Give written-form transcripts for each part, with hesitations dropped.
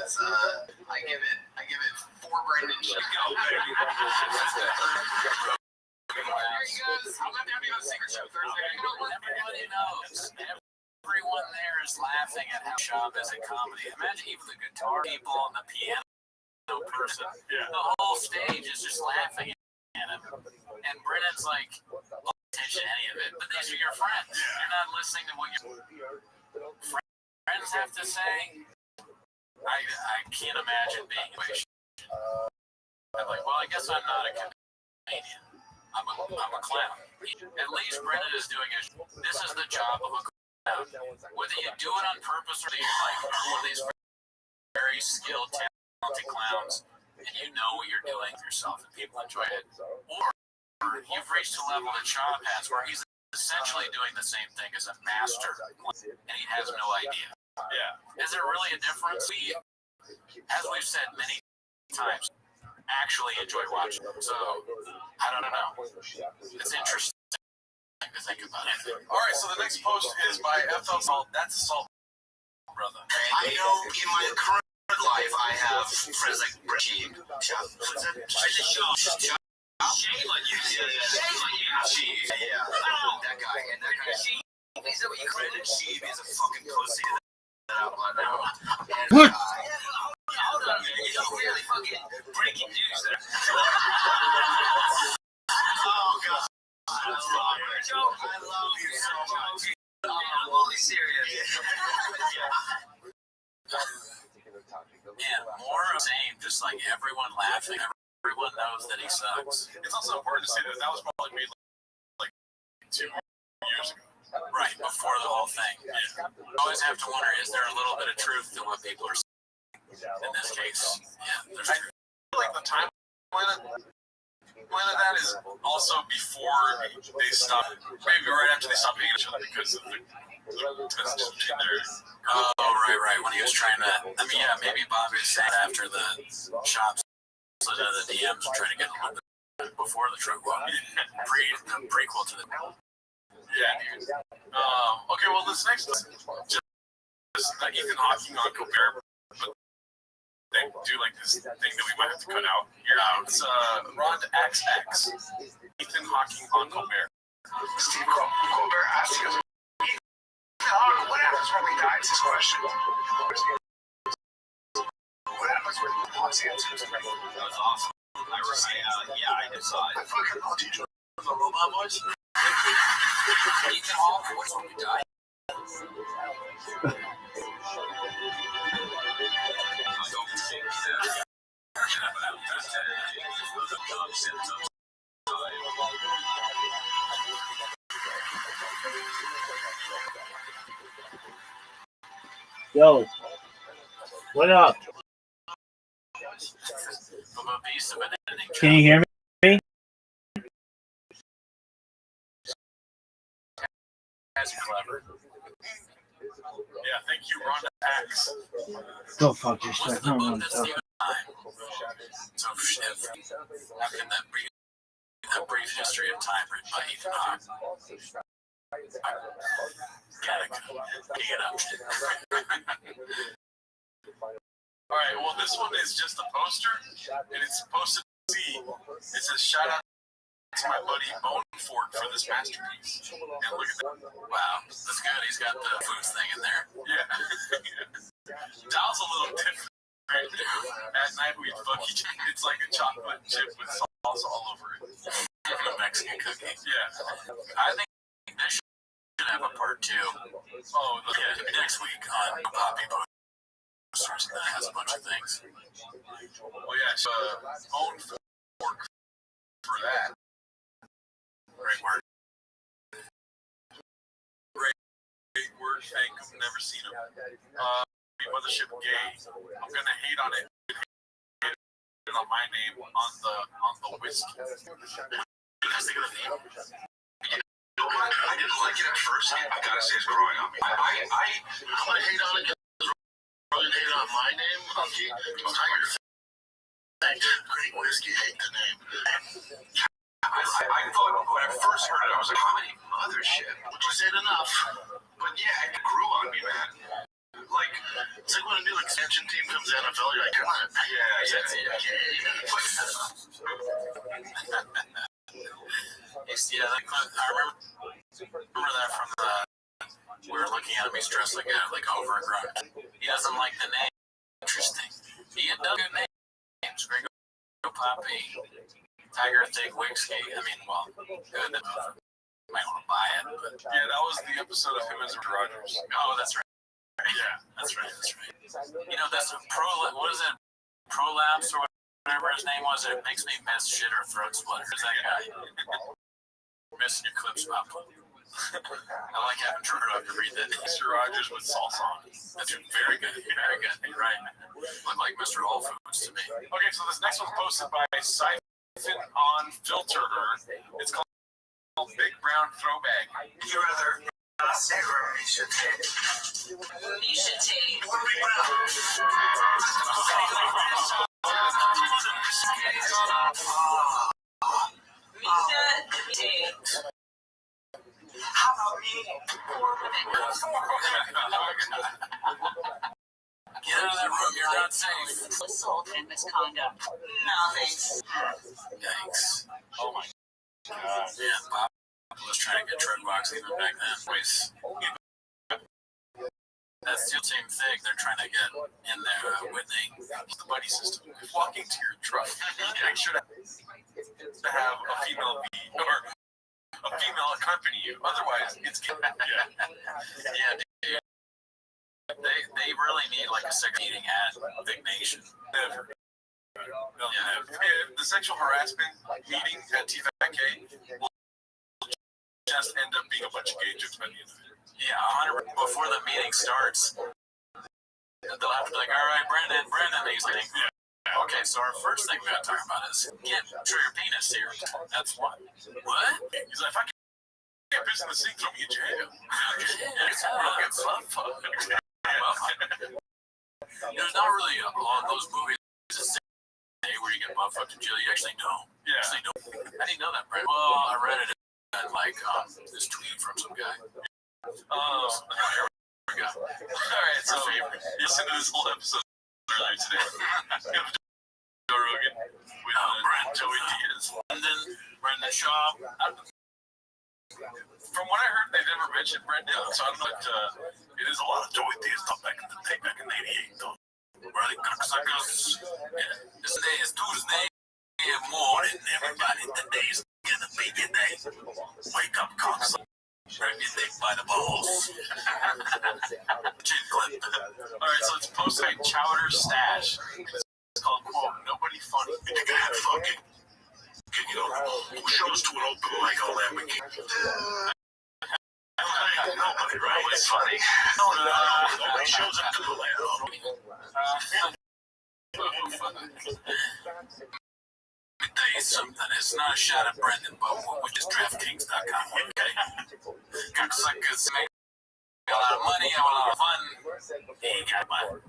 That's I give it 4 Brandon should go. There you go. I'm not happy on Secret Show Thursday. Everybody knows. Everyone there is laughing at how shop is a comedy. Imagine even the guitar people and the piano person. Yeah. The whole stage is just laughing at him. And Brennan's like, pay attention to any of it. But these are your friends. Yeah. You're not listening to what your friends have to say. I can't imagine being a patient. I'm like, well, I guess I'm not a comedian. I'm a clown. At least Brennan is doing it. This is the job of a clown. Whether you do it on purpose or you like one of these very skilled, talented clowns, and you know what you're doing yourself and people enjoy it, or you've reached a level that Chop has where he's essentially doing the same thing as a master, and he has no idea. Yeah. Is there really a difference? We, as we've said many times, actually enjoy watching them. So, I don't know. It's interesting to think about it. All right, so the next post is by FL Salt. That's Salt, brother. I know in my current life I have friends like Shame on you. Yeah. That guy. And that guy, he's what you credit Sheeb is a fucking pussy. What? Hold on, you really fucking breaking news there. Oh, God. I love you so much. I'm only serious. Yeah, more of the same, just like everyone laughing. Everyone knows that he sucks. It's also important to say that was probably made like 2 years ago. Right, before the whole thing. Yeah. You always have to wonder, is there a little bit of truth to what people are saying? In this case, yeah, there's truth. I feel like the timeline of that is also before they stopped, maybe right after they stopped being each other because of the messages between their... Oh, right, when he was trying to... I mean, yeah, maybe Bobby was saying after the shops slid into the DMs trying to get a little bit before the truck walk. The prequel to the... Yeah. Okay, well, this next is just Ethan Hawking on Colbert, but they do like this thing that we might have to cut out here. It's Ron XX. Ethan Hawking on Colbert. Steve Colbert asked you, what happens when we die? It's his question. What happens when Hawks answers? That was awesome. I just saw it. I fucking love you, the robot voice. Ethan Hawke, what's when we die? Yo, what up? Can you hear me? That's clever. Yeah, thank you, Ron X. Go fuck yourself. No, no, no. So, after that brief history of time written by Ethan Hawke, gotta get up. All right, well, this one is just a poster, and it's supposed to see. It says, shout out to my buddy Bone Fork for this masterpiece. And look at that. Wow, that's good. He's got the foods thing in there. Yeah. Dal's a little different. At night we fuck each other. It's like a chocolate chip with sauce all over it. A Mexican cookie. Yeah. I think this should have a part 2. Oh, yeah, next week on Poppy Posters. That has a bunch of things. Well, yeah, so Bone Fork for that. Great word. Great word, thank him, never seen him. Mothership Gay. I'm gonna hate on it. Hate it on my name on the whiskey. You guys think of the name? I didn't like it at first. I gotta say it's growing on me. I'm gonna hate on it because Rogan hated on my name. Tiger. Great whiskey, hate the name. I thought when I first heard it, I was like, how many mother shit? Which I said enough. But yeah, it grew on me, man. like it's like when a new expansion team comes to NFL, you're like, come on, that's it. Yeah, like, I remember that from the. We were looking at him. He's dressed like overgrown. He doesn't like the name. Interesting. He had done good names. Gringo Poppy, Tiger Thick Wixky. I mean, well, good. Might want to buy it, but Yeah, that was the episode of him as Rogers. oh, that's right. Yeah. That's right. You know, that's what is it? Prolapse or whatever his name was. It makes me miss shit or throat splutter. Who's that guy? Missing your clips, Pop. I like having Trudeau to read that. Mr. Rogers with salsa on. That's very good. Very good. You're right. Look like Mr. Whole Foods to me. Okay, so this next one's posted by Siphon on Filterer. It's called Big Brown Throwbag. You rather not say or Misha Tate? Misha Tate. Or Big Brown? How about me? Get out of that room. You're not safe. Assault and misconduct. Nothing. Yikes. Oh my God. Yeah, Bob was trying to get Treadbox even back then. That's the same thing they're trying to get in there with The buddy system. If walking to your truck, make sure to have a female be or a female accompany you. Otherwise, it's Yeah, dude. They really need like a sex eating at Big Nation. never. The sexual harassment meeting at TVK will just end up being a bunch of gay jokes by the end of it. Yeah, 100. Before the meeting starts, they'll have to be like, all right, Brendan. And he's like, okay, so our first thing we got to talk about is get your penis here. That's what? What? He's like, if I can't piss in the sink, throw me in jail. There's not really a lot of those movies where you get butt fucked in jail. You actually don't. Yeah. How do you know that, Brent? Well, I read it in like this tweet from some guy. Oh, Here we go. Alright, so listen to this whole episode earlier today. Joe Rogan with Brent Joey Diaz. Brendan Shaw. From what I heard, they never mentioned Brendan, so I don't know if it is a lot of Joey Diaz stuff back in the day, back in '88, though. Really, cocksuckers. This day is Tuesday morning, everybody. Today's gonna be your day. Wake up, cocksuckers. Grab your dick by the balls. Chin clip. Alright, so it's posted by Chowder Stash. It's called, quote, Nobody Funny. You can have fucking. You know, who shows to an open mic all that weekend? Nobody, right? It's funny. Nobody shows up to the land. Let me tell you something. It's not a shot at Brendan, but which is DraftKings.com, okay? Cocksuckers make a lot of money, have a lot of fun. He ain't got money.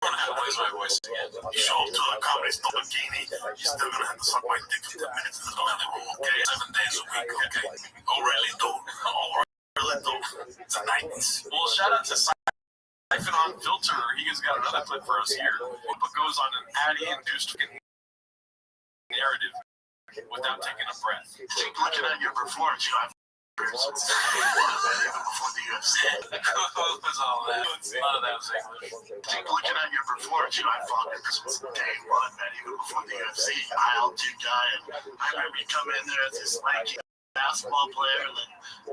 I'm gonna have to raise my voice again. You show up to a comedy store bikini, you're still gonna have to suck my dick for 10 minutes in the belly room, okay? 7 days a week, okay? Oh, really, dude? Oh, really, dude? It's the 90s. Well, shout out to Siphon on Filterer. He has got another clip for us here. What goes on an Addy-induced narrative without taking a breath. Take looking at your performance, you have before the UFC. What's all that? None of that was English. Take looking at your performance, you know, I fought it since day one, man, even before the UFC. IL-2 guy, and I remember you come in there as this lanky basketball player, and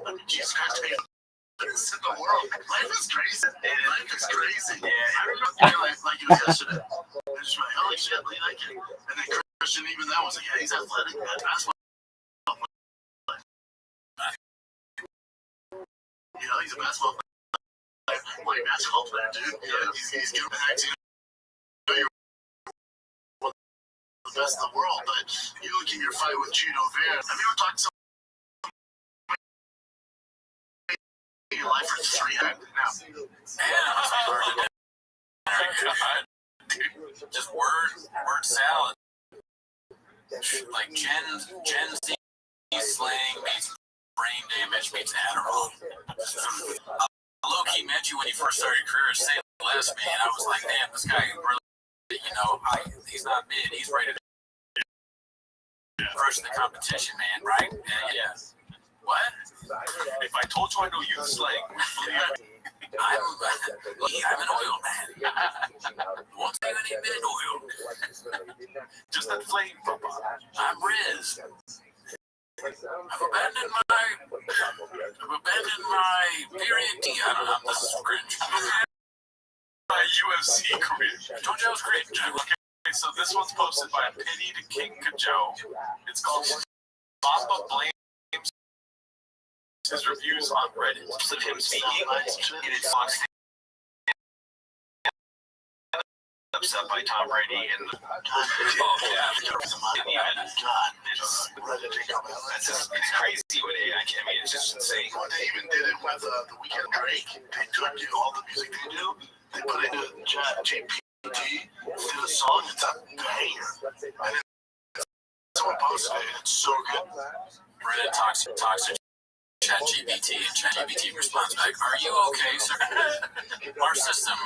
then, Jesus Christ, in the world. Life is crazy. Life is crazy. Yeah, I remember like it was yesterday. I was just like, holy shit, Lee, like it. And then Christian, even that was like, yeah, he's athletic, man. Basketball. You know, he's a basketball player. Like basketball player, dude. Yeah, he's giving back to you. You're one of the best in the world, but you look at your fight with Judo Van. Have you ever talked to your life for 3 hours now? Just word salad. Like Gen Z slang meets brain damage meets Adderall. low-key met you when you first started your career, say less, man. I was like, damn, this guy really, he's not mid, he's right at first in the competition, man, right? Yeah. What? If I told you I know youth slang, I'm an oil man. One thing I need minute oil. just that flame, Papa. I'm Riz. I've abandoned my period D. I don't know. This is cringe. My UFC career. Told you I was cringe. Okay, so this one's posted by Penny to King Kajo. It's called Papa Blames his reviews on Reddit. Of him speaking, and it's upset by Tom Brady and it's crazy what AI can. I mean, it's just insane. They even did it with the Weeknd Drake. They took all the music they do, they put it into GPT, did a song, it's a banger. And then someone posted it, it's so good. Reddit talks to ChatGPT, and ChatGPT responds back, "Are you okay, sir? Our system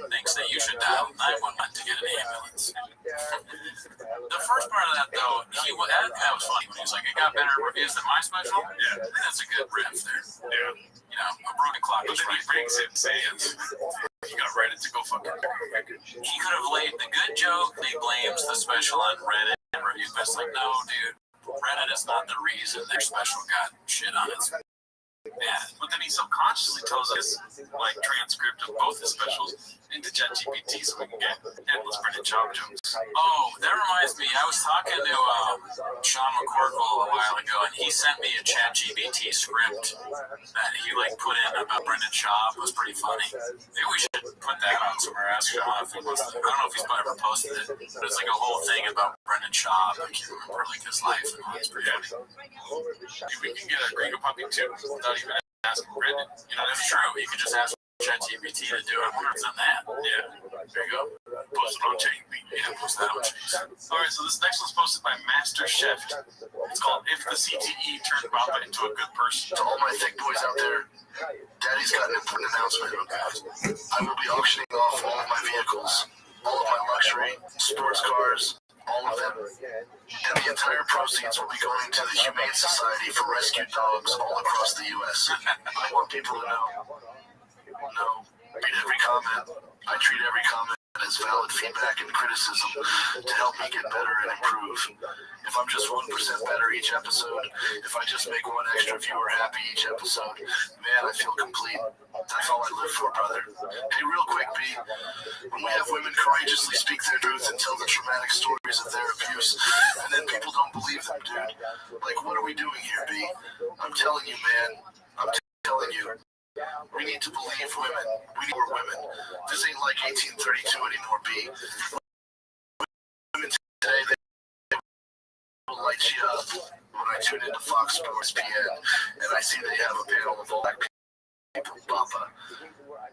thinks that you should dial 911 to get an ambulance." The first part of that, though, that was funny when he was like, "It got better reviews than my special." Yeah. That's a good riff there. Yeah. A broken clock But is then right. he brings it saying he got Reddit to go fucking. He could have laid the good joke. They blames the special on Reddit and review, but it's like, no, dude. Reddit is not the reason their special got shit on it. Yeah, but then he subconsciously tells us like transcript of both his specials into ChatGPT so we can get endless printed chop jokes. Oh, that reminds me. I was talking to Sean McCorkle a while ago, and he sent me a ChatGPT script that he put in about Brendan Schaub. It was pretty funny. Maybe we should put that on somewhere. Ask Sean if he wants to. I don't know if he's ever posted it, but it's like a whole thing about Brendan Schaub. I can't remember his life. It's pretty funny. We can get a Gringo puppy too without even asking Reddit. That's true. You could just ask ChatGPT to do it. I wonder if it's on that. Yeah, there you go. Post it on ChatGPT. Yeah, post that on ChatGPT. All right, so this next one's posted by Master Chef. It's called "If the CTE Turned Papa into a Good Person." To all my thick boys out there, Daddy's got an important announcement. I will be auctioning off all of my vehicles, all of my luxury, sports cars, all of them. And the entire proceeds will be going to the Humane Society for Rescued Dogs all across the U.S. I want people to know. No, read every comment. I treat every comment as valid feedback and criticism to help me get better and improve. If I'm just 1% better each episode, if I just make one extra viewer happy each episode, man, I feel complete. That's all I live for, brother. Hey, real quick, B, when we have women courageously speak their truth and tell the traumatic stories of their abuse, and then people don't believe them, dude, what are we doing here, B? I'm telling you, man, telling you. We need to believe women. We need more women. This ain't like 1832 anymore, B. Women today, they will light you up when I tune into Fox Sports PN and I see they have a panel of all black people, Papa.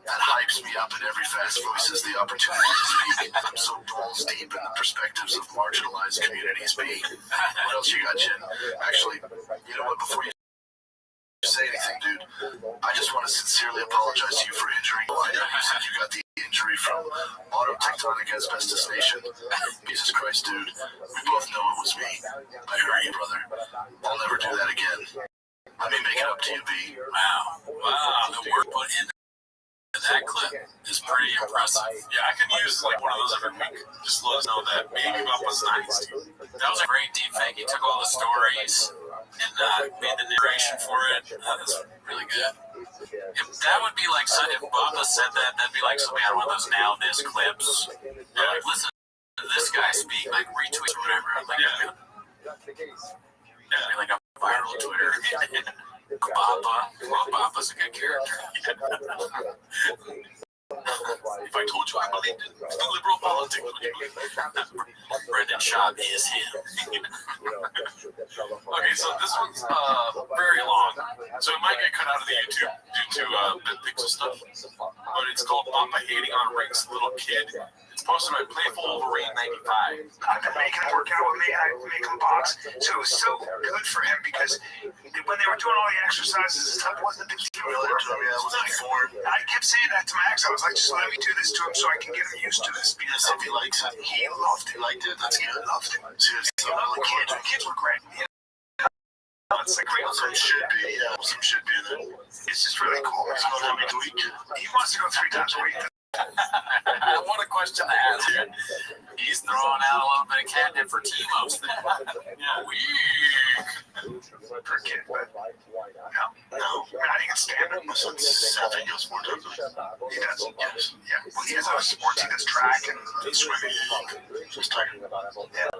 That hypes me up, and every fast voice has the opportunity to speak. I'm so balls deep in the perspectives of marginalized communities, B. What else you got, Jen? Actually, you know what, before you say anything, dude, I just want to sincerely apologize to you for injury. I know you said you got the injury from autotectonic asbestos. Jesus Christ, dude. We both know it was me. I heard you, brother. I'll never do that again. I may make it up to you, B. Wow. The work put into that clip is pretty impressive. Yeah, I can use one of those every week. Just let us know that Baby Bop was nice. That was a great deep fake. He took all the stories and made the narration for it. That was really good. That would be like, if Bubba said that, that'd be like something on one of those Now This clips. Listen to this guy speak, retweet or whatever. That'd be like a viral Twitter. Bubba's a good character. If I told you I believed in liberal politics, would you believe that? Brendan Schaub is him. Okay, so this one's very long, so it might get cut out of the YouTube due to the pixel stuff. But it's called "Papa Hating on Rick's Little Kid." It's posted by Playful Wolverine 95. I've been making him work out with me, and I make him box. So it was so good for him because when they were doing all the exercises and stuff, it wasn't a big deal. I kept saying that to Max. I was like, just let me do this to him so I can get him used to this. Because if he likes it, he loved it. Liked it? That's good. Loved it. Seriously, I love the kids. The kids were great. You know, it's like great. Some should be. Yeah, some should be. It's just really cool. He's going every week. He wants to go 3 times a week. What a question to ask. He's throwing out a little bit of catnip for T-Mos then. Yeah. Weak. Per kid, but no. I mean, I think it's standard. I think he'll sport does it. He does. Yes. Yeah. Well, he has other sports. He does track and swimming. Just talking about it. Yeah.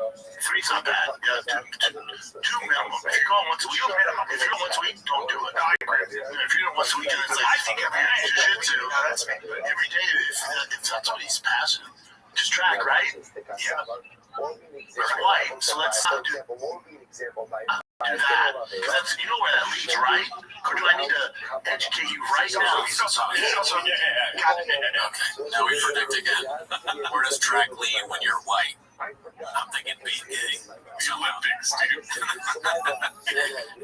3's not bad. Yeah, two minimum. If you're going once a week, if you're going once a week, don't do it. No, I agree with you. If you're going once a week, it's like, I think every day. jiu-jitsu. No, that's me. But every day, if that's what he's passionate, just track, right? Yeah. That's why. So let's not do that. That's, you know where that leads, right? Or do I need to educate you right now? He's also got Okay, now we predict again. Where does track lead when you're white? I'm thinking being gay. The Olympics, dude.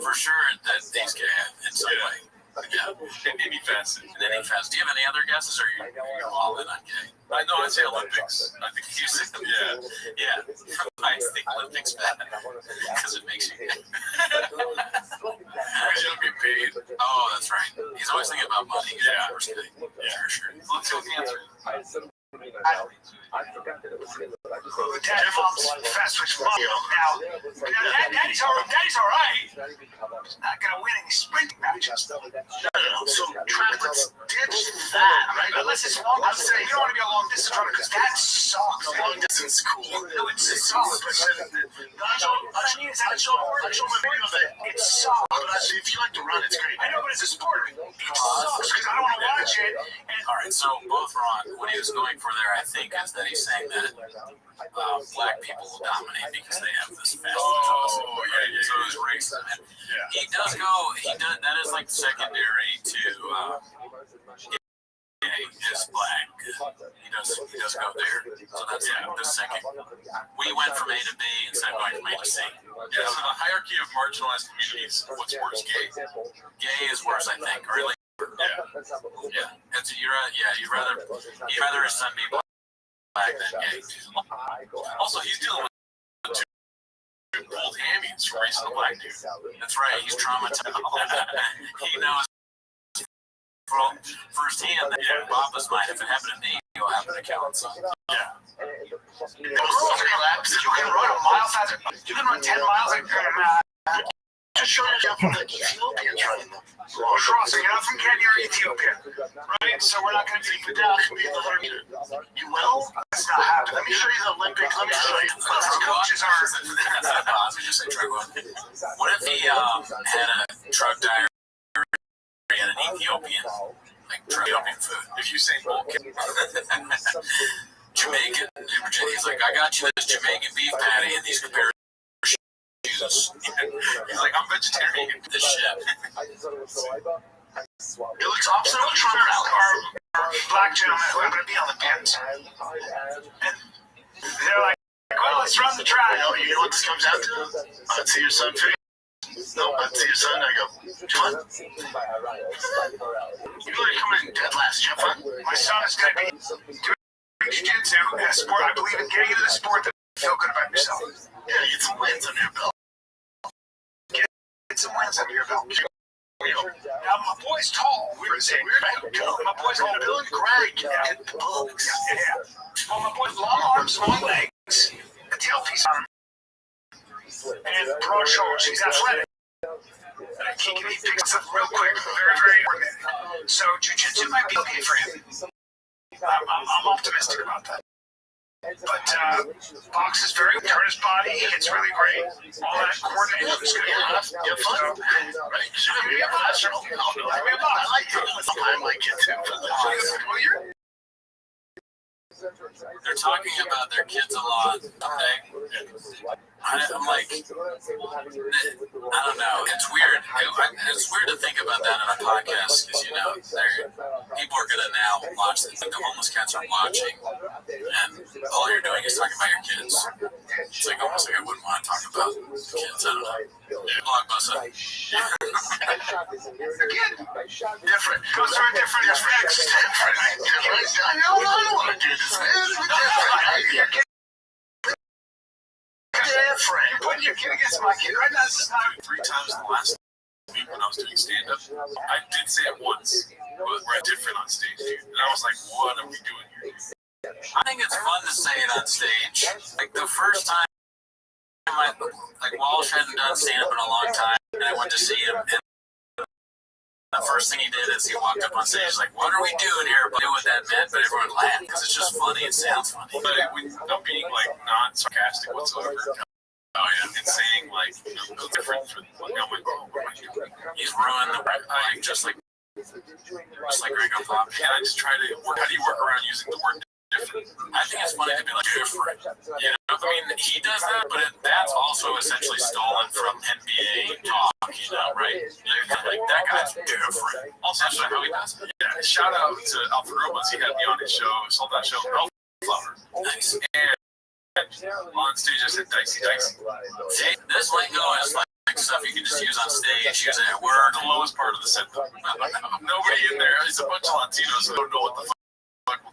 For sure that these gay in some way. Yeah. In any facet. In any fest. Do you have any other guesses, or you're all in on gay? I know, I'd say Olympics. I think he's, yeah. Yeah. I think Olympics bad because it makes you gay. He's going to be paid. Oh, that's right. He's always thinking about money. Yeah. For sure. Let's go with the answer. Dad Mom's fast switch mom. Now, Daddy's all right. Not gonna win any sprinting matches. No. So track, let's ditch that, right? Unless it's long. I'm saying you don't want to be a long distance runner because that sucks. The long distance is cool. No, it's solid. I show my video of it. It's solid. If you like to run, it's great. I know, but it's a sport. It sucks because I don't want to watch it. And All right, so both wrong. What he was going for there, I think, is that he's saying that black people will dominate because they have this fast. Oh, yeah. So he's racist. And he does go. That is like secondary to. Is black. He does go there. So that's the second. We went from A to B instead of going from A to C. Yeah, so the hierarchy of marginalized communities, what's worse, gay? Gay is worse, I think. Really. Yeah. You'd rather his son be black than gay. Also, he's dealing with two pulled hammies from racing a black dude. That's right. He's traumatized. He knows firsthand that Papa's mind. If it happened to me, it'll happen to Callan. So Yeah. you can run a mile faster. You can run 10 miles. Just show yourself from the Ethiopians running them. We're crossing. You're not from Kenya or Ethiopia, right? So we're not going to be But now it can be the 100 meter. You will? That's not happening. Let me show you the Olympics. Let me show you. His coaches are. that's not positive. Just say truck walk. What if he had a truck diary and an Ethiopian, like Ethiopian food? If you say bulk, Jamaican. He's like, I got you this Jamaican beef patty and these compared shoes. he's like, I'm vegetarian. This shit. It looks opposite of Trump Our black gentlemen who happen to be on the pins. And they're like, well, let's run the track. You know what this comes out to? I'd see your son face. No, I'd see your son. I go, John, you know you're coming in dead last, Jeff. My son is going to be doing jiu-jitsu, a sport. I believe in getting into the sport that you feel good about yourself. Yeah, get some wins under your belt. Get some wins under your belt. Now, my boy's tall. My boy's got a building. Greg, Yeah. Well, my boy's long arms, long legs, a tail piece on him, and broad shoulders. He's athletic. He picks up real quick, very, very important. So jiu-jitsu might be okay for him. I'm optimistic about that. But box is very turn his body. It's really great. All that coordination is good. Yeah, fun. Right? You're going to be a professional. I like it. I like it too. They're talking about their kids a lot. Okay. I'm like, I don't know. It's weird. It's weird to think about that in a podcast because, you know, people are going to now watch this. Like the homeless cats are watching, and all you're doing is talking about your kids. It's like almost like I wouldn't want to talk about kids. I don't know. Blockbuster. Again, different. Goes through a different experience. Different. I don't want to do this, man. Different. Different. Putting your kid against my kid right now. This is not 3 times in the last week when I was doing stand-up. I did say it once, but we're different on stage, dude. And I was like, what are we doing here? I think it's fun to say it on stage. Like the first time, like Walsh hadn't done stand-up in a long time, and I went to see him. And the first thing he did is he walked up on stage like, what are we doing here? But I knew what that meant, but everyone laughed because it's just funny. It sounds funny. But I'm being like not sarcastic whatsoever. Oh yeah, and saying like no different for like, oh my god, what am I doing? He's ruined the like just like Grego Pop. And I just try to work. How do you work around using the word different? I think it's funny to be like different. You know, I mean, he does that, but that's also essentially stolen from NBA talk. You know, right? You're kind of like that guy's different. Also, that's how he does it. Yeah. Shout out to Alfred Romas. He had me on his show, sold that show, Flower. Nice. And on stage, I said dicey. See, this lingo is like stuff you can just use on stage, use it at work. The lowest part of the set. Nobody in there. It's a bunch of Latinos who don't know what the fuck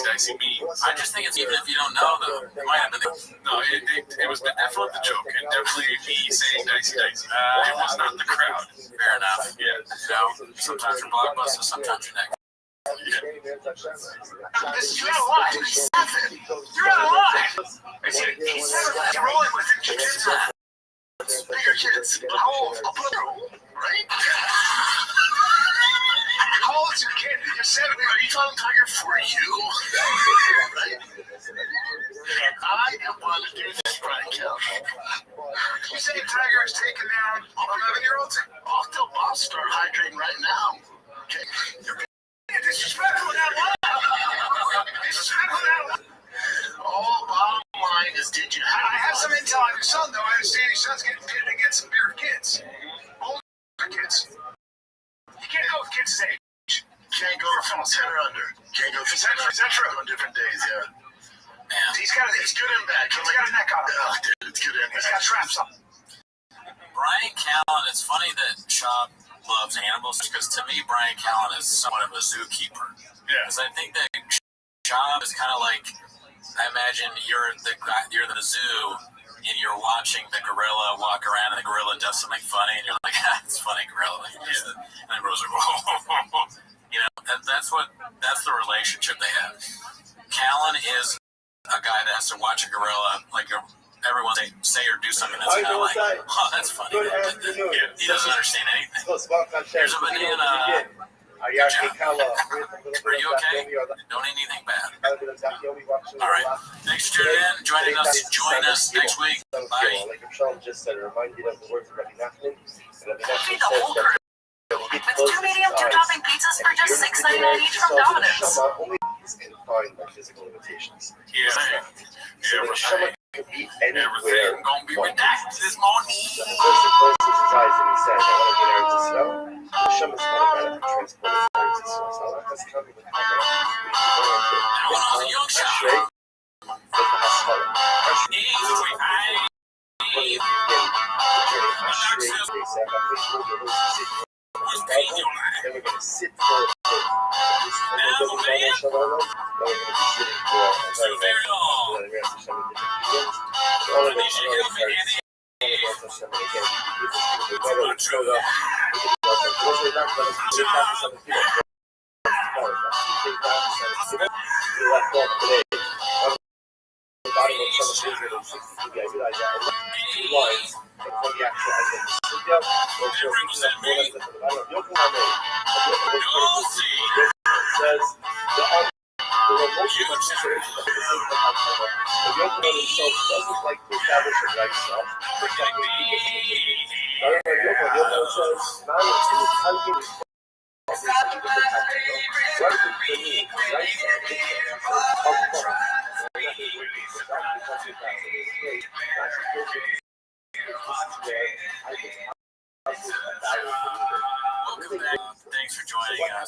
dicey means. I just think it's even if you don't know though, it might have been. No, it was definitely the joke, and definitely me saying dicey. It was not the crowd. Fair enough. Yeah. You know, sometimes you're Blockbuster, sometimes you're next. You're out of line. You're out of line. He's never rolling with it. Kids, bigger kids. How old? I'll put her, right? How old is your kid? You're 7. Are you talking Tiger for you? Right? I am one to do this, Brian Kelly. You say Tiger is taking down 11-year-olds? I'll tell Bob start hydrating right now. Okay. You're disrespectful in that line. Disrespectful in that line. All bottom line is, did you I have some intel on your son, though. I understand your son's getting pitted against some bigger kids. Older kids. You can't go with kids' age. can't go from 10 or under? Can't go from 10 or Is that true? on different days, yeah. He's got It's good and bad. He's got a neck on him. Oh, dude, it's good and He's bad. got traps on him. Brian Callen, it's funny that Shaw loves animals because to me, Brian Callen is somewhat of a zookeeper. Yeah. Because I think that Shaw is kind of like, I imagine you're the zoo and you're watching the gorilla walk around and the gorilla does something funny and you're like, it's funny, gorilla. And everyone's like, whoa. You know, that's the relationship they have. Callen is a guy that has to watch a gorilla, like everyone say or do something that's kind of like, oh, that's funny. He doesn't understand anything. Here's a banana. Are you okay? Don't eat anything bad. All right. Thanks for tuning in. Join us next week. Bye. Like Sean just said, remind you of the words of Rabbi Rothschild. Feed the whole crew. With 2 medium, 2-topping pizzas for just $6.99 each from Domino's. Only is confined by physical limitations. Yeah. So the Shema could be anywhere. Everything gonna be redacted this morning. So the person closed his eyes and he said, I want to get Eretz Yisrael. The Shema's automatically transported to Eretz Yisrael. So Allah has come with the cover. When I was a young child, Then we're going to sit for a bit. Then we're going to sit for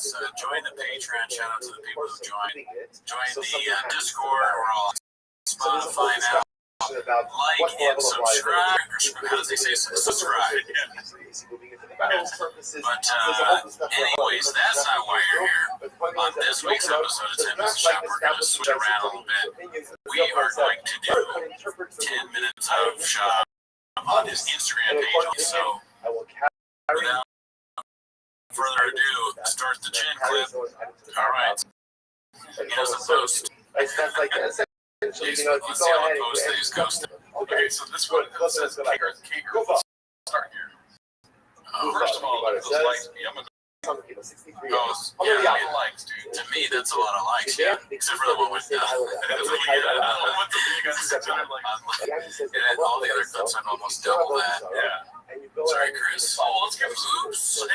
yes, join the Patreon. Shout out to the people who joined. Join the Discord. We're all on Spotify now. Like and subscribe. How does they say subscribe? But anyways, that's not why you're here. On this week's episode of 10 Minutes Shop, we're going to switch around a little bit. We are going to do 10 minutes of shop on his Instagram page. So, without further ado, start the chin clip. All right. He doesn't post. Let's see how the post that he's ghosted. Okay, so this one says K-Girl. Start here. First of all, look at those likes. I'm gonna yeah, how many likes, dude? To me, that's a lot of likes, yeah. Except for the one with And all the other clips are almost double that. Yeah. Sorry, Chris. Oh, let's give him some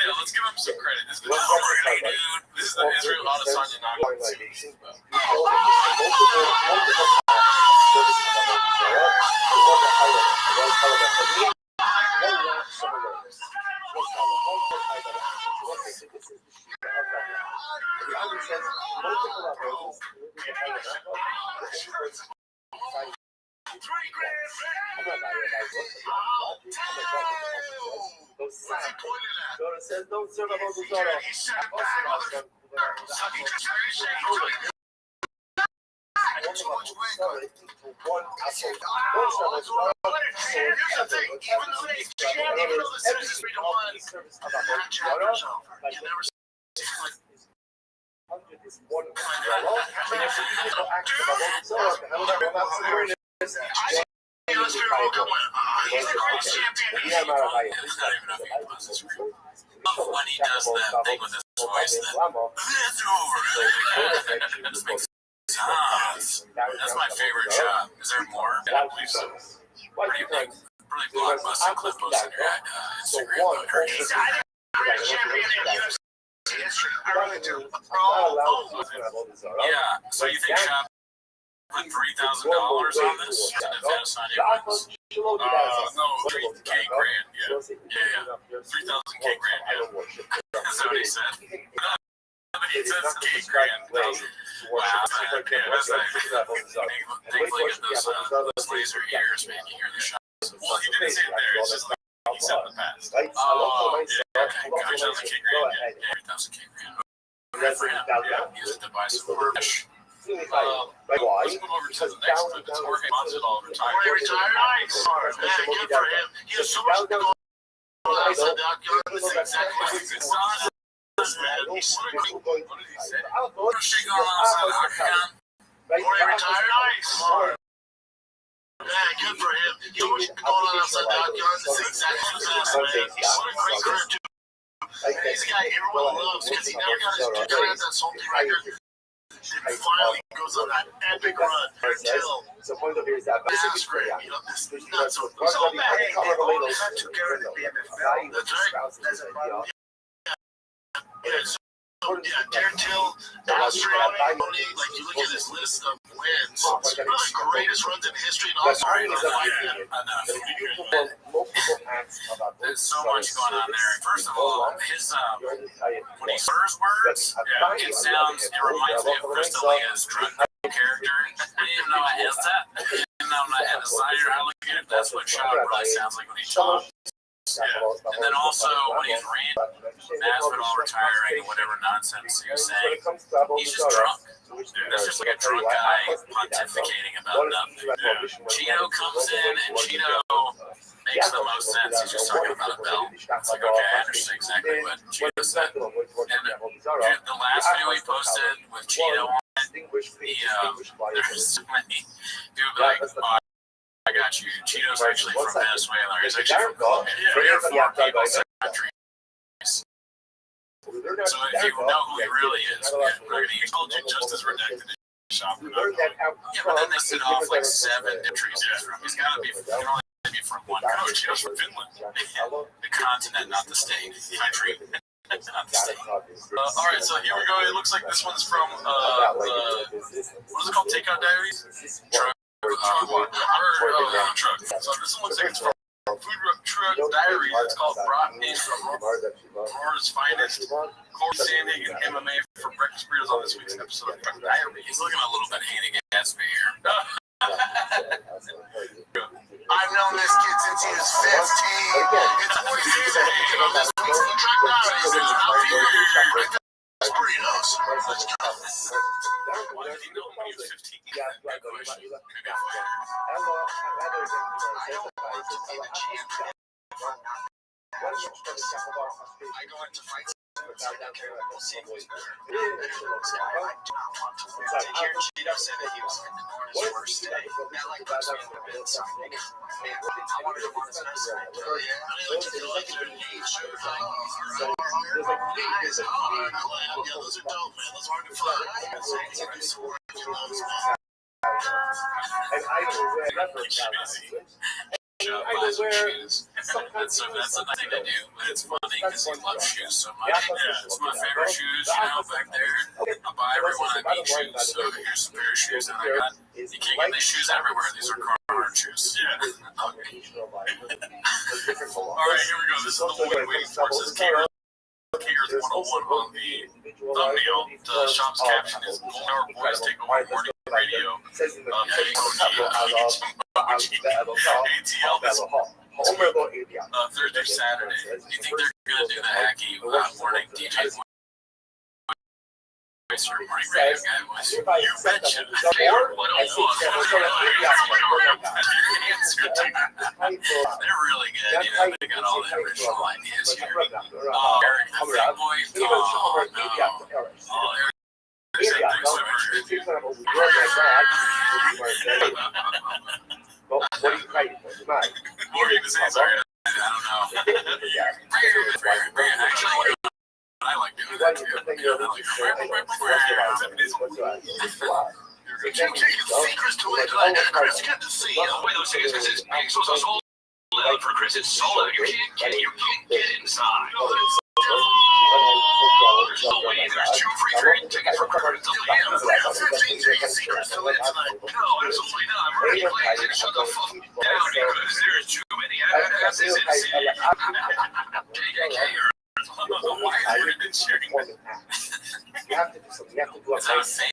credit. This is the dude. This is the Israel Adesanya knockout series. When he does that thing with his voice, that's my favorite shot. Is there more? I believe so. Pretty blockbuster clip posted on your Instagram. Yeah, so you think Shop put $3,000 on this? To invest on your wins? No, 3K grand, yeah. 3,000K grand, yeah. That's what he said. He says K grand. Wow. Thankfully, get those laser ears, man. You hear the shot. Well, he didn't say it there. It's just like he said in the past. Oh, yeah. Okay. 3,000K grand. Yeah, 3,000K grand. Good for him. Use it to buy some more fish. Let's move over to the next clip. It's Jorge Masvidal retired. Nice. Man, good for him. He has so much going on outside the octagon. This is exactly what he's on. What did he say? What's she going on outside the octagon? Jorge retired. Nice. Man, good for him. He has so much going on outside the octagon. This is exactly what he's on, man. What a great career, too. He's a guy everyone loves because he never got his due. Kind of has that salty record. And finally goes on that epic run until this is great. You know, this is not so bad. Hey, all that together to be NFL. That's right. Yeah, Darren Till, Australia, like you look at his list of wins, one of the greatest runs in history, and also There's so much going on there. First of all, his when he slurs words, it reminds me of Crystalia's drug character. I didn't even know I had that. I didn't know I had a desire. I look at it. That's what Shop really sounds like when he talks. Yeah. And then also when he's ranting, Masvidal retiring, whatever nonsense he was saying, he's just drunk. That's just like a drunk guy pontificating about nothing. Cheeto comes in and Cheeto makes the most sense. He's just talking about a belt. It's like, okay, I understand exactly what Cheeto said. And the last video he posted with Cheeto on it, there's so many people like, I got you. Cheeto's actually from Venezuela. He's actually from Colombia. 3 or 4 people in country. So if you know who he really is, he told you just as redacted as Shop. Yeah, but then they set off like 7 countries he's from. He's got to be from one country. He's from Finland. The continent, not the state. Country. Not the state. All right, so here we go. It looks like this one's from what is it called? Takeout Diaries? Truck. So this one looks like it's from Food Truck Diaries. It's called Brought in Aurora's Finest. Corey Sanding and MMA for breakfast burritos on this week's episode of Truck Diaries. He's looking a little bit Haney Gatsby here. I've known this kid since he was 15. It's what he said. On this week's Truck Diaries, there's out here burritos. Why did he know when he was 15? Good question. Maybe I go into fights. We'll see who's better. I do not want to win. Did you hear Cheeto say that he was on his first day? That like puts me in the bed something. I wanted him on his best day. Oh yeah? I like to feel like you're in the show. Yeah, those are dope, man. Those are hard to find. buy some shoes. That's the thing to do, but it's funny because he loves shoes so much. It's my favorite shoes, back there. I buy everyone I need shoes, so here's a pair of shoes that I got. You can't get these shoes everywhere. These are Carhartt shoes. Yeah. All right, here we go. This is the one we're waiting for. It says Kingers 101 on the thumbnail. The shop's caption is Golden Hour Boys Take Over Morning Radio. ATL this Thursday, Saturday. Do you think they're going to do the hacky morning DJ voice or morning radio guy voice? You betcha. They're really good. They got all the original ideas here. Eric the Big Boy. What are you writing? What were you going to say? Sorry, I don't know. Actually, I like doing that too. Secrets to it. Chris, good to see you. The way those things is pixels are sold out for Chris. It's sold out. You can't get inside. There's no way. There's 2 free trade tickets for Chris. 15 secrets to it tonight. No, absolutely not. I'm already playing. Shut the fuck down because there's too many asses in city. Why are you sharing? You have to do something. You have to do Is that a fake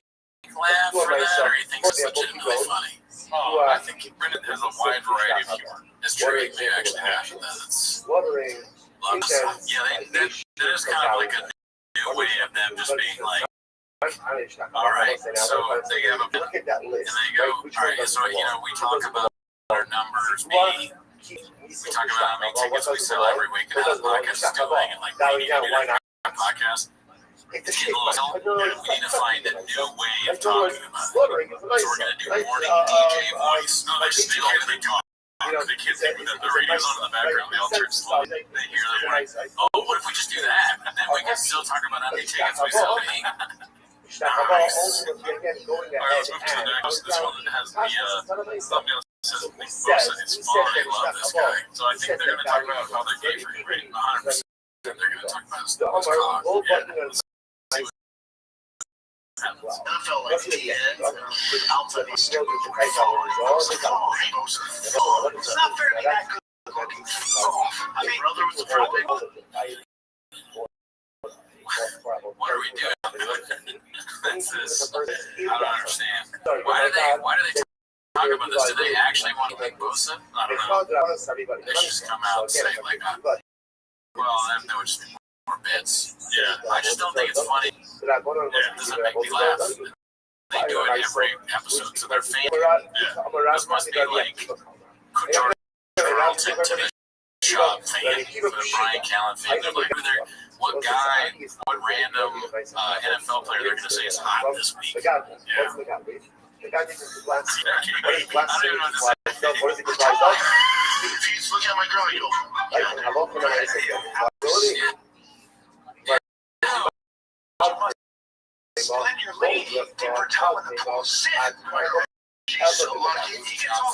laugh for that, or you think it's legitimately funny? I think Brendan has a wide variety of humor. It's true. They actually have that. It's fluttering. that is kind of like a new way of them just being like, all right, so they have a Look at that and list. they go, all right, so we talk about our numbers being. We talk about how many tickets we sell every week and how the podcast is doing, and like we need to do that podcast. It's getting a little. We need to find a new way of talking about it. So we're gonna do morning DJ voice. No, they're still going to talk. They can't think with the radio's on in the background. They all turn slow. They hear the morning. Oh, what if we just do that? And then we can still talk about how many tickets we sell. Nice. All right, let's move to the next. This one has the thumbnail. Says Nick Bosa is fun. I love this guy. So I think they're going to talk about how their gay free rate 100%. They're going to talk about his cock. I felt like the end. Outside these stupid It's not fair to be that good looking. I mean, brother was a pro big. What are we doing? This is, I don't understand. Why do they talk about this? Do they actually want to make Bosa? I don't know. They should just come out and say like, well, then there would just be more bits. Yeah, I just don't think it's funny. It doesn't make me laugh. They do it every episode, so they're famous. This must be like Carlton to the shop fan, for the Brian Callen fan. They're like, what guy, what random NFL player they're going to say is hot this week? Yeah. If you look at my girl, you'll. Let your lady dip her toe in the pool. Sit. She's so lucky. He gets all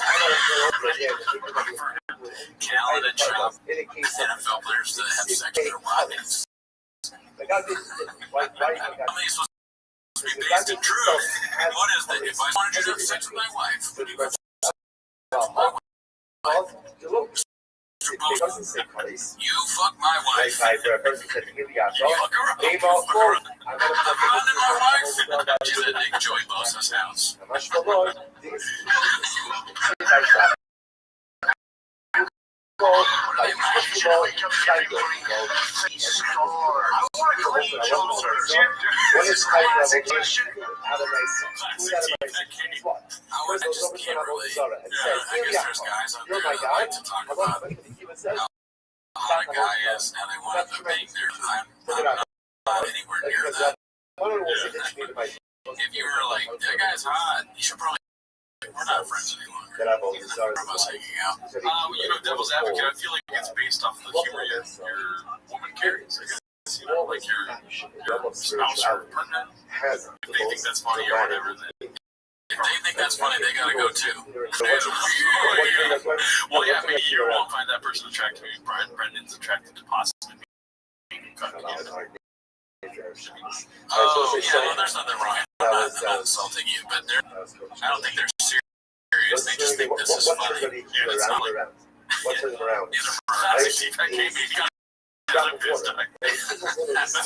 Callen and Trump, NFL players that have sex with their wives. How many supposed to be based in truth? What is that? If I wanted you to have sex with my wife, would you have sex with my wife? They doesn't say police. You fuck my wife. Like a person said, here we are. You fuck her up. Game You off fuck her phone. up. I'm gonna I'm running my wife. She's at Nick Joy Bosa's house. ממש לא I just can't relate. I guess there's guys out there that like to talk about how hot a guy is and they want to bang their time. I'm not anywhere near that. If you were like, that guy's hot, you should probably, we're not friends any longer. Even from us hanging out. Devil's advocate, I feel like it's based off the humor your woman carries. I guess, like your spouse or partner. If they think that's funny or whatever, then If they think that's funny, they gotta go too. Well, yeah, maybe you won't find that person attractive. Maybe Brendan's attracted to possibly being cut together. Oh, yeah, no, there's nothing wrong. I'm not insulting you, but I don't think they're serious. They just think this is funny. Yeah, it's not like that's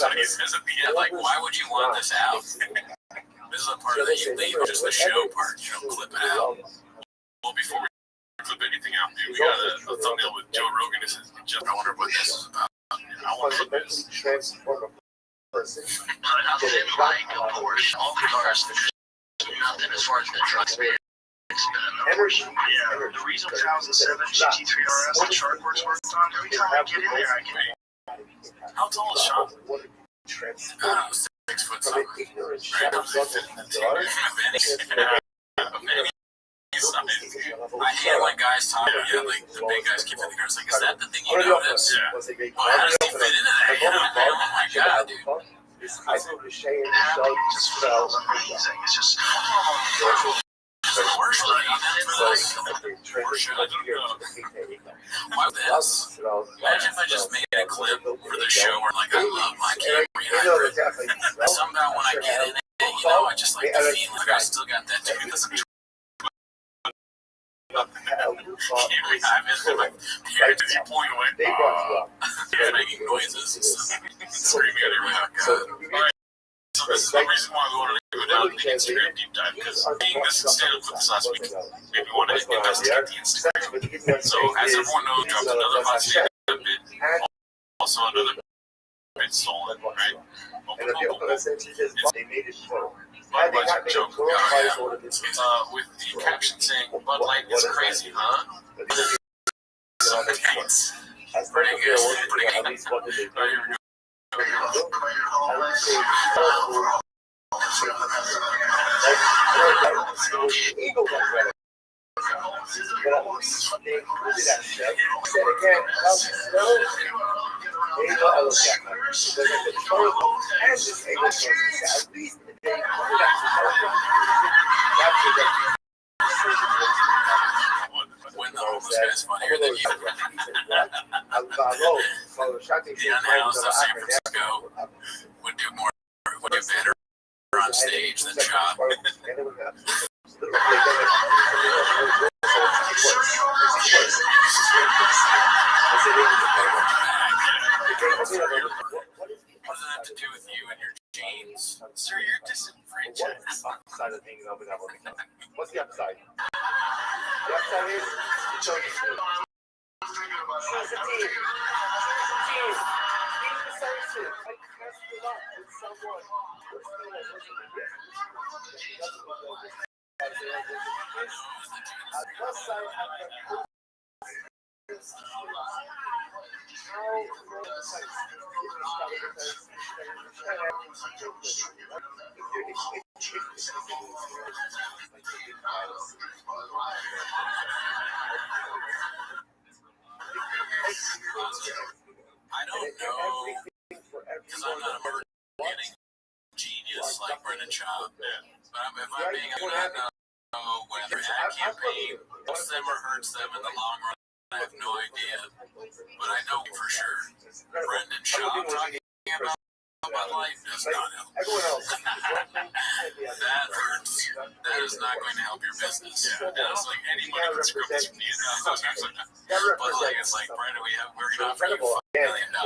what he says at the end. Like, why would you want this out? This is a part that you leave, just the show part. You don't clip it out. Well, before we clip anything out, dude, we got a thumbnail with Joe Rogan. It says, I wonder what this is about. I want to clip this. Nothing like a Porsche. All the cars, nothing as far as the trucks. Energy. Yeah, the reason 2007 GT3 RS that Sharkworks worked on, every time I get in there, I get How tall is Sean? I don't know, 6 foot something. I hate it when guys talk, like the big guys keep in the cars. Like, is that the thing you notice? Yeah. Well, how does he fit into that? You know, oh my god, dude. This high school cliche and just feels amazing. It's just Commercial, why this? Imagine if I just made a clip for the show where, like, I love my Camry hybrid. Somehow when I get in it, I just like the feeling. Like, I still got that too. Camry hybrid, my parents point away, making noises and stuff, screaming at everyone. So this is the reason why we wanted to go down the Instagram deep dive, because being this stand-up clips last week, maybe we want to investigate the Instagram. So as everyone knows, dropped another hot stand-up bit, also another bit stolen, right? They made it so. Budweiser joke, with the caption saying, Bud Light is crazy, huh? So thanks. Pretty good, pretty good. All right, here we go. When the homeless guy's funnier than you. The unhoused of San Francisco would do better on stage than Chop. What does that have to do with you and your jeans? Sir, you're disenfranchised. Upside of things over there. What's the upside? The upside is I don't know, because I'm not a marketing genius like Brendan Chop. But if I'm being honest, I don't know whether ad campaign helps them or hurts them in the long run. I have no idea. But I know for sure Brendan Chop talking about Bud Light does not help. Everyone else. That hurts. That is not going to help your business. Yeah, and it's like anybody can script this but like it's like, Brandon, we're gonna offer you $5 million to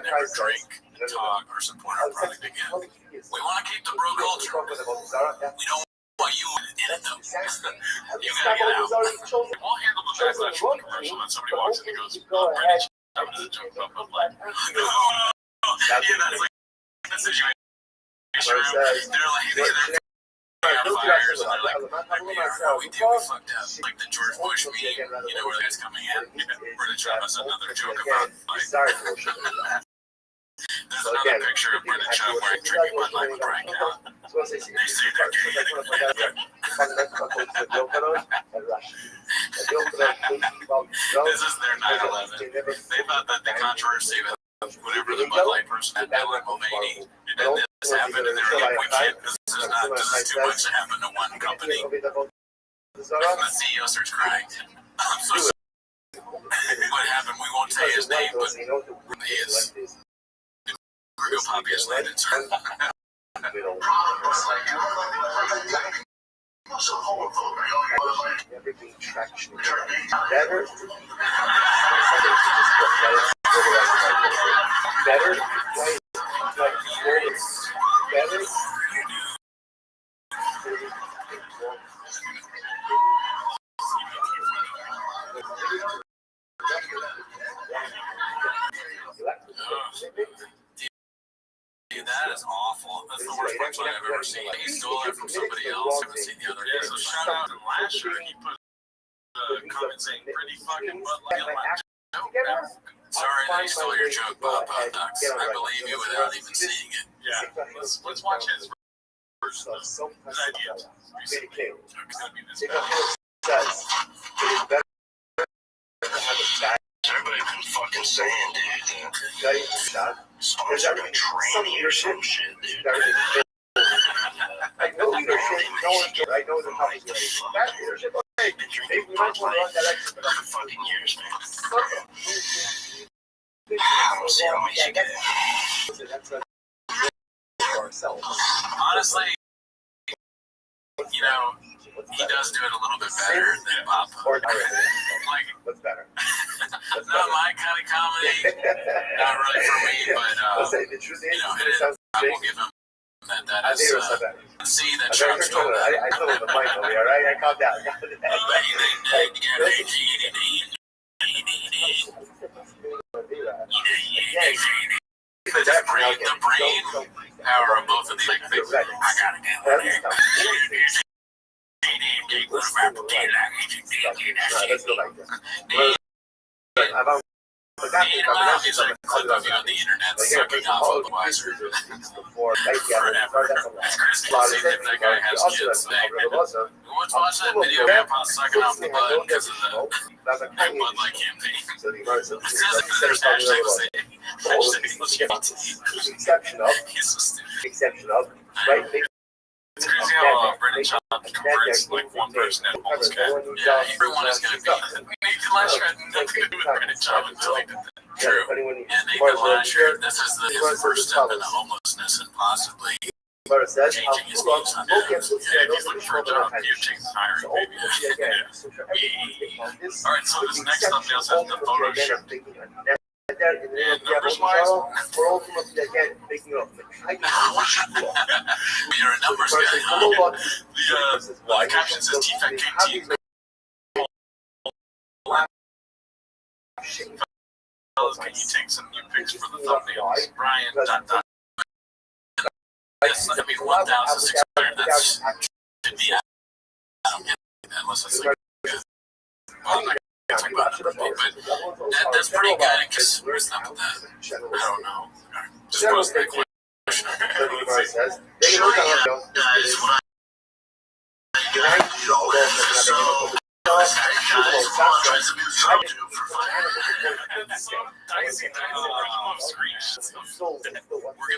never drink, talk, or support our product again. We want to keep the bro culture. We don't want you in it though. You gotta get out. We'll handle the backlash from the commercial and somebody walks in and goes, oh, Brandon, that was a joke about Bud Light. Yeah, that's like the situation. They're like, they're fires, and they're like, we fucked up. Like the George Bush meme, you know, where the guy's coming in, we're gonna try us another joke about like. There's another picture of Brendan Schaub wearing drinking Bud Light with Brian Callen. They say they're gay. This is their 9/11. They thought that the controversy with whatever the Bud Light person had done with Mulvaney, and then this happened, and they were like, we can't, this is too much to happen to one company. The CEO starts crying. I'm so sorry. What happened? We won't say his name, but he is. Real obvious landed. Dude, that is awful. That's the worst punchline I've ever seen. He stole it from somebody else. I haven't seen the other day. So shout out to last year. He put a comment saying, pretty fucking Bud Light. Sorry that he stole your joke, Bob Ducks. I believe you without even seeing it. Yeah, let's watch his version of his idea. Recently, it's gonna be this bad. Everybody's been fucking saying, dude, someone's gonna train you or some shit, dude. I know leadership, no one's good. I know the topic is that leadership. Been drinking Bud Light for fucking years, man. I don't see how much you get. Honestly, you know, he does do it a little bit better than Bob. Like, what's better? Not my kind of comedy. Not really for me, but you know, I will give him that is see that Trump stole that. I told him the mic over here, right? I calmed down. The brain power of both of these things. I gotta get one here. Let's go back there. He's like a clip of you on the internet sucking off of the wiser. Forever. As Chris can see if that guy has kids. Let's watch that video of Grandpa sucking off the bud because of the Bud Light campaign. It says if there's hashtag the same. Exception of, right? It's crazy how Brendan Schaub converts like one person at almost cat. Yeah, everyone is going to be. Last year had nothing to do with Brendan Schaub until he did that. True. And Nathan last year, this is his first step into homelessness and possibly changing his views on that. Yeah, if he's looking for a job, you're changing hiring, maybe. Alright, so this next thumbnail says the photo shoot. And numbers-wise, we're ultimately again making up. You're a numbers guy. The caption says T-Fat King Fellas, can you take some new pics for the thumbnails? Brian, Yes, I mean, 1,600, that should be, I don't get that unless it's like, well, I'm not going to talk about it, but that's pretty good because where's that with that? I don't know. Just post that question. We're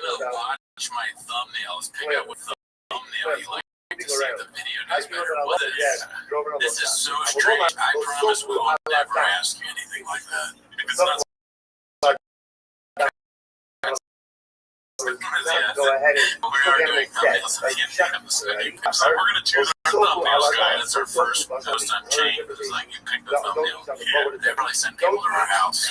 gonna watch my thumbnails, pick out what thumbnail you like to see the video does better. What is this is so strange. I promise we will never ask you anything like that. If it's not Go ahead and we are doing thumbnails at the end of the episode. So we're going to choose our thumbnails guy. That's our first post on chain. It's like you pick the thumbnail. Yeah, they probably send people to our house.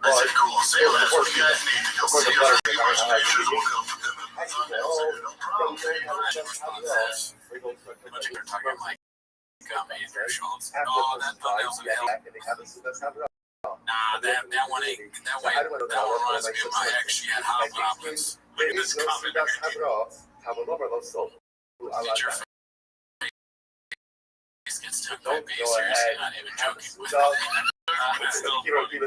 I said, cool, say that's what you guys need. You'll see if there's any questions will come from them. No problem. But you're talking like gummy Schultz. Oh, that thumbnail's in hell. Nah, that one ain't. That one reminds me of my ex. She had hobgoblins. Look at this comment. Get your face gets took by bees. Seriously, not even joking. It's still pretty good.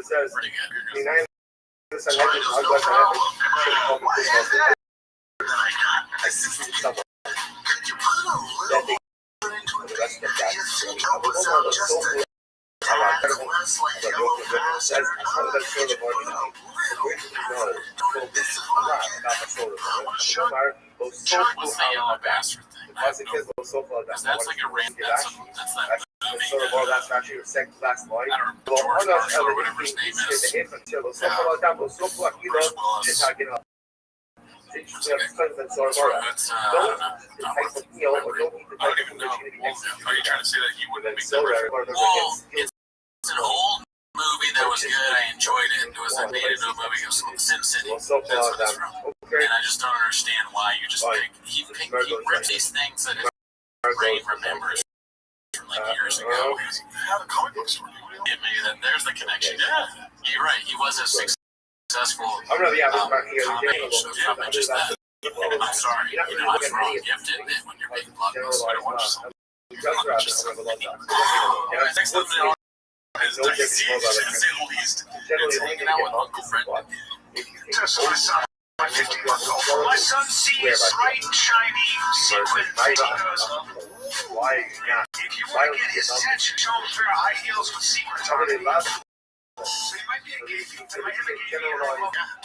What's the yellow bastard thing? That's like a random. That's that movie. That's actually your second last line. I don't know, George Marshall or whatever his name is. I don't even know. Are you trying to say that he wouldn't be good? Well, it's an old movie that was good. I enjoyed it. It was made into a movie. It was Sin City. That's what it's from. And I just don't understand why you just pick. He rips these things that his brain remembers from like years ago. How the comic book store? Give me that. There's the connection. Yeah, you're right. He was a successful comedy show. Yeah, but just that. I'm sorry. You know what's wrong. You have to admit when you're making blood. I don't watch something. Next thumbnail is Dicey, to say the least. It's hanging out with Uncle Fred. Just my son, my 15-month-old. My son sees bright, shiny, sequin thing. He goes, why not? if you want to get his attention, show him a pair of high heels with sequins on it. So you might be a gay dude. I am a gay dude.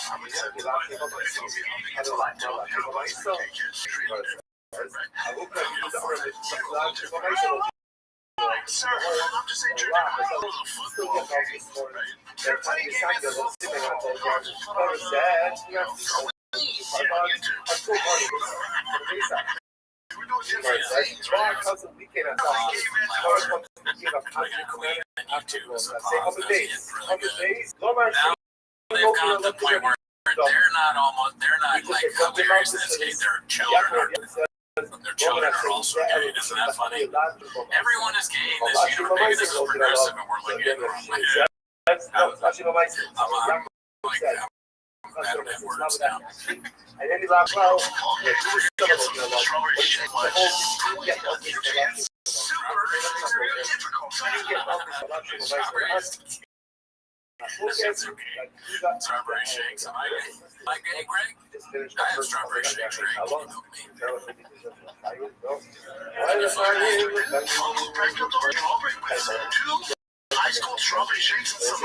I'm accepted. But if he's gay, it's a lot. Tell him how much for cake is. Sir, I'm just saying, you're not a football game, right? They're playing a game in They've got to the point where they're not like hilarious in this case. Their children are also gay. Isn't that funny? Everyone is gay in this universe. Maybe this is progressive and we're looking at it wrong. I don't have words now. And then he laughed out. Strawberry shakes. Am I like, hey, Greg? I have strawberry shakes. Greg, can you milk me? Ice cold strawberry shakes and some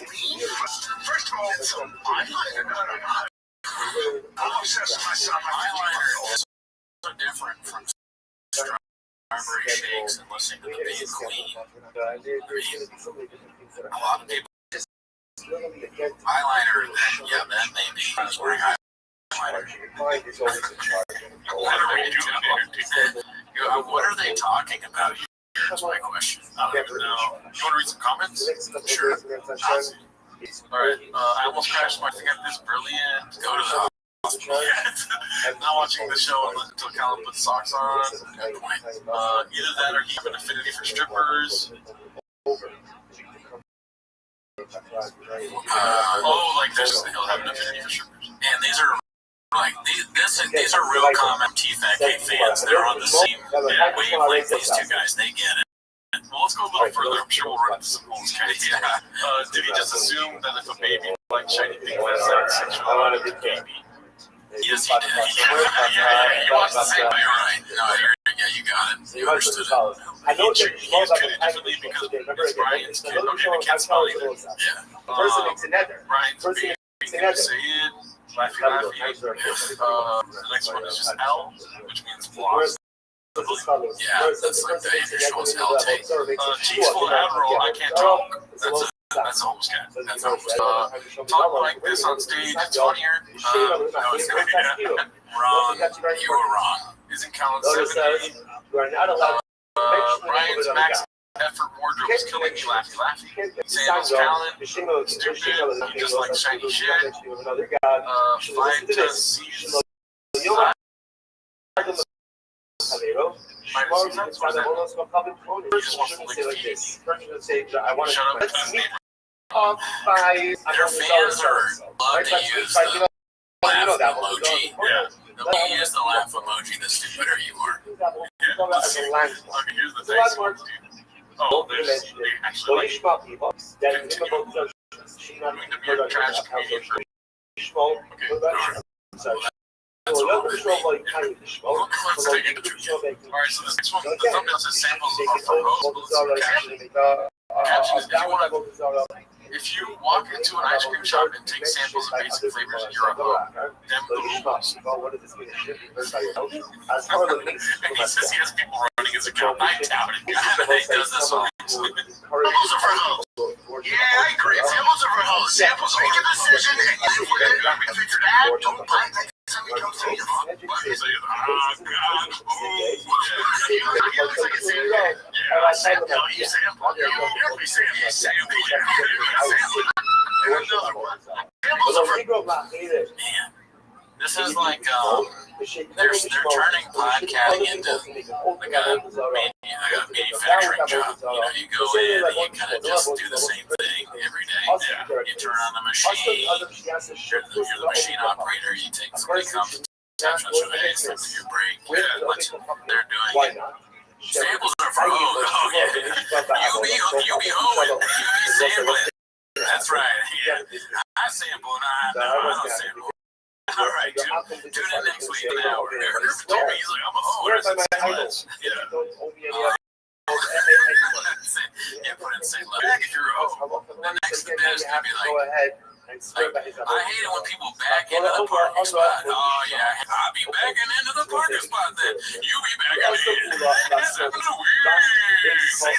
clean. First of all, I'm obsessed with my son. Eyeliner is so different from strawberry shakes and listening to the big queen. I mean, a lot of people eyeliner. That may be. I was wearing eyeliner. What are they talking about here? That's my question. I don't even know. You want to read some comments? Sure. Alright, I almost crashed my thing at this brilliant. Go to the Not watching the show until Callum puts socks on. good point. Either that or he have an affinity for strippers. Like this, he'll have an affinity for strippers. And these are like these are real common T-Fat fans. They're on the same wavelength. These two guys, they get it. Well, let's go a little further. I'm sure we'll run into some holes. Did he just assume that if a baby likes shiny things, that's sexual? Baby. Yes, he did. You watched the same way, right? No, you got it. You understood it. I know He was treated differently because it's Brian's kid. Okay, the kid's funny. Yeah. Person together. Brian's baby. Say it. Laffy. The next one is just L, which means floss. Yeah, that's like the Andrew Schultz L tape. Cheeks full of Adderall, I can't talk. That's That's almost cat. That's almost. Talk like this on stage. It's funnier. No, it's not. Wrong. You were wrong. Isn't Colin 70? Ryan's max effort wardrobe is killing me laughing. Sandals Colin. Stupid. You just like shiny shit. 5 to C's. Their fans love to use the laugh emoji. Yeah. The more you use the laugh emoji, the stupider you are. Yeah. Okay, here's the next one, dude. Oh, there's actually continue doing the weird trash comedian for. Okay, alright. That's all right. Let's take it to alright, so this next one, the thumbnail says samples are for Rose. Caption is, if you walk into an ice cream shop and take samples of basic flavors, you're a home. Them the rules. He says he has people running his account. I doubt it. He does this all. Samples are for hoes. Yeah, I agree. Samples are for hoes. Samples make a decision and live with it. If it's bad, don't buy it. Next time you come to me, oh, God. Yeah, sample. You sample. You sample. Another one. Samples are for Man, this is like they're turning podcasting into like a manufacturing job. You know, you go in and you kind of just do the same thing every day. Yeah. You turn on the machine. You're the machine operator. You take somebody comes taps on your head, steps on your brake. Yeah, they're doing it. Samples are for hoes. Oh yeah. You be hoeing. You be sampling. That's right. Yeah. I sample and I don't sample. All right, tune in next week an hour. He's like, I'm a hoe. Yeah. Yeah, put in say love. If you're a hoe, the next bit is gonna be like, I hate it when people back into the parking spot. Oh yeah, I'll be backing into the parking spot then. You be backing in. That's happening weird. Say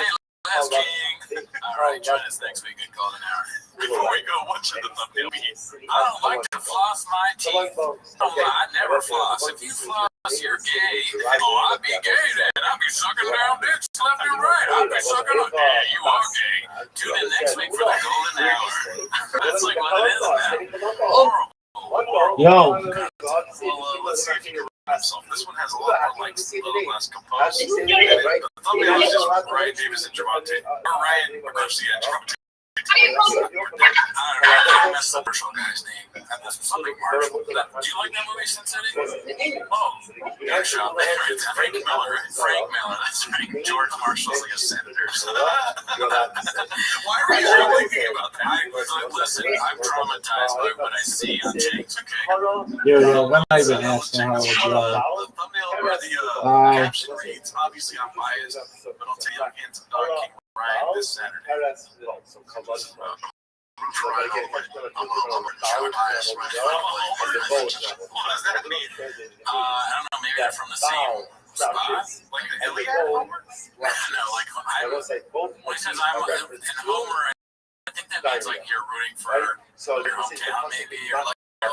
less, king. All right, join us next week at Golden Hour. Before we go, what should the thumbnail be? I don't like to floss my teeth. I never floss. If you floss, you're gay. Oh, I'd be gay then. I'd be sucking down dicks left and right. I'd be sucking on. Yeah, you are gay. Tune in next week for the Golden Hour. That's like what it is now. Horrible. Yo. Well, let's see if you can remember yourself. This one has a lot more likes, a little less composed. The thumbnail is just Ryan Davis and Javante. Or Ryan Garcia and Javante. I don't know. I messed up the Marshall guy's name. That's something Marshall. Do you like that movie, Sin City? Oh, yeah, Sean Larry. It's Frank Miller. Frank Miller. That's right. George Marshall's like a senator. Why are you thinking about that? Listen, I'm traumatized by what I see on James. Okay. Yo, when I even asked him how it was The thumbnail or the caption reads, obviously I'm biased, but I'll take your hands of Dog King Ryan this Saturday. What does that mean? I don't know. Maybe they're from the same spot, like the Iliad Homer. No, like when he says I'm in Homer, I think that means like you're rooting for your hometown, maybe, or like your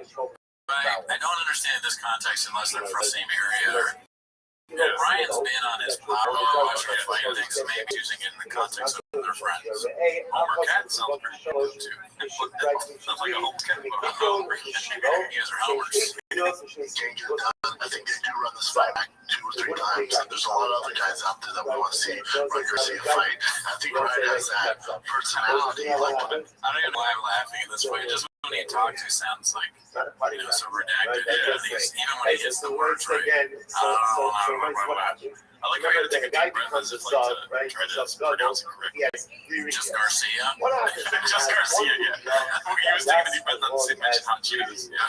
friend. I don't understand this context unless they're from the same area. Yeah. Ryan's been on his power watching it fight things, maybe using it in the context of their friends. Homer Cat sounds pretty good too. Sounds like a home cat. You guys are homers. I think they do run this fight back 2 or 3 times, and there's a lot of other guys out there that we want to see Ryan Garcia fight. I think Ryan has that personality. Like, I don't even know why I'm laughing at this way. Just when he talks, he sounds like, so redacted. Yeah, even when he hits the words right. I like how you had to take a deep breath as if like to try to pronounce it correctly. Just Garcia? Just Garcia, yeah. He was taking a deep breath and mention hot cheese. Yeah.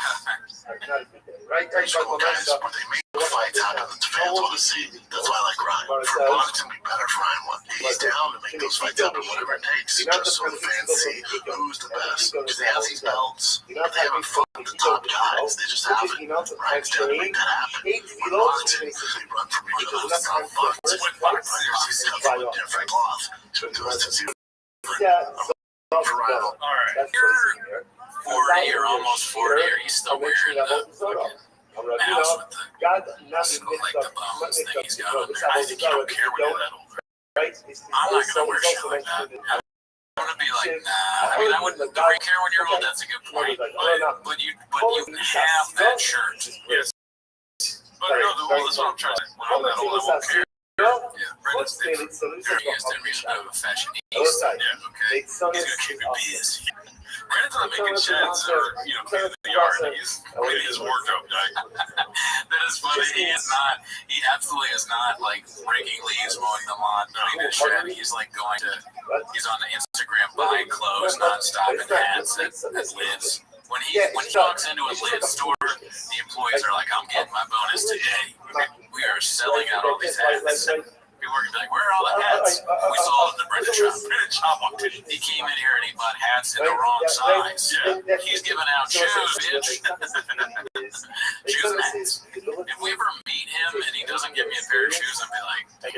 There's cool guys where they make fights happen that the fans want to see. That's why I like Ryan. For boxing, it'd be better if Ryan won. He's down to make those fights happen, whatever it takes, just so the fans see who's the best. Do they have these belts? Are they having fun? the top guys. They just haven't. Right? They haven't made that happen. When boxing, they run from each other. It's not fun. When boxing, there's a different cloth. So it goes to zero. Varietal. All right. You're 40 or almost 40, are you still wearing the fucking mouse with the bones thing he's got on there? I think you don't care when you're that old. I'm not gonna wear shit like that. I'm gonna be like, nah. I mean, I wouldn't care when you're old. That's a good point. But you have that shirt. Yes. But no, that's what I'm trying to say. When I'm that old, I won't care. Yeah, Brendan's different. He has every bit of a fashionista. Yeah, okay. He's gonna keep it busy. Brendan's not making sheds or, cleaning the yard. He's cleaning his wardrobe, guy. That is funny. He absolutely is not like raking leaves, mowing the lawn, cleaning his shed. He's like he's on the Instagram buying clothes, nonstop, and hats at Lids. When he walks into a Lids store, the employees are like, I'm getting my bonus today. We are selling out all these hats. People are going to be like, where are all the hats? We saw it in the Brendan shop. Brendan shop walked in. He came in here and he bought hats in the wrong size. Yeah. He's giving out shoes, bitch. Shoes and hats. If we ever meet him and he doesn't give me a pair of shoes, I'd be like, that's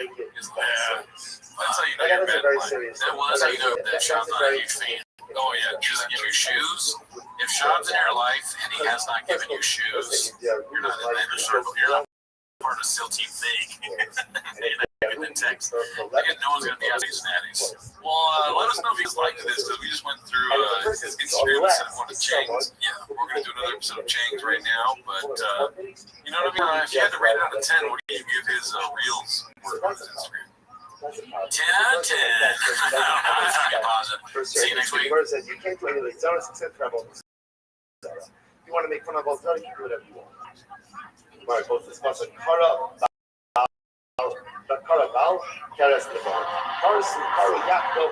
how you know you're bad. That's how you know that Sean's not a huge fan. Oh, yeah. He doesn't give you shoes. If Sean's in your life and he has not given you shoes, you're not in the inner circle. You're not part of SEAL Team Thing. In the text. Again, no one's going to be asking Snatties. Well, let us know if you liked this, because we just went through his Instagram and said one of Chang's. Yeah, we're going to do another episode of Chang's right now, but you know what I mean? If you had to rate it out of 10, what do you give his reels on his Instagram? 10 out of 10. See you next week. You can't do any of these except for about Zara. You want to make fun of about Zara, you can do whatever you want. All right, both the sponsor, Carabao, Carastabal, Carson, Carayaco.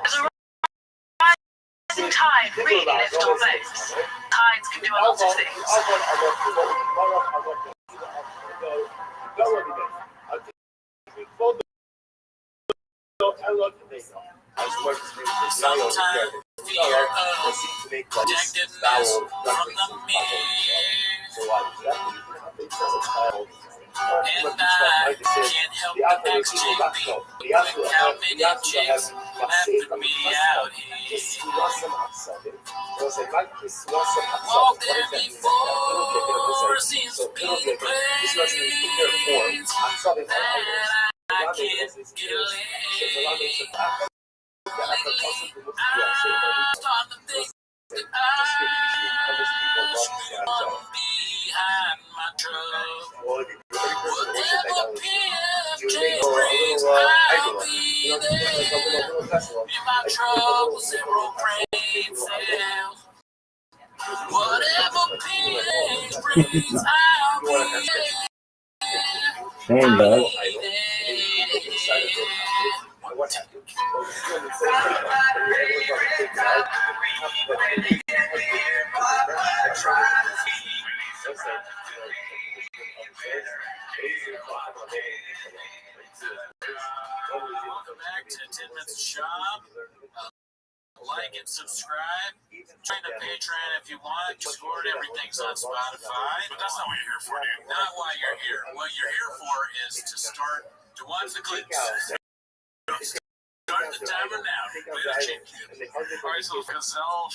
Rising tide really lifts all boats. Tides can do a lot of things. Sometimes fear of protectedness from the mist. And I can't help but ask JB, look how many chicks after me out here. Walked there before, seems to be the place that I can't get laid. I'm starting to think that I should run behind my truck. Whatever PFJ brings, I'll be there. In my trouble, zero brain cells. Whatever PFJ brings, I'll be there. Shame, bud. Welcome back to 10 Minutes Shop. Like and subscribe. Join the Patreon if you want. Discord, everything's on Spotify. But that's not what you're here for, dude. Not why you're here. What you're here for is to watch the clips. Start the timer now. Alright, so Gazelle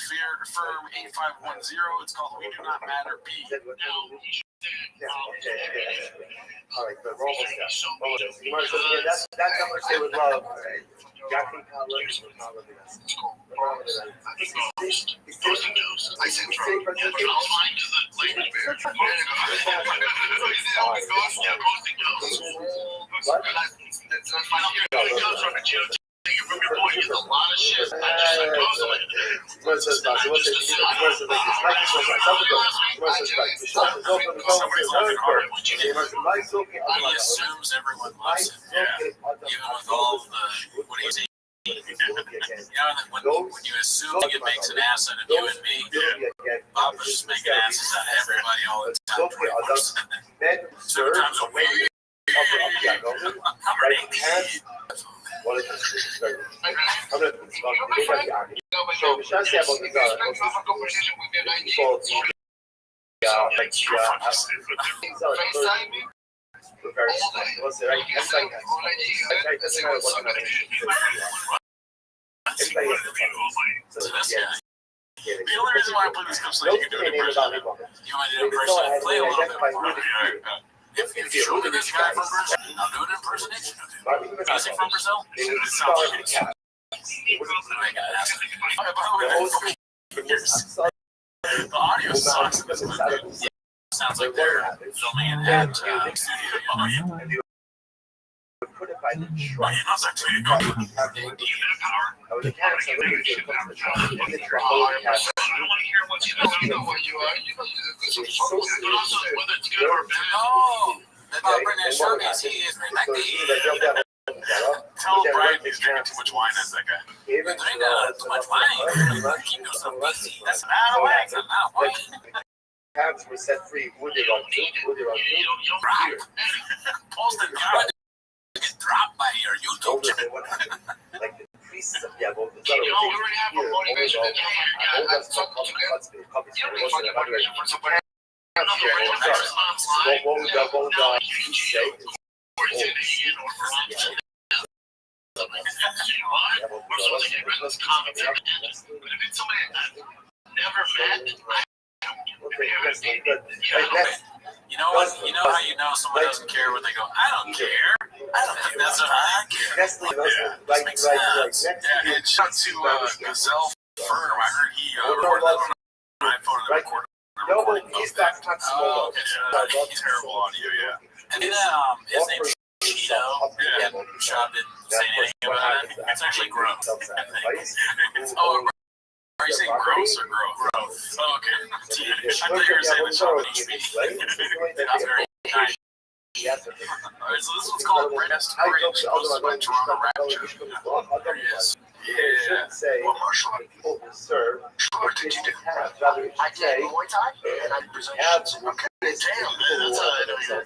Firm 8510. It's called We Do Not Matter B. All right, but we're almost there. You want to say that number stay with love. Jackie Collins was not living us. I think those and those. I said, but I'll find the language barrier. From your boy, there's a lot of shit. I just He assumes everyone loves him. Yeah. Even with all the what he's eating. When you assume it makes an ass out of you and me, Bob was just making asses out of everybody all the time. Sometimes a weird. What is this? I'm going to put some so, should I say about the like FaceTime me? we're very what's it right? That's like it doesn't matter what kind of everybody has so This yeah. guy. The only reason why I play this comes so you can do an impression. You want to do an impression? Play a little bit more. If you show me this guy from Brazil, I'll do an impersonation of him. Is he from Brazil? It sounds like it. I gotta ask him. By the way, the audio sucks in this movie. Sounds like they're filming it at studio. Put it by the Oh, you truck. know, it's actually I was a cat, so I really did come to the truck. And the truck always has I don't want to hear what you know. You know what you are. You know you're good. But also whether it's good or bad. No, the Brendan Showbiz, he is respected. Tell Brian he's drinking too much wine as that guy. even Drink too much wine. He goes so busy. That's an out of whack. That's not wine. cabs were set free. Would they run two? Would they run two? You don't Here. Posted God get dropped by your YouTube Over channel. the one, like the priests of Yabo, the we already have a motivation. Yeah, that's something to get. You don't need fucking motivation for somebody. Another way to fix it online. What would the say? Or is it Ian or Veronica? We're supposed to get rid of this comic. But if it's somebody I've never met, Okay, that's not good. yeah, Like that's You know what? You know how you know someone doesn't care when they go, I don't care. I don't think that's what I care. that's like next Yeah, and shout to Gazelle Fern. I heard he recorded that on an iPhone and recorded. no, but he's got Oh, okay. Terrible audio, yeah. And then his name's Cheeto. Yeah, Shop didn't say anything about it. It's actually gross. Oh, are you saying gross or growth? Growth. Oh, okay. I thought you were saying the Shop didn't speak. That's very nice. Alright, so this one's called Breast Bridge, posted by Toronto Rapture. There he is. Yeah. Say Well, Marshall, people who serve. what did you do? Rather I say did Muay Thai and I have presented. Okay, damn, man, that's how I know you're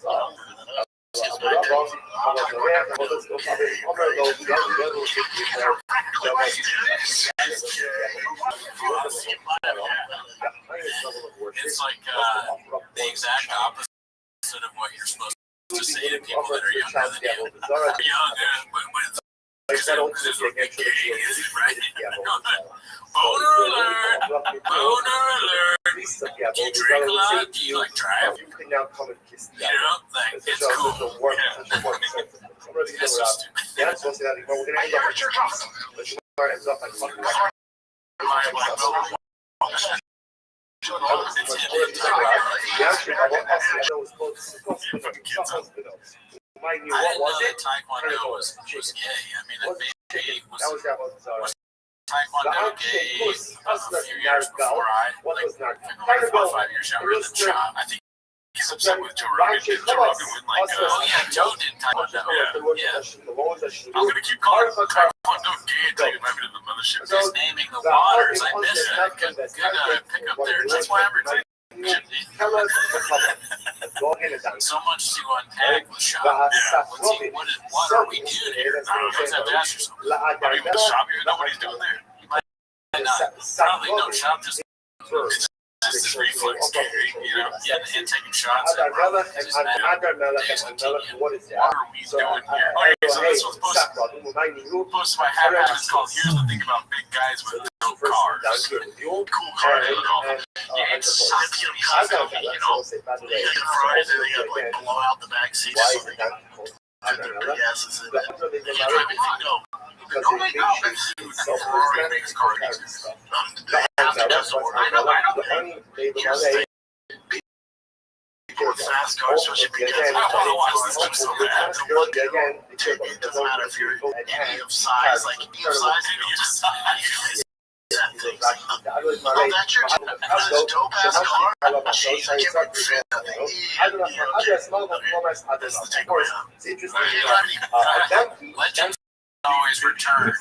It's like the exact opposite of what you're supposed to say to people that are younger than you. Young, because there's a big gay, right? Boner alert! Boner alert! Do you drink a lot? Do you like drive? You can now come and kiss the You know, like, it's cool. That's so stupid. Yeah, so say that we're gonna end up at church office. But you start ends up like fucking My black belt. I didn't know that Taekwondo was gay. I mean, I think was Taekwondo gay a few years before I, like, 4 or 5 years younger than Sean. I think he's upset with Joe Rogan. Joe Rogan went like, oh yeah, Joe did Taekwondo. Yeah. I'm going to keep calling Taekwondo gay until you invite me to the mothership. Just naming the waters. I miss that. Good pick up there. That's why I'm retaining. So much to unpack with Sean. Yeah. What are we doing here? You always have to ask yourself. I mean, with the shop here, nobody's doing there. You might not. Probably no shop, just this reflex carry, you know? Yeah, and taking shots at Robert. What are we doing here? Okay, so this one's posted by Happy. It's called Here's the Thing About Big Guys with No Cars. Cool cars. You ain't sucks, you know? They got fries and they got like blow out the back seats. So they got their gases in it. They can't drive anything, no. Ferrari makes cars. People with fast cars, especially because I want to watch this clip so bad. It doesn't matter if you're any of size, like any of size. Oh, that's your dope ass car. Jeez, I can't wait to fit that thing. That's the takeaway. Legends always return.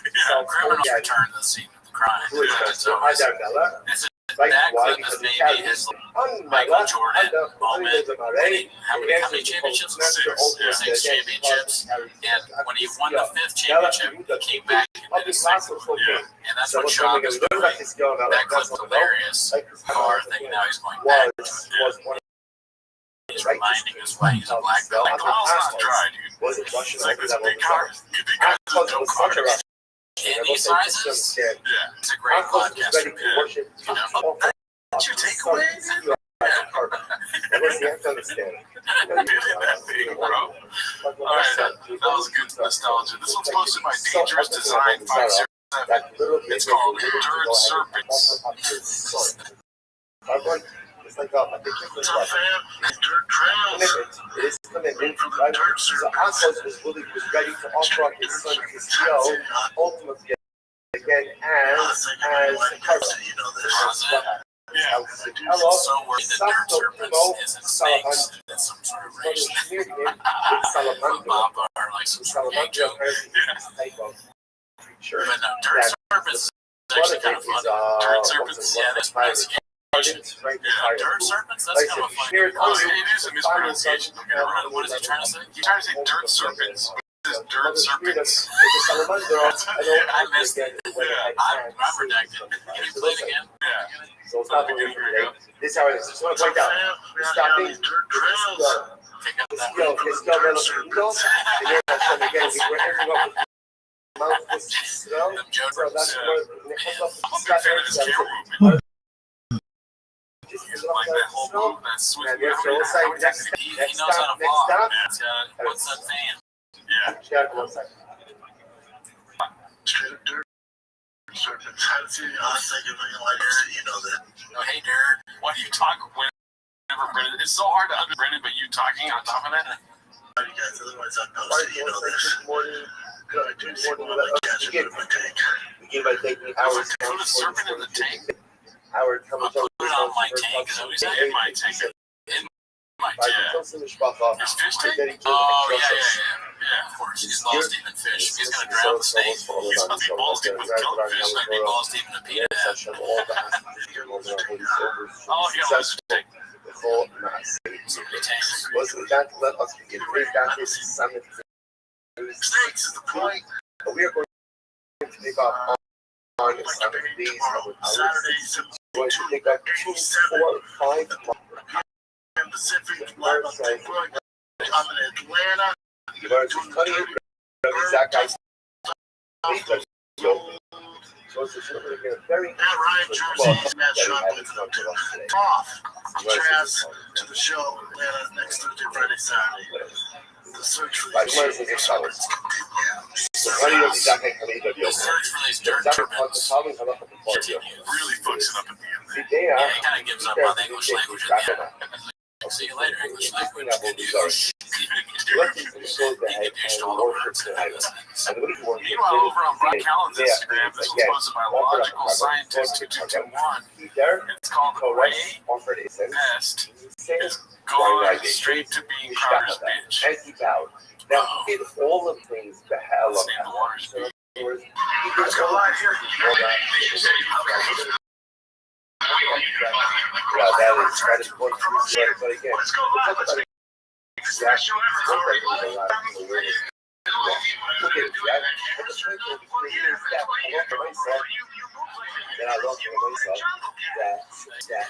Criminals return to the scene of the crime. This is that clip is maybe his Michael Jordan moment. How many championships? 6 championships. And when he won the 5th championship, he came back and did his 6th. And that's what Sean is doing. That clip's hilarious. Car thing, now he's going back. He's reminding us why he's a black belt. Like, the well's not dry, dude. Was it Russian? It's like this that big was car. Big car is a dope car. In these sizes, Yeah. it's a great podcast. Ready to worship. You know, What's your takeaway? That was the have to understand. Did it that big, bro. Alright, that was good nostalgia. This one's posted by Dangerous Design 507. It's called Dirt Serpents. It's like a What's up, fam? Dirt Trails. It is commitment. So Ankos was ready to offer up his son Kisiel ultimately again as a person. You know this. Yeah. so worried that Dirt Serpents isn't snakes, it's some sort of race. Bob are like some sort of gay joke. Sure. But no, Dirt Serpents is actually kind of fun. Dirt Serpents, yeah, that's pronunciation. Yeah, Dirt Serpents, that's kind of funny. Oh, it is a mispronunciation. Don't get it wrong. What is he trying to say? He's trying to say Dirt Serpents. This is Dirt Serpents. I missed it. I'm redacted. Can you play it again? Yeah. So it's not the way this hour is just want to point out. Stopping Dirt Trails. Pick up that Yo, it's still relative. And you're not showing again. We're entering up with mouth this snow. them So jokers. that's what when it comes up I'm a big fan of his camera movement. just Like that whole move, that swift And move. so it's like next He knows how to vlog. What's that fan? Yeah. stop. One second. Straight up Dirt Serpents. How did you? I was thinking, like, you know that. Oh, hey, Dirt. Why do you talk whenever Brendan? It's so hard to under Brendan, but you talking on top of that. How do you guys? Otherwise, I'd post it. You know this. I do see one like catch it in my tank. Begin by taking hours. Put a serpent in the tank. Howard I'll comes put it on my tank. Is that what you said? In my tank. In my By tank. the His fish tank? Oh, yeah. Of course. He's balls deep in fish. He's going to drown the snake. He's going to be balls deep with killing He's fish. going to be balls deep in the peanut head. Oh, he got a tank. The whole mass. So many tanks. Was with that, let us begin. That is summit. Snakes is the point. We are going to pick up on the summit days of Saturdays. We're going to pick up 2, 4, 5 Pacific. Live up to Brooklyn. I'm in Atlanta. So it's just looking at a very Matt Ryan jerseys, Matt Sharp off. Jazz to the show Atlanta next Thursday, Friday, Saturday. The search for these serpents. So why do you exactly come in The search for these Dirt Serpents continues. Really fucks it up at the end. Yeah, he kind of gives up on the English language at the end. See you later, English language. Good news. He introduced all the words that I listen to. Meanwhile, over on Brian Callen's Instagram, this was posted by Logical Scientist 2221. It's called The Ray Best is going straight to being Carter's bitch. And he bowed. Now, he did all the things the hell Let's of name the waters. Let's go live here. That is one but again, Let's go live. Let's make the best show ever. look at it, Jack. But the point is that I love for myself, that I love for myself, that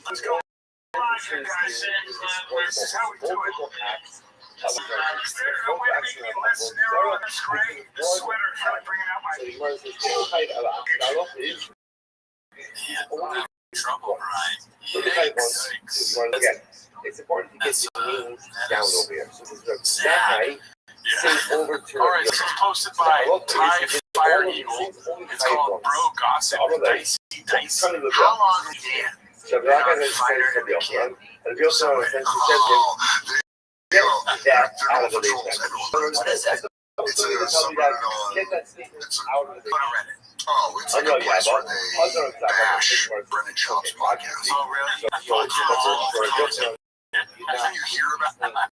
Let's go live here, guys. This is how we do it. Trouble, right? Again, it's important to get the names down over here. So this is that guy sent over to Alright, this was posted by Ty Fire Eagle. It's called Bro Gossip Dicey Dice. How long is it? So the other guy is from the ocean, and the ocean essentially get that out of the basement. What is that? Get that statement out of the basement. Oh, it's like a place where they bash Brennan Schaub's podcast. Oh, really? Can you hear about that?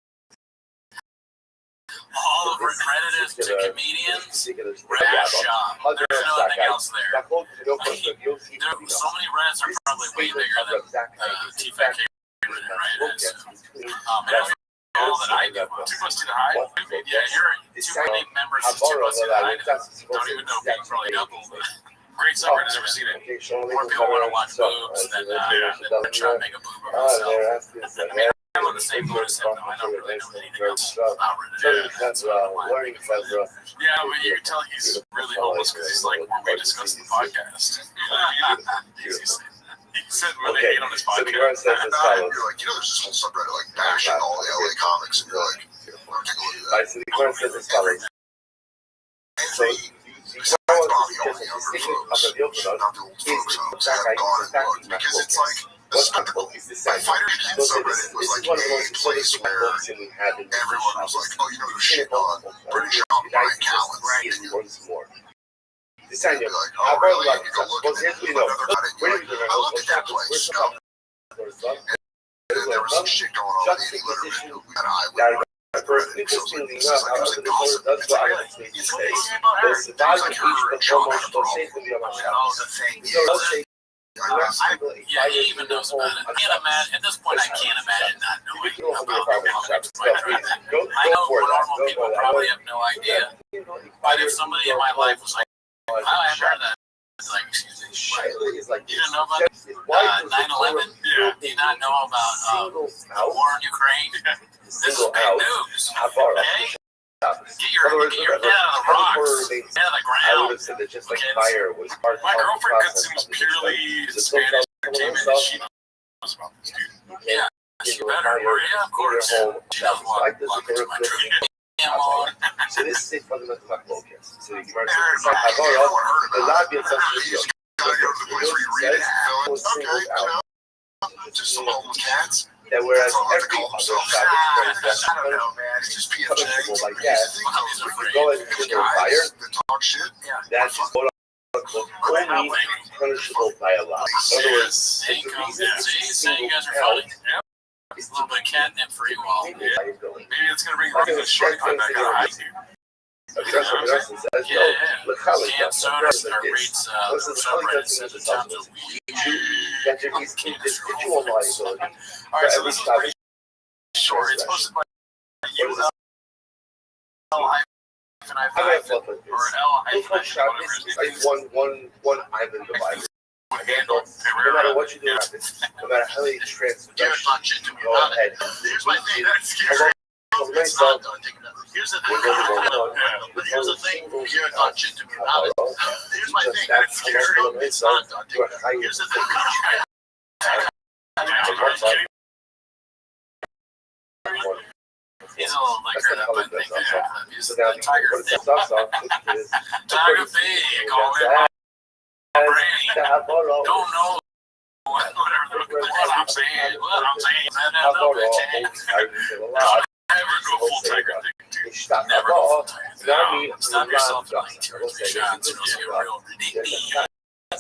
All of Redditors to comedians, Red Shop. There's nothing else there. So many Reds are probably way bigger than T-Fact Redditors. All that I do. Too much to the high? Yeah, you're 2.8 members of Too Much to the High. Don't even know if you probably double. Great summer, I've never seen it. More people want to watch boobs than try to make a boob of themselves. I'm on the same boat as him, though. I don't really know anything else about Learning religion. Fevra. Yeah, but you can tell he's really homeless because he's like, when we discussed the podcast. He said when they hate on his So the podcast. Gemara says as follows. You're like, there's this whole subreddit like bashing all the LA comics, and you're like, take a look at that. Right, so the Gemara says as follows. So Besides Bobby, all the younger folks, not the old folks, have gone and looked because it's like a spectacle. Like Fighter Union subreddit was like a place where everyone was like, oh, you know, you're shitting on British Brian Callen, right? And you're Decide like, oh, really? And you go look at it, another night, and you're like, I looked at that place, and there was some shit going on with Andy Letterman, who had an eyelid. Interestingly enough, how other people that's what I would say to say. There's the value of each performance, don't say to be on my Oh, show. the thing So is, don't say, yeah, he even knows about it. I can't imagine, at this point, I can't imagine not knowing go about for it. I know normal people probably have no idea, but if somebody in my life was like, oh, I haven't heard that. It's like, excuse me, you didn't know about 9/11? Yeah. Do you not know about the war in Ukraine? This is big news. Okay? Get your head out of the rocks, head out of the I ground. would have said that just like fire was part My of the girlfriend process consumes of the purely discovery. Spanish entertainment, and she knows about this dude. Yeah, she better. Yeah, of course. She knows what to my tree. So this is a fundamental focus. So you can The lobby and social gotta go to the place where you read it and fill it. Okay, you know, just some homeless cats. that whereas That's all they every call other themselves. side I don't know, man. It's just PFJ. punishable like that, These go ahead and put your fire, that talk shit. that's just quote unquote only punishable by a lot. In other words, There you go. See, you guys are funny. It's a little bit of catnip for you all. Maybe it's gonna bring Ricky the short time back out of high school. Yeah. Canned soda rates subreddits 7 times a week. that there is individual liability All for right, so every this is type pretty short. It's posted by I'm gonna flip with or this. L This one shot is like one island of violence. handle. No matter what you do, no matter how they transgress, go ahead. Here's my thing. That scares me. It's not done. Here's the thing. But here's the thing. You're not shit to me about it. Here's my thing. That scares me. It's not done. Here's the thing. He's a little like her, but I think he's So now the tiger put thing. the socks off, which is Tiger thing, call it my brain. Don't know what I'm saying. What I'm saying. I don't know. Never go full tiger thing. Never go full tiger. Stop yourself at like 2 or 3 shots, or else you get real ridiculous.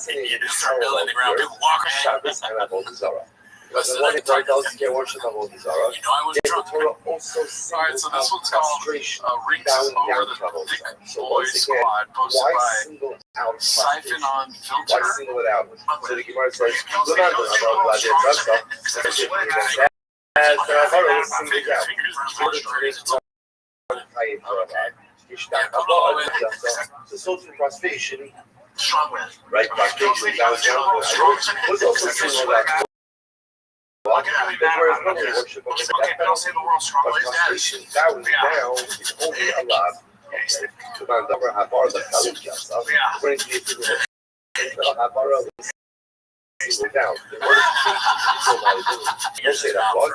You just start building the ground. People walk around. The one that tells you can't worship Avodah Zarah. You know I was The drunk. Torah also Alright, so this one's called Rinks Over the Thick Boys Squad, posted why by single out Siphon on Why Filter. single it out? So the Gemara says, remember, I'm glad they addressed that. As the Torah was singled out. The social prostration, Strong man. right? Prostration down was also singled out. Whereas normally worship of the Okay, don't say the world's strong. but What is that? prostration down is only allowed to man over Habar the Khalid Yasaf. According to the opinion of Habar was singled down. The word don't say that word.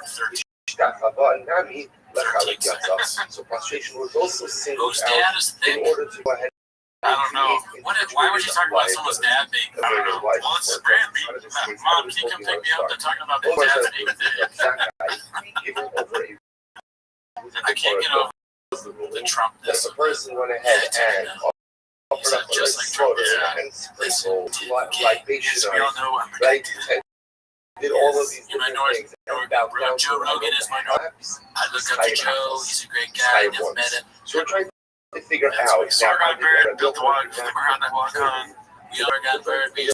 Habar Nami the Khalid Yasaf. So prostration was also singled Whose out dad is in thick? order to go ahead. I don't know. Why would you talk about someone's dad being? I don't know. Well, it's brand beat. Mom, can you come pick me up? They're talking about the dad being thick. I can't get over the Trump. That the person went ahead and offered up a Just like nice photo Trump, and sprinkled libation We all on, know I'm right? And did all of these You might different know things. And bowed down Joe to Rogan is my perhaps. I look up to Joe. He's a great guy. I never met him. So we're trying to figure That's out what So I got buried, built the walk, the ground I walk on. We all got buried. We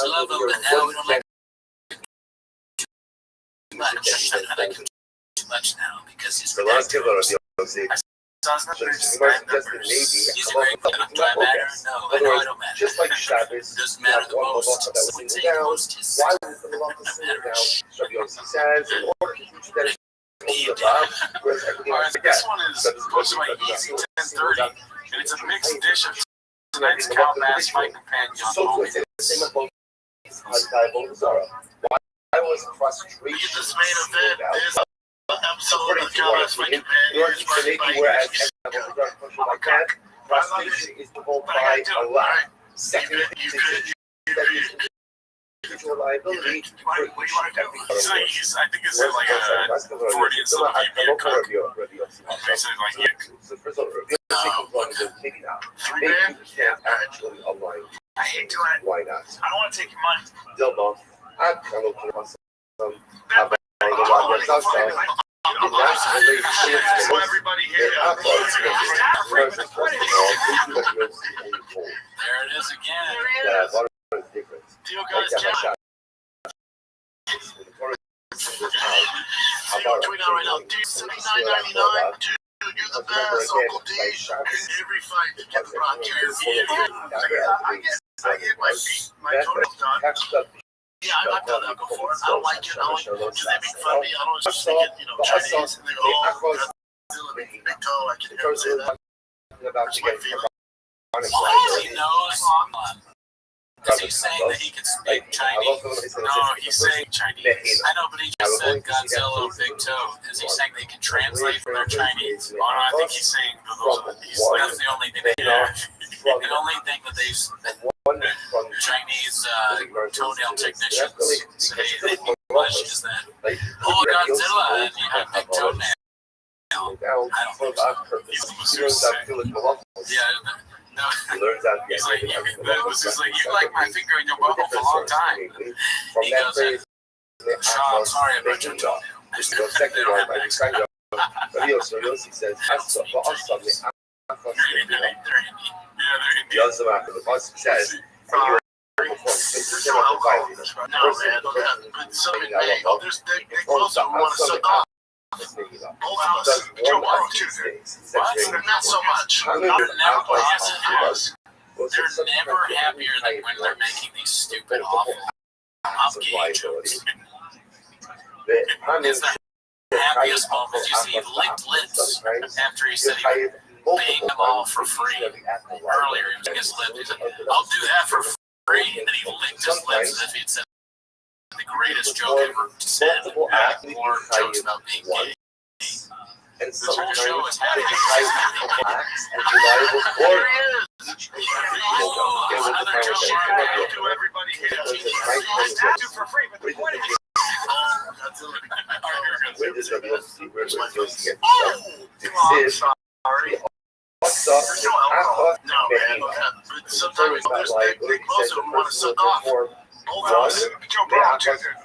love him, but now we don't like him too much. I like him too much now because he's the last protected. killer of the OC. So it's not So very you might suggest that numbers. maybe He's a great guy. Do I matter? No, I know I don't matter. just like Shabbos, Doesn't you matter have the one most. halacha that was Someone singled take down. most his Why was the halacha singled down? Rabbi Yossi says, in order to teach that he did. Alright, this one is posted by Easy 1030, and it's a mixed dish of tonight's cow bass fight companion. I was frustrated. We get this main event. This episode of Cow Bass Fight Companion is frustration is the whole by a lot. Second, reliability. I think it's like a 40 and something. I hate doing it. Why not? I don't want to take your money. Still don't. I'm kind of so everybody here. There it is again. Deal guys, tweet out right now. Dude, $79.99. Dude, you're the best. Uncle D. Every fight that gets brought to your feet. I get my feet, my toenails done. Yeah, I've done that before. I don't like it. I don't like it because they make fun of me. I don't just think it, Chinese. And they go, oh, Godzilla, big toe. I can never say that. That's my favorite. He knows. Is he saying that he can speak Chinese? No, he's saying Chinese. I know, but he just said Godzilla, big toe. Is he saying they can translate from their Chinese? Oh, no, I think he's saying That's the only thing they have. The only thing that Chinese toenail technicians say in English is that, oh, Godzilla, and you have big toenail. I don't think so. Yeah. No, he's like, you like my finger in your bubble for a long time. He goes, I'm sorry about your toe. They don't have an accent. They're Indian. Not so much. They're never happier than when they're making these stupid, awful, gay jokes. It's the happiest moment. You see, he licked lips after he said he would bang them all for free. Earlier, he was licking his lips. He said, I'll do that for free. And then he licked his lips as if he'd said the greatest joke ever said, or jokes about being gay. And this whole show is happy. Another joke. Everybody here. Do for free, but the point is, sometimes there's big closer who want to suck off.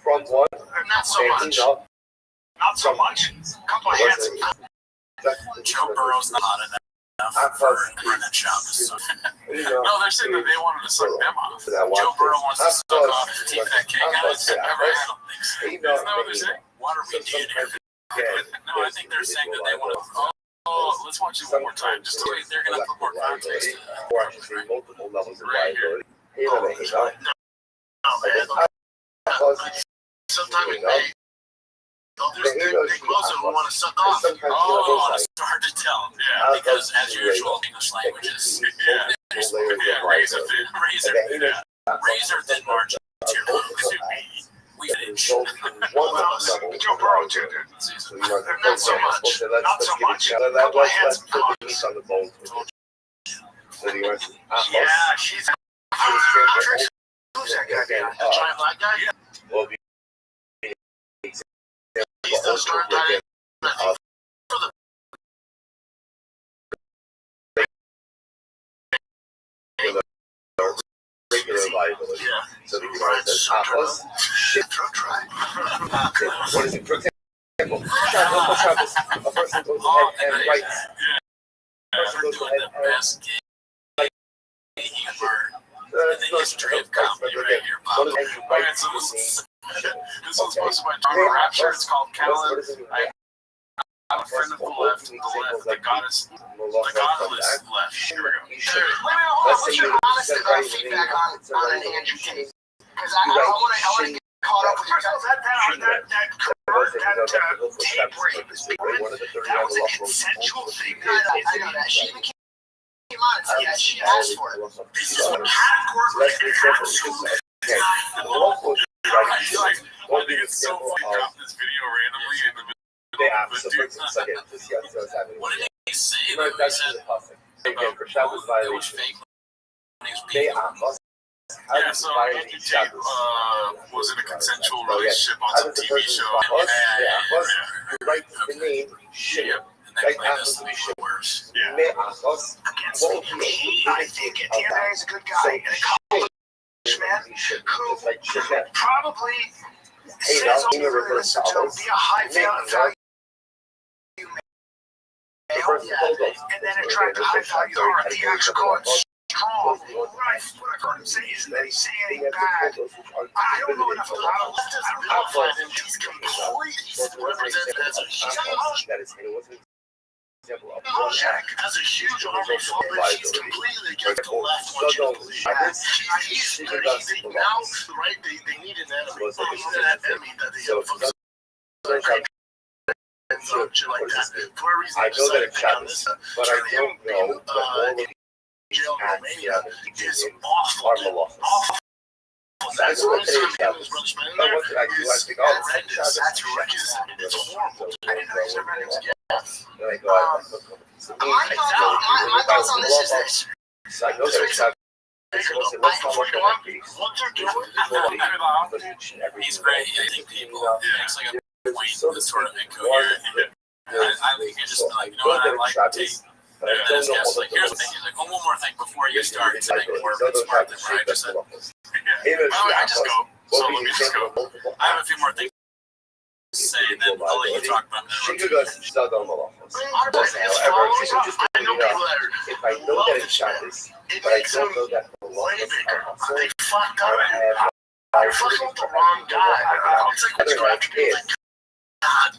From one, not so much. Not so much. Couple of hands. Joe Burrow's not hot enough for running Shabbos. No, they're saying that they wanted to suck them off. Joe Burrow wants to suck off the team that can't get it. Never had them. Isn't that what they're saying? What are we doing here? No, I think they're saying that they want to. Oh, let's watch it one more time. Just wait, they're going to put more context to that. multiple levels of Right here. liability. No, man. Sometime in May. There's big closer who want to suck off. Oh, it's hard to tell. Yeah, because as usual, English languages. Razor thin margin. We finish. Joe Burrow, too, dude. Not so much. Not so much. Couple of hands. Yeah, she's. Who's that guy? The giant black guy? He's the start guy. So these are the apples. What is it? For example, a person goes ahead and writes. A person goes ahead and best humor in the history of comedy right here, Bob. Alright, so this one's posted by John Rapture. It's called Catalan. I have a friend of the left, the goddess left. Here we go. What's your honest feedback on an Andrew Tate? Because I want to caught up with you guys. That tape rape is that was a consensual thing. I know that. She even came on and said, yeah, she asked for it. This is what categorically absolutely. I feel like one thing is so funny. Drop this video randomly in the middle of the dude. What did he say? You know, He said again, for Shabbos it was violation, fake news they people. are Yeah, so Nikki Tate was in a consensual relationship on some TV show. Write the name shit. And they claim this to be worse. Yeah. Against me, I think at the end of the day, he's a good guy and a college man who probably says over this to be a high value male, and then attract a high value heart, theatrical and strong. What I've heard him say isn't that he's saying anything bad. I don't know enough about him. He's completely represented as a huge as a huge army father. He's completely against the left one. He's now right. They need an enemy. That enemy that they have focused on. Shit like that. For a reason, I know that it's Shabbos, but I don't know that all of jail in Romania is are awful. malachas. That's what it is. But what did I do? I think, oh, Horrendous. That's horrendous. It's horrible. I didn't know these were renegades. Yes. Then I go, My thoughts on this is this. So I know that it's not. He's great. I think people makes like a point that's sort of incoherent. I think you just be like, you know what, I like to take. And then his guest like, here's the thing. He's like, oh, one more thing before you start saying more smart than what I just said. I just go. So let me just go. I have a few more things to say, and then I'll let you talk about them. She could still don't malachas. I know people that are. If I know that it's Shabbos, but I don't know that malachas are also, They fucked up. I You're fucking with the wrong guy. It's like when you go after people like, God,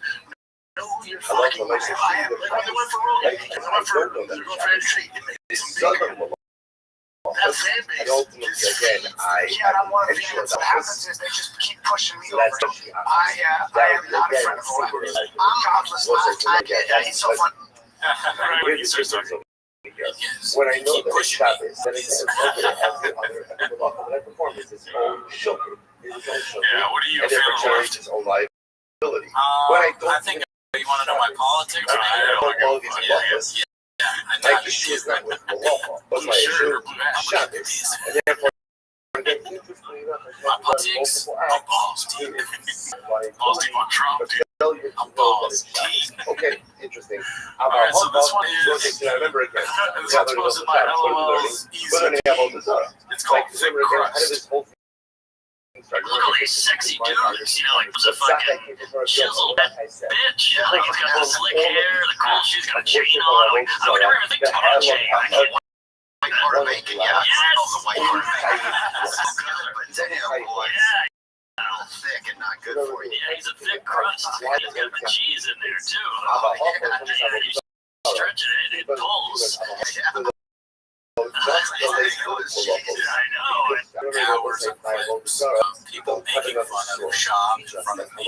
know who you're fucking with. I am. Like when they went for Rogan, they went for Andrew Tate. It makes them bigger. That fan base. And ultimately, again, Yeah, I'm one of the fans. What happens is they just keep pushing me over. I am not a friend of Rogan. I'm godless. He's so fun. When I know that it's Shabbos, then it's appropriate as the other malacha that I perform is his own shulchan. Yeah, what do you and feel therefore left? carries his own liability. When I don't I think you want to know my politics. I don't know all these malachas. My issue is not with malacha, but my issue is Shabbos. And therefore, interestingly enough, my politics, I'm balls deep. Balls deep on Trump, dude. I'm balls deep. Okay, interesting. Alright, so this one is. I remember again. This one's posted by LOL's But then Easy. they have all the Zara. It's called Like, Thick remember again, how did Crust. this whole thing start? Look at all these sexy dudes, you know, like was a fucking chiseled bitch. Yeah, like he's got the slick hair, the cool shoes, got a chain on. I would never even think about a chain. I can't white part of bacon, yeah. Yes. Oh, the white part of bacon. So good, but damn, boy. Yeah. Thick and not good for you. Yeah, he's a thick crust. He's got the cheese in there too. Oh, yeah, you stretch it, it pulls. Yeah. I know. Hours of clips of people making fun of the shop in front of me.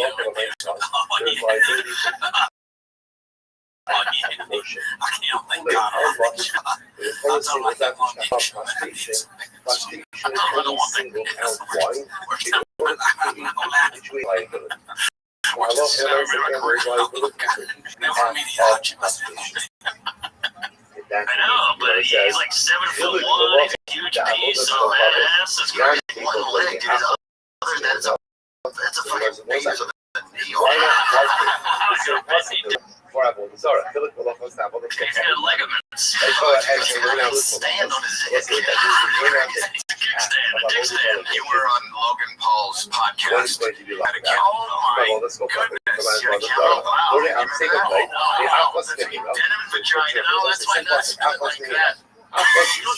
I can't thank God I don't think shop. I'll tell my dad long shop. I don't want that. I know, but he's like 7'1", he's a huge piece of that ass. That's great. One leg, dude. Other than that, that's a fucking bigger than me. He's got ligaments. Stand on his head. Kickstand. You were on Logan Paul's podcast. Oh my goodness. You're denim vagina. No, that's why not split like that. You know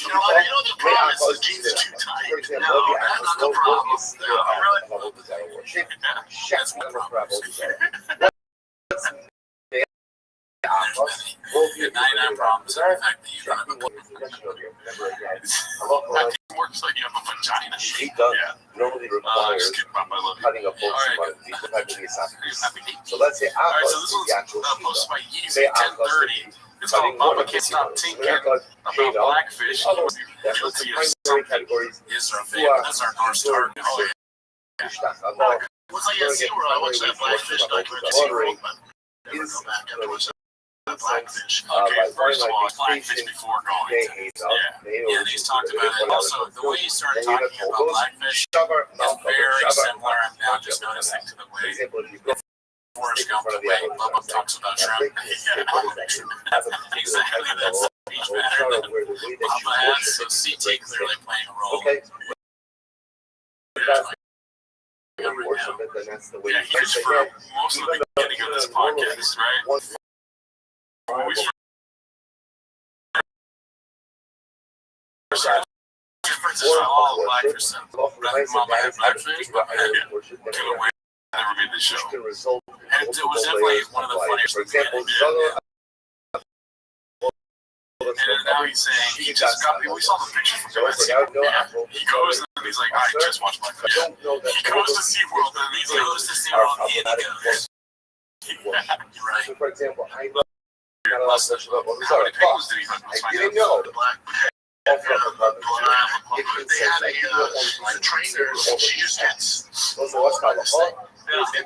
the problem is the jeans are too tight. No, that's not the problem. No, The 99 problems are the fact that you don't have a That works like you have a vagina. He does normally requires Just kidding, Pop, I love you. cutting a portion Alright. of these type of sacrifices. Happy day. So let's say Alright, Abbas so this is the one's actual posted by Say Yeezy 1030. It's called Papa Can't Stop Thinking About Blackfish. That's what Guilty the of primary something. categories. Is our favorite. That's our North Star. Oh, yeah. Once I get SeaWorld, I watched that Blackfish documentary. SeaWorld, but never go back afterwards. Blackfish. Okay, first of all, Blackfish before going. Yeah, and he's talked about it. Also, the way he started talking about Blackfish is very similar. I'm now just noticing to the way Forrest Gump, the way Bubba talks about shrimp. Exactly, that's the beach matter that Bubba has. So CT clearly playing a role. Yeah, here's for most of the beginning of this podcast, right? Differences are all Blackfish. Mama had Blackfish, but killer whale never made the show. And it was definitely one of the funniest things. And now he's saying he just got people. We saw the picture from Galaxy. Yeah. He goes and he's like, I just watched Blackfish. He goes to SeaWorld and he's like, Goes to SeaWorld and he goes. yeah. You're right. So, for example, I How many penguins did he hunt? Let's I find didn't out. know. They had a trainer, she just gets What's called a hawk?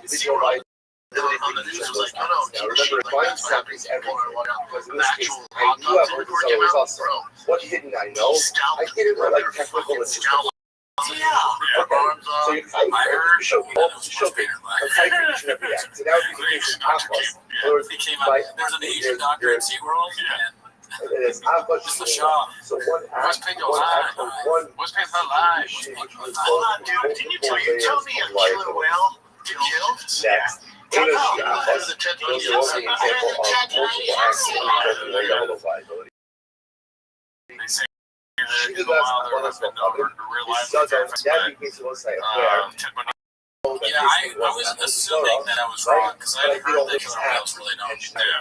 SeaWorld. On the news, it was like, no, Now remember, buying that's what something happens. everything. Because in The this case, actual I hot knew I dogs was came always out, awesome. bro. What didn't I know? I didn't know like technical and Scout. Yeah. So you fight I heard show people, show people, and fight for each and every act. So that would be the case of Abbas. He came out. There's an Asian doctor at SeaWorld. And It's Abbas. it's the Shaw. So one West act, Penguin one Live. act, one West Penguin Live. Hold on, dude. Can you tell me a killer whale to kill? next. Tell me English Abbas. the Those are only an example of multiple acts in the level of liability. They say She in did the wild that there on have us been no real life that attacks, that but became so say where Ted Bundy Yeah, I was assuming that I was wrong because I had heard that killer whales really don't.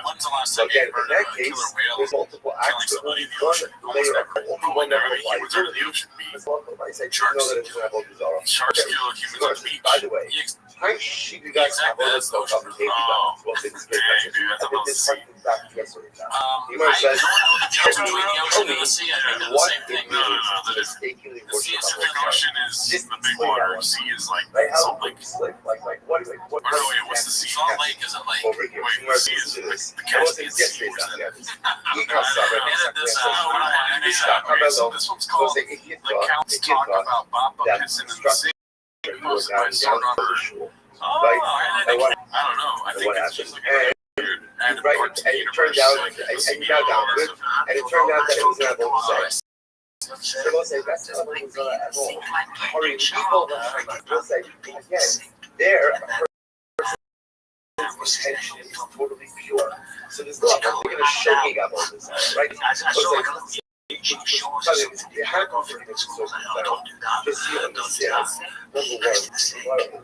When's the last so time you again, in heard that of a case, killer whale there's multiple killing acts that somebody in the one ocean? layer of only one level of humans under liability. the ocean meat. That's one of my say, you know that it's an apple bizarre. Sharks kill humans on the beach. By the way, Yeah, I she you guys have all this stuff up and well, they just get Dang, dude, I thought that was this sick. back yesterday. I You might say, don't know the difference between the ocean and the sea. I think they're the what same thing. No, the mistakenly The sea is The different. ocean is the big water. Sea is like Right? How Salt Lake. slick, like what Or no, wait, what's the sea? Salt Lake is a lake. over here? Wait, Where the sea is this is the Caspian Sea. yesterday. Where's that? You can't stop it. Edit this out. No, We're not no, editing this this out. okay, so this one's called So if you The Counts Talk About Bappa Pissing in the Sea. Posted by Sword on Earth. Oh, Right. I And didn't what, think- I don't know. I and think what it's happened? just like a weird added Right, part to and the it universe. turned out, Like, and you got down to it, and it turned out that it was an apple design. So we'll say that's not what was at all. Or people will say, again, there, a person's intention is totally pure. So there's no point in a showing apple design, right? So it's like, you have to figure this so out. Just so you understand, number one,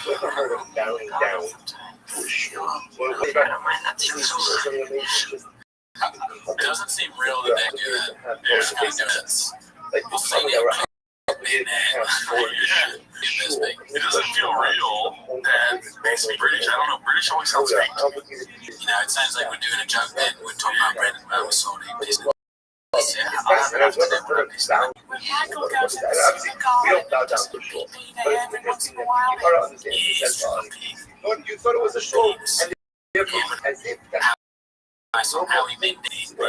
you ever heard of bowing down to a shore? Well, what about something amazing? Just It doesn't seem real that they do that. It's kind of nuts. like the summer that we're having This big. It doesn't feel real. That makes me British. I don't know. British always sounds fake. You know, it sounds like we're doing a joke that we're talking about Brandon Rose sold a piece of We don't bow down for sure. But it's because you gotta understand that's all. You thought it was a show, and as if that's I saw how he made these. I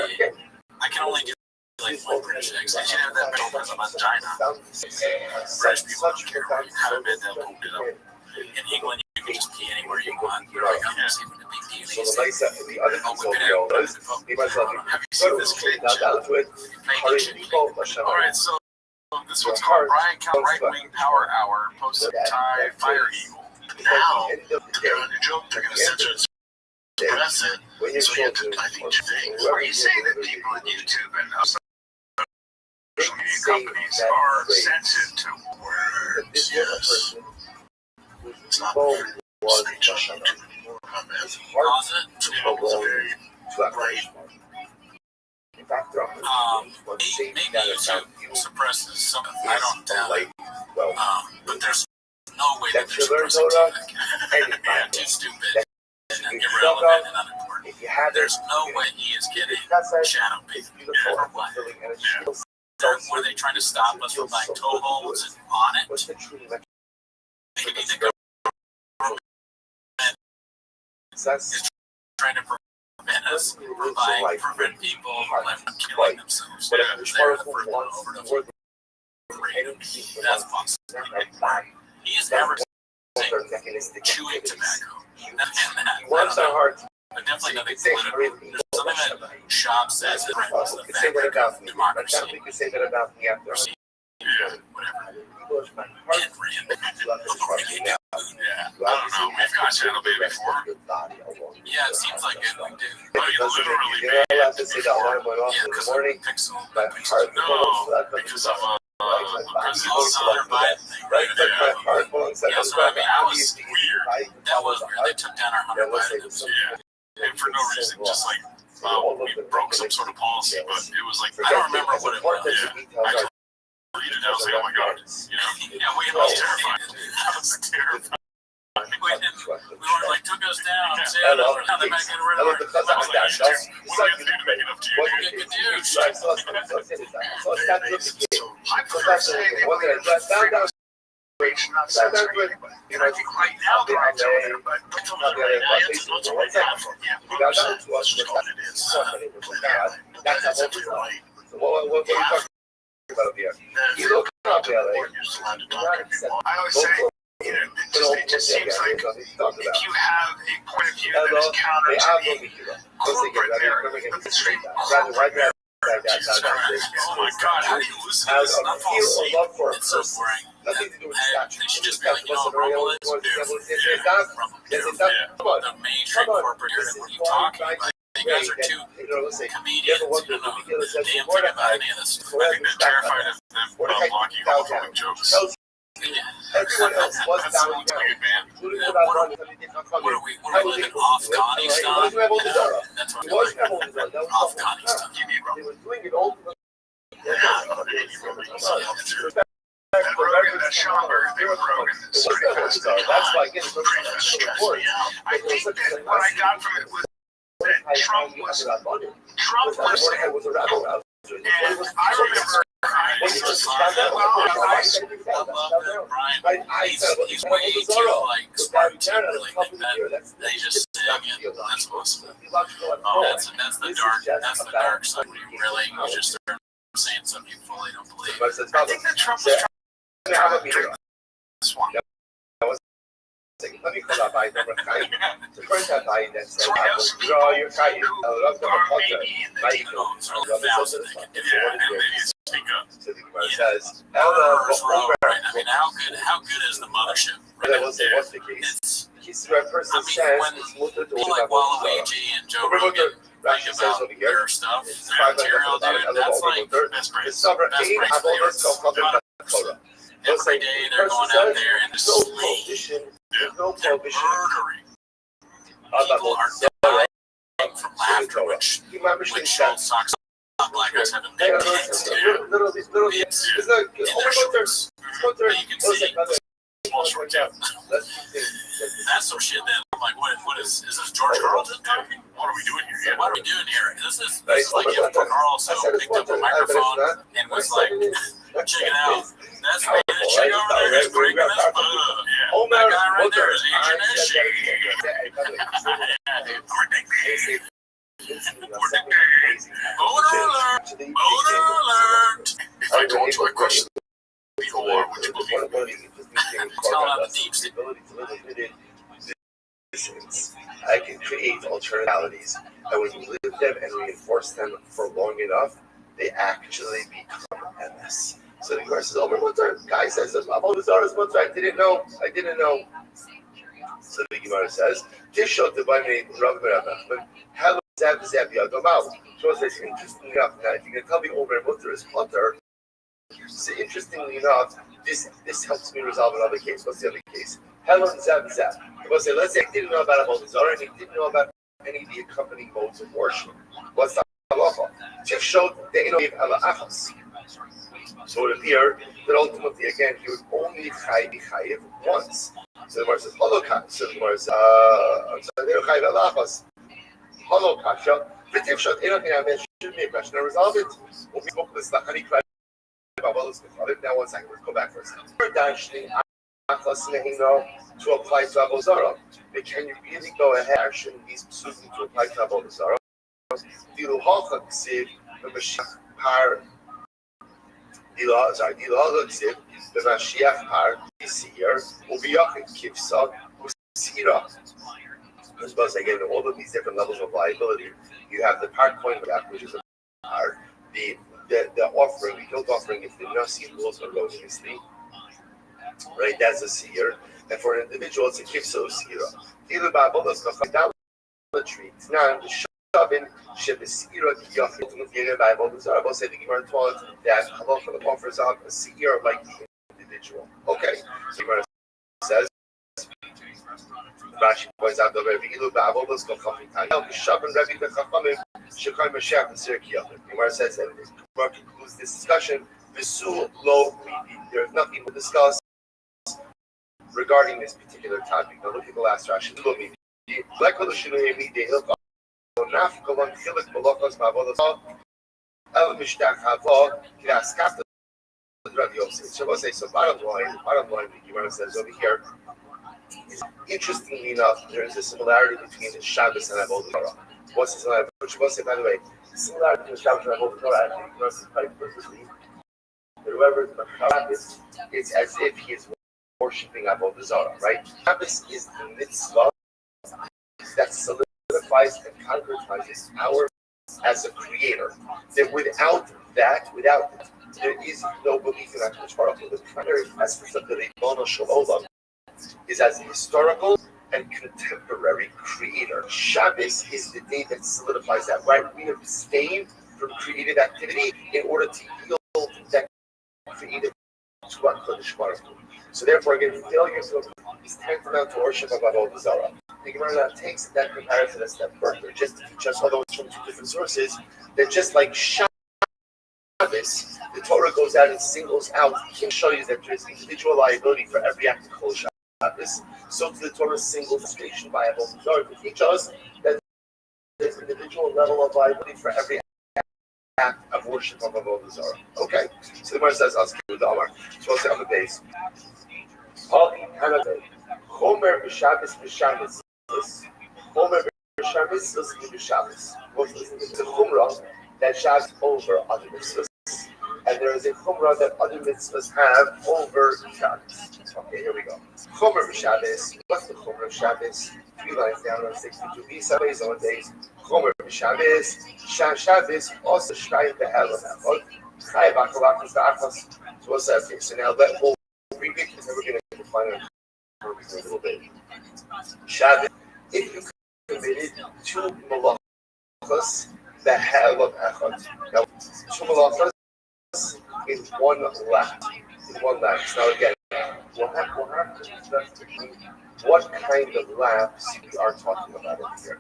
can only do like one British accent. You have that people from China. British people haven't been that pooped it up. In England, you can just pee anywhere you want. You're like, I'm just even a big deal. so the nice that the other things over there was me myself. Have you seen this clip? Now down to it. Hurry people, All right, so this one's called Brian Count Right Wing Power Hour, posted by Fire Eagle. Now, they're on the joke, they're going to censor it, suppress it. When you're So you have to, children, I think, two things. Are you saying that people on YouTube and social media companies are sensitive to words? Yes. It's not fair. Speech on YouTube. More comments. Pause it. It's very to right. same maybe data YouTube you suppresses some of I don't doubt it. well, But there's no way that that's they're your learn suppressing Torah. TV. Yeah, too stupid and You irrelevant and unimportant. If you have There's no way he is getting shadow it's banned. beautiful For and what? fulfilling, and it Yeah. feels Were they trying to stop us from buying toeholds and on it? what's the true metric? Maybe the government Success is trying to prevent us from prevent people from killing themselves. But Yeah, if the they're the powerful first one wants over to more freedom. energy, That's possible. He is advertising mechanistic chewing tobacco. And that, He wants our heart. but definitely nothing Say, political. There's something that Schwab says that threatens the you can say that fabric about of me. democracy. You can say that about me after. Yeah, whatever. My heart And Rand. love this trust me now. Yeah, I don't know. We've got Shadow Bay before. Yeah, it seems like it. We do. I mean, literally, You're not allowed to say that alarm went off yeah, in the because morning. Pixel. My heart No, because of President Hunter Biden thing, right? Right, like my heart belongs to Yeah, so I mean, that was weird. That was weird. They took down our Hunter Biden. Yeah, and for no reason, just like we broke some sort of policy, but it was like I don't remember what it was. Yeah, I read it. I was like, oh my god, you know? Yeah, we was terrified. I was terrified. We were like, took us down. Said, now they're back getting rid of our. I was like, what do we have to do to make it up to you? Get confused. I prefer saying they were not censoring anybody. And I think right now they're not doing it, but right now it's not right now. Yeah, that's what it is. That's exactly right. What are you talking about here? You look up there, I always say, you know, it just seems like if you have a point of view that is counter to the corporate narrative, the straight corporate narrative. Jesus Christ. Oh my God, how do you listen to this? Not fall asleep. It's so boring. nothing to do with They should just be like, you know what Rumble is? The mainstream corporate area. What are you talking about? You guys are two comedians. You don't know the damn thing about any of this. I think they're terrified of them blocking homophobic jokes. Everyone else was down man. What are we living off Afghanistan? That's what we're living off Afghanistan. You need They were doing it all. That Rogan, that Schomburg, they were Rogan. That's why again, I think that what I got from it was that Trump was was a rabble rouser. and I remember He's way too like smart to really think that they just sing it. That's awesome. That's the dark side. You really you just start saying something you fully don't believe. I think that Trump was trying to drink this one. Let me call that by number 5. The first time I draw your kite. I love the culture. Says, I mean, how good is the mothership? What's the case? He's the person says people like Waluigi and Joe Rogan think about their stuff, their material, dude. That's like best praise. Every day they're going out there and just slaying. They're murdering. People are dying from laughter, which Schultz talks about black guys having big tits, dude. It's in their shorts. But you can see small shorts out. That's some shit that I'm like, what is this George Carlton talking? What are we doing here? What are we doing here? This is like if Carl so picked up a microphone and was like, check it out. That's me, that chick over there who's breaking this. Yeah. That guy right there is Asian Voter alert! Voter alert! If I told you I questioned the OR, would you believe me? Tell out the deep state. I can create alternatives, and when you live them and reinforce them for long enough, they actually become endless. So the course is over. What the guy says, I didn't know. So the Gemara says, this showed the Bible Rabbi How Zeb Yadomau. So it's interesting enough that if you can tell me over and mutter is mutter, so interestingly enough, this helps me resolve another case. What's the other case? Hello, Zeb. Let's say I didn't know about a Moses, and he didn't know about any of the accompanying modes of worship. What's the halacha. Tifshot de'enoiv ala achas. So it appeared that ultimately, again, he would only be chayiv once. So the Gemara says holocaust. So the Gemara says, they're chayiv ala achas. Holocaust. Tifshot de'enoiv ala achas. Should be a question. I resolve it. We'll be spoken this lachani kriyat. Now, 1 second. Let's go back for a second. To apply to Avodah Zarah. But can you really go ahead and these psukim to apply to Avodah Zarah? Dilu halcha ksiv b'mashiach par. Dilu halcha ksiv b'mashiach par yisir u'biyachid kivsa u'sira. I suppose again, all of these different levels of liability. You have the par coin back, which is a par. The offering, the guilt offering, if the nasi rules erroneously, right? That's a seer. And for an individual, it's a kivsa usira. Either by bolas idolatry. Now, the shavin shebesira kiyachid. Ultimately, by bolas, I will say the Gemara taught that halacha offers out a seer like the individual. Okay, so Gemara says. Rashi points out that Rabbi Ilu ba'avodas kol chafin shavin Rabbi v'chachamim shekay mashiach v'seir kiyachid. Gemara says, and Gemara concludes this discussion. V'su lo midi. There is nothing to discuss regarding this particular topic. Now look at the last Rashi. So bottom line, the Gemara says over here, interestingly enough, there is a similarity between the Shabbos and Avodah Zarah. What's the similarity? Which was say, by the way, the similarity between Shabbos and Avodah Zarah, I think the is quite perfectly. Whoever is Shabbos, it's as if he is worshipping Avodah Zarah, right? Shabbos is the mitzvah that solidifies and concretizes our as a creator. That without it, there is no belief in HaKadosh Baruch Hu. The primary essence of the Ribono Shel Olam is as a historical and contemporary creator. Shabbos is the day that solidifies that, right? We abstain from creative activity in order to yield that creative to HaKadosh Baruch Hu. So therefore, again, failure to is tantamount to worship of Avodah Zarah. The Gemara takes that comparison a step further, just to teach us, although it's from two different sources, that just like Shabbos, the Torah goes out and singles out, can show you that there is individual liability for every act of Chol Shabbos. So to the Torah singles station by Avodah Zarah to teach us that there's an individual level of liability for every act of worship of Avodah Zarah. Okay, so the Gemara says, "I'll skip the Amar." So I'll say on the base. Chomer b'Shabbos b'Shabbos. Chomer b'Shabbos b'Shabbos. It's a chumrah that Shabbos over other mitzvahs, and there is a chumrah that other mitzvahs have over Shabbos. Okay, here we go. Chomer b'Shabbos. What's the chumrah of Shabbos? 3 lines down on 62. These days on days. Chomer b'Shabbos. Shabbos also shrayim be'elam echad. Chayav akalachas da'achas. So what's that? Okay, so now we'll repeat this, and we're going to define it a little bit. Shabbos. If you committed 2 malachas, the hell of echad. Now, 2 malachas in 1 lap. Now again, we'll have to discuss what kind of laps we are talking about over here.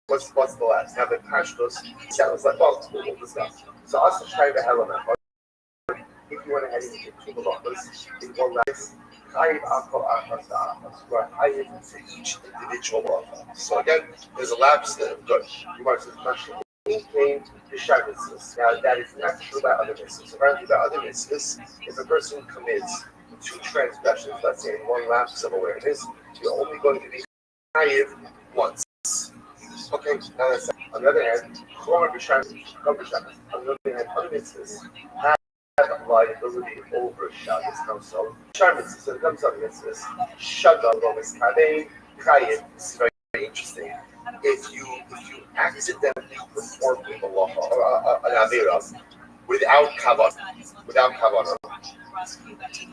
What's the laps? Now the pashtos sounds like, well, we'll discuss. So also try the hell of echad. If you want to head into 2 malachas in 1 lap, chayiv akol achas da'achas. You are chayiv for each individual malacha. So again, there's a lapse that good. You want to say came to Shabbos. Now that is not true by other mitzvahs. Apparently by other mitzvahs, if a person commits 2 transgressions, let's say in 1 lapse of awareness, you're only going to be chayiv once. Okay, now that's on the other hand, chomer b'Shabbos. On the other hand, other mitzvahs have liability over Shabbos. Now so, Shabbos, so it comes up mitzvahs. Shagah lomis kadein chayiv. This is very interesting. If you accidentally perform a malacha or an avera without kavanah,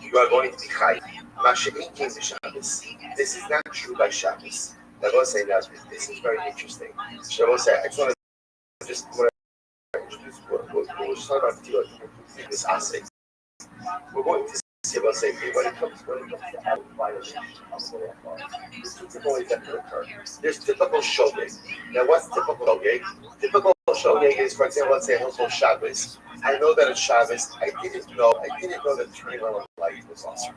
you are going to be chayiv. Masha'in came to Shabbos. This is not true by Shabbos. I will say that this is very interesting. So I will say, I just want to introduce what we're talking about this aspect. We're going to see about say when it comes to added violation of the law. There's 2 typical ways that can occur. There's typical shogeg. Now, what's typical shogeg? Typical shogeg is, for example, let's say Hilchos Shabbos. I know that it's Shabbos. I didn't know that turning on the light was awesome.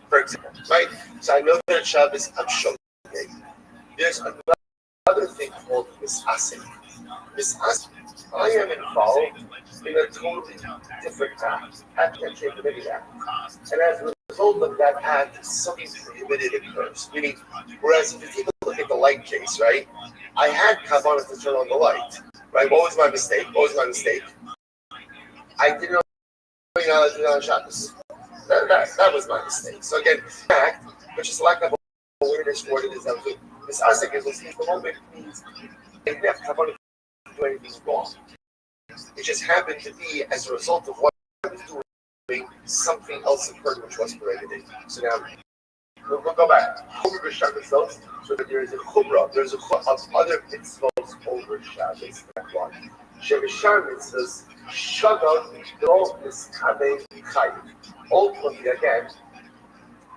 For example, right? So I know that it's Shabbos. I'm shogeg. There's another thing called misasik. Misasik. I am involved in a totally different act. Potentially committed act. And as a result of that act, something prohibited occurs. Meaning, whereas if you take a look at the light case, right? I had kavanah to turn on the light. Right? What was my mistake? I didn't know you're not allowed to do that on Shabbos. That was my mistake. So again, act, which is lack of awareness for what it is. This asik is the moment means I didn't have kavanah to do anything wrong. It just happened to be as a result of what I was doing, something else occurred which was prohibited. So now we'll go back. Over Shabbos, so that there is a chumrah, there's a chumrah of other mitzvahs over Shabbos. Shemishar mitzvahs, shagah, dro, miskabeh, chayiv. Ultimately, again,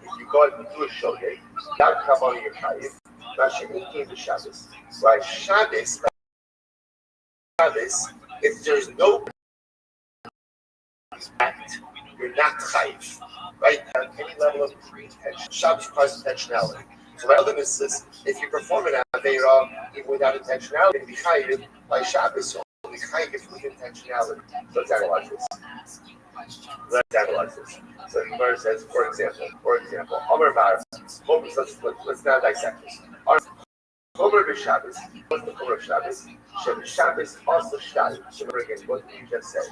if you go and do a shogeg, that kavanah your chayiv, Mashiach came to Shabbos. Right? Shabbos, if there's no act, you're not chayiv. Right? At any level of intention. Shabbos requires intentionality. So my other is if you perform an Aveira even without intentionality, you can be chayiv by Shabbos, so only chayiv with intentionality. So let's analyze this. So the Gemara says, for example, Amar Bar, let's now dissect this. Chomer b'Shabbos. What's the Chomer of Shabbos? Shabbos also Shabbos. Remember again what you just said.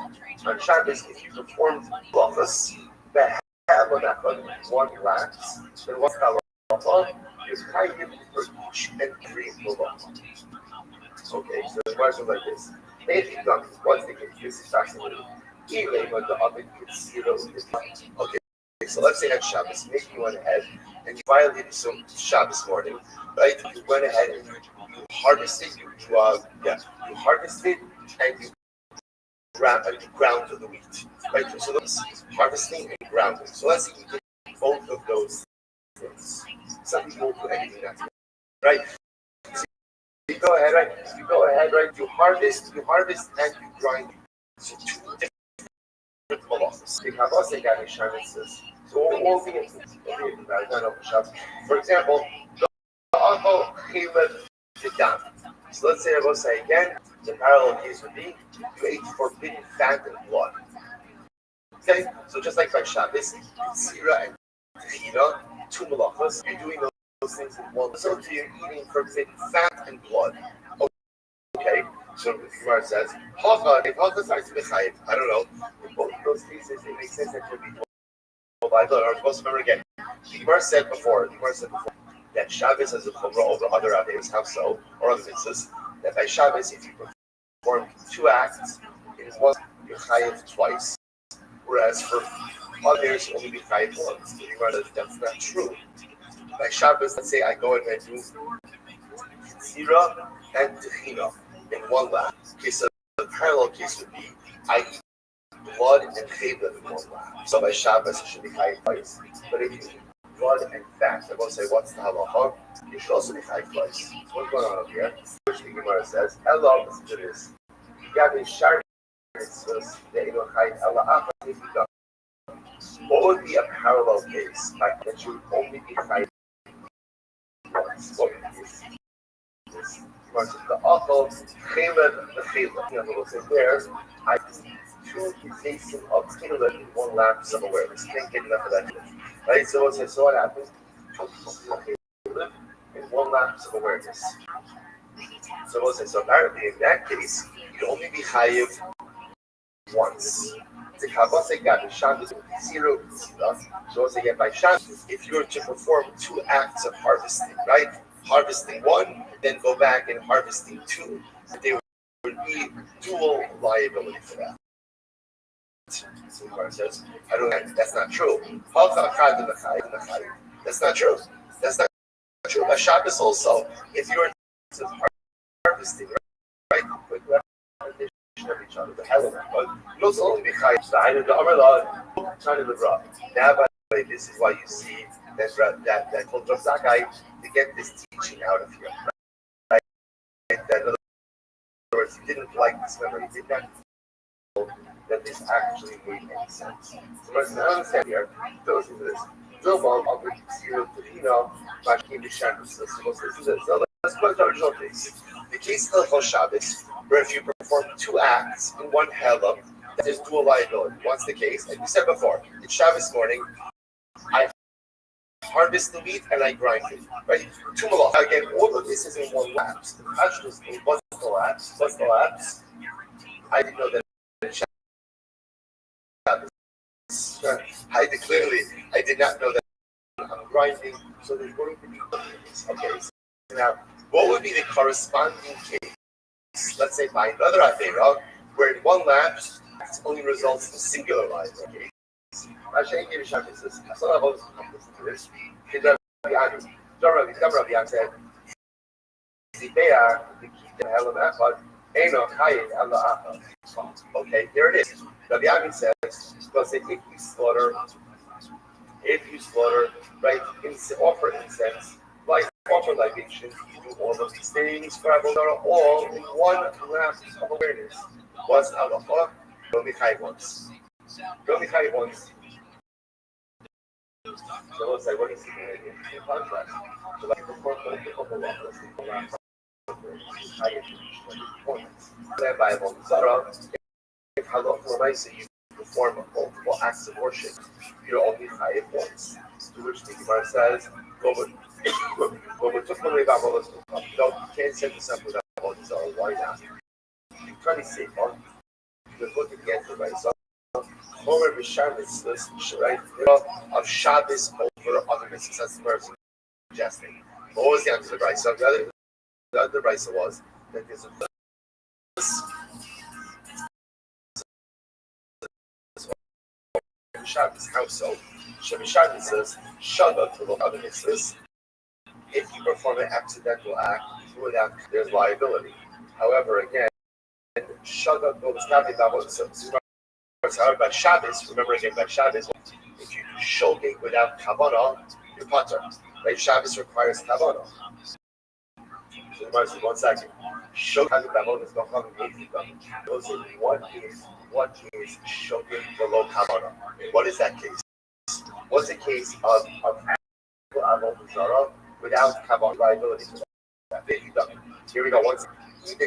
On Shabbos, if you perform brachos, that have on that one lapse, then what's that bracha? You're chayiv for each and every bracha. Okay, so the question like this. What's the case? This is fascinating. Okay, so let's say on Shabbos, maybe you went ahead and you violated some Shabbos morning, right? You went ahead and you harvested, you harvested and you ground the wheat, right? So that's harvesting and grounding. So let's say you did both of those things. Some people won't do anything else, right? So you go ahead, right? You harvest and you grind. So two different malachos. The Kabbalah got a says. So we'll be into that. For example, the Achol Chilev Vidam. So let's say I will say again, the parallel case would be you ate forbidden fat and blood. Okay, so just like by Shabbos, Sira and Techila, two malachos, you're doing those things in one. So you're eating forbidden fat and blood. Okay, so the Gemara says, I don't know. In both of those cases, it makes sense that you'll be told by blood. Or supposed to remember again. The Gemara said before that Shabbos has a chumrah over other averos. How so? Or other mitzvahs. That by Shabbos, if you perform two acts, in one you're chayiv twice. Whereas for others, only be chayiv once. The Gemara says that's not true. By Shabbos, let's say I go and I do Sira and Techina in one lap. Okay, so the parallel case would be I eat blood and chayla in one lap. So by Shabbos, it should be chayiv twice. But if you eat blood and fat, I will say, what's the halacha? You should also be chayiv twice. What's going on over here? Which the Gemara says, hello, listen to this. What would be a parallel case like that you would only be chayiv once? What would be this? The awful chayla, the chayla. You know, we'll say there, I eat two cases of chayla in one lapse of awareness. Can't get enough of that. Right? So we'll say, so what happens? In one lapse of awareness. So we'll say, so apparently in that case, you'd only be chayiv once. The Kabbalah got Shabbos 0. So we'll say, by Shabbos, if you were to perform two acts of harvesting, right? Harvesting one, then go back and harvesting two, there would be dual liability for that. So the Gemara says, I don't know, that's not true. That's not true. That's not true. By Shabbos also, if you're harvesting, right? With repetition of each other, but you also only be chayiv. Now, by the way, this is why you see that called Rav Zakkai to get this teaching out of here. Right? That in other words, he didn't like this memory. He did not know that this actually made any sense. So let's now understand here, those of this. Zilbal of the Zero Torino, Mashkim Bishan, so let's go to the original case. The case of El Shabbos, where if you perform two acts in one hella, that is dual liability. What's the case? Like we said before, it's Shabbos morning, I harvest the wheat and I grind it. Right? Two malach. Again, all of this is in one lapse. The question is, what's the lapse? What's the lapse? I didn't know that in Shabbos. I did not know that I'm grinding, so there's going to be okay. So now, what would be the corresponding case? Let's say by another Avera, where in one lapse it only results in singular liability. Hashem gave a shot. It says, "I saw that all this to this." Rabbi Yan said, "Zibea the keep helam echad eno chayiv ela achad." Okay, there it is. Rabbi Yan says, "Because if you slaughter, right, offer incense, like offer libation, you do all of these things for Avodah, all in one lapse of awareness. What's halacha? Only chayiv once. Only chayiv once." So let's say, what is the contrast? So like before the law, then by Avodah, if halacha you perform multiple acts of worship, you're only chayiv once. To which the Gemara says, you can't set this up without Avodah. Why not? You're trying to save on. Because look at the answer, right? So, Homer Bishamis, right? Of Shabbos over other mitzvahs. That's the person suggesting. What was the answer to the Brisa? So the other Brisa was that there's a Shabbos household. Shabbos says, Shabbat for other mitzvahs. If you perform an accidental act without, there's liability. However, again, Shabbat goes however, by Shabbos, remember again, by Shabbos, if you do shogeg without kavanah, you're patur. Right? Shabbos requires kavanah. So the Gemara says, 1 second. Shogeg is not coming what is shogeg below kavanah? What is that case? What's the case of avodah zarah without kavanah liability for that? Here we go. If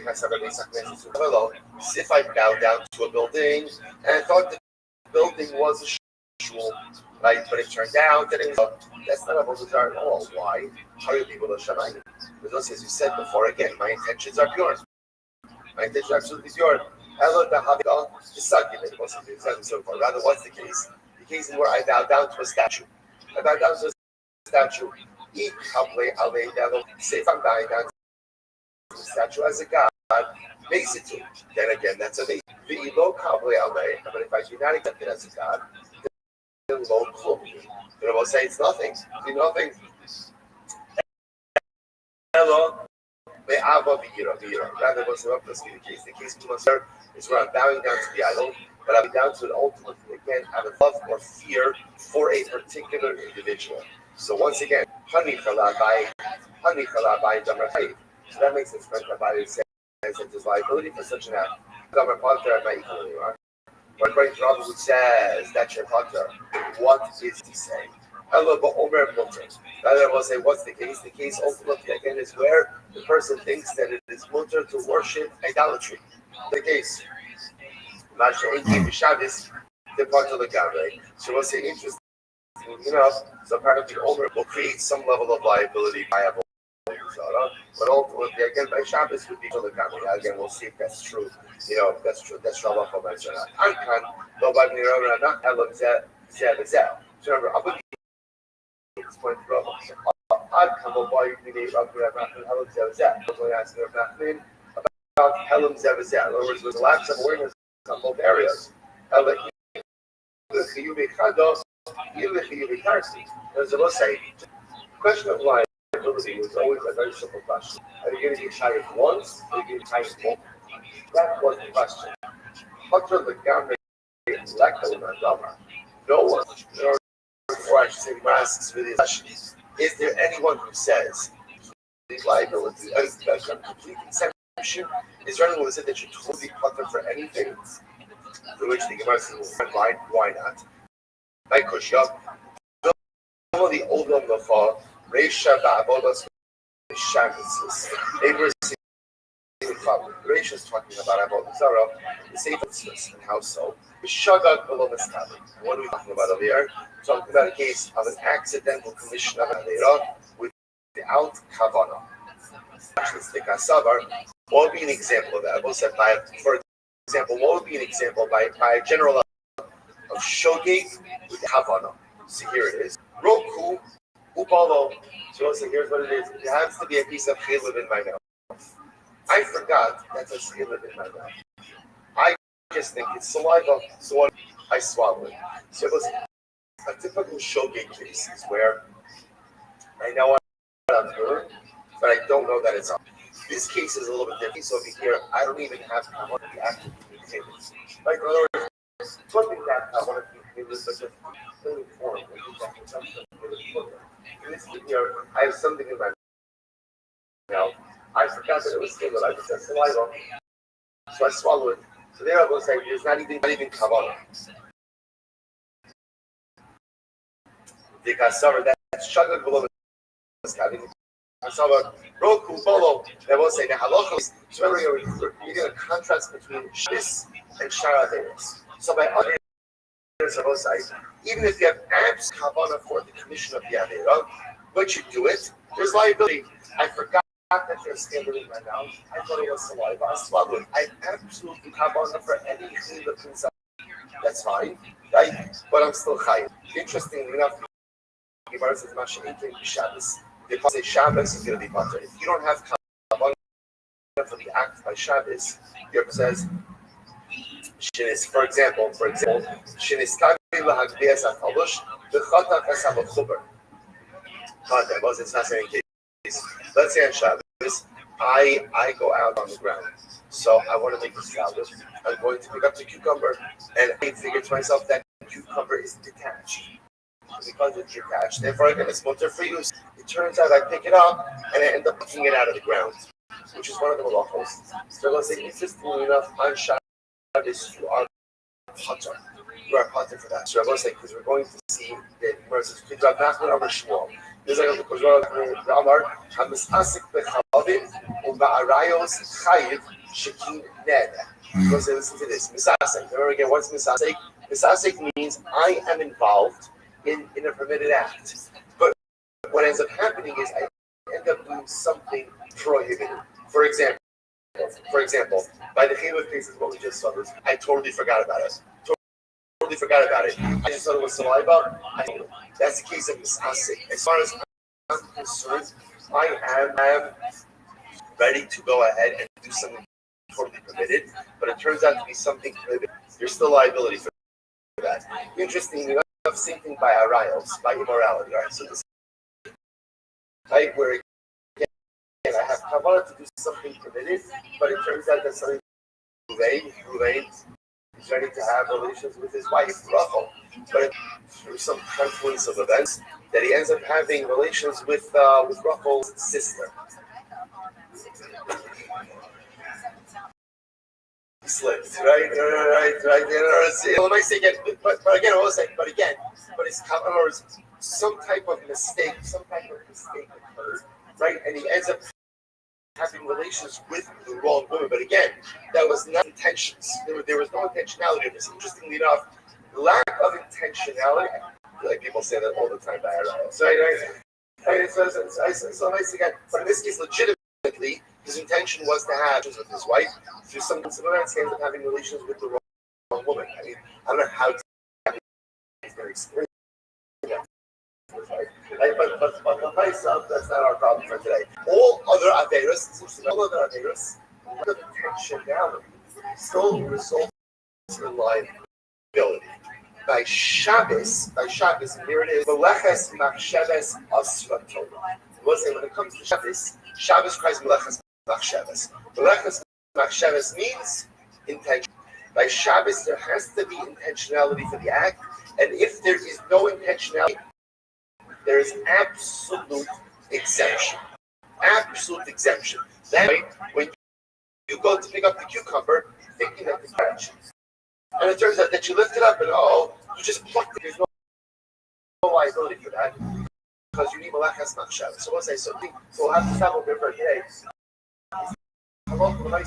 I bow down to a building and I thought the building was a shul, right? But it turned out that it was that's not avodah zarah at all. Why? How are you people to shamayim? Because as you said before, again, my intentions are pure. My intentions are absolutely pure. Hello, the Havidah, the Sakimit, and so forth. Rather, what's the case? The case is where I bow down to a statue. I bow down to a statue. Say if I'm bowing down to a statue as a god, basically, then again, that's amazing. But if I do not accept it as a god, then low klum. Then I will say it's nothing. It's nothing. Hello. Rather, what's the case? The case is where I'm bowing down to the idol, but I'm down to it ultimately again out of love or fear for a particular individual. So once again, honey chalabai damrachayim. So that makes sense. Rabbi says that there's liability for such an act. But according to Rabbi who says that's your partner, what is he saying? Hello, but Omer Mutter. Rather, I will say, what's the case? The case ultimately again is where the person thinks that it is mutter to worship idolatry. The case. Shabbos, the part of the Gabre. So we'll say interesting enough. So apparently Omer will create some level of liability by a but ultimately again by Shabbos would be to the Gabre. Again, we'll see if that's true. If that's true. That's Rabbi Rothschild. Ankan, nobody not Elam Zeh. So remember, I would point from I'd come up while you need Rabbi Helam Zevazet. I was only asking Rabbi about Helam Zevazet. In other words, there's a lack of awareness on both areas. As I was saying, the question of liability was always a very simple question. Are you going to be tired once or are you going to be tired multiple? That was the question. No one. Or I should say, asks for the question: is there anyone who says these liabilities are complete consent Is there anyone who said that you totally putter for anything? For which the Gemara says, why not? My kushya, the old one before, Reisha Ba'abodas Shabbos. They were Reisha is talking about Avodah Zarah, the Sefer and how so. Shagag below the Mistabel. What are we talking about over here? We're talking about a case of an accidental commission of Aveira without Kavanah. Let's take a Savar. What would be an example of that? We'll say for example, what would be an example by a general of Shogeg with Kavanah? So here it is. Roku Upalo. So here's what it is. It has to be a piece of chaylev in my mouth. I forgot that there's chaylev in my mouth. I just think it's saliva, so I swallow it. So it was a typical shogeg case is where I know what I'm doing, but I don't know that it's up. This case is a little bit different. So over here, I don't even have one of the active indicators. Like in other words, it's one thing that I want to be able to just really form. In this here, I have something in my mouth. I forgot that it was still, I just said saliva. So I swallow it. So there I will say, there's not even kavanah. The kasavar, that's shagag below the having kasavar, roku bolo. That will say the halacha is. So remember, you're going to contrast between shis and sharaderes. So by other words, even if you have abs kavanah for the commission of the avera, but you do it, there's liability. I forgot that there's standard in my mouth. I thought it was saliva. I swallowed it. I absolutely kavanah for anything that's inside. That's fine, right? But I'm still chayiv. Interestingly enough, Gemara says Masha'ekin Shabbos. They say Shabbos is going to be butter. If you don't have kavanah for the act by Shabbos, Yerb says, Shinis, for example, Shinis Kavi Lahagbias Atalush, the Chata Kasab Chuber. Content was it's not saying case. Let's say on Shabbos, I go out on the ground. So I want to make this salad. I'm going to pick up the cucumber, and I figure to myself that the cucumber is detached. Because it's detached, therefore I get a smoter for use. It turns out I pick it up, and I end up picking it out of the ground, which is one of the malachos. So let's say, interestingly enough, on Shabbos, you are potter. You are potter for that. So I was saying, because we're going to see the verses, Rav Nachman Amar Shmuel. There's like a Amar, Hamisasik Bechavim, Umba'arayos Chayiv, Shekin Ned. Let's say, listen to this. Misasik. Remember again, what's Misasik? Misasik means I am involved in a permitted act. But what ends up happening is I end up doing something prohibited. For example, by the chaylev cases, what we just saw, I totally forgot about it. I just thought it was saliva. That's the case of misasik. As far as I'm concerned, I am ready to go ahead and do something totally permitted, but it turns out to be something prohibited. There's still liability for that. Interestingly enough, same thing by arayos, by immorality. All right, so this right where again I have kavanah to do something permitted, but it turns out that something Ruvain is ready to have relations with his wife, Rachel, but through some confluence of events, that he ends up having relations with Rachel's sister. Slipped, right. Let me say again, but it's some type of mistake occurred, right? And he ends up having relations with the wrong woman. But again, that was not intentions. There was no intentionality of this. Interestingly enough, lack of intentionality. I feel like people say that all the time by Ariel. So nice again. But in this case, legitimately, his intention was to have relations with his wife. Through some events, he ends up having relations with the wrong woman. I mean, I don't know how he's going to explain that. Right? But myself, that's not our problem for today. All other averos, the intentionality still results in liability. By Shabbos, and here it is, Meleches Machsheves Asrato. We'll say when it comes to Shabbos Christ Meleches Machsheves. Meleches Machsheves means intention. By Shabbos, there has to be intentionality for the act, and if there is no intentionality, there is absolute exemption. Absolute exemption. That way, when went to pick up the cucumber, thinking that it's fresh. And it turns out that you lift it up and you just plucked it. There's no liability for that because you need malachas machshav. So we'll say something. So we'll have to stop over for today. Hello,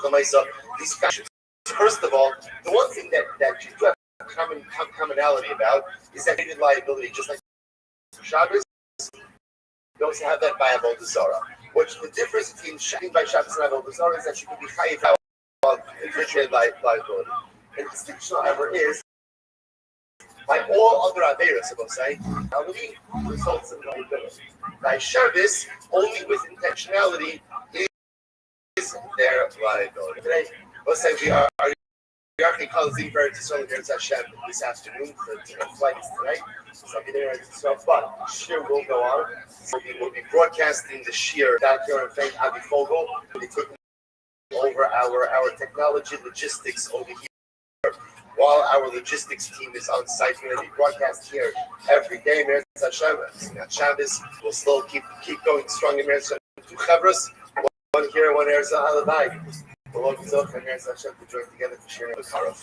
myself. These factions. First of all, the one thing that you do have commonality about is that they did liability, just like Shabbos. You also have that by Avodah Zarah. Which the difference between shooting by Shabbos and Avodah Zarah is that you can be chayiv out on infringement liability. And the distinction, however, is by all other averas, I will say, liability results in liability. By Shabbos, only with intentionality is there liability. Today, let's say we are calling Zimber to Solar Games Hashem this afternoon for flights tonight. So I'll be there at 12. But Shir will go on. We'll be broadcasting the Shir back here in Fake Avi Fogel. We'll be taking over our technology logistics over here. While our logistics team is on site, we're going to be broadcast here every day. Meretz Hashem. At Shabbos, we'll still keep going strong in Meretz Hashem. Two chavros, one here and one there. So Halabai. We'll all get off and Meretz Hashem to join together to share the Karov.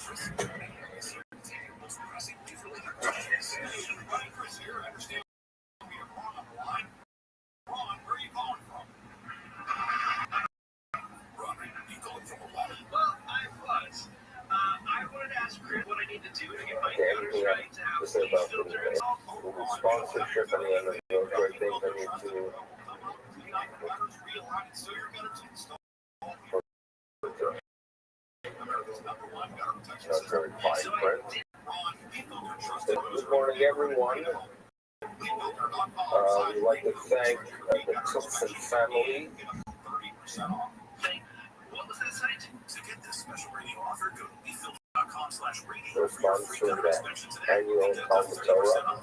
Sponsorship and those great things I need to that's very fine print. Good morning, everyone. We'd like to thank the Cookson family. What was that site? To get this special radio offer, go to leafilter.com/radio. We're sponsoring the annual Talmud Torah.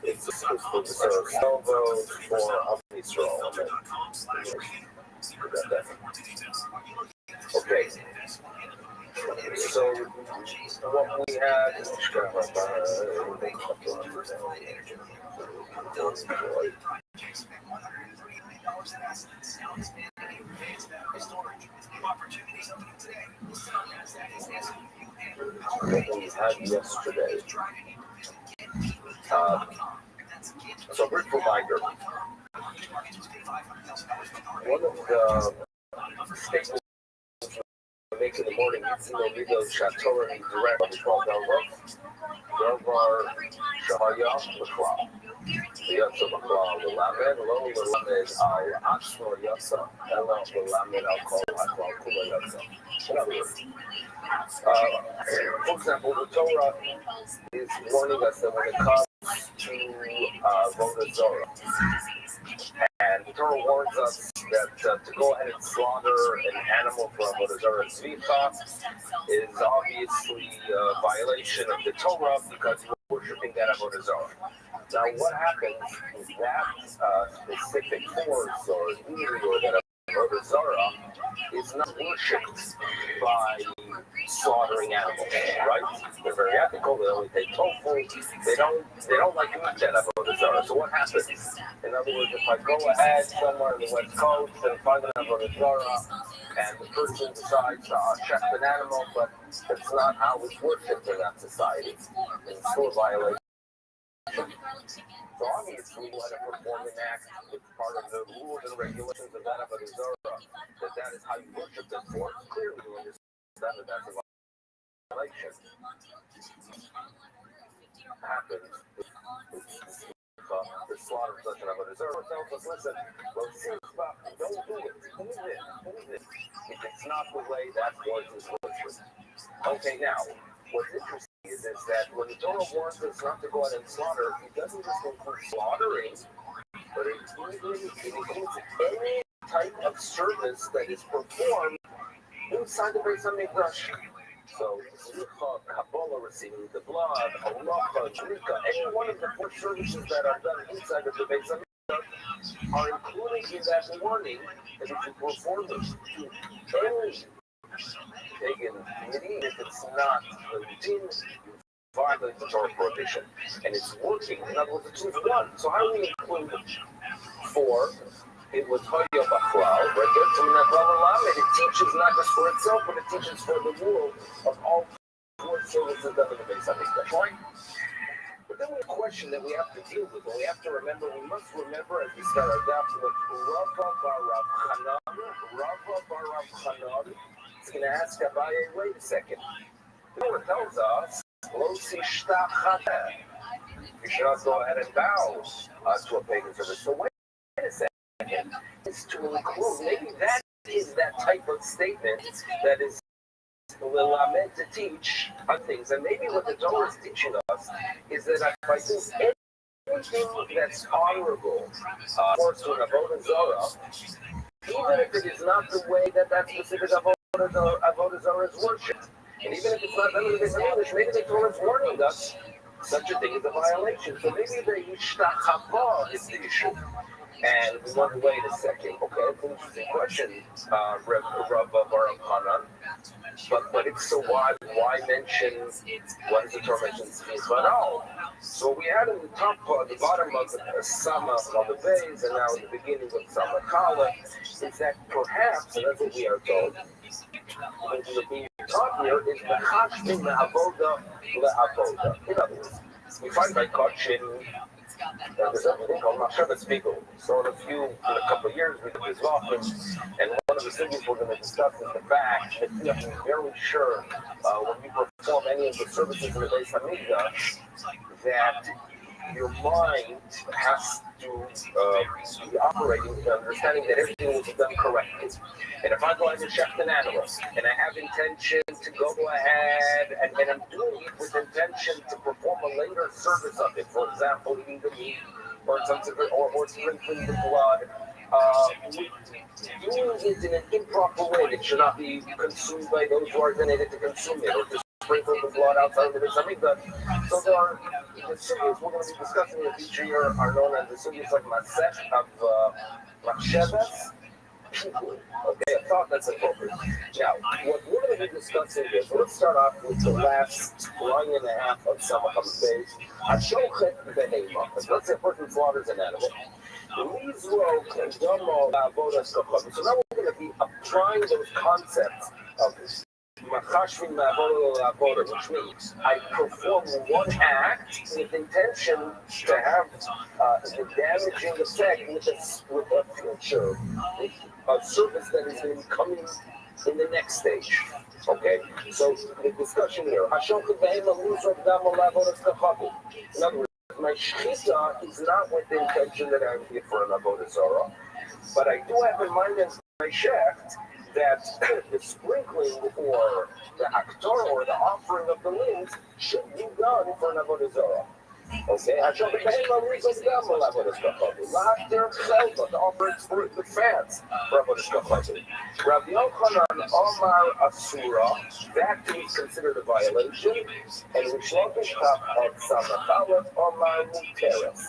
It's the Salvo for Israel. Okay. So what we had is what we had yesterday. So brief reminder. One of the statements we make in the morning is Video Shatorah and direct on the 12 Delvar. Delvar Shahaya Makla. Yatsa Makla Lamed, Lo Lamed Al Ashmor Yatsa, Ella Lamed Al Kol Hakla Kula Yatsa. In other words, for example, the Torah is warning us that when it comes to Avodah Zarah, and the Torah warns us that to go ahead and slaughter an animal for Avodah Zarah Tzvicha is obviously a violation of the Torah because we're worshiping that Avodah Zarah. Now, what happens is that specific force or deity or that Avodah Zarah is not worshipped by slaughtering animals, right? They're very ethical. They only take tofu. They don't like to eat that Avodah Zarah. So what happens? In other words, if I go ahead somewhere in the West Coast and find an Avodah Zarah, and the person decides to chef an animal, but that's not how it's worshipped in that society, it's still a violation. So obviously, we let it perform an act. It's part of the rules and regulations of that Avodah Zarah, that is how you worship this for. Clearly, you understand that that's a violation. Happens the slaughter of such an Avodah Zarah tells us, listen, don't do it. It's not the way that was worshipped. Okay, now, what's interesting is that when the Torah warns us not to go out and slaughter, it doesn't just include slaughtering, but it includes any type of service that is performed inside the Beis HaMikdash. So, Kabbalah, receiving the blood, Halacha, Zrika, any one of the 4 services that are done inside of the Beis HaMikdash are included in that warning that if you perform them to any pagan deity, if it's not the routine, you violate the Torah prohibition. And it's working. In other words, it's 1. So how do we include 4? It was Hoya Bachlal, right there. So it teaches not just for itself, but it teaches for the rule of all four services done in the Beis Hamikdash. But then we have a question that we have to deal with, and we have to remember, we must remember as we start our daf what Rava bar Rav Chanan is going to ask Abaye, wait a second. The Torah tells us, Lo tishtachateh. You should not go ahead and bow to a pagan service. So wait a second. Is to include, maybe that is that type of statement that is meant to teach on things. And maybe what the Torah is teaching us is that if I do anything that's honorable or to an avodah zarah, even if it is not the way that specific avodah zarah is worshipped, and even if it's not done in English, maybe the Torah is warning us such a thing is a violation. So maybe the yishtachava is the issue. And we wonder, wait a second, okay, it's an interesting question, Rav Baruch Hanan. But if so, why mention, why does the Torah mention Tzvano? So we had in the top, the bottom of the Sama of the base, and now in the beginning of Sama Kala, is that perhaps, and that's what we are told, what is being taught here is the Chashvin Me'avoda Le'avoda. In other words, we find by Kachin, there's something called Machshavas Spiegel. So in a couple of years, we did this often, and one of the things we're going to discuss is the fact that you have to be very sure when you perform any of the services in the Beis Hamikdash that your mind has to be operating with the understanding that everything will be done correctly. And if I go ahead and shecht an animal, and I have intention to go ahead, and I'm doing it with intention to perform a later service of it, for example, eating the meat, or sprinkling the blood, doing it in an improper way that should not be consumed by those who are designated to consume it, or to sprinkle the blood outside of it, or something. So there are the sugars we're going to be discussing in the future here are known as the sugars of Masech, of Machshavas. Okay, I thought that's appropriate. Now, what we're going to be discussing is, let's start off with the last line and a half of Samach HaMebeis. Hashochet Behema. Let's say a person slaughters an animal. So now we're going to be applying those concepts of Machashvin Ma'avoda, which means I perform one act with intention to have the damaging effect with a future service that is going to be coming in the next stage. Okay? So the discussion here. In other words, my shchita is not with the intention that I'm here for an avodah zarah, but I do have in mind as my shecht that the sprinkling or the aktor or the offering of the limbs should be done for an avodah zarah. Okay, to offer it for the fans. Rabbi Yochanan Omar Asura, that is considered a violation, and Rishlokish of Samachalot Omar Muteres.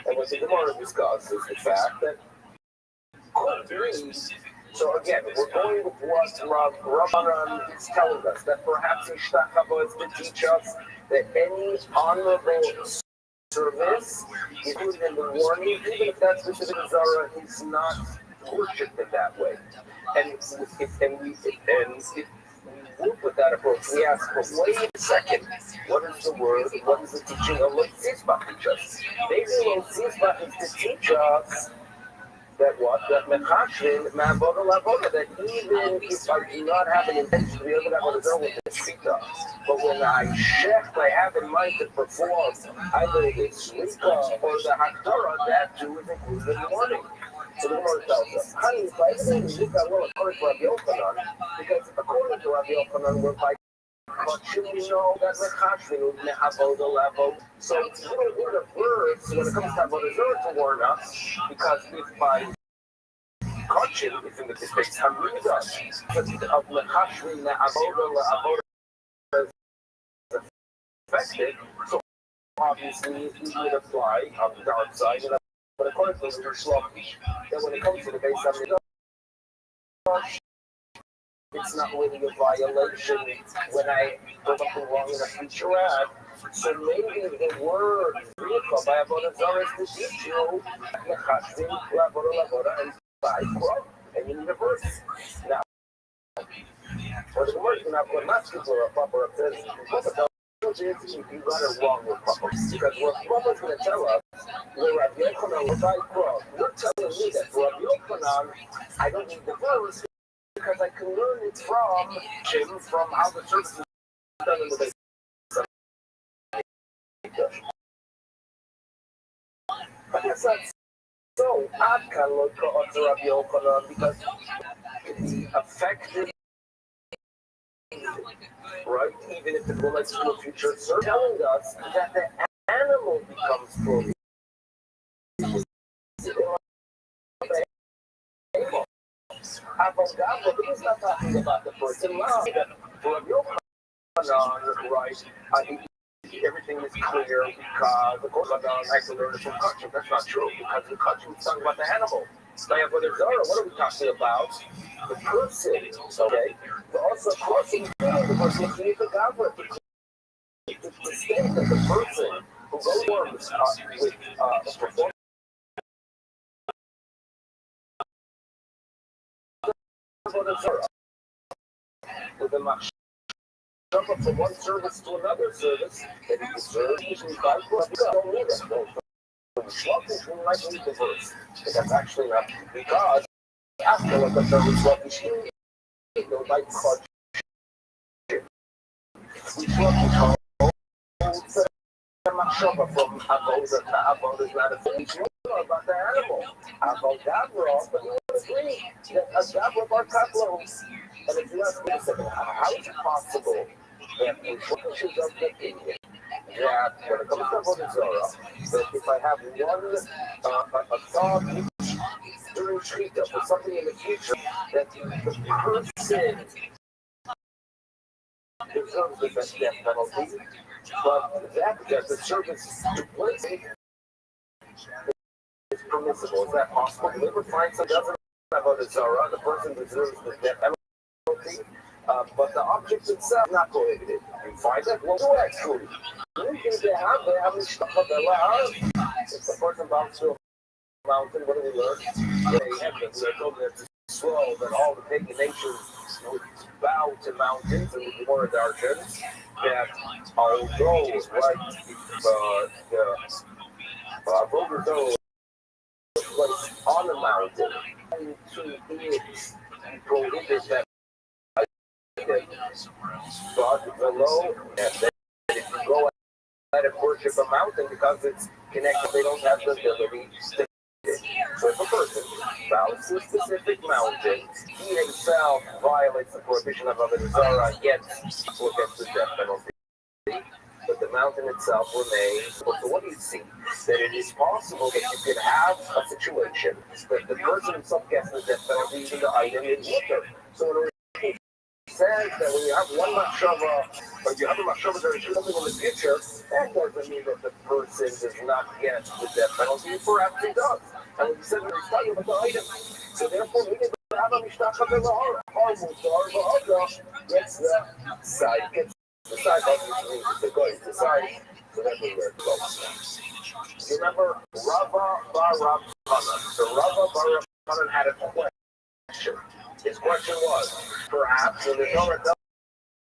And what the Gemara discusses is the fact that could be. So again, we're going with what Rav Hanan is telling us, that perhaps Ishtachava is to teach us that any honorable service, including in the warning, even if that specific Zara is not worshipped in that way. And if we work with that approach, we ask, well, wait a second, what is the word, what is the teaching of Lo Tzisbach teach us? Maybe Lo Tzisbach is to teach us that what? That mechashvin ma'avoda la'avoda, that even if I do not have an intention to be able to have a with the shita, but when I shecht, I have in mind to perform either the shita or the hakdara, that too is included in the warning. So the Gemara tells us, honey, if I say the shita will according to Rabbi Yochanan, because according to Rabbi Yochanan, we're by Kachim, we know that mechashvin is me'avoda la'avoda. So you don't need a verse when it comes to avodah zarah to warn us, because if by Kachim is in the case Hamida, of mechashvin me'avoda la'avoda is affected, so obviously it would apply on the dark side. But according to Mr. Shlokish, that when it comes to the base Hamida, it's not really a violation when I do something wrong in a future act. So maybe the word vehicle by avodah zarah is to teach you mechashvin la'avoda and by quote, and in the verse. Now, Or the Gemara can have one not for a Papa says, you got it wrong with Papa. Because what Papa's going to tell us, where Rabbi Yochanan was right from, you're telling me that for Rabbi Yochanan, I don't need the verse because I can learn it from him, from how the service is done in the base. But that's not so. I can look to Rabbi Yochanan because the effective, right? Even if the bullets in the future are telling us that the animal becomes fully. Avant-garde, he's not talking about the person now. For Rabbi Yochanan, right? Everything is clear because the Kohagan has to learn it from Kachim. That's not true because in Kachim is talking about the animal. Now, for the Zara, what are we talking about? The person, okay? But also, of course, in the person, you need the Gavra to state that the person who goes with performance for the Zara, with the Mach. Jump up from one service to another service that he deserves, usually 5 plus. Don't need it. Don't like to read the verse. But that's actually not because after what the service was, we don't like clutch. We from Avodah to Avodah is not a thing. You know about the animal. Avodah, but you would agree that a Gavra bar Kaplo. And if you ask me a second, how is it possible that in traditions of the opinion that when it comes to Avodah Zarah, that if I have one a thought during Shechita for something in the future, that the person deserves the death penalty, but that the service to place it is permissible? Is that possible? Do you ever find someone doesn't have Avodah Zarah, the person deserves the death penalty? But the object itself is not prohibited. You find that? Well, no, actually. If they have if the person bounces to a mountain, what do we learn? They have to swell that all the pagan nations would bow to mountains, and the word Darshans, that although, right, the Avodah was placed on a mountain, and to prohibit that. But below, and then if you go at it worship a mountain because it's connected, they don't have the ability to. So if a person bows to a specific mountain, he himself violates the prohibition of Avodah Zarah and gets the death penalty. But the mountain itself remains. So what do you see? That it is possible that you could have a situation that the person himself gets the death penalty, even the item is liquor. So says that when you have one machshava, or you have a machshava that is coming in the future, that doesn't mean that the person does not get the death penalty. Perhaps he does. And we said we're talking about the item. So therefore, we need to have a mishnah of the lahara. Our mutar gets the side, obviously means the guy decide. So that's where it goes. You remember Rava bar Rabbanan. So Rava bar Rabbanan had a question. His question was, perhaps, when the Torah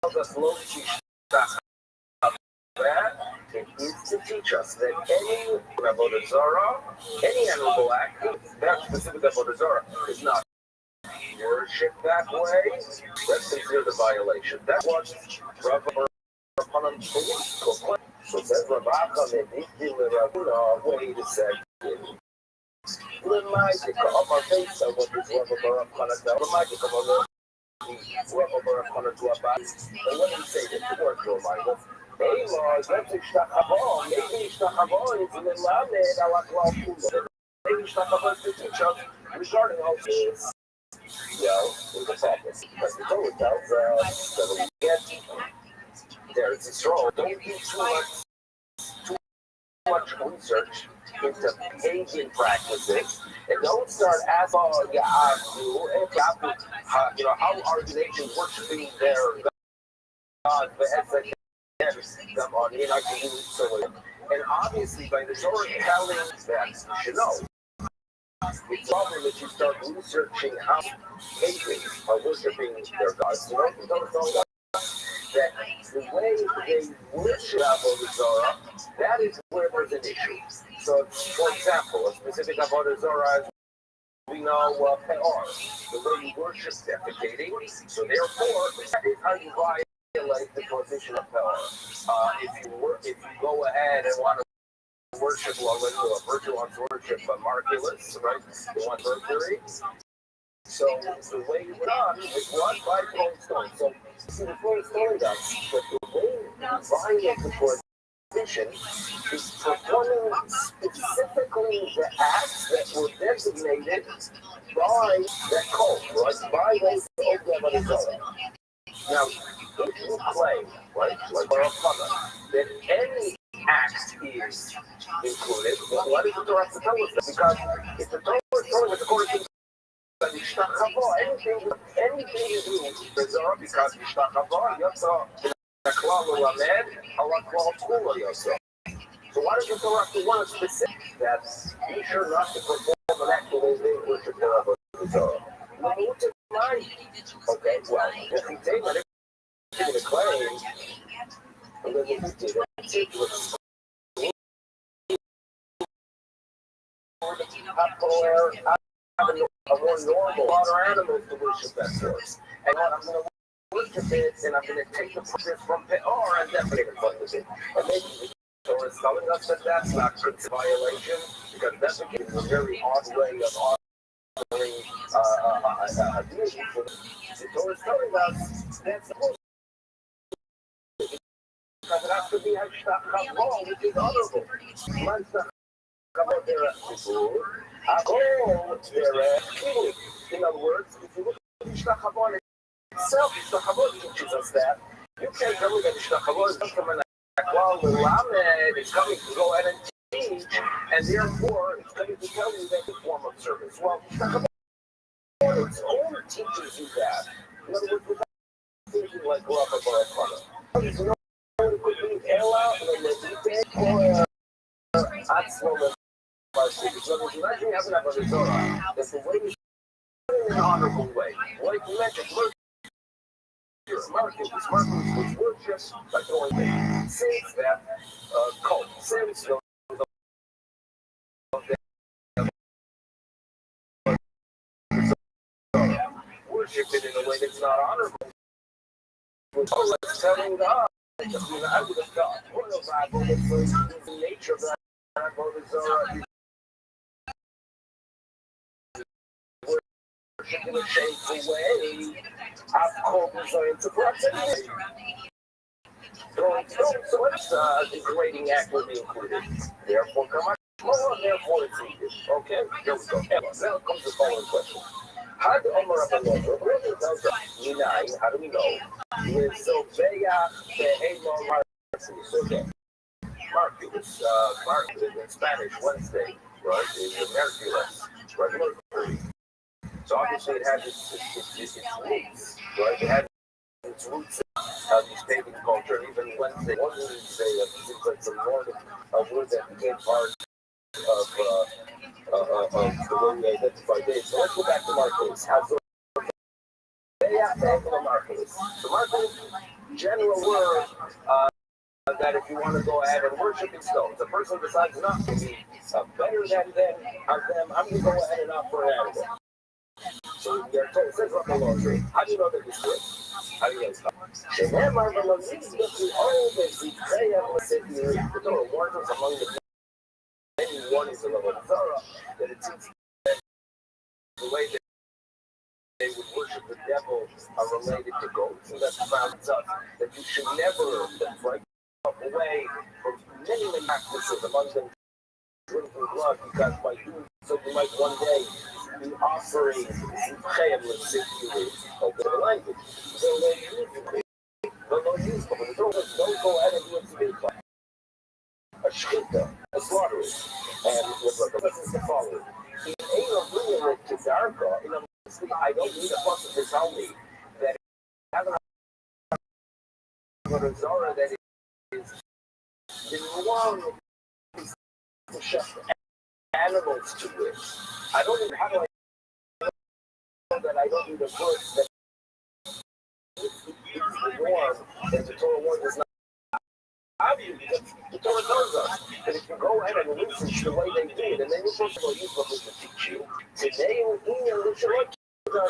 tells us it is to teach us that any Avodah Zarah, any animal act, that specific Avodah Zarah, is not worshipped that way. That's considered a violation. That's what Rabbi Rothschild. So it says, wait a second. Remind of our face of what is Rabbi Rothschild. Remind of our Rabbi Rothschild. And what did he say? The word to remind us. Hey, Lord, let's Ishtachavon. Maybe Ishtachavon is in the Lamed, our Klaus Kulo. Maybe Ishtachavon is to teach us regarding all this. In the topic. Because the Torah tells us that we get there. It's strong. Don't do too much research into pagan practices, and don't start asking, how are the nations worshiping their God? And obviously, by the Torah telling that you should know The problem is you start researching how pagans are worshiping their gods. You don't know that the way they worship Avodah Zarah, that is where there's an issue. So, for example, a specific Avodah Zarah is we know Peor, the way you worship defecating. So therefore, that is how you violate the position of Peor. If you go ahead and want to worship, well, when a virgin wants to worship Marculus, right? You want Mercury. So the way it's done is one by throwing stones. So see, the throwing stone does, but the way you violate the position is performing specifically the acts that were designated by that cult, right? By those Avodah Zarah. Now, if you claim, right, like Baruch that any act is included, well, why does the Torah have to tell us that? Because if the Torah is telling us according to anything you do, Zarah, because Yishtachava, Yotza, Naklal Lamed, Halaklal Kula Yotza. So why does the Torah have to want to specific that be sure not to perform an act the way they worship their Avodah Zarah? Well, what's it mind? Okay, well, if you take it, it's a claim, and then you do it. A more normal water animals to worship that source. And what I'm going to worship it, and I'm going to take the purpose from Peor and definitely fund it. And maybe the Torah is telling us that that's not a violation, because that's a very odd way of honoring a deity. The Torah is telling us that's supposed to be, because it has to be Hashtag which is honorable. In other words, if you look at Ishtachavon itself, Ishtachavon teaches us that. You can't tell me that Ishtachavon is coming it's coming to go ahead and teach, and therefore it's going to tell you that it's a form of service. Well, Ishtachavon its own teaches you that. In other words, without thinking like Rabbi Rothschild. There's no Ella, or Atzma. So imagine you have an Avodah Zarah that's the way you in an honorable way. Like you mentioned, Marcus was worshipped by going in. Since that cult, since the worshipped it in a way that's not honorable. It's telling God, I would have thought, what else I would have the nature of that Avodah Zarah. In a shameful way, I've called Zion to proximity. So it's a degrading act will be included. Therefore, come on. Therefore, it's needed. Okay, here we go. Now comes the following question. How do Omer Rabbi Rothschild, how do we know? With Sylvia, the Halo Marcus. Okay. Marcus, in Spanish, Wednesday, right? Is the Merculus, right? Mercury. So obviously it has its roots, right? It has its roots in these pagan culture. And even Wednesday, one would say that it seems like the Nordic word that became part of the way we identify days. So let's go back to Marcus. How's the Marcus? The Marcus, general word that if you want to go ahead and worship in stones, a person decides not to be better than them, I'm going to go ahead and offer an animal. So they're told, it says Rabbi Rothschild. How do you know that this is? How do you know this? The Torah warns us among the many warnings of Avodah Zarah that it seems that the way that they would worship the devil are related to goats, and that's found us that you should never break away from many practices, among them drinking blood, because by doing so you might one day be offering the language. So don't go ahead and do it to a shkita, a slaughtering. And what is the following? In a to Darka, I don't need a person to tell me that I have a Zara that is in one chef animals to it. I don't even, how do I know that I don't need a verse that is the norm that the Torah warns is not obvious, because the Torah tells us that if you go ahead and research the way they do it, and then you're supposed to go use what to teach you, today in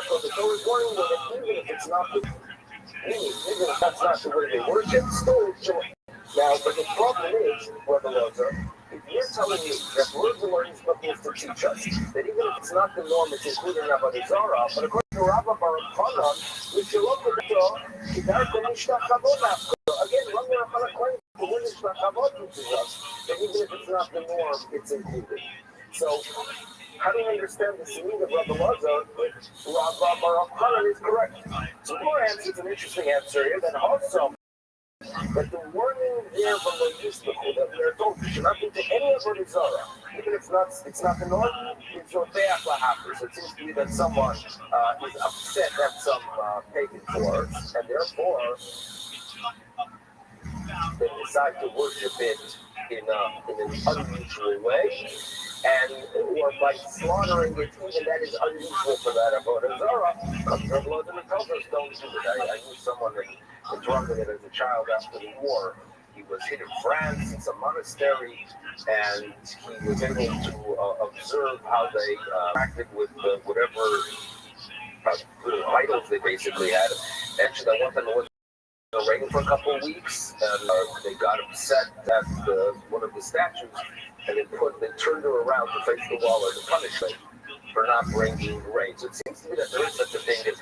so the Torah is warning you that even if it's not the even if that's not the way they worship, still it's joy. Now, but the problem is, Rabbi Rothschild, if you're telling me that words and learning is supposed to teach us, that even if it's not the norm, it's included in Rabbi Zara, but according to Rabbi Rothschild, if you look at the Torah, again, Rabbi Rothschild claims the word Mishnah teaches us that even if it's not the norm, it's included. So, how do you understand the meaning of Rabbi Rothschild? Rabbi Rothschild is correct. So, your answer is an interesting answer here, that also, but the warning there from the Yisrael that we are told we should not do any of what is Zara, even if it's not the norm, it's your be'ach lahafer. So it seems to me that someone is upset at some pagan for, and therefore they decide to worship it in an unusual way, or by slaughtering it, even that is unusual for that avodah zara. Comes from blood and tells us don't do it. I knew someone that interrupted it as a child after the war. He was hid in France in some monastery, and he was able to observe how they acted with whatever little idols they basically had. Actually, that one time it was rain for a couple of weeks, and they got upset at one of the statues, and they turned her around to face the wall as a punishment for not bringing rain. So it seems to me that there is such a thing as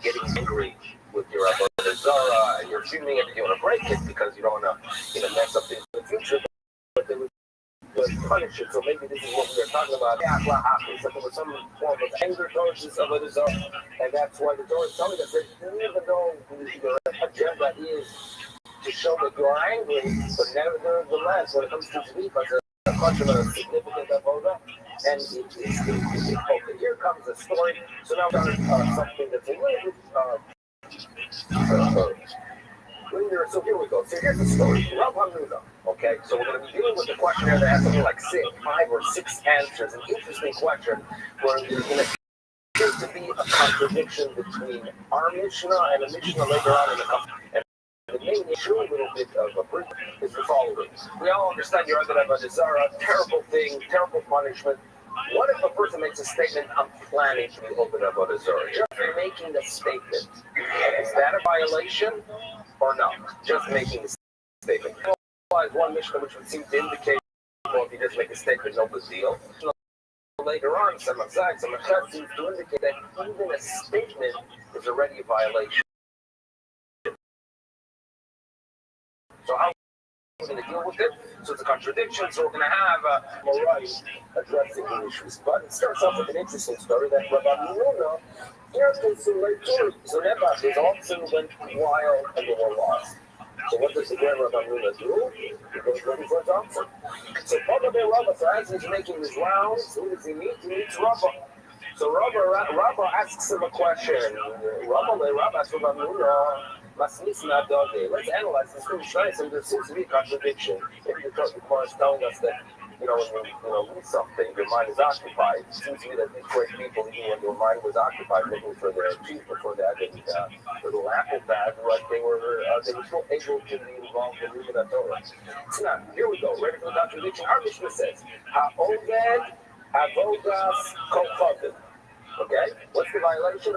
getting angry with your avodah zara, and you're assuming it, you want to break it because you don't want to mess up things in the future, but they would punish it. So maybe this is what we were talking about. It's like there was some form of anger towards this avodah zara, and that's why the Torah is telling us that even though your agenda is to show that you are angry, but nevertheless, when it comes to tzvika, it's a much of a significant avodah, and it is okay. Here comes a story. So now we've got something that's a little bit so here we go. So here's the story. Rabbi Hamnuna. Okay, so we're going to be dealing with the questionnaire that has something like 5 or 6 answers. An interesting question where there's going to appear to be a contradiction between our Mishnah and a Mishnah later on in the company. The main issue, a little bit of a brief, is the following. We all understand you're under Avodah Zarah, terrible thing, terrible punishment. What if a person makes a statement, I'm planning to be open Avodah Zarah? Just making a statement. Is that a violation or not? Just making a statement. One Mishnah which would seem to indicate, well, if you just make a statement, no big deal. Later on, some seems to indicate that even a statement is already a violation. So how are we going to deal with it? So it's a contradiction. So we're going to have Morai addressing the issues. But it starts off with an interesting story that Rabbi Hamnuna, so Nebuch, his oxen went wild and they were lost. So what does the great Rabbi Hamnuna do? He goes looking for his oxen. So as he's making his rounds, who does he meet? He meets Rabbi. So Rabbi asks him a question. Rabbi asks Rabbi Hamnuna, let's analyze this thing, and there seems to be a contradiction. Maybe the Torah is telling us that, when you read something, your mind is occupied. It seems to me that these great people, even when their mind was occupied looking for their cheese before that, little apple pad, right, they were still able to be involved in reading the Torah. So now, here we go, ready for the contradiction. Our Mishnah says, Ha'oved avodas kol chadin. Okay? What's the violation?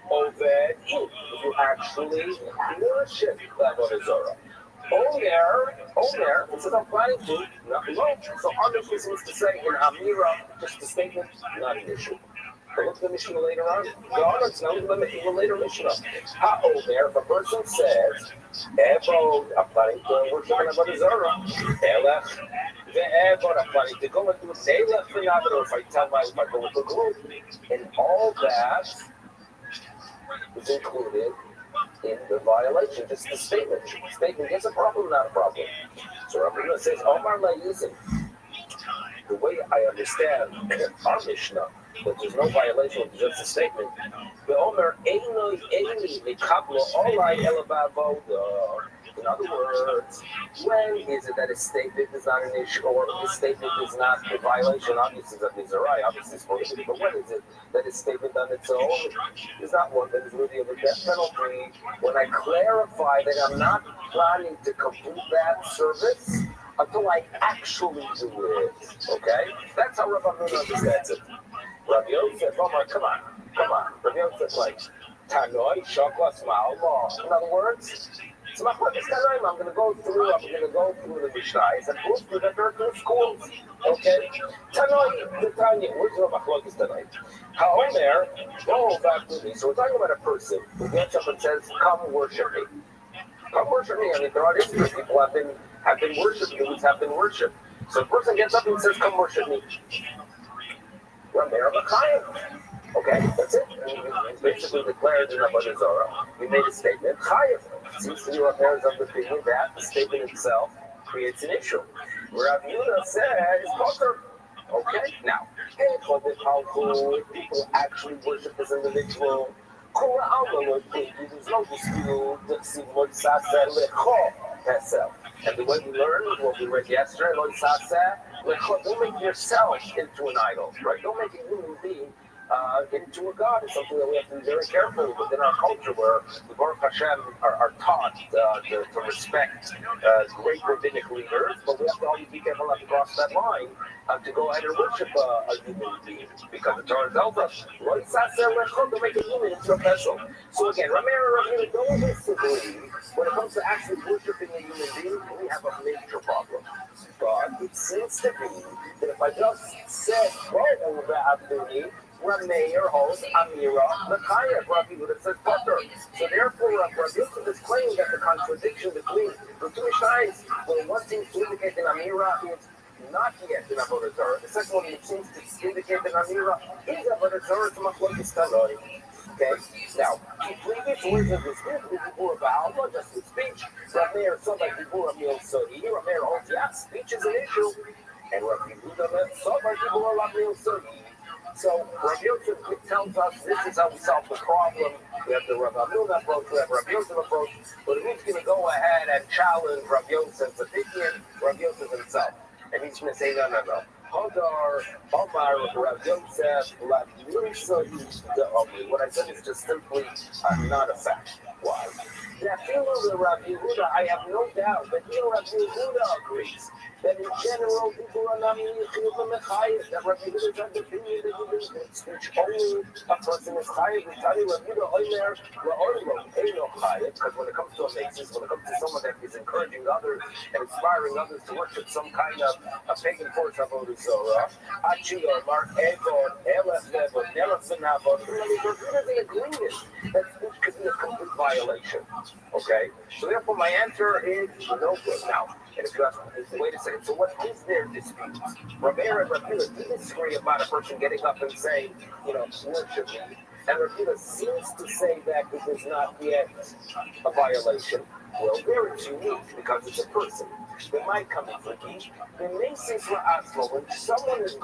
Oved, if you actually worship the avodah zara. Omer, it says I'm planning to, not alone. So our mission seems to say in Amira, just a statement, not an issue. But look at the Mishnah later on. The later Mishnah. Omer, if a person says, I'm planning to worship an avodah zara. I'm planning to go and do it. If I tell if I go with the group, and all that is included in the violation, just the statement. Statement is a problem, not a problem. So Rabbi says, Omar La'yizim. The way I understand our Mishnah, that there's no violation, it's just a statement. The Omer, in In other words, when is it that a statement is not an issue, or a statement is not a violation? Obviously, that means right. Obviously, it's prohibited. But when is it that a statement on its own is not one that is worthy of a death penalty? When I clarify that I'm not planning to complete that service until I actually do it. Okay? That's how Rabbi Nun understands it. Rabbi Yosef, Omar, come on. Rabbi Yosef, like, Tanoi, Shoklas, Ma'alma. In other words, so I'm going to go through the Mishnayos and prove to that there are two schools. Okay? Tanoi, the Tanya, where's the Machlokes tonight? Ha'omer, go back to me. So we're talking about a person who gets up and says, come worship me. Come worship me. I mean, throughout history, people have been worshipped, humans have been worshipped. So the person gets up and says, come worship me. Rameir B'Chayev. Okay, that's it. And basically declared in Avodah Zarah. We made a statement. Chayev. Seems to be Rameir's of the opinion that the statement itself creates an issue. Rav Yehuda says, Potter. Okay, now, people actually worship this individual. There's no dispute. And the way we learned, what we read yesterday, don't make yourself into an idol, right? Don't make a human being into a god. Is something that we have to be very careful within our culture, where the Baruch Hashem are taught to respect great rabbinic leaders, but we have to always be careful not to cross that line to go ahead and worship a human being, because the Torah tells us, don't make a human into a vessel. So again, Rameir don't disagree. When it comes to actually worshiping a human being, we have a major problem. But it seems to be that if I just said, Rameir holds Amira L'Chayev. Rabbi Yehuda says Potter. So therefore, Rabbi Yosef is claiming that the contradiction between the two Mishnayos, where one seems to indicate that Amira is not yet in Avodah Zarah, the second one seems to indicate that Amira is Avodah Zarah to Machlokes Tanoi. Okay? Now, the previous words of this group, Dibur about, not just with speech, Rameir saw that Dibur Amil Sodi, Rameir holds, yes, speech is an issue, and Rabbi Yehuda saw that Dibur Amil Sodi. So Rabbi Yosef tells us this is how we solve the problem. We have the Rabbi Nun approach, we have Rabbi Yosef approach, but who's going to go ahead and challenge Rabbi Yosef's opinion? Rabbi Yosef himself. And he's going to say, no. Hadar, Omar, Rabbi Yosef, Rabbi Yosef, what I said is just simply not a fact. Why? That feeling of Rabbi Yehuda, I have no doubt that even Rabbi Yehuda agrees that in general, people are not that Rabbi Yehuda is of the opinion that you speech only a person is chayiv. We tell you, Rabbi Yehuda oimer la'oilo eino chayiv, because when it comes to a basis, when it comes to someone that is encouraging others and inspiring others to worship some kind of a pagan force of Avodah Zarah, Achi or Mark Ego, Elef Levo, Elef Benavo, there's an agreement that speech could be a complete violation. Okay? So therefore, my answer is no good. Now, and if you ask, wait a second, so what is their dispute? Rameir and Rabbi Yehuda disagree about a person getting up and saying, worship me. And Rabbi Yehuda seems to say that it is not yet a violation. Well, there it's unique because it's a person. They might come in for me. They may say for Asma, when someone is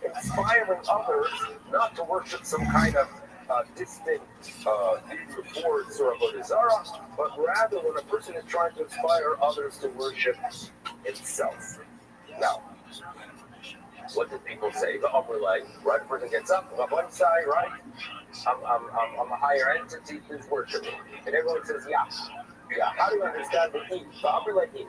inspiring others not to worship some kind of distant force or Avodah Zarah, but rather when a person is trying to inspire others to worship itself. Now, what did people say? The upper leg, right? A person gets up on one side, right? I'm a higher entity, please worship me. And everyone says, yeah. How do you understand the E? The upper leg E.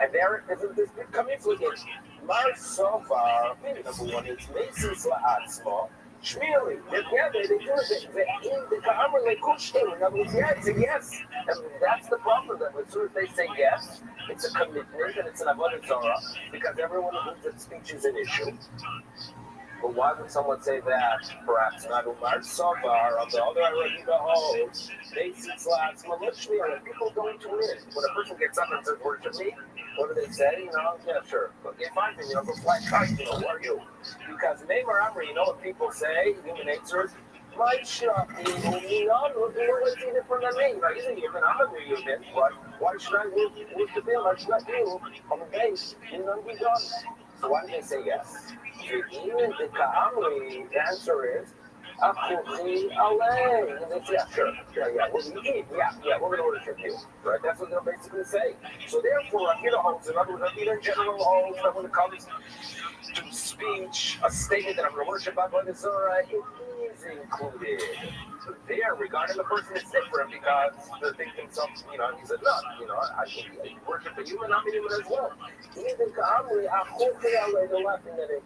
And there isn't this big communication. Mar Sovar, number one, is Macy's La'atzma. Shmiri, yeah, they do it. The Ka'amr, they coach them. In other words, yeah, it's a yes. And that's the problem, that as soon as they say yes, it's a commitment and it's an Avodah Zarah, because everyone agrees that speech is an issue. But why would someone say that? Perhaps not Umar Sovar, on the other hand, holds, Macy's La'atzma, Shmiri, people don't tune in. When a person gets up and says, worship me, what do they say? Yeah, sure. But if I'm go flat kite, who are you? Because Neymar Amri, what people say, human nature, my shop, what's he different than me? Like, isn't human? I'm a human. Why should I worship him? Why should I do on the base? Be done. So why do they say yes? Even the Ka'amri, the answer is, Akuchi Ale. And they say, yeah, sure. Yeah. What do you eat? Yeah, we're going to order from you. Right? That's what they're basically saying. So therefore, Akira holds, in other words, Akira general holds that when it comes to speech, a statement that I'm going to worship Avodah Zarah, it is included there regarding the person is different because they're thinking something, he said, no, I think you worship a human, I'm a human as well. Even Ka'amri, they're laughing at it.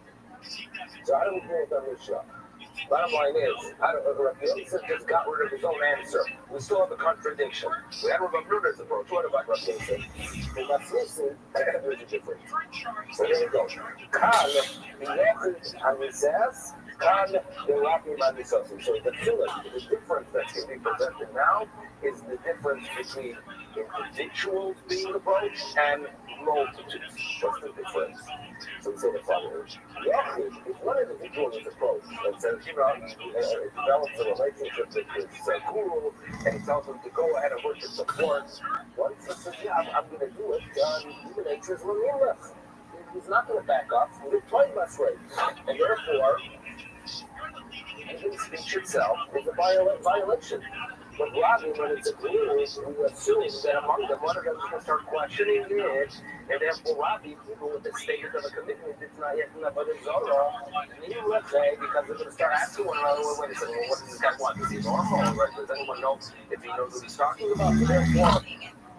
So I don't agree with that Mishnah. Bottom line is, Rabbi Yosef just got rid of his own answer. We still have a contradiction. We had Rabbi Ruder's approach. What about Rabbi Yosef? In Maslisin, there's a difference. So here we go. Kan, the Yechid, and he says, Kan, the Rabbi Manisosim. So the difference that's going to be presented now is the difference between individuals being approached and multitudes. What's the difference? So we say the following. Yachid, if one individual is approached and says, it develops a relationship with his guru, and he tells him to go ahead and worship the Lord, once he says, yeah, I'm going to do it, human nature is relentless. He's not going to back off. He's playing less rate. And therefore, even speech itself is a violation. But Rabbi, when it's a guru, we assume that among them, one of them is going to start questioning it, and therefore Rabbi, people with the statement of a commitment, it's not yet Avodah Zarah, let's say, because they're going to start asking one another, wait a second, what does this guy want? Is he normal? Right? Does anyone know if he knows what he's talking about? So therefore,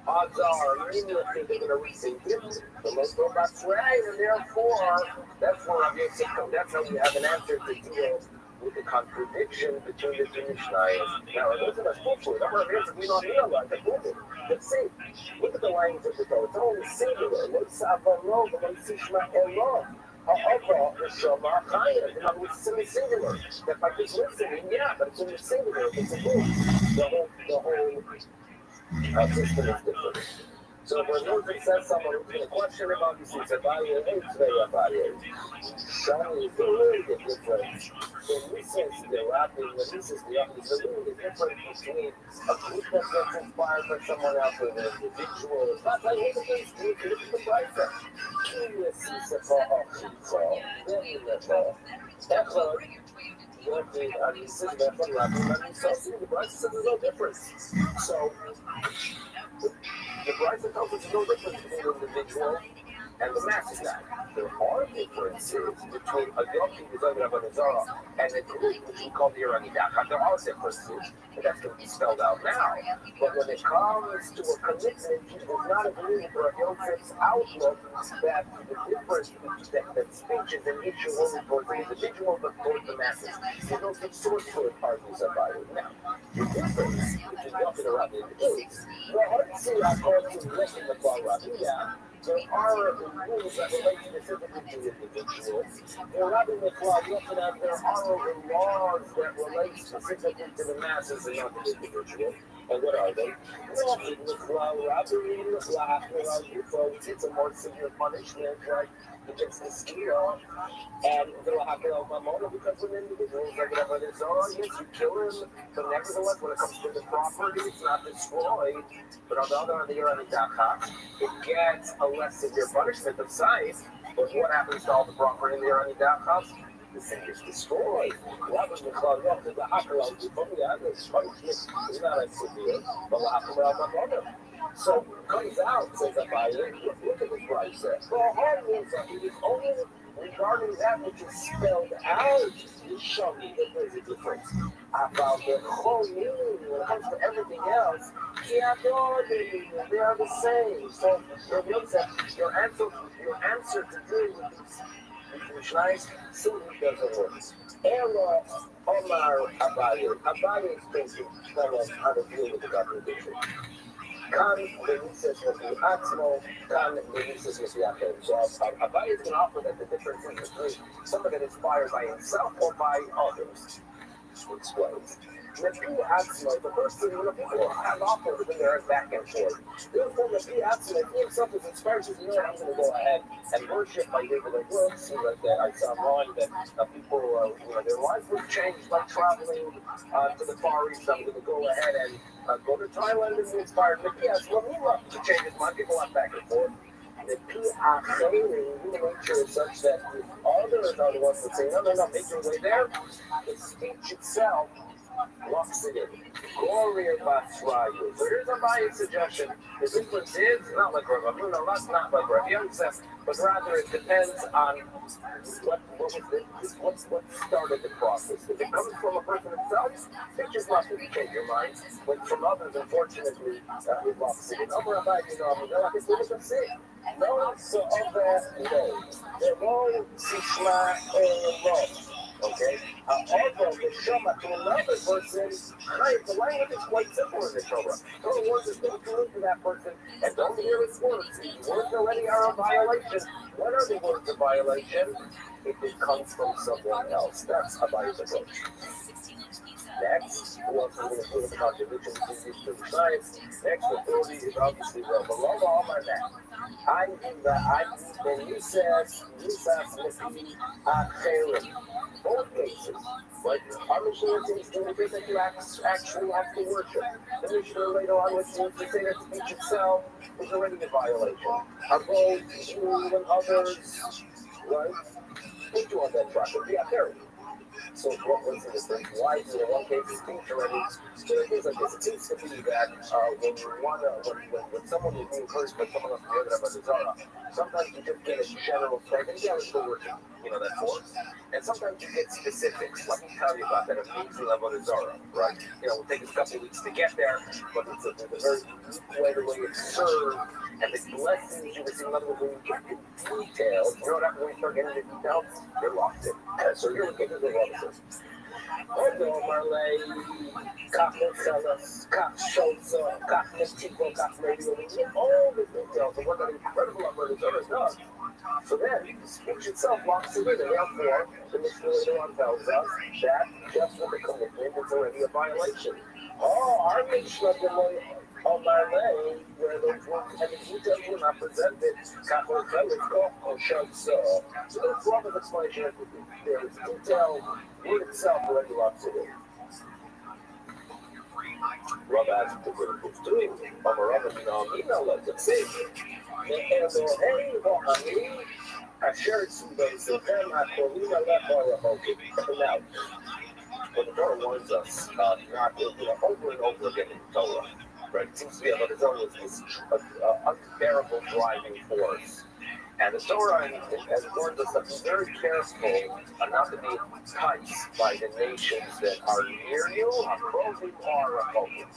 odds are, immediately they're going to receive it. So let's go back right, and therefore, that's where Rabbi Yosef comes. That's how we have an answer to deal with the contradiction between the two Mishnayos. Now, it isn't a spiritual. The number of answers we don't realize the movement. Let's see. Look at the language of the Torah. It's only singular. Let's have a love, let's see Shema Elah. However, the Shema Chayah, in other words, it's in the singular. That by just listening, yeah, but it's in the singular. It's a group. The whole system is different. So when Moses says someone who's going to question him, obviously it's evaluate, it's very evaluate. Shani is the really difference. When he says the rapping, when he says the rapping, it's really difference between a group that gets inspired by someone else and an individual. It's not like what it is, look at the Bible. Curious is a Ba'achitza, very little. Echad, working on the system of rapping, and he's also the Bible says there's no difference. So, the Brisa tells us there's no difference between the individual and the masses now. There are differences between a Yochid who's over Avodah Zarah and a group which we call the Iranidak. There are differences, and that's going to be spelled out now. But when it comes to a commitment, he does not agree for a Yosef's outlook that the difference that speech is an issue only towards the individual but towards the masses. There's no such source for it, argues about it. Now, the difference between Yochid and Rabbi is, I call it listen to Paul Rabbi. There are rules that relate specifically to individuals. In Rabbi Miklau, there are laws that relate specifically to the masses and not the individual. And what are they? Rabbi Miklau, it's a more severe punishment, right? Against the skill, and because when individuals are going to have his own, yes, you kill him, but nevertheless, when it comes to the property, it's not destroyed. But on the other hand, you're on the Dakha, it gets a less severe punishment of size. But what happens to all the property in the Irani Dakha? The thing is destroyed. The punishment is not as severe, but so it comes out, says Abaye, look at the price there. Well, all means that it is only regarding that which is spelled out, you show me that there's a difference. About the whole meaning, when it comes to everything else, they are the same. So your answer to deal with these Mishnayos simply doesn't work. Ella Omar Abaye. Abaye is thinking, tell us how to deal with the contradiction. Kan Benises Mesi Atzmo, Kan Benises Mesi Achem. So Abaye is going to offer that the difference is between someone that is inspired by himself or by others. He explains. Mesi Atzmo, the first thing people have offered when they're back and forth. Therefore, Mesi Atzmo, he himself is inspired to know I'm going to go ahead and worship by regular works. Like that, I saw online that people, their lives were changed by traveling to the Far East. I'm going to go ahead and go to Thailand and be inspired. But yes, well, we love to change his mind. People want back and forth. The human nature is such that others are the ones that say, no, make your way there. The speech itself walks it in. Gloria Basrayu. So here's a biased suggestion. The difference is not like Rabbi Bruno, that's not like Rabbi Young says, but rather it depends on what started the process. If it comes from a person himself, it's just not going to change your mind. But from others, unfortunately, it walks it in. Over about, I guess we can see. No, so of that, no. They're all Sishma and okay? However, the Shema to another person, the language is quite simple in the Torah. Torah wants to speak to that person and don't hear his words. His words already are a violation. What are the words of violation? If it comes from someone else. That's a biased approach. Next, who else is going to put the contradiction between these two science? Next authority is obviously the below all my neck. When you said, both cases, right? Our Mishnah seems to indicate that you actually have to worship. The Mishnah later on was to say that speech itself is already a violation. Although you and others, right, put you on that track. Yeah, there. So what was the difference? Why is it in one case speech already? So it is like this. It seems to be that when someone is being cursed by someone else about the Torah, sometimes you just get a general statement, yeah, let's go worship, that force. And sometimes you get specifics. Let me tell you about that amazing level of Torah, right? It'll take us a couple of weeks to get there, but it's a very unique way the way it's served, and the blessings you receive. In other words, when you get the details, you know what happens when you start getting the details? You're locked in. So you're looking at the officers. Although Marley, Cop Marcellus, Cop Schultz, Cop Mestico, Cop Radio, we get all the details of what that incredible Alberta Torah does. So then, the speech itself locks it in, and therefore, the Mishnah later on tells us that just with the commitment is already a violation. Our Mishnah on Marley, where those words and the details were not presented, Cop Marcellus, Cop Schultz. So that's one of the explanation. There is detail. Word itself already locks it in. Rav asked the word was doing. Rav Amina let them say. Now, when the Torah warns us not over and over again in the Torah, right? It seems to be about the Torah is this unbearable driving force. And the Torah has warned us to be very careful not to be enticed by the nations that are near you, Akrovim or Rachokim.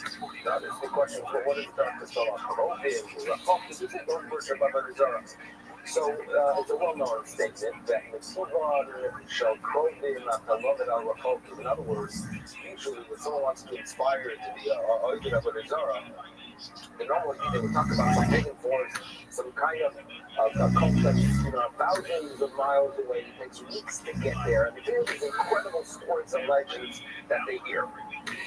Now, there's the question, well, what is the Torah? Akrovim, Rachokim, don't worship Abba Zara. So it's a well-known statement that Mitzuvan shall Krovim Atalovet al Rachokim. In other words, usually when someone wants to be inspired to be Oived Abba Zara, the normal they would talk about some pagan force, some kind of a cult that's thousands of miles away. It takes weeks to get there, and they hear these incredible stories and legends that they hear.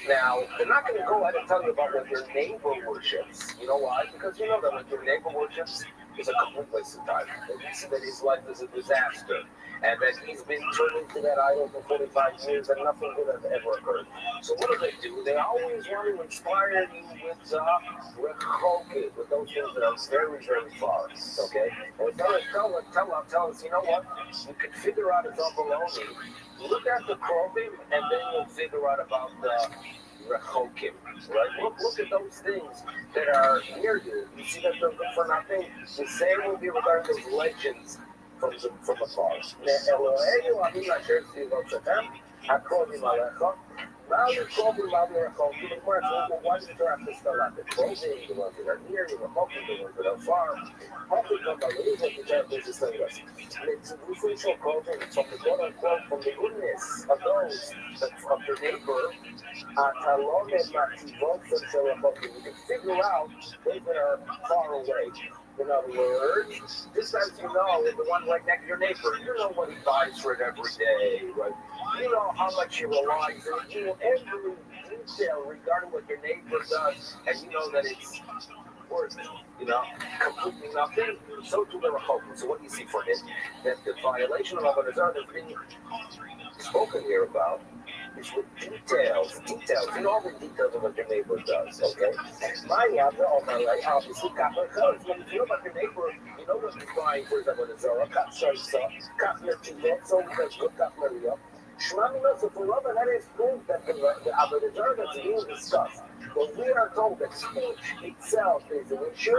Now, they're not going to go ahead and tell you about what your neighbor worships. You know why? Because you know that what your neighbor worships is a complete waste of time. And you see that his life is a disaster, and that he's been turning to that idol for 45 years, and nothing good has ever occurred. So what do? They always want to inspire you with Rechokim, with those things that are very, very far. Okay? And tell us, you know what? You can figure out it's all baloney. Look at the Krovim, and then you'll figure out about the Rechokim, right? Look at those things that are near you. You see that they're good for nothing? The same will be regarding those legends from afar. Why do you have to spell out the closing, the ones that are near you, the ones that are far? How can you believe what the chapter is telling us? It's a quote from the quote unquote from the goodness of those of the neighbor. You can figure out those that are far away. In other words, just as you know, the one right next to your neighbor, you know what he buys for it every day, right? You know how much he relies on you know every detail regarding what your neighbor does, and you know that it's worth, completely nothing. So to the Rechokim. So what do you see for him? That the violation of Avodah Zarah that's being spoken here about is with details. You know all the details of what your neighbor does, okay? My Yabba, obviously, when you know about your neighbor, know what you're buying for the Avodah Zarah. Kaf Shaisa, Kaf Netivo, so that's good, Kaf Maria. Shmamina, so for Rabbi, that is proof that the Avodah Zarah that's being discussed. But we are told that speech itself is an issue.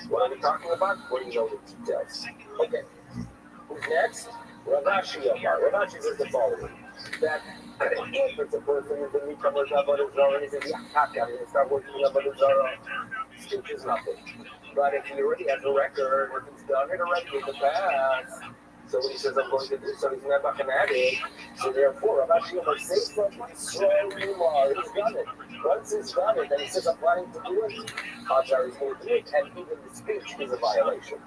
What are we talking about? What do you know the details? Okay. Who's next? Ravashi Amar. Ravashi says the following. That if it's a person who's a newcomer to Avodah Zarah and he says, yeah, I'm going to start working in Avodah Zarah, speech is nothing. But if he already has a record, if he's done it already in the past, so when he says, I'm going to do so, he's never going to add it. So therefore, Ravashi Amar says something, he's done it. Once he's done it, and he says, I'm planning to do it, odds are he's going to do it, and even the speech is a violation.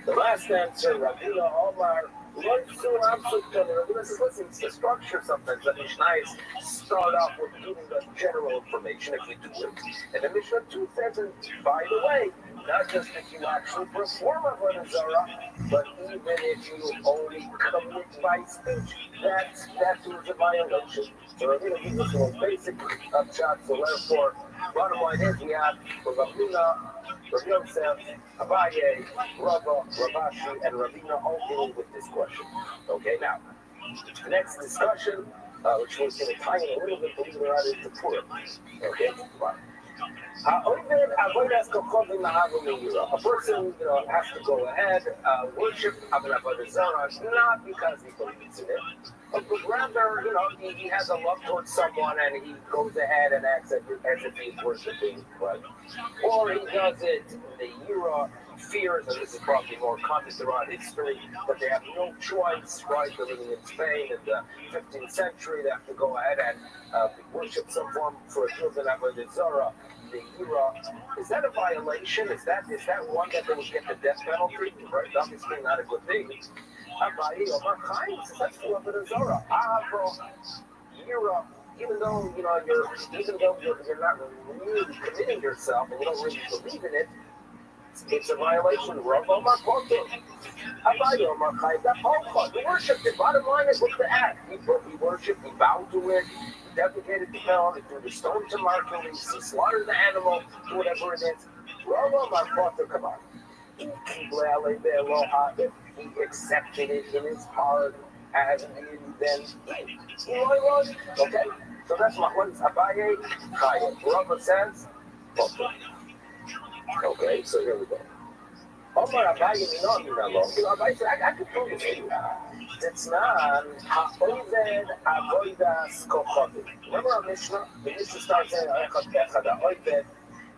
The last answer, Rabina Omar, Rabina says, listen, it's the structure sometimes. The Mishnahs start off with giving the general information if you do it. And the Mishnah 2 says, and by the way, not just if you actually perform Avodah Zarah, but even if you only commit by speech, that is a violation. So Rabina gives us the most basic upshot. So therefore, bottom line is we have Rabina, Rabbi Yosef, Abaye, Rava, Ravashi, and Rabina all dealing with this question. Okay, now, the next discussion, which was going to tie in a little bit, believe it or not, is the Purim. Okay, fine. A person, has to go ahead, worship Avodah Zarah, not because he believes in it, but rather, he has a love towards someone and he goes ahead and acts as if he's worshiping, right? Or he does it in the era, fears, and this is probably more common throughout history, that they have no choice, right? They're living in Spain in the 15th century, they have to go ahead and worship some form for a children Avodah Zarah. The era, is that a violation? Is that one that they would get the death penalty? Right? Obviously not a good thing. That's for Avodah Zarah. Even though you're not really committing yourself and you don't really believe in it, it's a violation. You worship it. Bottom line is what's the act. We worship, we bow to it, we dedicated to God, we threw the stone to marker, we slaughter the animal, whatever it is. Come on. If he accepted it in his heart, as then okay? So that's what is Abaye Chayim. Rava says, okay, so here we go. Omar Abaye Abaye said, I could prove it to you. It's not Ha'oived Avodas Kochotim. Remember our Mishnah? The Mishnah starts saying Echad Echad Ha'oived.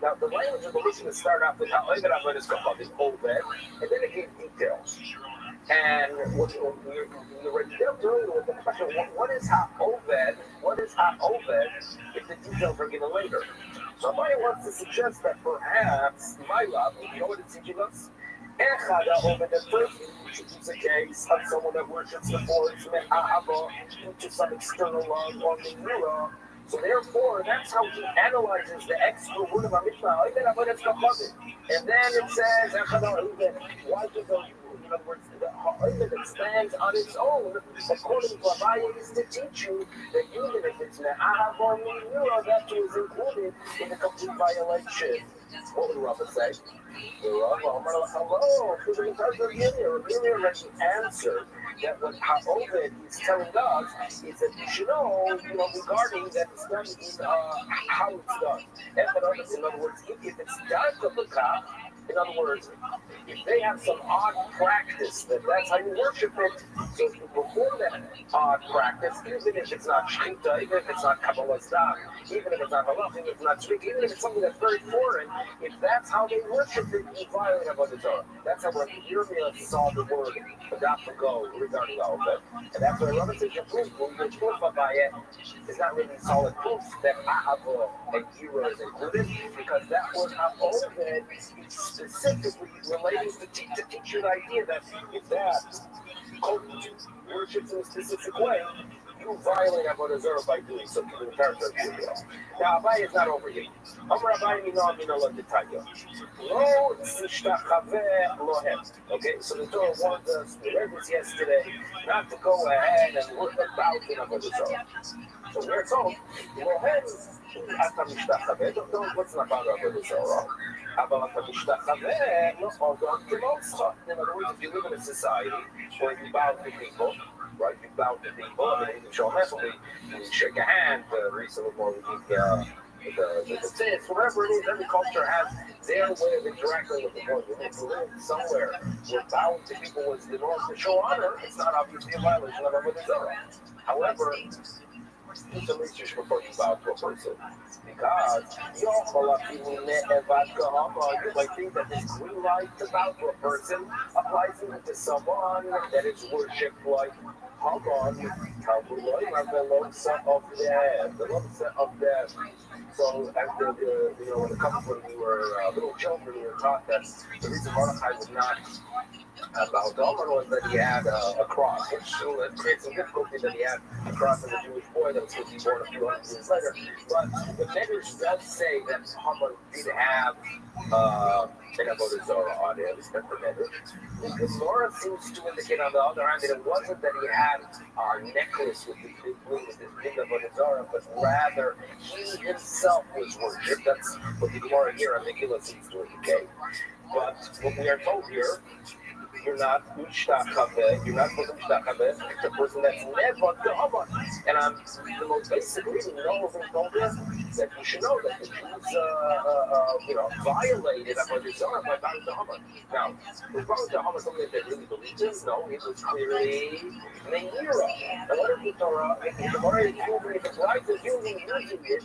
Now the language of the Mishnah started off with Ha'oived Avodas Kochotim, Oved, and then it gave details. And what you were dealing with the question, what is Ha'oved? What is Ha'oved if the details are given later? Somebody wants to suggest that perhaps my love, you know what it's teaching us? Echad Ha'oved, at first it's a case of someone that worships the forest, Me'ahava, to some external love on the Yura. So therefore, that's how he analyzes the extra word of Mishnah. And then it says, Echad Ha'oved, why do those? In other words, the ha'oived that stands on its own, according to Abaye, is to teach you that even if it's me'ahav or mi'ura, that too is included in the complete violation. What would Rava say? Hello, Rabbi already answered that what ha'oived is telling us is that you should know, regarding that it's done in how it's done. In other words, if it's done to the top, in other words, if they have some odd practice, that's how you worship it. So if you perform that odd practice, even if it's not shkita, even if it's not kabbalah stach, even if it's not halach, even if it's not tzvik, even if it's something that's very foreign, if that's how they worship it, you violate Avodah Zarah. That's how Rabbi Yirmiyah saw the word "adat" to go regarding all of it. And that's why Rabbi says the proof by it is not really solid proof that ahava and yira is included, because that word ha'oved is specifically relating to teach you the idea that if that cult worships in a specific way, you violate Avodah Zarah by doing so. To the character of Yirmiyah. Now, Abaye is not over here. Amar Abaye mina lo detanya. Lo tishtachaveh lohem. Okay, so the Torah warned us, we read this yesterday, not to go ahead and work about in Avodah Zarah. So we're told, lohem אתה משתחווה, דוקטור, what's not about Avodah Zarah? אבל אתה משתחווה להודות כמוסך. In other words, if you live in a society where you bow to people, right? You bow to people, I mean, you can show them empathy, you shake a hand, recently more we give the fist, whatever it is, every culture has their way of interacting with the world. If you live somewhere where bowing to people was the norm to show honor, it's not obviously a violation of Avodah Zarah. However, do some research before you bow to a person. Because you might think that this green light to bow to a person applies even to someone that is worshipped like Haman, the Lomsa of death. So, after when it comes when we were little children, we were taught that the reason Mordechai was not about Haman was that he had a cross, which creates some difficulty that he had a cross as a Jewish boy that was going to be born a few hundred years later. But the Medrash does say that Haman did have an Avodah Zarah on him, that's the Medrash. The Gemara seems to indicate, on the other hand, that it wasn't that he had a necklace with this big Avodah Zarah, but rather he himself was worshipped. That's what the Gemara here on Megillah seems to indicate. But what we are told here, you're not Ushtachave, you're not supposed to Ushtachave, it's a person that's never Haman. And I'm the most basic reason, that you should know that the Jews, violated Avodah Zarah by bowing to Haman. Now, was bowing to Haman something that they really believed in? No, it was clearly Neira. And what is the Torah? The Gemara is using it, the Christ is using it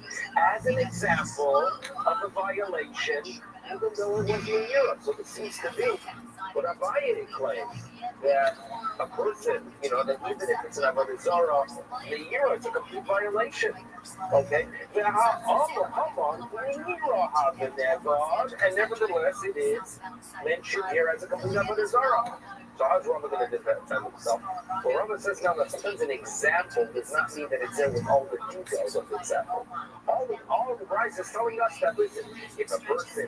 as an example of a violation, even though it was Neira. So it seems to be. But Abaye claims that a person, that even if it's an Avodah Zarah, it's a complete violation. Okay? And nevertheless, it is mentioned here as a complete Avodah Zarah. So how's Rama going to defend himself? Well, Rama says now that sometimes an example does not mean that it's there with all the details of the example. All the Bryce is telling us that, listen, if it's a person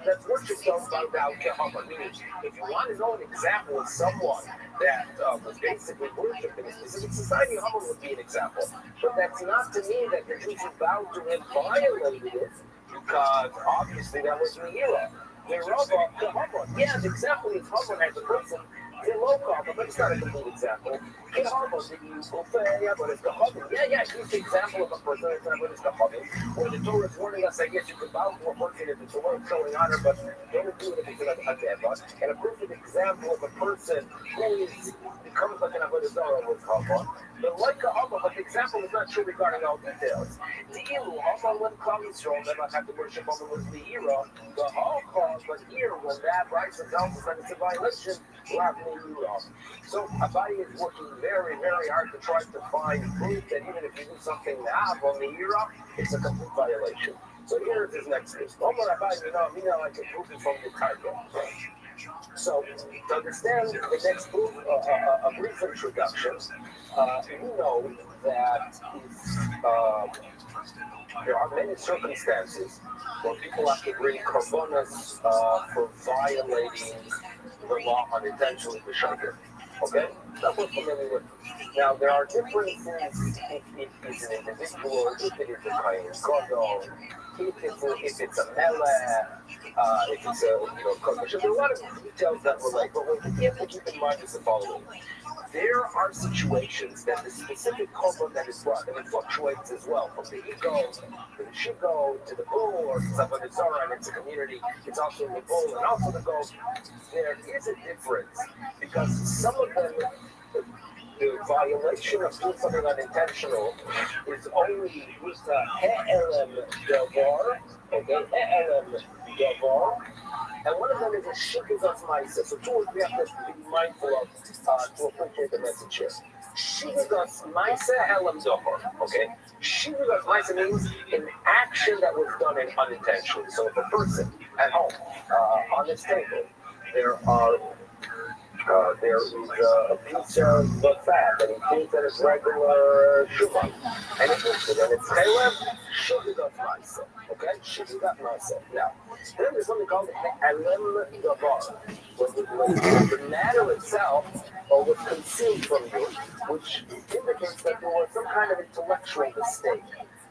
that's worshipped, don't bow down to Haman. Meaning, if you want to know an example of someone that was basically worshipped in a specific society, Haman would be an example. But that's not to mean that the Jews who bowed to him violated it, because obviously that was the era. The example is Haman as a person. But it's not a complete example. He's the example of a person where the Torah is warning us that yes, you can bow to a person if it's a way of showing honor, but don't do it if it's a devot. And a perfect example of a person who becomes like an Avodah Zarah with Haman. But like a Haman, but the example is not true regarding all details. The Ilu, Haman when comes from, they might have to worship Haman with the Ira, the Haman, but here, when that rights and tells us that it's a violation, so Abaye is working very, very hard to try to find proof that even if you do something now on the era, it's a complete violation. So here is his next list. Omar Abaye, I can prove it from the title. So to understand the next proof, a brief introduction, we know that there are many circumstances where people have to bring korbanos for violating the law unintentionally for shaykhir. Okay? That we're familiar with. Now, there are differences if it's an individual, if it is a kain kodol, if it's a melech, if it's a kodesh. There are a lot of details that relate, but what we have to keep in mind is the following. There are situations that the specific korban that is brought, and it fluctuates as well, from the ego to the shigo to the bull, or to Avodah Zarah, and it's a community, it's also the bull and also the goat. There is a difference, because some of them, the violation of doing something unintentional is only with he'elem davar, okay, he'elem davar, and one of them is a shikigas ma'isa. So two we have to be mindful of to appreciate the message here. Shikigas ma'isa he'elem davar, okay? Shikigas ma'isa means an action that was done unintentionally. So if a person at home, on this table, there is a piece of fat, and he thinks that it's regular shumai, and he thinks it, and it's halem, shikigat ma'isa, okay? Shikigat ma'isa. Now, then there's something called halem davar, when the matter itself was concealed from you, which indicates that there was some kind of intellectual mistake.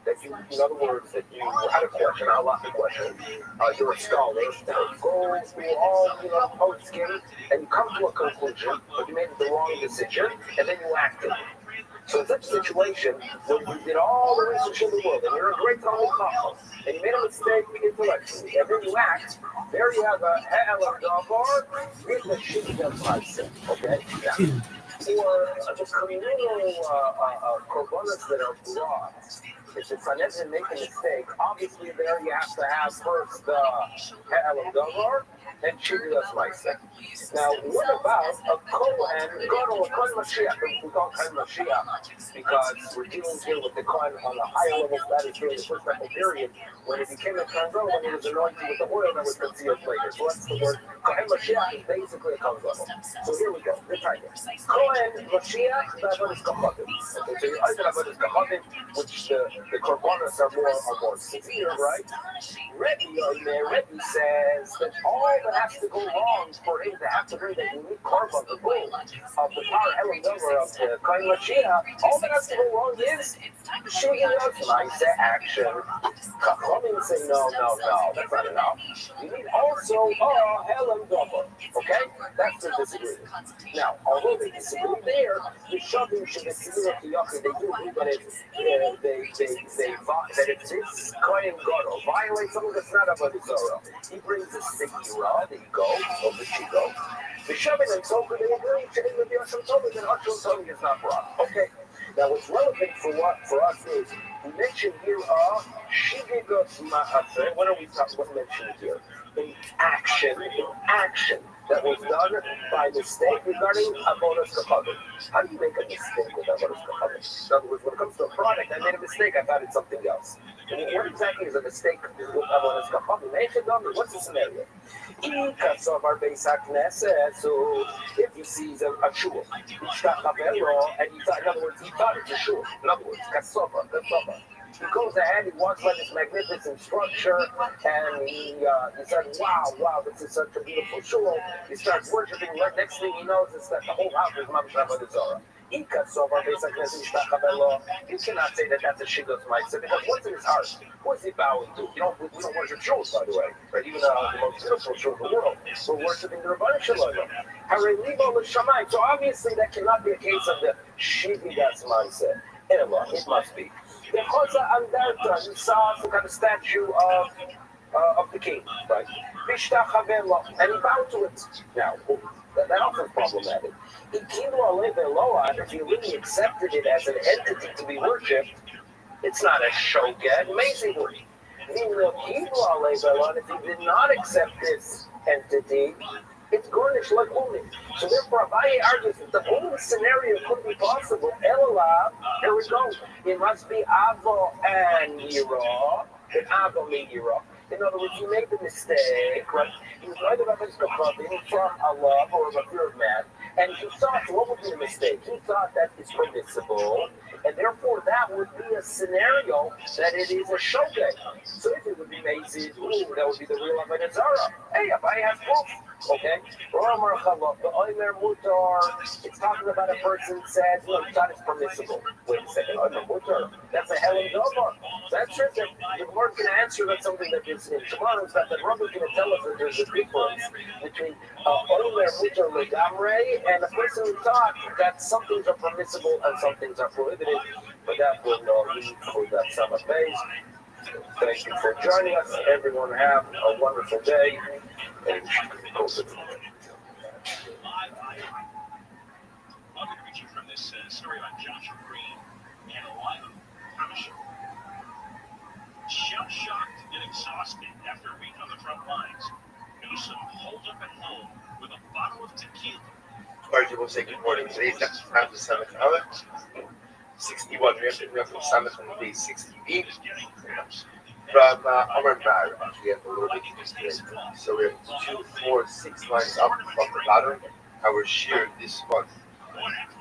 that you, in other words, that you had a question, a lot of questions. You're a scholar. Go through all, post-skim, and you come to a conclusion, but you made the wrong decision, and then you acted. So in such a situation, when you did all the research in the world, and you're a great Talmud Chacham, and you made a mistake intellectually, and then you act, there you have a ha'el davar with the shitty of okay? Yeah. Or the communal korbanos that are brought, if it's an make a mistake, obviously there you have to have first ha'el davar and shitty of. Now, what about a Kohen, Gadol, a Kohen Mashiach? We call Kohen Mashiach because we're dealing here with the Kohen on a higher level status during the first temple period when he became a Kohen Gadol, when he was anointed with the oil that was concealed later. So that's the word. Kohen Mashiach is basically a Kohen Gadol. So here we go. Good time. Kohen Mashiach, that's what is Kachadim. Okay, so you either have what is Kachadim, which the Korbanos are more severe, right? Rebbe says that all that has to go wrong for him to have to bring the unique korban, the bull, of the power element of the Kohen Mashiach, all that has to go wrong is Shigiyot Maisa action. Chachamim say no, that's not enough. You need also Helen Dover. Okay? That's the disagreement. Now, although they disagree there, the Shavim should disagree with the Yachid. They do agree that if this Kohen Gadol violates something that's not about his Zorah, he brings a Sikira, the goat, or the she-goat. The Shavim and Sofer, they agree, Shavim with the Asham Tobin, and Asham Tobin is not brought. Okay. Now, what's relevant for us is, we mentioned here, Shigigot Ma'aseh. What are we mentioning here? In action that was done by mistake regarding Avodas Kachadim. How do you make a mistake with Avodas Kachadim? In other words, when it comes to a product, I made a mistake, I thought it's something else. What exactly is a mistake with Avodas Kachadim? What's the scenario? So if he sees a shul, and he thought, in other words, he thought it's a shul. In other words, kasova. He goes ahead, he walks by this magnificent structure, and he said, wow, this is such a beautiful shul. He starts worshiping. Right next thing he knows is that the whole house is Mamash Avodah Zarah. You cannot say that that's a Shigos Maisa, because what's in his heart? What's he bowing to? We don't worship shuls, by the way, right? Even the most beautiful shul in the world. We're worshiping the Rabbi Shalom. So obviously that cannot be a case of the Shigos Maisa. It must be. Because he saw some kind of statue of the king, right? And he bowed to it. Now, that also is problematic. If he really accepted it as an entity to be worshipped, it's not a shogeg, amazingly. If he did not accept this entity, it's garnished like only. So therefore, Abaye argues that the only scenario could be possible. Elah, here we go. It must be Avo and Yira. And Avo and Yira. In other words, he made the mistake, right? He was either about his Kachadim from Allah or a fear of man, and he thought, what would be the mistake? He thought that is permissible, and therefore that would be a scenario that it is a shogeg. So if it would be Mazid, that would be the real Avodah Zarah. Hey, Abaye has proof. Okay? It's talking about a person who says, look, that is permissible. Wait a second, that's a Helen Dover. That's true. The Lord can answer that something that is in tomorrow. Is that the Rabbi is going to tell us that there's a difference between Omer Mutar Legamre and a person who thought that some things are permissible and some things are prohibited. But that will not lead for that summer phase. Thank you for joining us. Everyone have a wonderful day. And from this story about Joshua Green and Ohio. Shell-shocked and exhausted after a week on the front lines, Newsom holed up at home with a bottle of tequila. Alright, we'll say good morning. Today's next time the 7th hour. 61. We have from Summit on day 68. From Amar Bar, we have a little bit of so we have 2, 4, 6 lines up from the bottom. Our share this month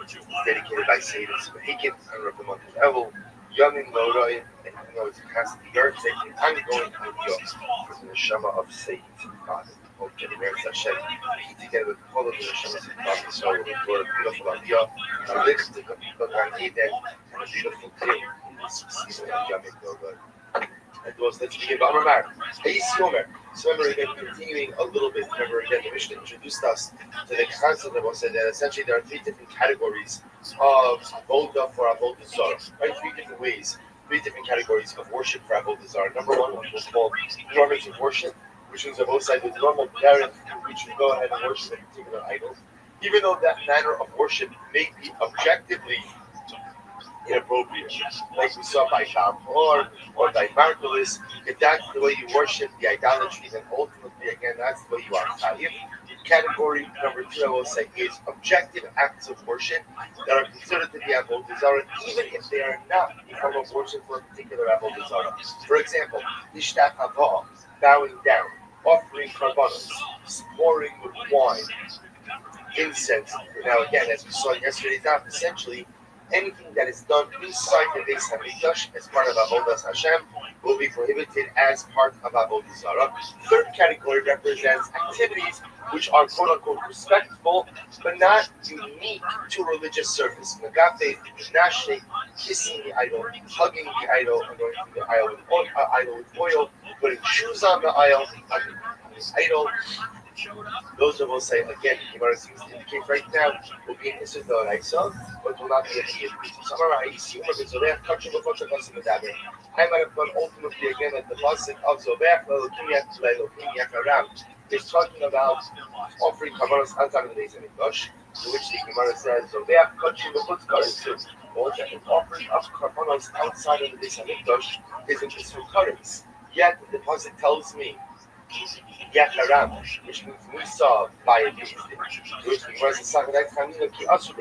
is dedicated by Seder Smahikin and Rabbi Rothschild, Yamin Loroi, and you know it's a custody yard state. I'm going to New York for the Neshama of Saint God. Hope that the Meretz Hashem, together with all of the Neshamas of God, so we'll do a beautiful idea, a list of the Eden, and a beautiful day. And those let's begin. Remember, so remember again, continuing a little bit. Remember again, the Mishnah introduced us to the concept of that essentially there are three different categories of avodah for avodah zarah. Right, three different ways, three different categories of worship for avodah zarah. Number one, what we'll call norms of worship, which means on both sides with normal parents, which we go ahead and worship a particular idol, even though that manner of worship may be objectively inappropriate, like we saw by Shamor or by Margulis. If that's the way you worship the idolatry, then ultimately, again, that's the way you are chayiv. Category number two, I will say, is objective acts of worship that are considered to be avodah zarah, even if they are not a form of worship for a particular avodah zarah. For example, ishtach hava, bowing down, offering karbanos, pouring with wine, incense. Now, again, as we saw yesterday, not essentially anything that is done inside the Beis Hamikdash as part of Avodas Hashem will be prohibited as part of Avodah Zarah. Third category represents activities which are quote-unquote respectful, but not unique to religious service. Nagate, nashe, kissing the idol, hugging the idol, anointing the idol with oil, putting shoes on the idol, idol. Those of us say again, Gemara seems to indicate right now will be an issue the Raisa, but will not be a kid. Some are Raisi, so they have touched the culture of the Dabe. I might have done ultimately again at the Pasuk of Zobech, is talking about offering Kavaros outside of the Beis Hamikdash, to which the Gemara says, Zobech, touching the Chutz too. Well, the offering of Kavaros outside of the Beis Hamikdash is an issue currents. Yet the Pasuk tells me, Yakaram, which means we saw by a beast, which was the Sakurai Kamina Ki Asur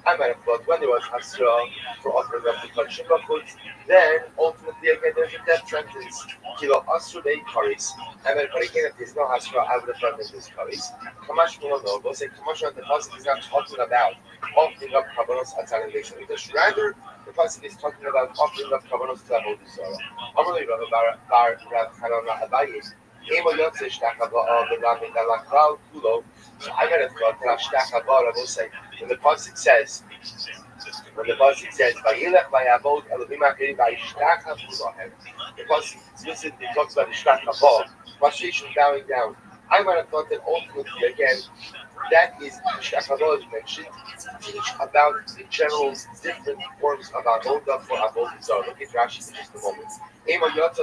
I might have thought when there was Hasra for offering up the Kachim Bakut, then ultimately again there's a death sentence. Kilo Asur Karis. But again, if there's no Hasra, I would have done this Karis. Kamash Mono, we'll say Kamash on the Pasuk is not talking about offering up Kavanos outside of the nation. Because rather, the Pasuk is talking about offering up Kavanos to Avodah Zarah. Amalei Rav Bar Rav Hanana Abayis. So I might have thought that I will say when the pasuk says, "Vayilech vayavod Elohim acherim vayishtach." The pasuk explicitly talks about ishtach haba, prostration, bowing down. I might have thought that ultimately, again, that is ishtach haba is mentioned to teach about the general different forms of avodah for avodah zarah. Look at Rashi for just a moment. And I'm going to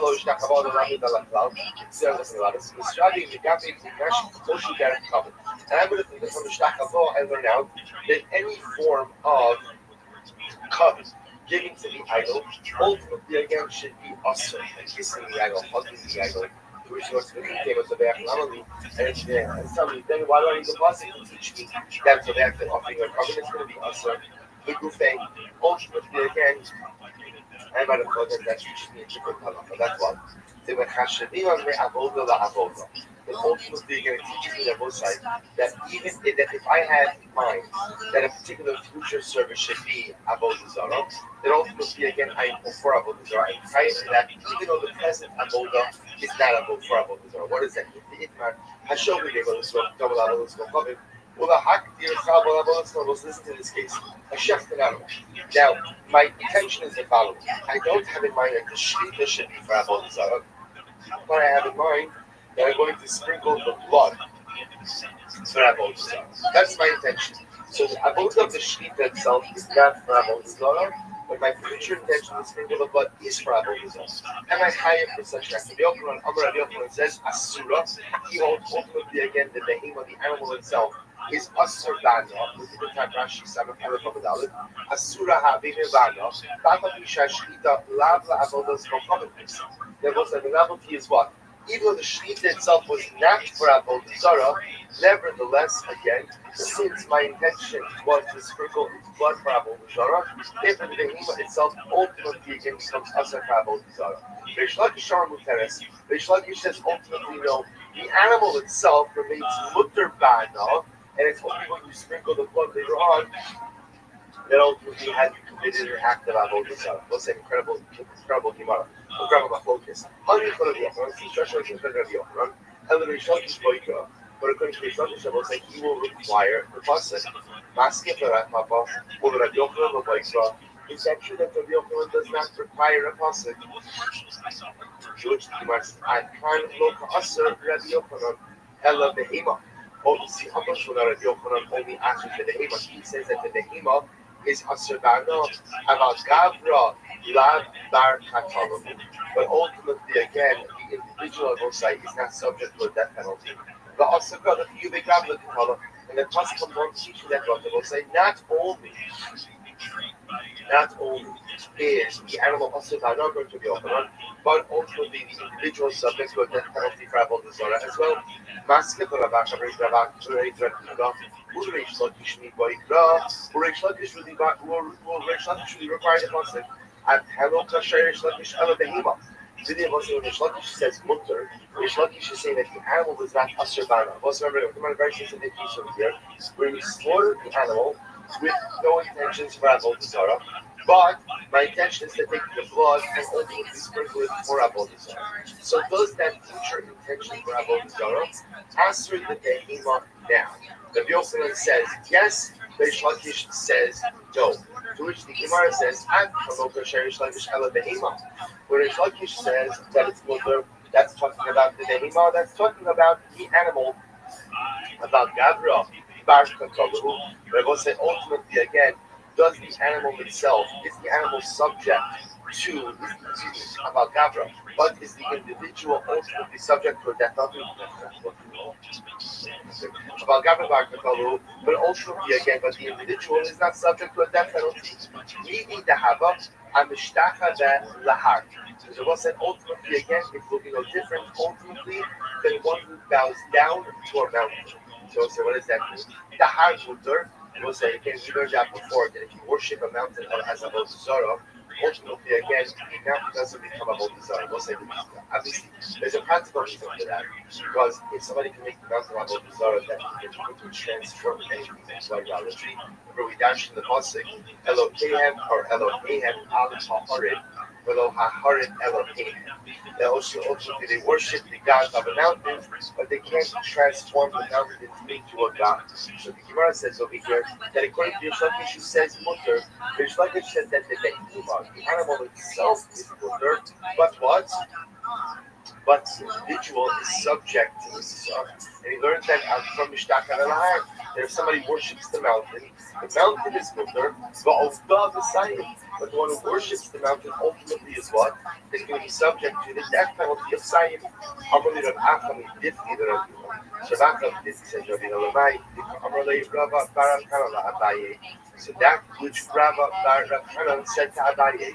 think that from the Shtach Hava, I learn out that any form of covet giving to the idol, ultimately again should be usher, and kissing the idol, hugging the idol. Which was the name of the family, and tell me, then why do I need the pasuk to teach me that the back that offering a covenant is going to be usher? The Gufay, ultimately again, I might have thought that teaches me a different halacha. That's why. They were chashavim on the avodah la avodah. And ultimately, again, it teaches me on both sides that even if I have in mind that a particular future service should be avodah zarah, then ultimately, again, I am for avodah zarah. I'm prior to that, even though the present avodah is not avodah for avodah zarah. What is that? The itmar hashovi they go to double avodah zarah. Let's listen to this case. Now, my intention is the following. I don't have in mind that the shlita should be for avodah zarah, but I have in mind that I'm going to sprinkle the blood for avodah zarah. That's my intention. So the avodah of the shlita itself is not for avodah zarah, but my future intention to sprinkle the blood is for avodah zarah. Am I higher for such act? Rabbi Yochanan says asura. He holds ultimately again the behemoth, the animal itself, is asur bana. Look at the time Rashi said of Arabadalit. Asura havine bana. Baba misha shlita lav la avodas kochavitis. There was a novelty is what? Even though the shlita itself was not for avodah zarah, nevertheless, again, since my intention was to sprinkle its blood for avodah zarah, if the behemoth itself ultimately again becomes asur for avodah zarah. Reish Lakish says ultimately no. The animal itself remains mutter bana. And it's only when you sprinkle the blood later on that ultimately has you committed an act of avodah zarah. What's an incredible Gemara? Incredible focus. How do you put it on? It's instruction to Rabbi Yochanan. And the Rishon is boika. But according to Rishon, it will say he will require the pasuk. Maske for Papa. Or Rabbi Yochanan or boika. Is that true that Rabbi Yochanan does not require a pasuk? Which the Gemara says, "I can't look asur Rabbi Yochanan ella behema." Oh, you see, how much Rabbi Yochanan only asks the behema? He says that the behema is asur ba'no about gavra lav bar katalu. But ultimately, again, the individual Mosai is not subject to a death penalty. The asur got you the gavra katalu, and the pasuk comes on teaching that what they will say not only is the animal also not going to be open, but also the individual subject to a death penalty for Avodah Zarah as well. Masked Ravach Ravach Ravach Urish Lakish Niboikra Urish Lakish really required a pasuk. And Hello Kasherish Lakish Ela Behima. Today, when Rish Lakish says mutter, Rish Lakish is saying that the animal is not asur bana. Also, remember, come on, very specific piece over here, where we slaughter the animal with no intentions for Avodah Zarah, but my intention is to take the blood and ultimately sprinkle it for Avodah Zarah. So, does that future intention for Avodah Zarah answer the behima now? The Yochanan says yes. The Rish Lakish says no. To which the Gemara says, "I'm Hanoka Sherish Lakish Ela Behima." Where Rish Lakish says that it's mutter, that's talking about the behima. That's talking about the animal, about Gavra Bar Katalu. But I will say ultimately again, does the animal itself, is the animal subject to about Gavra, but is the individual ultimately subject to a death penalty? About Gavra Bar Katalu, but ultimately again, but the individual is not subject to a death penalty. Meaning the hava and mishtacha the lahar. So what's that ultimately again? It will be no different ultimately than one who bows down to a mountain. So what does that mean? The har mutter. We'll say again, we learned that before that if you worship a mountain that has a Avodah Zarah, ultimately again, the mountain doesn't become a Avodah Zarah. We'll say obviously there's a practical reason for that, because if somebody can make the mountain a Avodah Zarah, that can transform anything into idolatry. Remember we dashed in the pasuk, Elokehem or Elokehem al haharid, Velo haharid Elokehem. They also ultimately they worship the god of a mountain, but they can't transform the mountain into a god. So the Gemara says over here that according to Rish Lakish, who says mutter, Rish Lakish says that the behima, the animal itself, is mutter, but what? But the individual is subject to the Zarah. And he learned that from Mishtach HaLahar, that if somebody worships the mountain is mutter, but the one who worships the mountain ultimately is what? Is going to be subject to the death penalty of Sayim. So that which Rabbi Rothschild said to Abaye,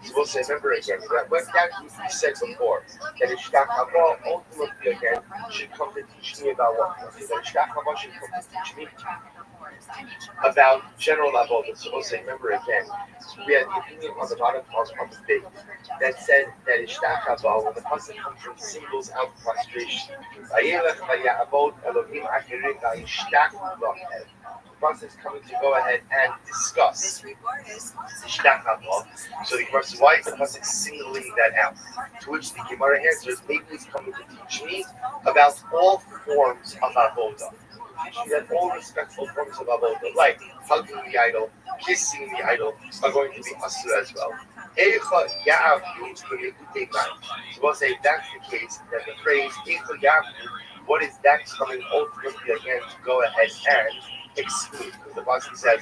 so we'll say, remember again, that what that he said before, that Ishtach Haba ultimately again should come to teach me about what? That Ishtach Haba should come to teach me about general avodah. So we'll say, remember again, we had the opinion on the bottom of the page that said that Ishtach Haba, when the pasuk comes from singles out prostration, Pasuk is coming to go ahead and discuss Ishtach Haba. So the Gemara says, why is the pasuk singling that out? To which the Gemara answers, maybe he's coming to teach me about all forms of avodah. That all respectful forms of avodah, like hugging the idol, kissing the idol, are going to be asur as well. So we'll say if that's the case, that the phrase what is that coming ultimately again to go ahead and exclude? Because the pasuk says,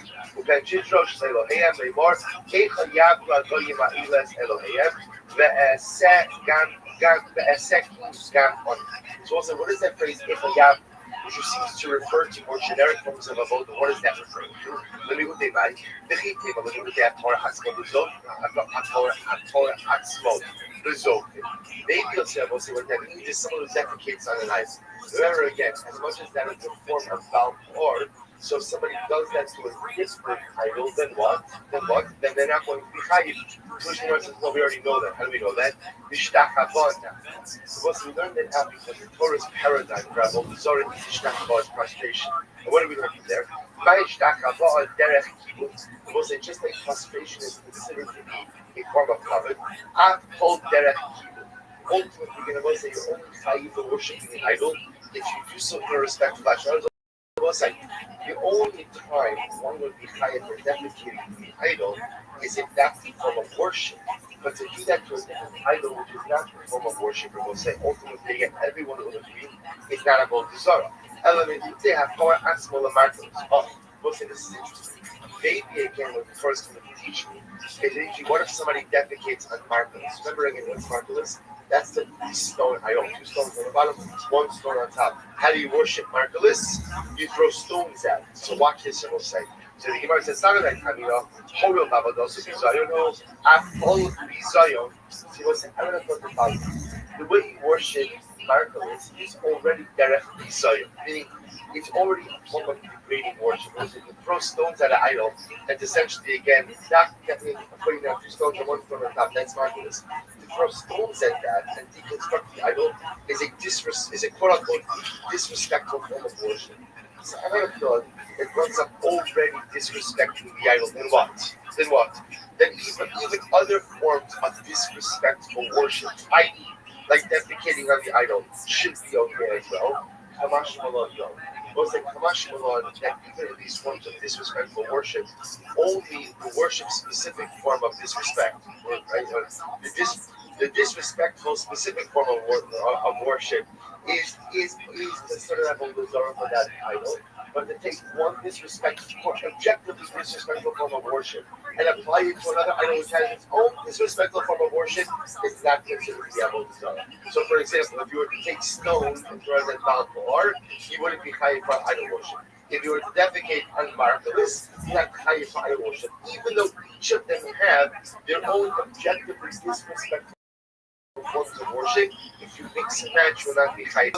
so also, what is that phrase? Which seems to refer to more generic forms of avodah. What is that referring to? Let me go to my. Maybe you'll say what that means is someone who defecates on an idol. Remember again, as much as that is a form of Baal or so if somebody does that to a different idol, then what? Then they're not going to be chayiv. Tushma says, no, we already know that. How do we know that? Mishtach Haba. So we learned that out because the Torah's paradigm for avodah zarah is Mishtach Haba, is prostration. And what do we learn from there? Mishtach Haba derech kibbutz. We'll say just like prostration is considered to be a form of covet. At kol derech kibbutz. Ultimately, we're going to say you're only chayiv for worshiping an idol if you do so in a respect of Hashem. will say, the only time one would be chayav for dedicating to the idol is if that's the form of worship. But to do that to a different idol, which is not the form of worship, we will say, ultimately, again, everyone will agree, it's not about the Zara. Element, they have more asmal markers. Oh, we'll say this is interesting. Maybe again, what the first going to teach me is usually what if somebody defecates on markers? Remember again, what's markers? That's the stone. I own 2 stones on the bottom, 1 stone on top. How do you worship markers? You throw stones at it. So watch this, and we'll say. So the Gemara says, "Not like Kamila, Horil Babados Bizayon, no, Afol Bizayon." So we'll say, "I don't know what the problem. The way you worship markers is already direct Bizayon, meaning it's already a form of degrading worship. So you throw stones at an idol, and essentially again, not getting putting down 2 stones and 1 stone on top. That's markers. To throw stones at that and deconstruct the idol is a quote unquote disrespectful form of worship. So I never thought it runs up already disrespecting the idol. Then what? Then even other forms of disrespectful worship, i.e., like defecating on the idol, should be okay as well. Kamash Malon, yo. Both the Kamash Malon, that even in these forms of disrespectful worship, only the worship specific form of disrespect, right? The disrespectful specific form of worship is the sort of Zara for that idol. But to take one objectively disrespectful form of worship and apply it to another idol which has its own disrespectful form of worship, it's not considered to be Avodah Zarah. So, for example, if you were to take stone and throw it at Baal Peor, you wouldn't be chayiv for idol worship. If you were to defecate on marvelous, you're not chayiv for idol worship, even though each of them have their own objectively disrespectful forms of worship. If you mix and match, you will not be chayiv.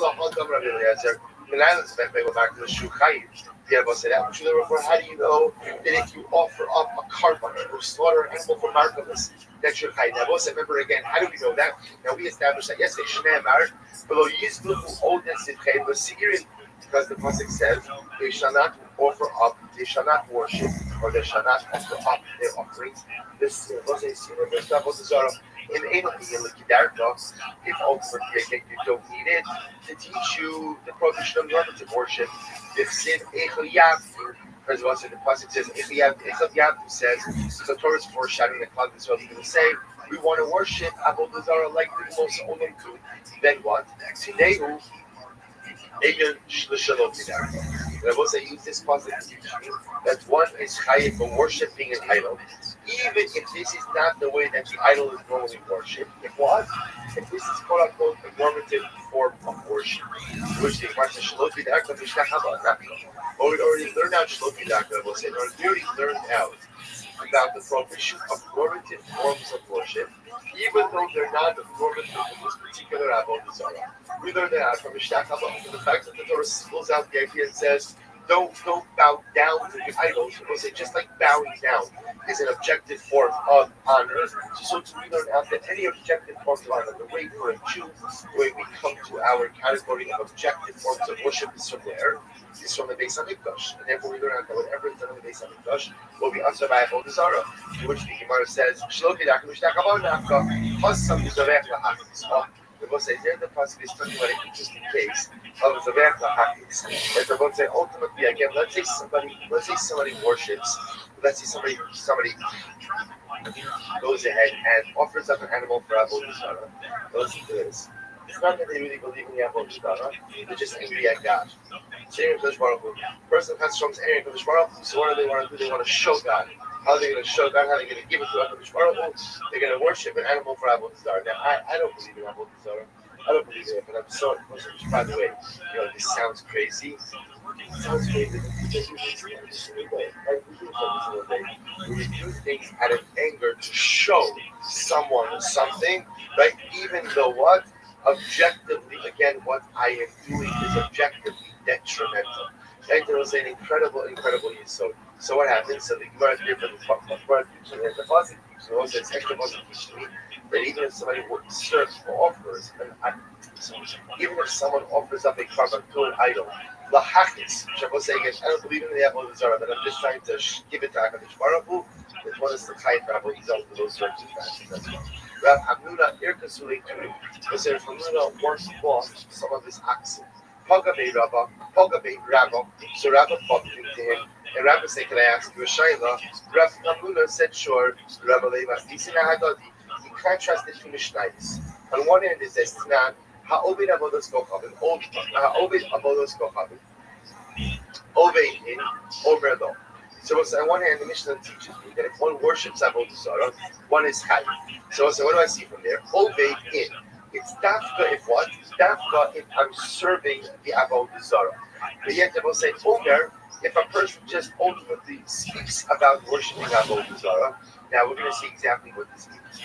And I let's go back to the Shu Chayiv. Yeah, but say that. How do you know that if you offer up a carbon or slaughter an animal for marvelous, that's your chayiv? Now, also remember again, how do we know that? Now we established that yesterday. Shnei Amar, below Yizbuchu Oden Sidchei Basirin, because the pasuk says they shall not offer up, they shall not worship, or they shall not offer up their offerings. This was a similar stuff was Zara. In Likidarka, if ultimately again you don't need it to teach you the prohibition of normative worship. If sin Echel Yavtu, as well as the pasuk says, Echel Yavtu says, so Torah is foreshadowing the cloud Israel is going to say, we want to worship Avodah Zarah like the most Olam do. Then what? Tinehu Egan Shalom Tidarka. And I will say, use this pasuk to teach you that one is chayiv for worshiping an idol. Even if this is not the way that the idol is normally worshipped, if this is quote unquote a normative form of worship, which the question Shloki Daka Mishnachaba Naka. But we already learned out Shloki Daka, we'll say, we already learned out about the prohibition of normative forms of worship, even though they're not normative in this particular Avodah Zarah. We learned that out from Mishnachaba, from the fact that the Torah spills out the idea and says, don't bow down to the idols. We'll say just like bowing down is an objective form of honor. So to learn out that any objective form of honor, the way for a Jew, the way we come to our category of objective forms of worship is from where? Is from the Beis Hamikdash. And therefore we learn out that whatever is done in the Beis Hamikdash will be answered by Avodah Zarah, in which the Gemara says, Shloki Daka Mishnachaba Naka, Chasam Yizavech Lahakis. The Rebbe says here the pasuk is talking about an interesting case of Zavech Lahakis. And the Rebbe says ultimately again, let's say somebody worships, let's say somebody goes ahead and offers up an animal for Avodah Zarah. Listen to this. It's not that they really believe in the Avodah Zarah, they're just angry at God. Person comes from angry at Kodesh Baruch Hu, so what do they want to do? They want to show God. How are they going to show God? How are they going to give it to Kodesh Baruch Hu? They're going to worship an animal for Avodah Zarah. Now, I don't believe in Avodah Zarah. I don't believe in it, but I'm so by the way, this sounds crazy. It sounds crazy. We do things out of anger to show someone something, right? Even though what? Objectively, again, what I am doing is objectively detrimental. Right? There was an incredible yesod. So what happens? So the Gemara here for the pasuk, so also it's extra pasuk teaching me that even if somebody serves or offers, even if someone offers up a carbon to an idol, lahachis, which I will say again, I don't believe in the Avodah Zarah, but I'm just trying to give it to HaKadosh Baruch Hu. It's one is the chayiv for Avodah Zarah for those sorts of fashions as well. Rav Hamnuna Irkasuli Turi, because Rav Hamnuna once bought some of his oxen. Pogabei Rabba. So Rabba bumped into him, and Rabba said, "Can I ask you a shayla?" Rabbi Kamuna said, "Sure." Rabbi Leivas Disina Hadadi. He contrasted two Mishnayos. On one hand, it says, "Tnan ha'obed avodos kochavim, ha'obed avodos kochavim, obed in Omer lo." So on one hand, the Mishnah teaches me that if one worships avodah zarah, one is chayv. So what do I see from there? Obed in. It's dafka if what? Dafka if I'm serving the avodah zarah. But yet they will say Omer if a person just ultimately speaks about worshiping avodah zarah. Now we're going to see exactly what this means.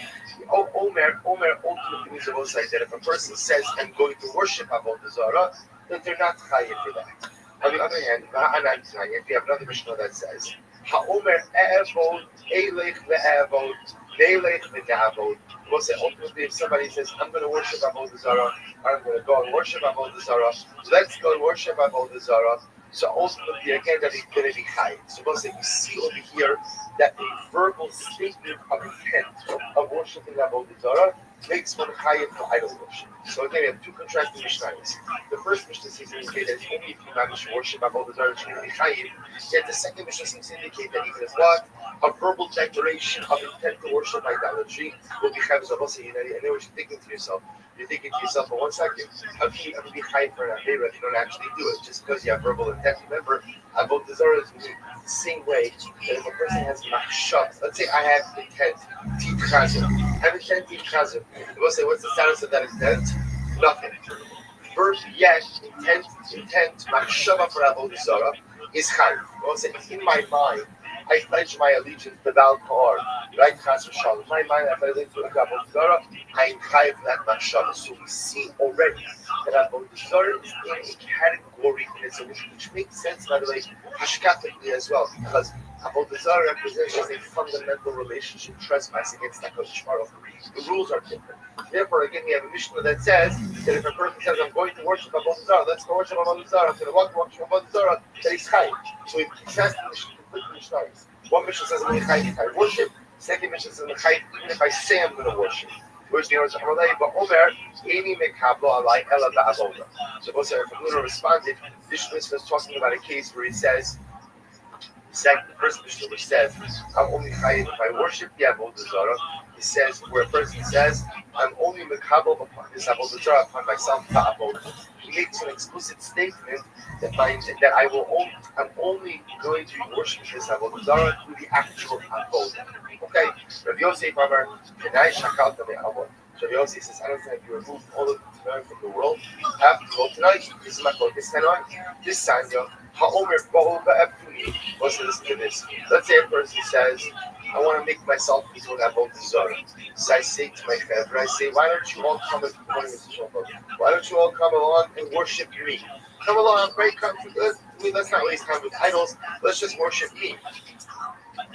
Omer ultimately means it will say that if a person says I'm going to worship avodah zarah, then they're not chayiv for that. On the other hand, if you have another Mishnah that says Ha'omer e'evod eilech ve'evod neilech ve'avod. We'll say ultimately if somebody says I'm going to worship avodah zarah, or I'm going to go and worship avodah zarah, let's go and worship avodah zarah. So ultimately, again, that is going to be high. So we'll say we see over here that a verbal statement of intent of worshiping avodah zarah makes one higher for idol worship. So again, we have two contrasting Mishnayos. The first Mishnah seems to indicate that only if you manage to worship avodah zarah, it's going to be higher. Yet the second Mishnah seems to indicate that even if what a verbal declaration of intent to worship idolatry will be high. So we'll say, I know what you're thinking to yourself. You're thinking to yourself, but 1 second, how can you ever be high for an Avera if you don't actually do it? Just because you have verbal intent. Remember, avodah zarah is the same way that if a person has machshav, let's say I have intent, tit chazim. I have intent, tit chazim. We'll say, what's the status of that intent? Nothing. First, yes, intent, machshava for avodah zarah is chayv. We'll say, in my mind, I pledge my allegiance to Baal Ka'ar, right? Chas v'shalom. In my mind, I pledge to avodah zarah. I am chayiv that machshava. So we see already that avodah zarah is in a category in its origin, which makes sense, by the way, hashkatically as well, because avodah zarah represents a fundamental relationship trespass against HaKadosh Baruch Hu. The rules are different. Therefore, again, we have a Mishnah that says that if a person says, "I'm going to worship avodah zarah," let's go worship avodah zarah. I'm going to walk to worship avodah zarah. That is chayiv. So we contrast the Mishnah. One mission says I'm going to worship. Second mission says I'm going to even if I say I'm going to worship. Where's the answer? But Omer, Eni mekablo alai ela ba'avoda. So Moshe Rabbeinu responded. This Mishnah is talking about a case where he says, the first Mishnah which says I'm only chayiv if I worship the avodah zarah. He says where a person says I'm only mekablo upon this avodah zarah upon myself ta'avodah. He makes an explicit statement that I'm only going to worship this avodah zarah through the actual avodah. Okay, Rabbi Yosef Amar, Kenai Shakalta Me'avot. Rabbi Yosef says, I don't think you remove all of the Torah from the world. After all, tonight, this is my focus. This Sanya, Ha'omer Ba'o Ba'avuni. Listen to this. Let's say a person says, I want to make myself into an avodah zarah. So I say to my family, I say, why don't you all come along and worship me? Come along, great, come. Let's not waste time with idols. Let's just worship me.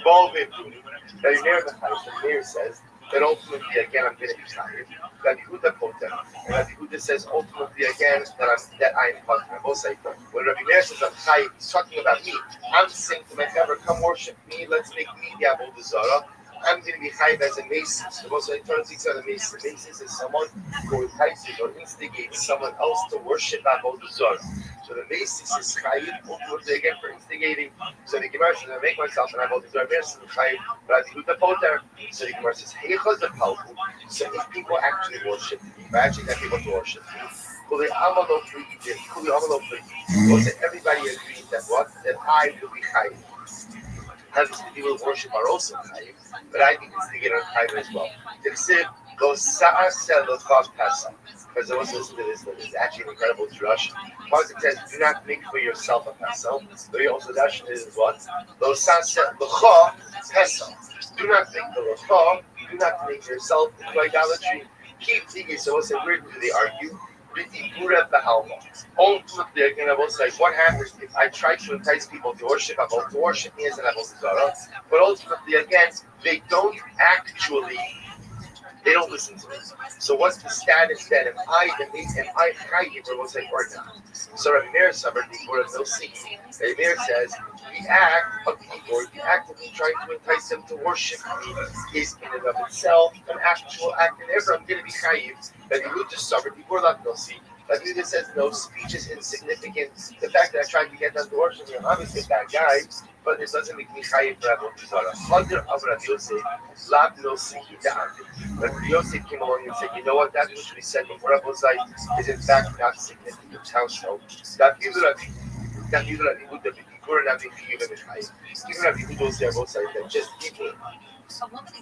Now, the Meir says that ultimately, again, I'm going to be tired. Rabbi Yehuda Poter, and Rabbi Yehuda says ultimately again that I'm Poter. I'm both saying when Rabbi Meir says I'm chayiv, he's talking about me. I'm saying to my family, come worship me. Let's make me the avodah zarah. I'm going to be chayiv as a mason. So also it turns out a mason. Mason is someone who entices or instigates someone else to worship avodah zarah. So the basis is chayiv, ultimately again for instigating. So the Gemara says, I make myself an avodah zarah. Meir says chayiv, but I do the poter. So the Gemara says, hey, chaz the palku. So if people actually worship me, if I actually get people to worship me, everybody agrees that what? That I will be chayiv. Obviously, people who worship are also chayiv, but I think it's to get on chayiv as well. Because I was listening to this, but it's actually an incredible drush. Once it says, do not make for yourself a pesel. But also, that is what? Do not make the lecha, do not make yourself into idolatry. Keep thinking, so we'll say, where do they argue? Ultimately, again, I will say, what happens if I try to entice people to worship me as an avodah zarah, but ultimately, again, they don't listen to me. So what's the status then? Am I chayiv or was I or not? So Rabbi Meir suffered the word of no seed. Rabbi Meir says the act of people, the act of me trying to entice them to worship me is in and of itself an actual act. And therefore I'm going to be chayiv. Rabbi Yehuda suffered the word of no seed. Rabbi Yehuda says no, speech is insignificant. The fact that I tried to get them to worship me, I'm obviously a bad guy, but it doesn't make me chayiv for Avodah Zarah. Other of Rabbi Yosef, lab no sikita. Rabbi Yosef came along and said, you know what, that which we said before Avodah Zarah is in fact not significant. How so? That Rabbi Yehuda, even Rabbi Yehuda will say Avodah Zarah that just people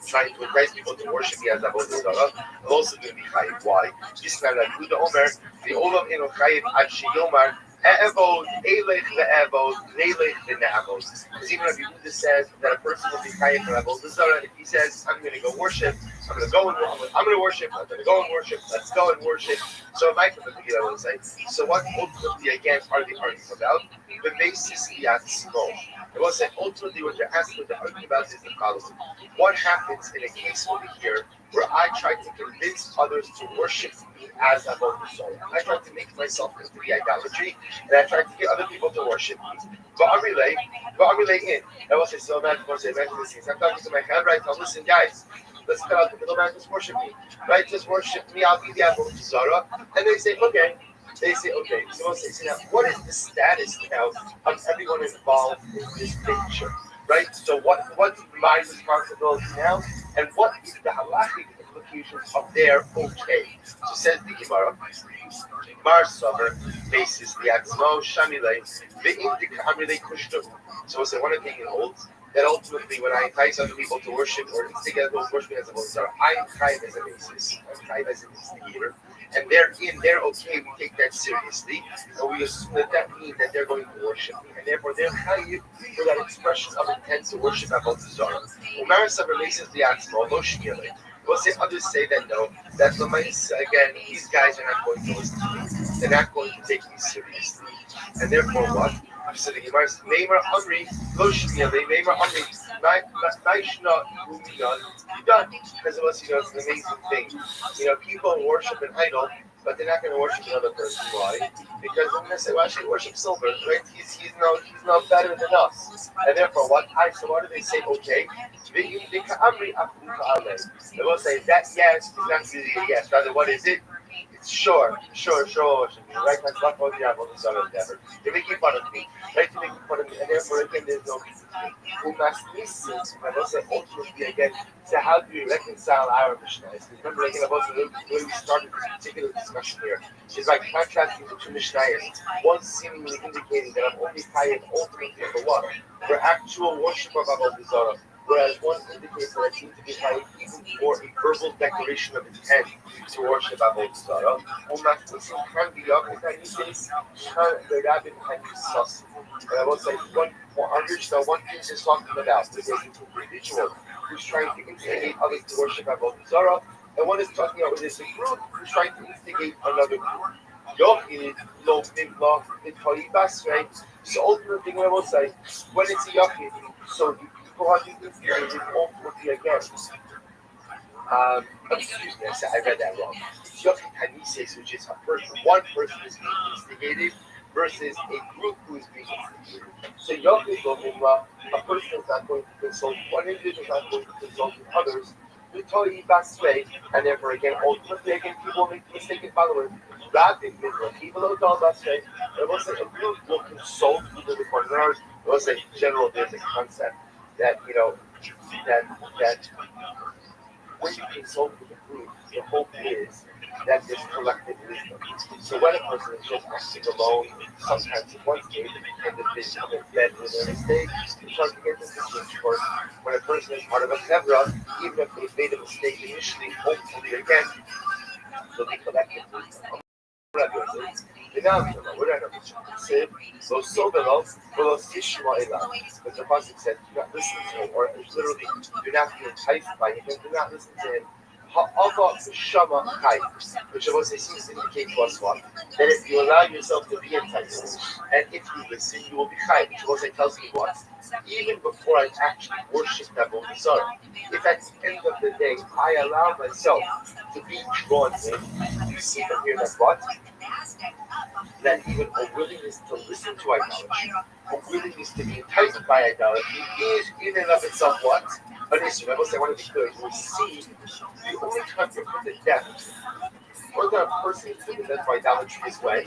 trying to entice people to worship me as Avodah Zarah, I'm also going to be chayiv. Why? This man Rabbi Yehuda Omer, the Olam eno chayiv ad sheyomar e'evod elech ve'evod neilech ve'ne'avod. Because even Rabbi Yehuda says that a person will be chayiv for Avodah Zarah if he says, I'm going to go worship, I'm going to go and I'm going to worship, I'm going to go and worship, let's go and worship. So I can begin, I will say. So what ultimately again are they arguing about? The basis yatzmo. I will say ultimately what they're arguing about is the following. What happens in a case over here where I try to convince others to worship me as Avodah Zarah? I try to make myself into the idolatry, and I try to get other people to worship me. But I'm relay in. I will say, so imagine this case. I'm talking to my Hebrew, I tell them, listen guys, let's cut out the middleman, just worship me. Right? Just worship me, I'll be the Avodah Zarah. And they say, okay. They say, okay. So I'll say, now, what is the status now of everyone involved in this picture? Right? So what's my responsibility now? And what is the halachic implications of their okay? So says the Gemara, Mar Sover, basis the Atzmo, Shamilei, Ve'indik Amrilei Kushtu. So it's one of the old that ultimately when I entice other people to worship or instigate those worshiping as a Avodah, I am chayiv as a basis. I'm chayiv as an instigator. And they're okay, we take that seriously. And we assume that means that they're going to worship me. And therefore they're chayiv for that expression of intent to worship Avodah Zarah. Umar Savar basis the Atzmo, Lo Shmiyalei. We'll say others say that no, that the mice, again, these guys are not going to listen to me. They're not going to take me seriously. And therefore what? So the Gemara says, Neymar Amri, Lo Shmiyalei, Neymar Amri, Naishna Umiyan, done. Because it was, it's an amazing thing. People worship an idol, but they're not going to worship another person. Why? Because they're going to say, well, I should worship silver, right? He's no better than us. And therefore, what do they say? Okay. They will say that yes is not really a yes. Rather, what is it? It's sure. Right? That's not what the Avodah Zarah endeavor. They make fun of me. Right? They make fun of me. And therefore, again, there's no I will say ultimately again, so how do we reconcile our Mishnahs? Remember, again, about the way we started this particular discussion here is by contrasting the two Mishnahs. One seemingly indicating that I'm only chayiv ultimately for what? For actual worship of Avodah Zarah. Whereas one indicates that I seem to be chayiv even for a verbal declaration of intent to worship Avodah Zarah. And I will say one piece is talking about the individual who's trying to instigate others to worship Avodah Zarah, and one is talking about this group who's trying to instigate another group. So ultimately, what I will say, when it's a yachid, so the people are being instigated ultimately against. Excuse me, I read that wrong. It's yachid hanises, which is one person is being instigated versus a group who is being instigated. So yachid lomimra, a person is not going to consult one individual, is not going to consult with others. And therefore, again, ultimately, people make the mistake in following. People don't know that's right. I will say a group will consult with one another. I will say, in general, there's a concept that that when you consult with a group, the hope is that there's collective wisdom. So when a person is just acting alone, sometimes in one state, and the vision of bed with their mistake, it's hard to get this switch work. When a person is part of a chevra, even if they made a mistake initially, hopefully again, they'll be collective wisdom. But the Pasuk said, do not listen to him, or literally, do not be enticed by him, do not listen to him. Which I will say seems to indicate to us what? That if you allow yourself to be enticed, and if you listen, you will be chai. Which I will say tells me what? Even before I actually worship Avodah Zarah, if at the end of the day I allow myself to be drawn in, you see from here that what? That even a willingness to listen to idolatry, a willingness to be enticed by idolatry is in and of itself what? But listen, I will say one of the good, you will see the only time you put the depth or the person is doing that by idolatry is when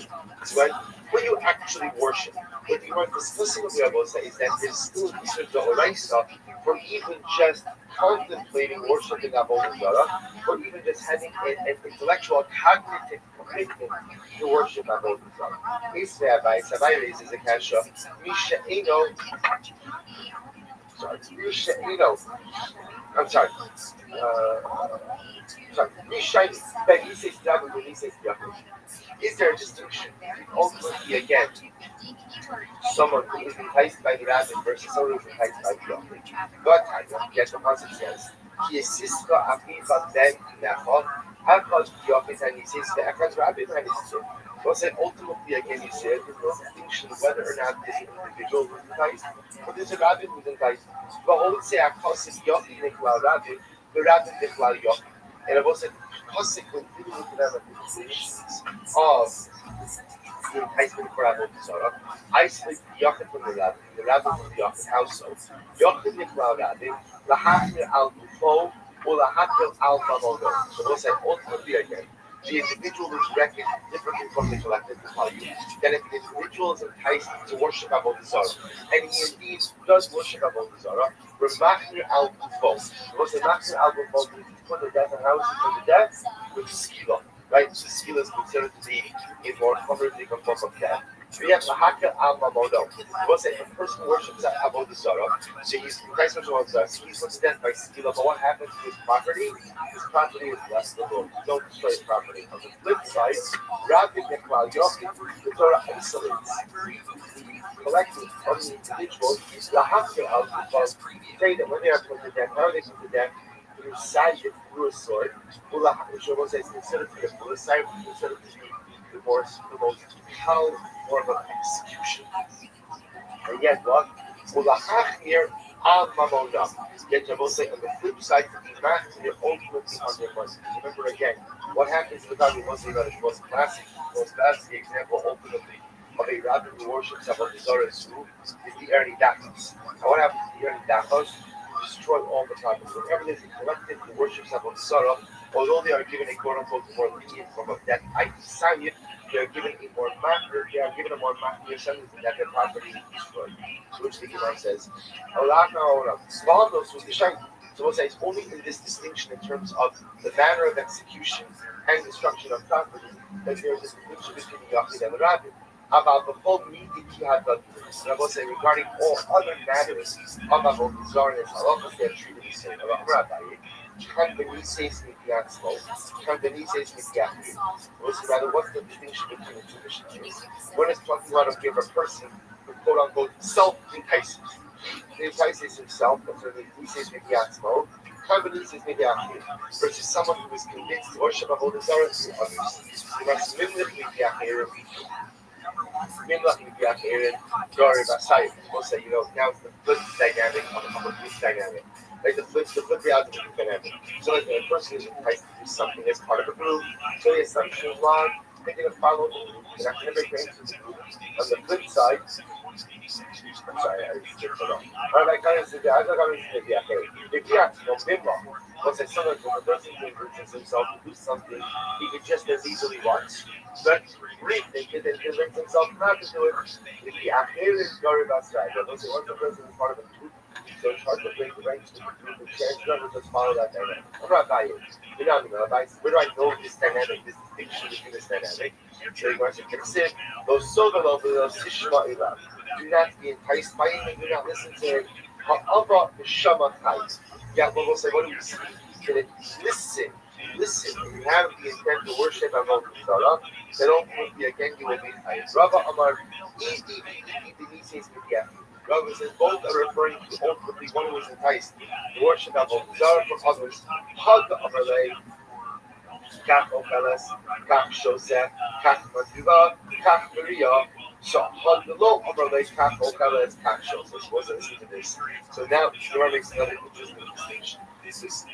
you actually worship. What you are discussing with the Rebbe is that there's still a certain oraisa for even just contemplating worshiping Avodah Zarah, or even just having an intellectual, cognitive commitment to worship Avodah Zarah. His Rabbi raises a kasha, Misha Eno, Misha Eno, I'm sorry, Misha, but he says Yaakov when he says Yaakov. Is there a distinction between ultimately, again, someone who is enticed by the rabbit versus someone who is enticed by the young? God, I don't get the concept says, he is Siska Afifa Ben Nechon, Akos Yofis, and he says the Akos rabbit and he says, well, said ultimately, again, you said there's no distinction whether or not this individual was enticed, but there's a rabbit who's enticed. But always say Akos Yofi Nikla Rabbit, the rabbit Nikla Yofi. And I've also consequently look at them at the conditions of the enticement for Avodah Zarah. Isolate Yachid from the rabbit from the Yachid household. Yachid Nikla Rabbit, Lahachir al Bufo, or Lahachir al Mamono. So we'll say ultimately again, the individual is reckoned differently from the collective value. That if an individual is enticed to worship Avodah Zarah, and he indeed does worship Avodah Zarah, we're Machir al Bufo. What's the Machir al Bufo? Put the death and house into the death with skila, right? So skila is considered to be a more comforting form of death. We have Mahaka al Mamono. We'll say if a person worships Avodah Zarah, so he's Christ Avodah Zarah, so he's put to death by skila. But what happens to his property? His property is left alone. Don't destroy his property. On the flip side, Rabbi Neklal Yochid, the Torah isolates the collective of the individual. Lahaka al Mamono. Say that when they are put to death, how are they put to death? Through side through a sword, which was considered to be a full side, considered to be the most held form of execution. And yet what? Ulachachir al mamona. Yet I will say on the flip side, the master ultimately on their mercy. Remember again, what happens with God was the most classic example ultimately of a rabbi who worships Avodah Zarah is the Ernie Dachos. And what happens to the Ernie Dachos? Destroy all the property. Whenever there's a collective who worships Avodah Zarah, although they are given a quote unquote more lenient form of death, they are given a more macro sentence that their property is destroyed. To which the Gemara says, so we'll say it's only in this distinction in terms of the manner of execution and destruction of property that there is a distinction between the Yachid and the Rabbi. About the whole meaning he had done, and I will say regarding all other matters of Avodah Zarah and halachas, they are treated the same. Rabbi, Kambenises Midiatzmo, Kambenises Midiatzmo. Rather, what's the distinction between the two missionaries? One is talking about give a person who quote unquote self-entices. He entices himself, that's what he says Midiatzmo. Kambenises Midiatzmo, versus someone who is convinced to worship Avodah Zarah through others. You must mimic Midiatzmo. We'll say, now it's the flip dynamic of a flip dynamic. Like the flip reality of the dynamic. So like a person is enticed to do something as part of a group, so the assumption is wrong, they're going to follow the group, they're not going to break into the group. On the flip side, I'm sorry, I skipped it off. Alright, once I saw that when a person convinces himself to do something, he could just as easily watch. But rethinking and convince himself not to do it, if the Akhir is very bad side, once the person is part of a group, so it's hard to break the ranks to the group and change them and just follow that dynamic. I'm not buying it. Where do I know this dynamic, this distinction between this dynamic? So you're going to consider those sovereign those Sishma Ilah. Do not be enticed by him and do not listen to him. However, the Shama Kais. Yet we'll say, what do we see? Listen. You have the intent to worship Avodah Zarah, then ultimately again you will be enticed. Rabbi Amar, Rabbi says both are referring to ultimately one who is enticed to worship Avodah Zarah for others. Hag Amalei, Kach Opelas, Kach Shoseh, Kach Madiva, Kach Maria. So Hag the Lo Amalei, Kach Opelas, Kach Shoseh. So listen to this. So now the Rabbi makes another interesting distinction. This is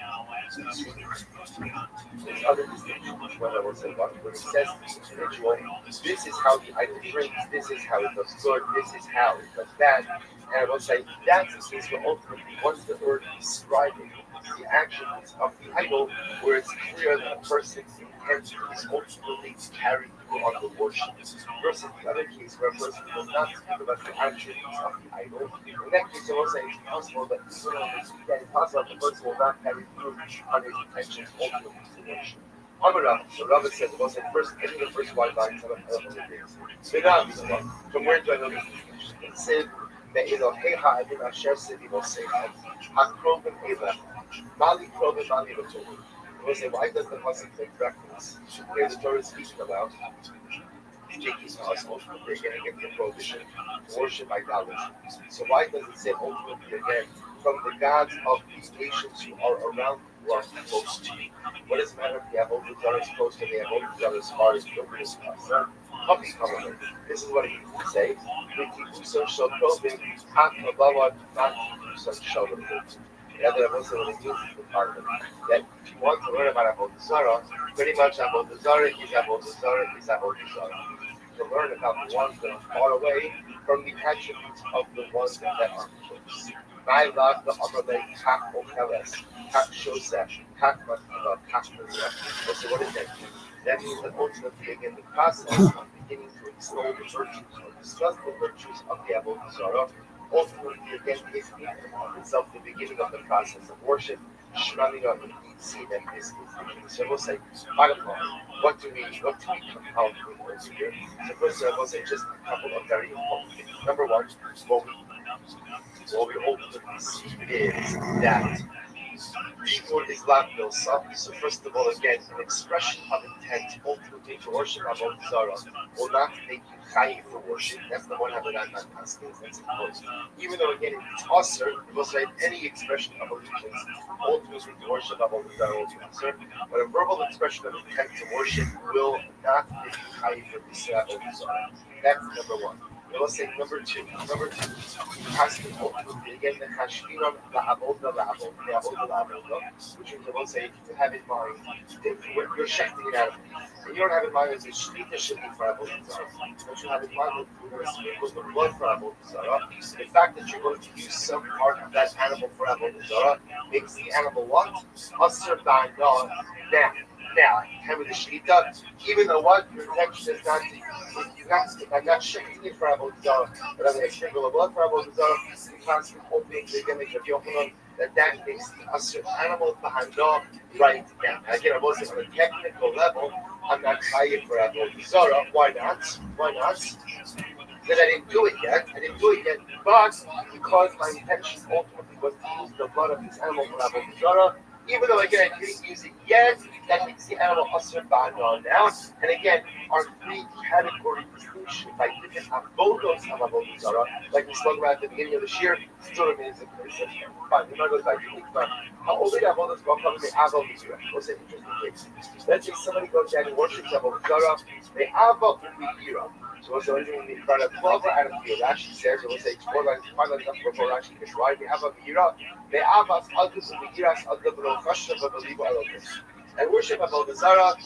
other distinction, when I will say what, when it says individual, this is how the item drinks, this is how it does good, this is how it does bad. And I will say that's the case where ultimately once the word is describing the actions of the idol, where it's clear that a person's intent is ultimately to carry through on the worship. Versus the other case where a person will not speak about the attributes of the idol. In that case, I will say it's possible that it's possible that the person will not carry through on his intentions ultimately to worship. Amarav, so Rabbi said, well, said first, I think the first white line, some of the things. From where do I know this? It said, Me'ilo Heha Adin Asher Sidivo Secha, HaKrovim Ela, Mali Krovim Mali V'Torah. We'll say, why does the Pasuk make reference to where the Torah is speaking about? Taking us ultimately again against the prohibition to worship idolatry. So why does it say ultimately again from the gods of these nations who are around who are close to you? What does it matter if you have older daughters close to you, have older daughters as far as children is concerned? This is what it means to say. So shall proving half above not such shall the in other words, what it means is the part that if you want to learn about Avodah Zarah, pretty much Avodah Zarah is Avodah Zarah is Avodah Zarah. To learn about the ones that are far away from the attributes of the ones that are close. My love, the Amalek, Kach Okeles, Kach Shosef, Kach Mativa, Kach Maria. So what does that mean? That means that ultimately, again, the process of beginning to extol the virtues or discuss the virtues of the Avodah Zarah, ultimately, again, is itself the beginning of the process of worship. Shemamina indeed see that this is the beginning. So we'll say, bottom line, what do we compel to here? So first, I will say just a couple of very important things. Number one, what we ultimately see is that Before Islam builds up, so first of all, again, an expression of intent ultimately to worship Avodah Zarah will not make you chayiv for worship. That's the one having that asking. That's imposed. Even though again it's usher, it will say any expression of allegiance ultimately to worship Avodah Zarah will be usher. But a verbal expression of intent to worship will not make you chayiv for this Avodah Zarah. That's number one. Let's say number two. Has to ultimately again the hashkiram la'avodah, which is we'll say to have in mind that you're shifting it out. And you don't have in mind as a shlita should be for avodah zarah. What you have in mind is you're going to sprinkle the blood for avodah zarah. The fact that you're going to use some part of that animal for avodah zarah makes the animal what? Asr ba'anah. Now, have the shita, even though what your intention is not to, I'm not shifting it for avodah zarah, but I'm going to sprinkle the blood for avodah zarah. You constantly opening the image of Yochanan that makes the animal ba'anah right now. Again, I wasn't on a technical level. I'm not trying for avodah zarah. Why not? That I didn't do it yet, but because my intention ultimately was to use the blood of this animal for avodah zarah. Even though again I didn't use it yet, that makes the animal asr ba'anah now. And again, our three category distinction by different avodos of avodah zarah, like we spoke about at the beginning of the year, still remains a fine. We're not going to unique, but how only avodos will come to the avodah zarah. What's an interesting case? Let's say somebody goes down and worships avodah zarah, they avodah u'miyira. So what's the original meaning? About a 12 out of the Rashi says, it will say 4 lines, 5 lines before Rashi gets right. We have a Mira, they have us, Alkus, and Miras, Algabro, Kasha, Babalibo, Alokis. And worship Avodah Zarah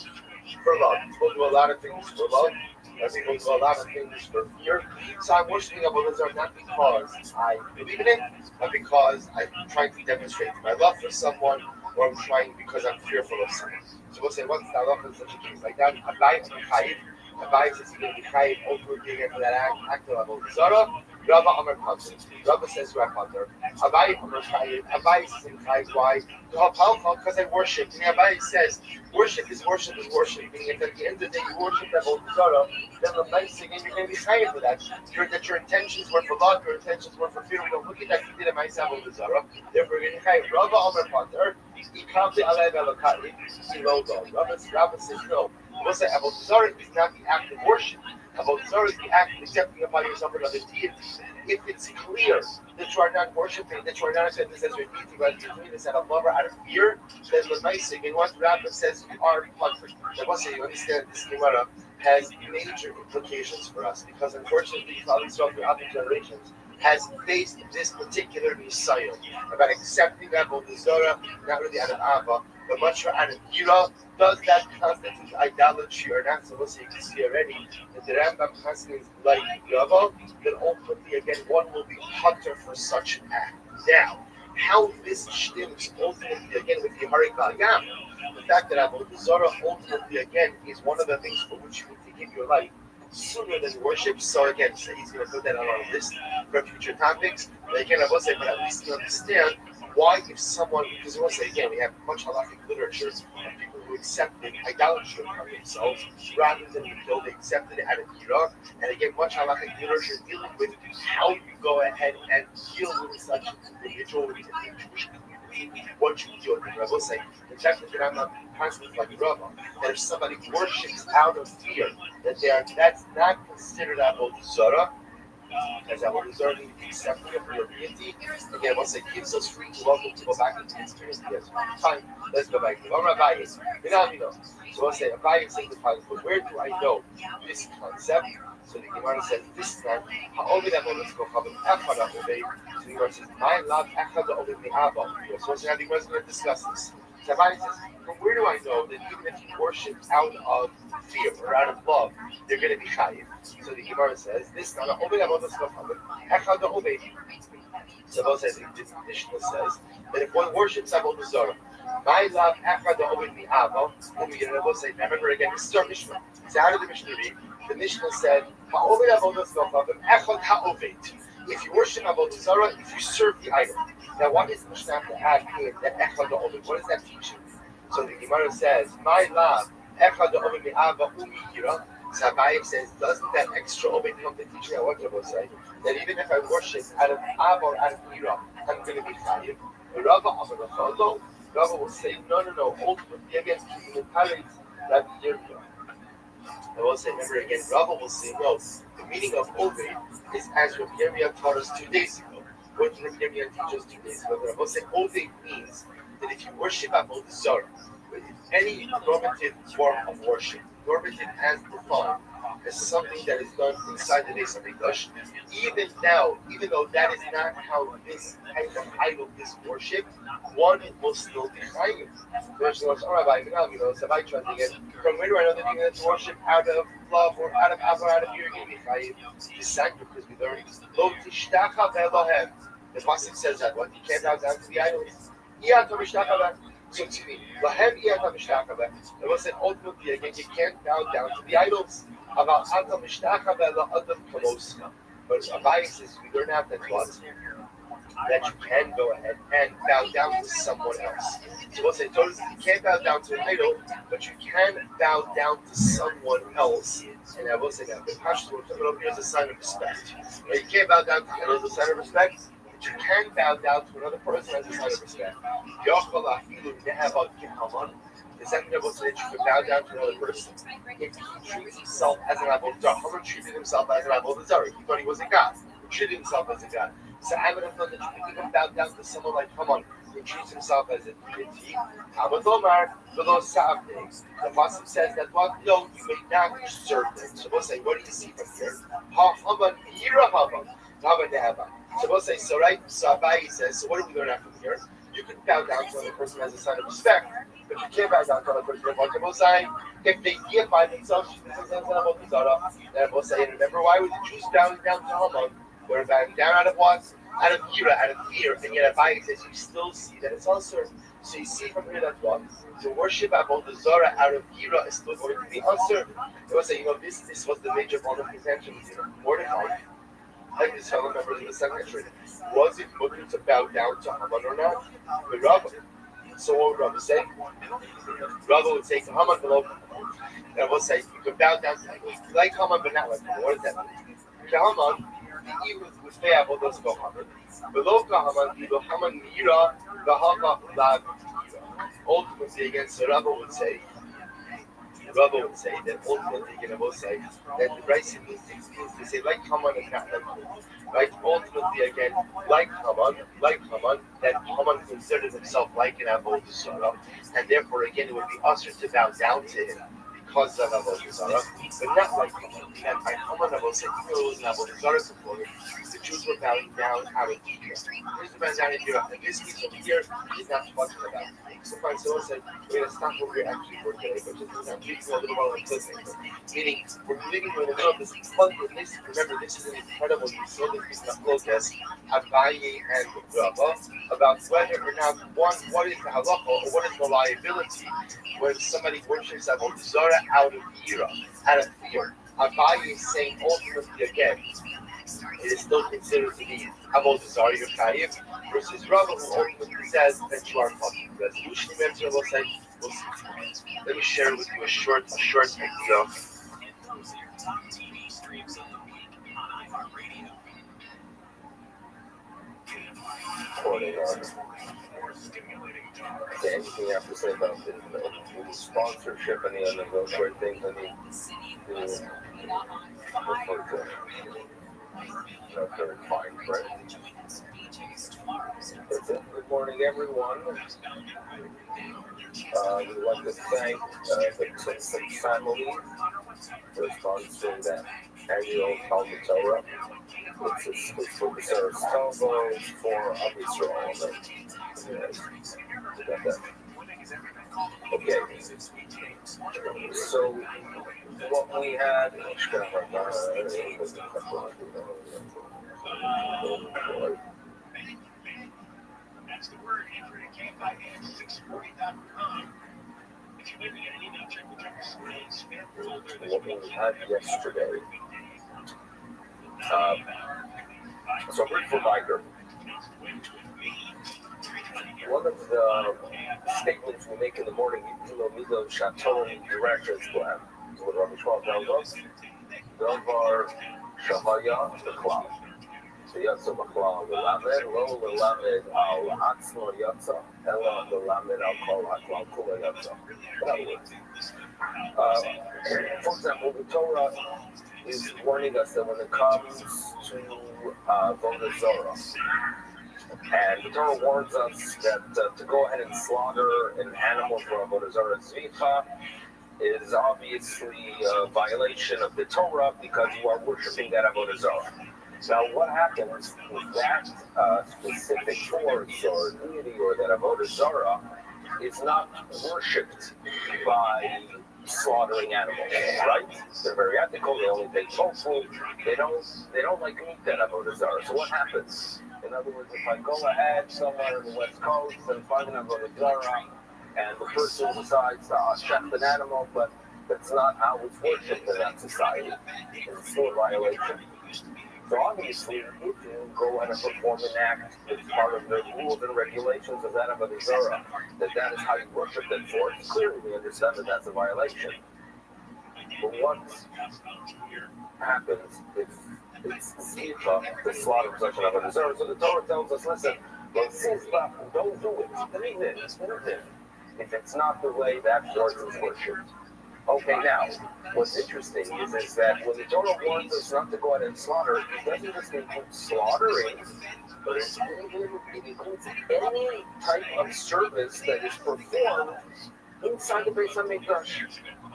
for love. People do a lot of things for love. People do a lot of things for fear. So I'm worshiping Avodah Zarah not because I believe in it, but because I'm trying to demonstrate my love for someone, or I'm trying because I'm fearful of someone. So we'll say, what's the love in such a case like that? Abai says he's going to be chayiv ultimately again for that act of avodah zarah. Rabbi Amar Pater. Rabbi says Rabbi Pater. Abai Amar chayiv. Abai says in chayiv why? Because I worship. And Abai says worship is worship. Meaning if at the end of the day you worship avodah zarah, then the nice thing is you're going to be chayiv for that. That your intentions were for love, your intentions were for fear. We don't look at that you did a nice avodah zarah. Therefore you're going to be chayiv. Rabbi Amar Pater. Rabbi says no. We'll say avodah zarah is not the act of worship. Avodah zarah is the act of accepting upon yourself another deity. If it's clear that you are not worshiping, that you are not accepting this as your deity, but you're doing this out of love or out of fear, then the nice thing, and what Rabbi says you are perfect. I will say you understand this Gemara has major implications for us because unfortunately, Klal Yisrael throughout the generations has faced this particular Messiah about accepting avodah zarah, not really out of Ava, The much out of Gira, does that constitute idolatry or not? So we'll see, you can see already that the Rambam constitutes like Yava, then ultimately again one will be putter for such an act. Now, how this stems ultimately again with the Harikal Yam, the fact that Avodah Zarah ultimately again is one of the things for which you need to give your life sooner than worship. So again, so he's going to put that on our list for future topics. But again, I will say, but at least you understand why if someone, because I will say again, we have much halakhic literature of people who accepted idolatry of themselves rather than until they accepted it out of Iraq. And again, much halakhic literature dealing with how you go ahead and deal with such an individual within the Jewish community, what you deal with. I will say, the fact that I'm not constantly like Rava, that if somebody worships out of fear, that's not considered Avodah Zarah, as Avodah Zarah means accepting of your deity. Again, once it gives us free to welcome to go back into the experience. Yes, fine, let's go back. Rabbi, so I'll say, Rabbi is saying the point, but where do I know this concept? So the Gemara says, this is not, ha'ovid avodas kochavim echad ha'oved. So the Gemara says, my love echad ha'oved me'ava. So the Gemara is going to discuss this. So Rabbi says, from where do I know that even if you worship out of fear or out of love, they're going to be chayiv? So the Gemara says, this not ha'ovid avodas kochavim echad ha'oved. So Rabbi says, the Mishnah says, that if one worships Avodah Zarah, my love echad ha'oved me'ava, then we will say, remember again, this is our Mishnah. So how did the Mishnah read? The Mishnah said, if you worship Avodah Zarah, if you serve the idol. Now, what is the Mishnah have to add here? That echad ha'oved. What is that teaching? So the Gemara says, my love, echad ha'oved me'ava u'miyira. So Abaye says, doesn't that extra oved come to teach me? What I will say that even if I worship out of Ava or out of Ira, I'm going to be chayiv. Rava will say, no. Ultimately, against the entirety Rabbi Yirmiyah. I will say, remember again, Rava will say, no, the meaning of Oved is as Rabbi Yirmiyah taught us 2 days ago. What did Rabbi Yirmiyah teach us 2 days ago? Rava will say, Oved means that if you worship Avodah Zarah, with any normative form of worship, normative as defined as something that is done inside the Beis Hamikdash, even though that is not how this type of idol is worshipped, one will still be chayiv. From where do I know that you're going to worship out of love or out of Ava or out of fear? You're going to be chayiv. The sign because we learned Lo tishtacha ve'elohem. The pasuk says that what you can't bow down to the idols. So to me, lahem iyata mishtachava. It was said ultimately again, you can't bow down to the idols. About ata mishtachava la adam kamoska. But Abaye says we learn out that what that you can go ahead and bow down to someone else. So we'll say you can't bow down to an idol, but you can bow down to someone else. And I will say that the Pashto is a sign of respect. You can't bow down to another sign of respect. You can bow down to another person as a sign of respect. The second level says you can bow down to another person if he treats himself as an Avodah Zarah. Haman treated himself as an Avodah Zarah. He thought he was a god. He treated himself as a god. So I would have thought that you can even bow down to someone like Haman who treats himself as a deity. The Pasuk says that what? No, you may not serve them. So we'll say, what do you see from here? Haman, Yira Haman. So we'll say, so right, so Abaye says, so what do we learn out from here? You can bow down to another person as a sign of respect, but you can't bow down to another person as a sign. If they deify themselves, then we'll say, and remember why were the Jews bowing down to Haman? They were bowing down out of what? Out of ira, out of fear, and yet Abaye says you still see that it's also. So you see from here that what? To worship Avodah Zarah out of ira is still going to be answered. They will say, this was the major point of contention. Mordecai. Like this fellow members in the secretary. Was it looking to bow down to Haman or not? The Rabbi. So what would Rabbi say? Rabbi would say to Haman below. And we'll say you could bow down to like Haman but not like Haman. What does that mean? To Haman, he would say Avodah Zarah. Below Haman, Haman Mira, Bahama Lag. Ultimately, against the Rabbi would say that ultimately, will say that the Bryce means to say like Haman and not like Haman. Right? Ultimately, again, like Haman, that Haman considered himself like an Avodah Zarah, and therefore, again, it would be usher to bow down to him causes of Avodah Zarah, but not like that. I come on Avodah Zarah component. The Jews were bowing down out of Egypt. Here's the man down in Europe, and this piece over here is not talking about. Sometimes someone said, we're going to stop what we're actually for today, but just I'm reading a little while I'm listening. Meaning, we're living in the middle of this abundant list. Remember, this is an incredible, you saw this in the Flokas, Abaye and Rava, about whether or not, one, what is the halacha, or what is the liability when somebody worships Avodah Zarah out of Yira, out of fear. Abaye is saying ultimately again, it is still considered to be Avodah Zarah, your chayiv, versus Rava, who ultimately says that you are fucking. That's usually mentioned, we'll say, we'll see. Let me share with you a short idea. Anything you have to say about the sponsorship, any other those short things, any very fine print. That's it. Good morning, everyone. We'd like to thank the Simpson family for sponsoring that annual Talmud Torah. It's for the Sarastovos, for Israel. Okay, so what we had. That's the word entering KYN640.com. If you maybe get an email, check spam folder. What we had yesterday. So brief reminder. One of the statements we make in the morning, Mido Shaton Director's Plan, what Rabbi Rothschild tells us, Davar Shahaya the cloud. So Yatsa B'Chlal L'Lamed, Lo L'Lamed Al Atzmo Yatsa, Ela L'Lamed Al Kol HaKlal Kula Yatsa. In other words, for example, the Torah is warning us that when it comes to Avodah Zarah, and the Torah warns us that to go ahead and slaughter an animal for Avodah Zarah Zvicha is obviously a violation of the Torah because you are worshiping that Avodah Zarah. Now, what happens with that specific force or deity or that Avodah Zarah is not worshipped by slaughtering animals, right? They're very ethical. They only take tofu. They don't like meat that Avodah Zarah. So what happens? In other words, if I go ahead somewhere in the West Coast and find an Avodah Zarah, and the person decides to shecht an animal, but that's not how it's worshipped in that society, it's still a violation. So obviously, if you go and perform an act that's part of the rules and regulations of that Avodah Zarah, that is how you worship that for, clearly we understand that that's a violation. But what happens if it's Zvicha, the slaughter of such an Avodah Zarah? So the Torah tells us, listen, don't do it. If it's not the way that force is worshipped. Okay, now, what's interesting is that when the Torah warns us not to go out and slaughter, it doesn't just include slaughtering, but it includes any type of service that is performed inside the Beis HaMikdash.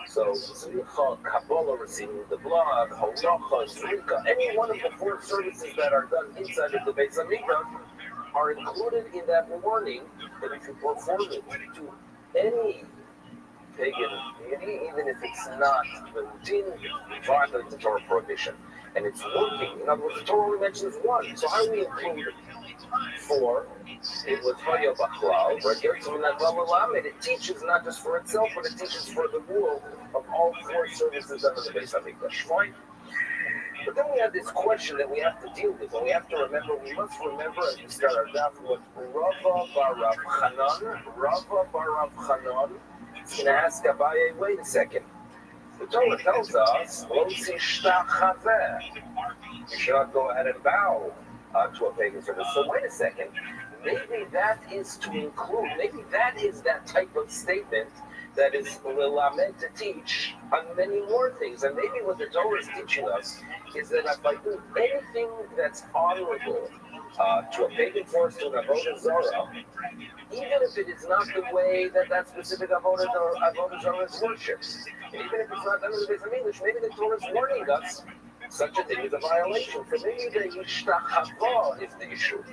So, Zricha, Kabbalah, receiving the blood, Holacha, Zrika, any one of the four services that are done inside of the Beis HaMikdash are included in that warning that if you perform it to any pagan deity, even if it's not the routine, violate the Torah prohibition. And it's working. In other words, the Torah only mentions one. So how do we include four? It was Haya B'Chlal, right? It teaches not just for itself, but it teaches for the rule of all four services under the Beis HaMikdash. Right? But then we have this question that we have to deal with, and we have to remember, we must remember as we start our daf what Rava bar Rav Chanan is going to ask Abaye, wait a second. The Torah tells us, you should not go ahead and bow to a pagan service. So wait a second, maybe that is to include, maybe that is that type of statement that is meant to teach on many more things. And maybe what the Torah is teaching us is that if I do anything that's honorable to a pagan force, to an avodah zarah, even if it is not the way that that specific avodah zarah is worshipped, and even if it's not done in the base of English, maybe the Torah is warning us such a thing is a violation. So maybe the yishtachava is the issue.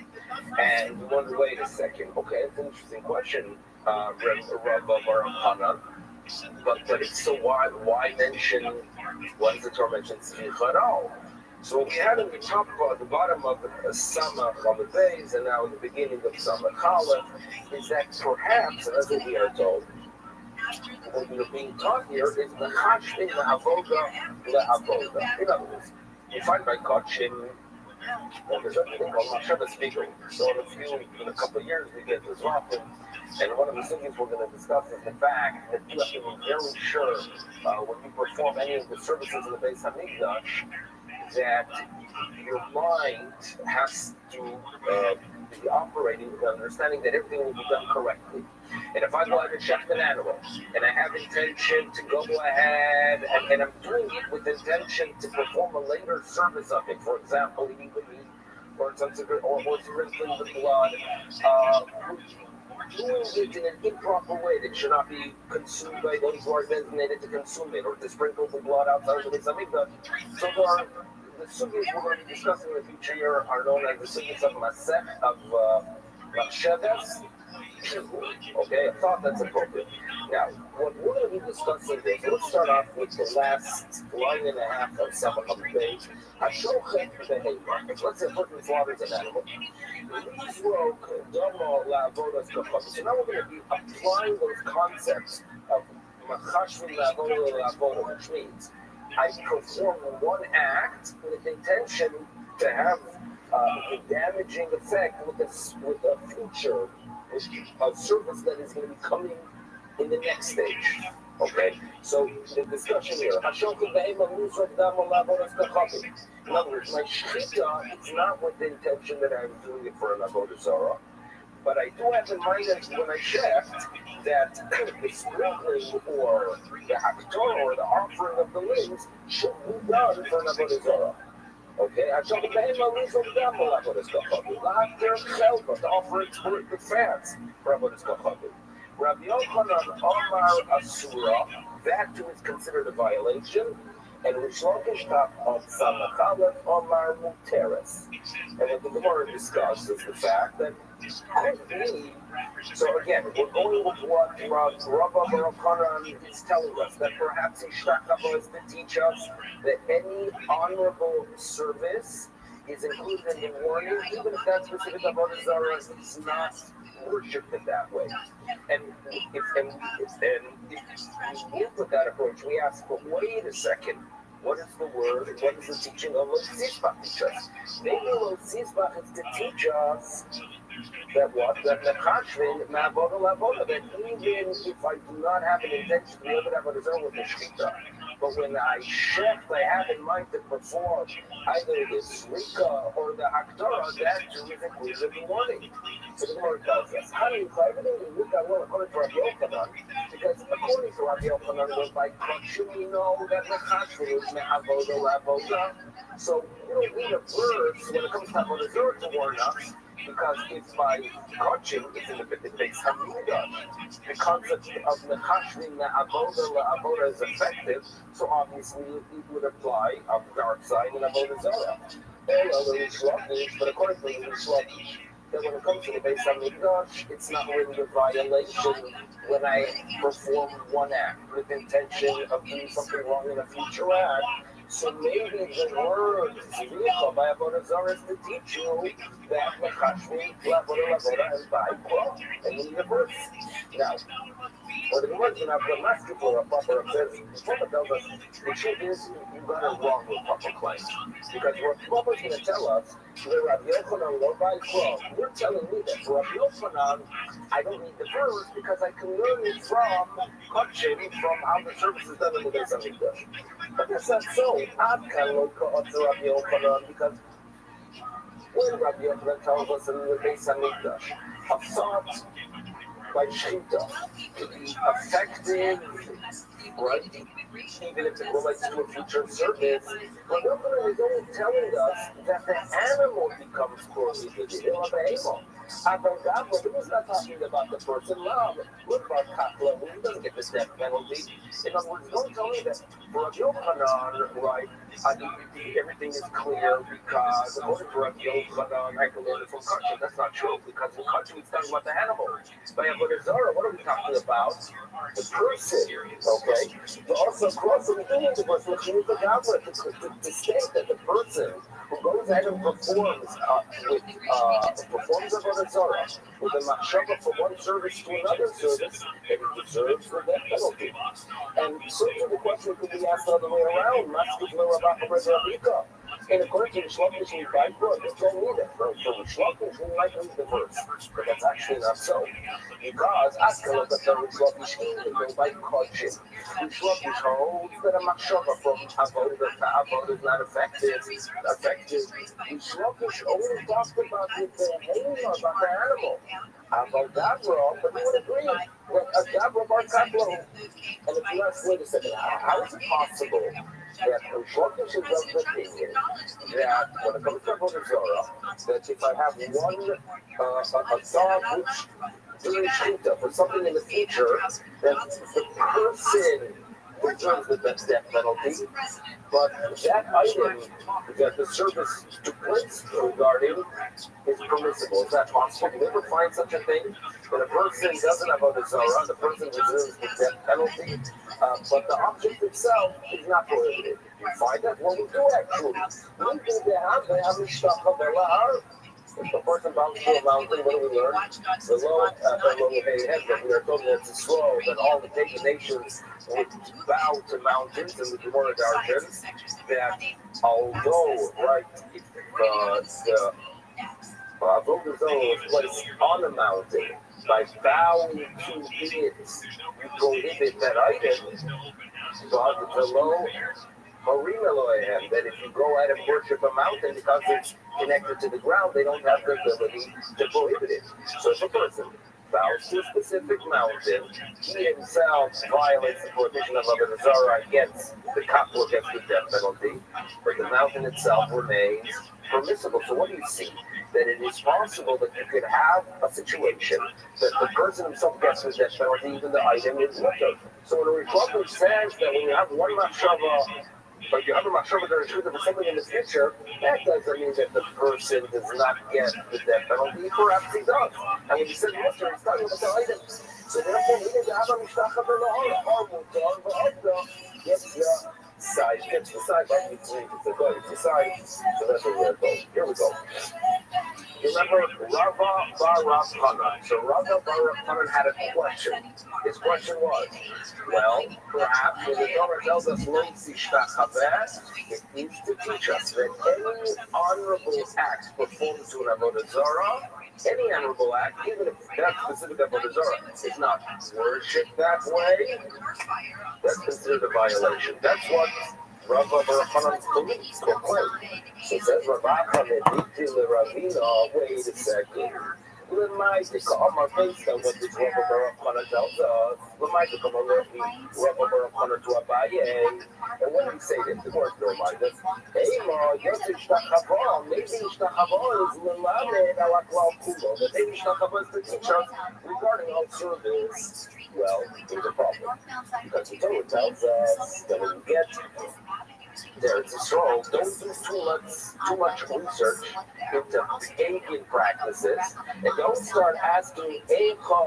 And we wonder, wait a second, okay, it's an interesting question, Rav Hanan. But it's so why mention, why does the Torah mention tzricha at all? So what we had in the top, the bottom of the Samach of the base, and now in the beginning of Samach Aleph, is that perhaps, and that's what we are told, what we are being taught here is the chashmin la'avoda la'avoda. In other words, you find by Kachim, there's a thing called Mashava Spiegel. So in a couple of years, we get this often. And one of the things we're going to discuss is the fact that you have to be very sure when you perform any of the services in the Beis Hamikdash that your mind has to be operating with the understanding that everything will be done correctly. And if I go out and shecht an animal, and I have intention to go ahead, and I'm doing it with intention to perform a later service of it, for example, eating the meat, or sprinkling the blood, doing it in an improper way that should not be consumed by those who are designated to consume it, or to sprinkle the blood outside of the Beis Hamikdash. So there are the sugyas we're going to be discussing in the future here are known as the sugyas of Masech, of Machshavas. Okay, I thought that's appropriate. Now, what we're going to be discussing is, let's start off with the last line and a half of Samach of the page. Hashochet behema. Let's say a person slaughters an animal. So now we're going to be applying those concepts of machashmin la'avoda, which means I perform one act with the intention to have a damaging effect with a future, a service that is going to be coming in the next stage. Okay, so the discussion here. In other words, my shechita is not with the intention that I'm doing it for an avodah zarah, but I do have in mind that when I shecht, that the sprinkling or the haktor or the offering of the limbs should be done for an avodah zarah. Okay, I shall be paying my lease of them for avodah zarah. To offer it for the fans for avodah zarah. Rabbi Yochanan Omar Asura, that too is considered a violation, and Rish Lakish of Samach Aleph Omar Muteres. And what the Gemara discusses is the fact that could be. So again, we're going with what Rabbi Rothschild is telling us, that perhaps Ishtachava is to teach us that any honorable service is included in the warning, even if that specific avodah zarah is not worshipped in that way. And if we look at that approach, we ask, but wait a second, what is the word, what is the teaching of Lo Tzisbach teach us? Maybe Lo Tzisbach is to teach us that what? That Mechashvin Ma'avoda La'avoda, that even if I do not have an intention to be able to have a result with the Shechita, but when I shecht, I have in mind to perform either the Srika or the Hakdara, that too is included in the warning. So the Lord tells us, how do you apply everything we look at according to Rabbi Yochanan? Because according to Rabbi Yochanan, when by Kachim we know that Mechashvin is Ma'avoda La'avoda. So you don't need a verse when it comes to Avodah Zarah to warn us. Because if by Kachim, it's in the Beis Hamikdash, the concept of Mechashvin La'avoda is effective, so obviously it would apply on the dark side in Avodah Zarah. All other Rish Lakish, but according to Rish Lakish, that when it comes to the Beis Hamikdash, it's not really a violation when I perform one act with intention of doing something wrong in a future act. So maybe the word Tzricha by Avodah Zarah is to teach you that Mechashvin La'avoda is by Kol, and in the verse. Now, or the words in Abdul Maski for a proper says, the Torah tells us the truth is you got it wrong with proper claims. Because what Papa is going to tell us, the Rabbi Yochanan lo by Kol, you're telling me that for Rabbi Yochanan, I don't need the verse because I can learn it from Kachim, from how the service is done in the Beis Hamikdash. But that's not so. Ad kan lo ka'ot to Rabbi Yochanan, because when Rabbi Yochanan tells us in the Beis Hamikdash, a thought by Shechita to be effective right? Even if it relates to a future service, but Yochanan is only telling us that the animal becomes prohibited. He was not talking about the person. What about Kaplan? He doesn't get the death penalty. In other words, don't tell me that for Yochanan, right, everything is clear because according to Rabbi Yochanan, I can learn it from Kachim. That's not true because in Kachim it's talking about the animal. By Avodah Zarah, what are we talking about? The person, okay? But also crossing in the person, which is the Gavra, to state that the person who goes ahead and performs performs Avodah Zarah with a machshava from one service to another service, then he deserves the death penalty. And certainly the question could be asked the other way around. And according to the Shlokish in Bible, it's don't need it. For the Shlokish, we might read the verse, but that's actually not so. Because Askala, the Shlokish, is by Kachim. The Shlokish holds that a machshava from Avodah to Avodah is not effective. The Shlokish only talks about the behavior, about the animal. Avodah, but we would agree that a Gavra bar Kaplan. And if you ask, wait a second, how is it possible that the Shlokish is of the opinion that when it comes to Avodah Zarah, that if I have one a dog which during Shita for something in the future, that the person deserves the death penalty, but that item that the service took place regarding is permissible. Is that possible? Do you ever find such a thing? That a person doesn't have Avodah Zarah, the person deserves the death penalty, but the object itself is not prohibited. You find that? Well, we do actually. We do have a if the person bounds to a mountain, what do we learn? The low head that we are told that it's slow, that all the pagan nations would bow to mountains, and the Gemara Darshan, that although, right, the Avodah Zarah was placed on a mountain, by bowing to it, you prohibit that item, but the low that if you go out and worship a mountain because it's connected to the ground, they don't have the ability to prohibit it. So if a person bows to a specific mountain, he himself violates the prohibition of Avodah Zarah, gets the kapla gets the death penalty, but the mountain itself remains permissible. So what do you see? That it is possible that you could have a situation that the person himself gets the death penalty, even the item is mutter. So when a Rishon says that when you have one machshava, but you have a machshava that is true for something in the future, that doesn't mean that the person does not get the death penalty. Perhaps he does. And when you said mutter, it's talking about the items. So therefore, we need to have a mishtachah or mutar, gets the side, right? It's the side. So that's where we're going. Here we go. You remember Rabbi Rothschild. So Rabbi Rothschild had a question. His question was, well, perhaps when the Torah tells us it needs to teach us that any honorable act performed to an Avodah Zarah, any honorable act, even if that specific Avodah Zarah is not worshipped that way, that's considered a violation. That's what Rabbi Rothschild's beliefs proclaim. So says Rabbi Ravina, wait a second. Based on what this Rabbi Rothschild tells us, come over Rabbi Rothschild to Abaye. And what did he say then? The Lord remind us, maybe Ishtachava is Melamed ala Klal Kulo, but maybe Ishtachava is to teach us regarding all service. Well, there's a problem. Because the Torah tells us that when you get there, it's a stroll, don't do too much research into pagan practices, and don't start asking, how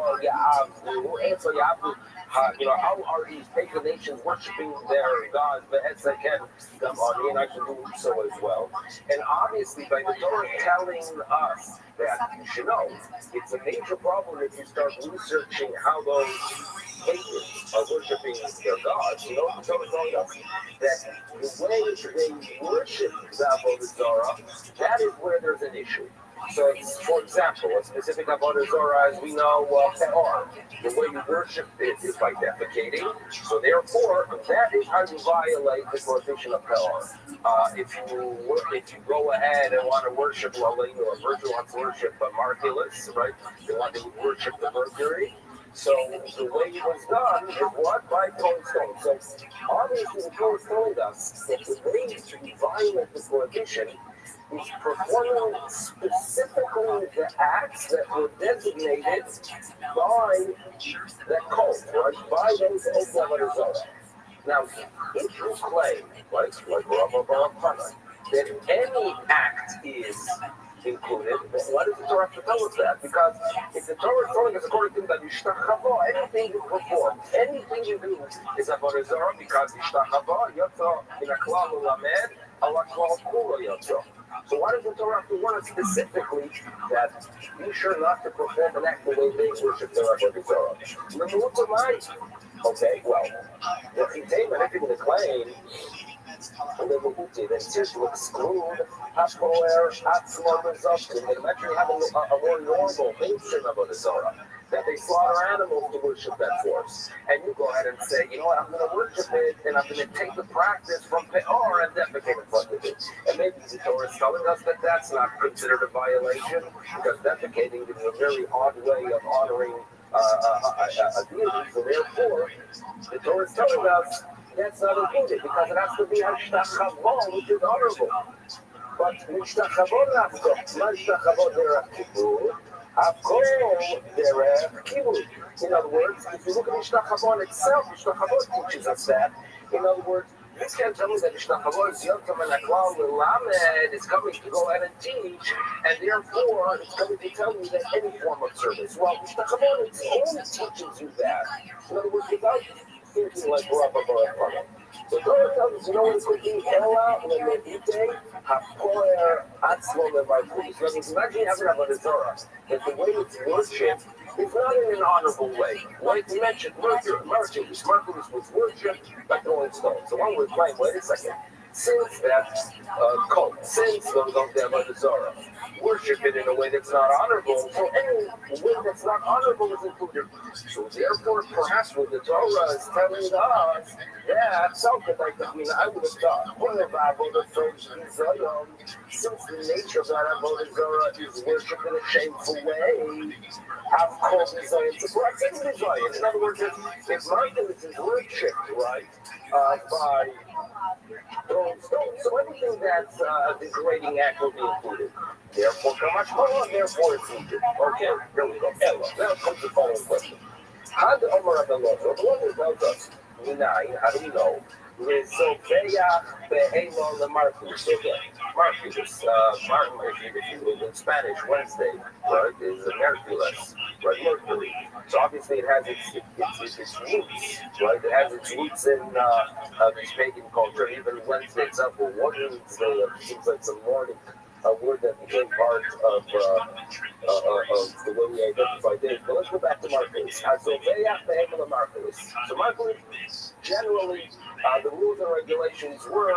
are these pagan nations worshiping their gods? But as I can, and I can do so as well. And obviously, by the Torah telling us that you should know, it's a major problem if you start researching how those pagans are worshiping their gods. The Torah telling us that the way they worship the Avodah Zarah, that is where there's an issue. So, for example, a specific Avodah Zarah, as we know, Peor, the way you worship it is by defecating. So, therefore, that is how you violate the prohibition of Peor. If you go ahead and want to worship Lalinu, or a virgin wants to worship Marculus, right? You want to worship the Mercury. So the way it was done is what? By throwing stones. So obviously the Torah is telling us that the way to violate the prohibition is performing specifically the acts that were designated by that cult, right? By those Oklahoma. Now, if you claim, like Rabbi Rothschild, that any act is included, then why does the Torah have to tell us that? Because if the Torah is telling us according to the Yishtachavo, anything you perform, anything you do is Avodah Zarah, because Yishtachavo, Yotzo, in a klal ulamed, ala klal kula Yotzo. So why does the Torah have to warn us specifically that be sure not to perform an act the way they worship their Avodah Zarah? Remember, what's the mind? Okay, well, if you claim and if you're going to claim, then seems to exclude Hapoer, Atzmon, and Zoskin, and actually have a more normal mainstream Avodah Zarah, that they slaughter animals to worship that force. And you go ahead and say, you know what, I'm going to worship it, and I'm going to take the practice from Peor and defecate in front of it. And maybe the Torah is telling us that that's not considered a violation, because defecating is a very odd way of honoring a deity, so therefore, the Torah is telling us that's not included, because it has to be Hashtachavon, which is honorable. But Mishtachavon Nafko, Mishtachavon Derech Kippur, Hakol Derech Kippur. In other words, if you look at Mishtachavon itself, Mishtachavon teaches us that. In other words, this can't tell me that Mishtachavon is Yotam and Aklal Lamed is coming to go ahead and teach, and therefore it's coming to tell me that any form of service. Well, Mishtachavon only teaches you that. In other words, without thinking like Rabbi Rothschild. So Torah tells us, you know what it could be? Ela le'edite hapoer atzmo le'marchus. That means imagine having Avodah Zarah, that the way it's worshipped is not in an honorable way. Like we mentioned, Marchus was worshipped by throwing stones. So one would claim, wait a second, since that cult, since those of the Avodah Zarah worship it in a way that's not honorable, so any way that's not honorable is included. So therefore, perhaps what the Torah is telling us, that something like that, I mean, I would have thought, since the nature of that Avodah Zarah is worship in a shameful way, have called Zion to practice Zion. In other words, if Marcus is worshipped, right, by throwing stones, so anything that's a degrading act will be included. Therefore, Kamash Kolah, therefore it's needed. Okay, here we go. Ella. Now comes the following question. How do Omar Abelazar, what does tells us? Minai, how do we know? Rizofeya behelo lemarcus. Okay, Marcus, if you in Spanish, Wednesday, right, is a Merculus, right, Mercury. So obviously it has its roots, right? It has its roots in this pagan culture. Even Wednesday itself, or Wednesday, seems like some morning. A word that became part of the way we identify days. But let's go back to Marcus. So Marcus, generally, the rules and regulations were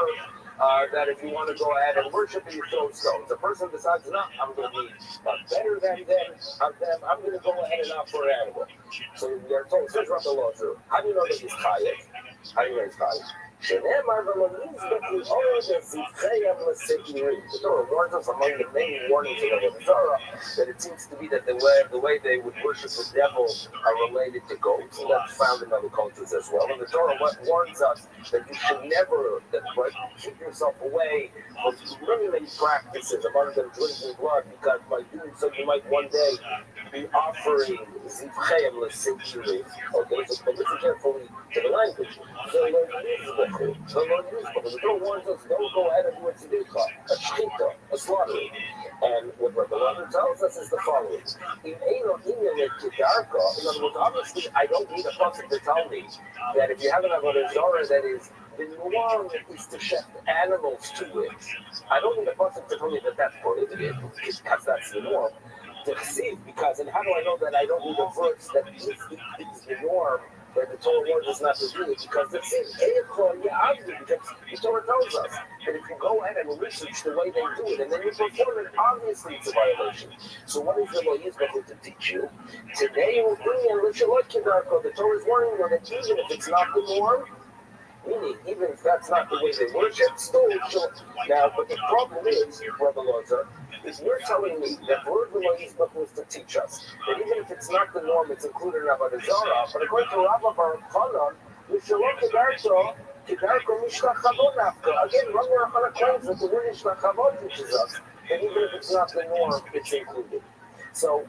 that if you want to go ahead and worship, you throw stones. The person decides, no, I'm going to be better than them. I'm going to go ahead and offer an animal. So they're told, says Rabbi Rothschild, how do you know that he's chayav? How do you know he's chayav? The Torah warns us among the many warnings of the Torah that it seems to be that the way they would worship the devil are related to goats, and that's found in other cultures as well. And the Torah warns us that you should never keep yourself away from many practices, among them drinking blood, because by doing so you might one day be offering zivchayim l'seikirim. Okay, so listen carefully to the language. The Torah warns us, don't go ahead and do a tzedekah, a shechita, a slaughtering. And what Rabbi Rothschild tells us is the following. In other words, obviously, I don't need a pasuk to tell me that if you have an Avodah Zarah that is the norm is to shecht animals to it. I don't need a pasuk to tell me that that's prohibited, because that's the norm. Because, and how do I know that I don't need a verse that is the norm? That the Torah warns us not to do it, because the Torah tells us that if you go ahead and research the way they do it and then you perform it, obviously it's a violation. So what is the Lois going to teach you? Today, the Torah is warning you that even if it's not the norm, meaning even if that's not the way they worship, still. Now, but the problem is, Rabbi Rothschild, is you're telling me that the word Elohim was to teach us that even if it's not the norm, it's included in Avodah Zarah. But according to Rabbi Rothschild, again, Rabbi Rothschild claims that the word Ishtachavot teaches us that even if it's not the norm, it's included. So,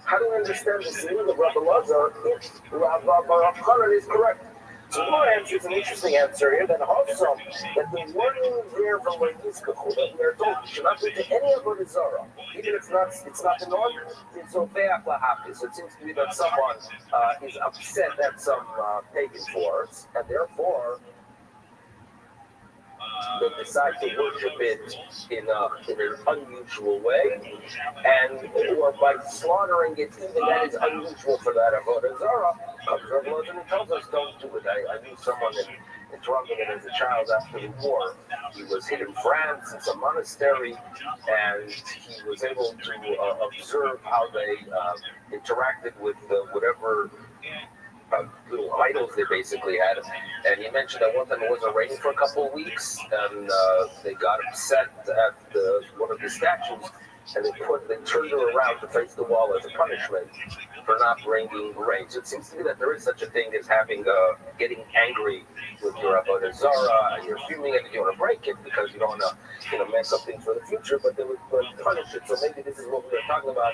how do we understand the meaning of Rabbi Lazar if Rabbi Rothschild is correct? So your answer is an interesting answer here that also that the warning here from Leviskachu that we are told we should not do to any of Avodah Zarah, even if it's not the norm, it's Oveach Lahapis. So it seems to be that someone is upset at some pagan force, and therefore they decide to worship it in an unusual way, and or by slaughtering it, even that is unusual for that Avodah Zarah. Rabbi Rothschild tells us don't do it. I knew someone in Toronto that as a child after the war, he was hid in France in some monastery, and he was able to observe how they interacted with whatever little idols they basically had. And he mentioned that one time it wasn't raining for a couple of weeks, and they got upset at one of the statues, and they turned her around to face the wall as a punishment for not bringing rain. So it seems to me that there is such a thing as getting angry with your Avodah Zarah, and you're fuming it, and you want to break it because you don't want to mess up things for the future, but they would punish it. So maybe this is what we were talking about.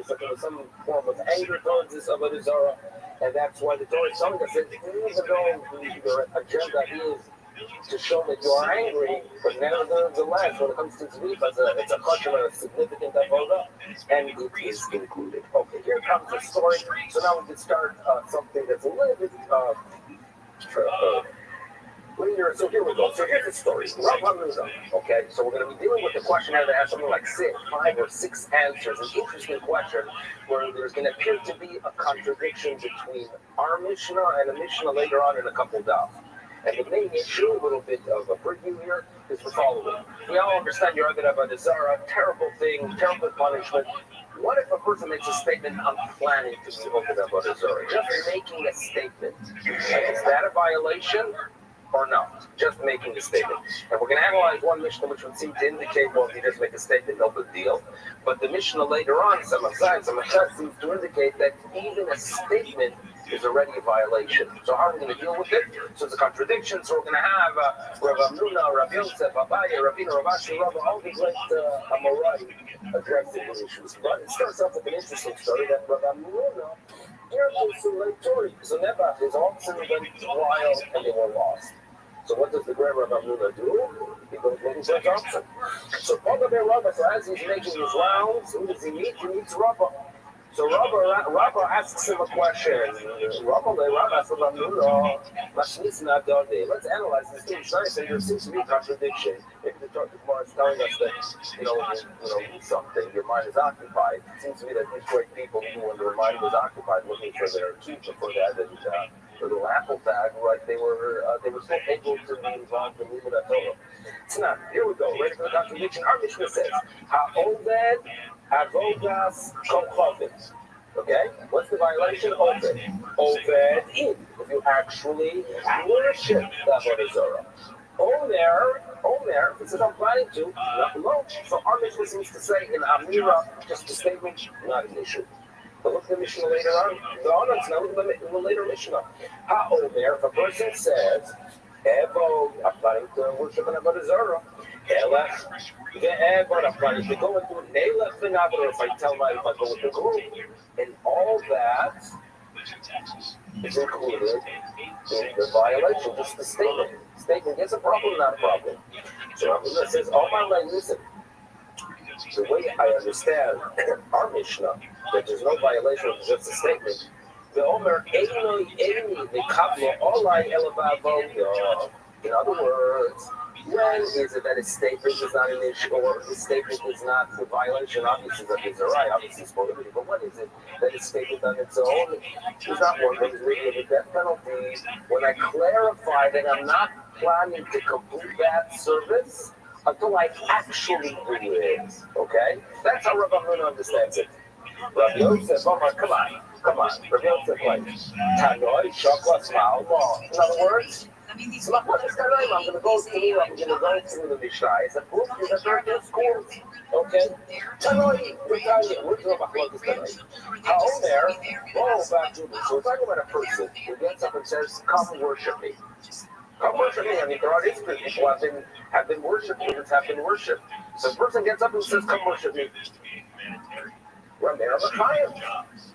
So there was some form of anger towards this Avodah Zarah, and that's why the Torah is telling us that even though your agenda is to show that you are angry, but nevertheless, when it comes to tzvika, it's a question of a significant avodah, and it is included. Okay, here comes the story. So now we can start something that's a little bit linear. So here we go. So here's the story. Rav Hamnuna. Okay, so we're going to be dealing with the question here that has something like 5 or 6 answers. An interesting question where there's going to appear to be a contradiction between our Mishnah and a Mishnah later on in a couple daf. And the main issue, a little bit of a preview here, is the following. We all understand you're going to have a Zarah, terrible thing, terrible punishment. What if a person makes a statement, I'm planning to be open about a Zarah? Just making a statement. Is that a violation or not? Just making a statement. And we're going to analyze one Mishnah which would seem to indicate, well, if you just make a statement, no big deal. But the Mishnah later on, some seems to indicate that even a statement is already a violation. So how are we going to deal with it? So it's a contradiction. So we're going to have Rav Hamnuna, Rav Yosef, Abaye, Ravina, Rav Ashi, Rav, all the great Amorai addressing the issues. But it starts off with an interesting story that Rav Hamnuna, here goes to Lake Tori. So Nebuch, his oxen went wild and they were lost. So what does the great Rav Hamnuna do? He goes looking for his oxen. So as he's making his rounds, who does he meet? He meets Rabbah. So Rabba asks him a question. Let's analyze this thing. There seems to be a contradiction. Maybe the Gemara is telling us that need something. Your mind is occupied. It seems to me that these great people, even when their mind was occupied looking for their keep before they had a little apple tag, right? They were still able to be involved in Limud Torah. It's not. Here we go. Ready for the contradiction. Our Mishnah says, "Ha'oved avodas kolchavim." Okay, what's the violation? Oved in. If you actually worship the Avodah Zarah. Omer, this is I'm planning to, not alone. So our Mishnah seems to say in Amira, just a statement, not an issue. But look at the Mishnah later on. Now look at the later Mishnah. Ha'omer, if a person says, Evo, I'm planning to worship an Avodah Zarah. Elech, ve'evod, I'm planning to go into Neilech v'navor, if I tell my, if I go with the group. And all that is included in the violation, just the statement. Statement is a problem, not a problem. So Rabbi says, oh my life, listen. The way I understand our Mishnah, that there's no violation, it's just a statement. The Omer, in other words, when is it that a statement is not an issue, or the statement is not a violation? Obviously, that is a right, obviously it's prohibited, but when is it that a statement on its own is not one that is worthy of a death penalty? When I clarify that I'm not planning to complete that service until I actually do it, okay? That's how Rabbi Hamnuna understands it. Rabbi Yosef, come on. Rabbi Yosef, like, Tanoi, Shoklas, in other words, So I'm going to go through the Mishnah. It's a proof that there are two schools. Okay? Tanoi, where's the Machlokes Tanoi? Haomer, back to this. So we're talking about a person who gets up and says, come worship me. Come worship me. I mean, throughout history, people have been worshipped, humans have been worshipped. So the person gets up and says, come worship me.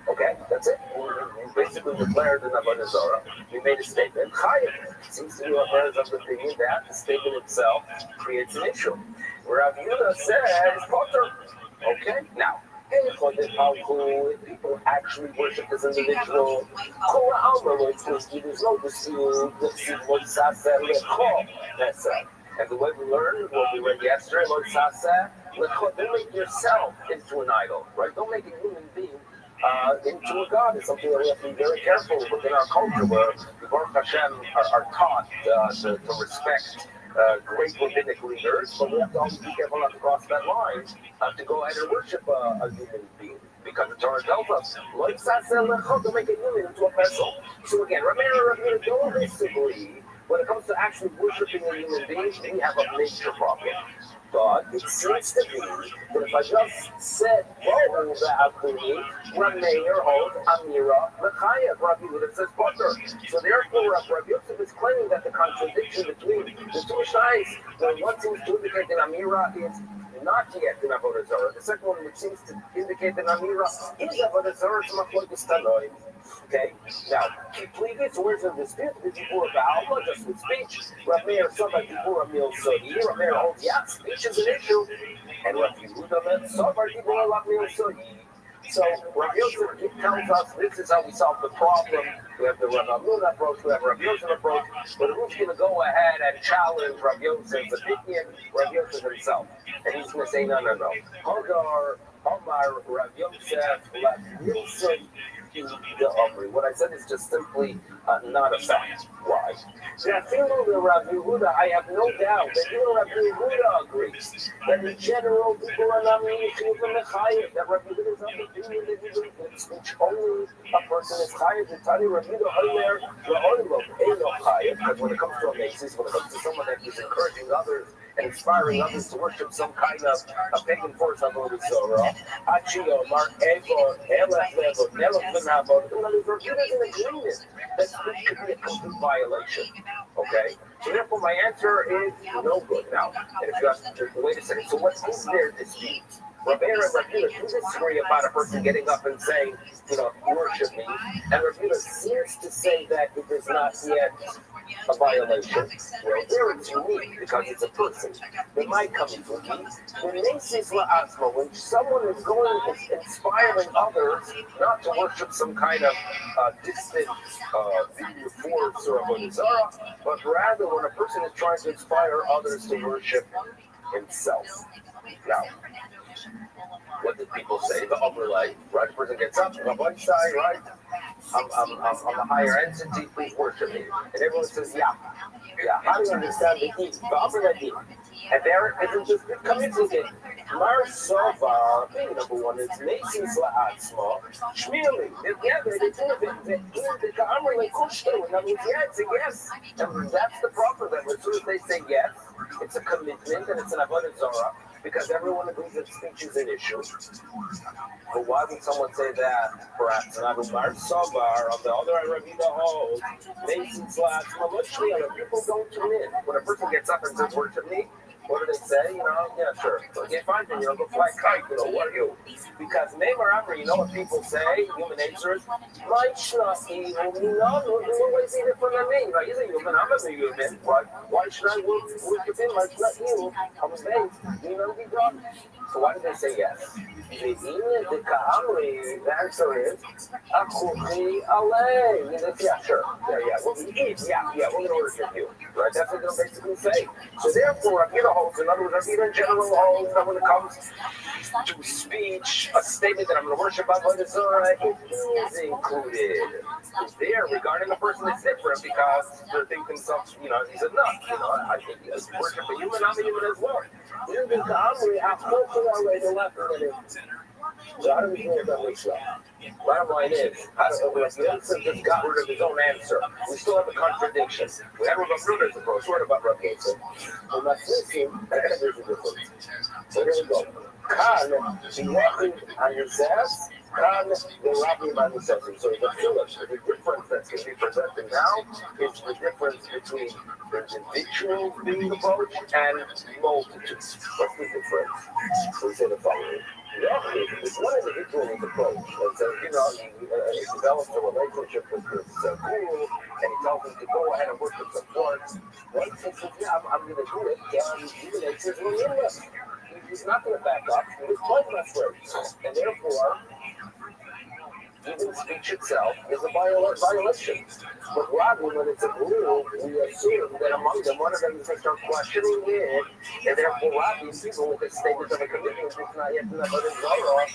Okay, that's it. We basically declared the Avodah Zarah. We made a statement. Chayav. Seems to be what there is of the opinion that the statement itself creates an issue. Where Rabbi Yehuda says, Potter. Okay, now, if people actually worship this individual, there's no dispute. And the way we learned, what we read yesterday, don't make yourself into an idol, right? Don't make a human being into a god. It's something that we have to be very careful within our culture, where the Baruch Hashem are taught to respect great rabbinic leaders, but we have to always be careful not to cross that line, to go ahead and worship a human being. Because the Torah tells us, to make a human into a vessel. So again, Rabbi don't disagree. When it comes to actually worshiping a human being, we have a major problem. But it seems to be that if I just said, Rameir holds Amira L'chayev, Rabbi Yehuda says Potter. So therefore, Rabbi Yosef is claiming that the contradiction between the two Shais, when one seems to indicate that Amira is not yet in Avodah Zarah, the second one which seems to indicate that Amira is Avodah Zarah, it's Machlokes Tanoi. Okay, now, so where's the dispute? The Dibur Ba'alma, just with speech. Rabbi Meir saw by Dibur Amil Sodi. Rabbi Meir holds, yeah, speech is an issue. And Rabbi Yehuda saw by Dibur Amil Sodi. So Rabbi Yosef tells us this is how we solve the problem. We have the Rabbi Amuna approach, we have Rabbi Yosef approach, but who's going to go ahead and challenge Rabbi Yosef's opinion? Rabbi Yosef himself. And he's going to say, no. Hagar, Omar, Rabbi Yosef, Rabbi Yosef. What I said is just simply not a fact. Why? I have no doubt that even Rabbi Yehuda agrees that in general people are not really chayav, that Rabbi Yehuda is not the opinion which only a person is chayav. The Tani Rabbi Yehuda because when it comes to a maces, when it comes to someone that is encouraging others and inspiring others to worship some kind of a pagan force of Avodah Zarah, Achio, Mar Evo, Elef Levo, Nelef Benavo, Rabbi Yehuda is in agreement that speech could be a complete violation. Okay? So therefore my answer is no good. Now, and if you ask, wait a second, so what is their dispute? Rabbi and Rabbi Yehuda do disagree about a person getting up and saying, worship me. And Rabbi Yehuda seems to say that it is not yet a violation. Well, there it's unique because it's a person. They might come from me. When someone is inspiring others not to worship some kind of distant force or Avodah Zarah, but rather when a person is trying to inspire others to worship himself. Now, what did people say? The overlay, right? The person gets up, Rabbi side, right? I'm a higher entity, please worship me. And everyone says, yeah. How do you understand the heat? The overlay. And there isn't just coming to it. Mar Sovar, number one, is Macy's La'atzma. Shmili, yeah, they do it. The Amrele Kushto, in other words, yeah, it's a yes. And that's the problem. That as soon as they say yes, it's a commitment and it's an Avodah Zarah. Because everyone agrees that speech is an issue. But why would someone say that? Perhaps not Umar Sobar, on the other hand, Rabbi holds, Mason's last, people don't tune in. When a person gets up and says, worship me, what do they say? Yeah, sure. Okay, fine, then go fly kite, what are you? Because Neymar Amri, what people say, human nature is, why should I be always in it for me? He's a human, I'm a human, right? Why should I worship him? Why should I you? I'm a man, So why did they say yes? The answer is, yeah, sure. Yeah, we're going to worship you. Right? That's what they'll basically say. So therefore, Rabbi holds, in other words, Rabbi in general holds that when it comes to speech, a statement that I'm going to worship Avodah Zarah, it is included. It's there regarding a person that's different because they're thinking themselves, he's a nut. I think he has worship a human, I'm a human as well. So how do we hear that Mishnah? Bottom line is, the answer just got rid of his own answer. We still have a contradiction. We have a Rabbi approach. What about Rabbi Rothschild? We're not listening. There's a difference. So here we go. Kan, Yechid, Anizaz, Kan, the Rabbi Manisasi. So the difference that can be presented now is the difference between individual being approached and multitudes. What's the difference? So we say the following. It's one individual is approached. And so, he develops a relationship with this guru, and he tells him to go ahead and work with support. Once he says, yeah, I'm going to do it, he makes his will. He's not going to back up. He's quite less right. And therefore, even speech itself is a violation. But rather, when it's a guru, we assume that among them, one of them is going to start questioning it, and therefore, Rabbi, people with a statement of a commitment, it's not yet enough of his Zohar,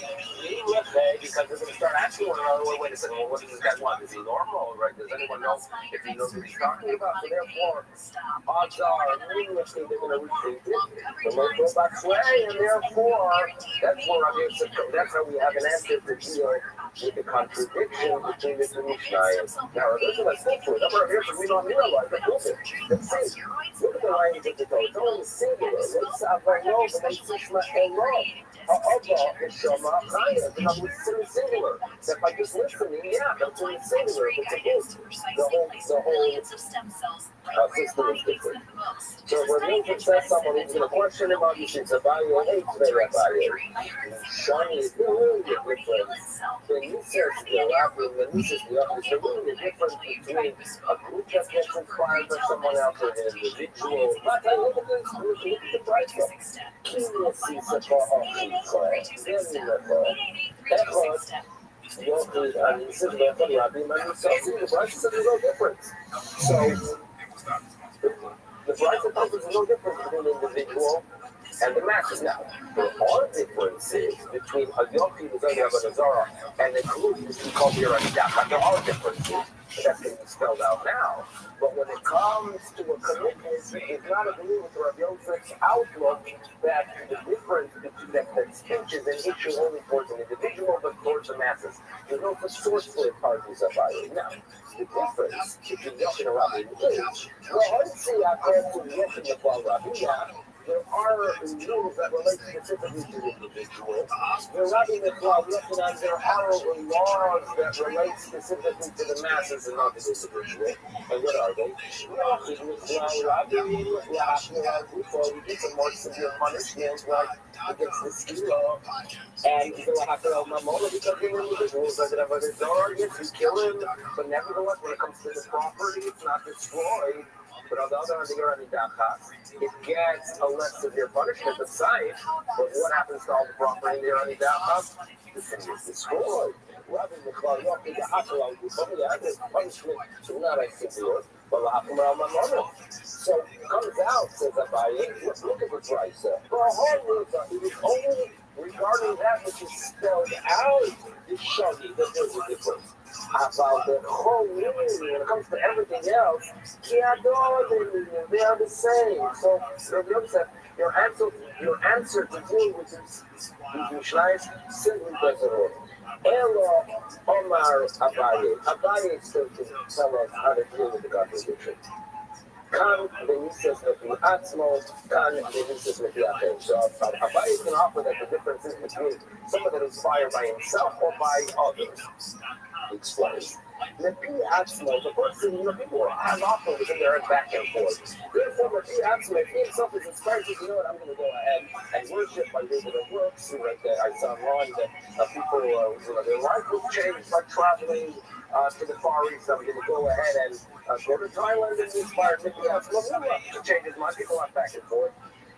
because they're going to start asking one another, wait a second, well, what does this guy want? Is he normal, right? Does anyone know if he knows what he's talking about? So therefore, odds are, meaninglessly, they're going to rethink it, the local back way, and therefore, that's where that's how we have an answer to deal with the contradiction between the two Mishnayos. Now, listen, let's go to it. I'm here for we don't realize that. Let's see. Look at the language of the Torah. It's only singular. Let's have our nose and then Sishma and love. Ha'ava is Shama Chaya. Because it's singular. That by just listening, yeah, that's only singular. It's a book. The whole system is different. So when Lincoln says someone who's going to question about you, she's evaluate, Shani is really different. When he says the Rabbi, when he says the other, there's really a difference between a group that gets inspired by someone else or an individual. But I look at this, look at the price of Kinesis of and he says that the Rabbi, and the price says there's no difference. So the price of there's no difference between the individual and the masses. Now, there are differences between a Yochi who's only have a Zara and the group who's called here on Daka. There are differences. That's going to be spelled out now. But when it comes to a commitment, it's not agree with Rabbi Yosef's outlook that the difference between that speech is an issue only towards an individual, but towards the masses. There's no forceful parties about it. Now, the difference between Yochi and Rabbi is, let's see, I call to Yochi and Rabbi. There are rules that relate specifically to the individual. There are laws that relate specifically to the masses and not the individual. And what are they? We get some more severe punishments, like against the ski law. And you will have to have Mamona because the individuals that have a Zohar, yes, you kill him. But nevertheless, when it comes to the property, it's not destroyed. But on the other hand, it gets a less severe punishment aside. But what happens to all the property in the Irani the thing is destroyed. Rather than the punishment is not as severe, but so it comes out, says Abaye, look at the price. It is only regarding that which is spelled out is showing that there's a difference. About the whole meaning, when it comes to everything else, they are the same. So, your answer to deal with these Mishnayos simply doesn't work. Elo Omar Abaye. Abaye is going to tell us how to deal with the contradiction. Kan benises mefiatzmo, kan benises mefiatem. So Abaye can offer that the difference is between someone that is inspired by himself or by others. He explains. Mefiatzmo, the person, people have often within their head back and forth. Therefore, Mefiatzmo, if he himself is inspired, says, you know what, I'm going to go ahead and worship by doing the works. Like I saw online that people, their life was changed by traveling to the Far East. I'm going to go ahead and go to Thailand and inspire Mefiatzmo to change his mind. People are back and forth.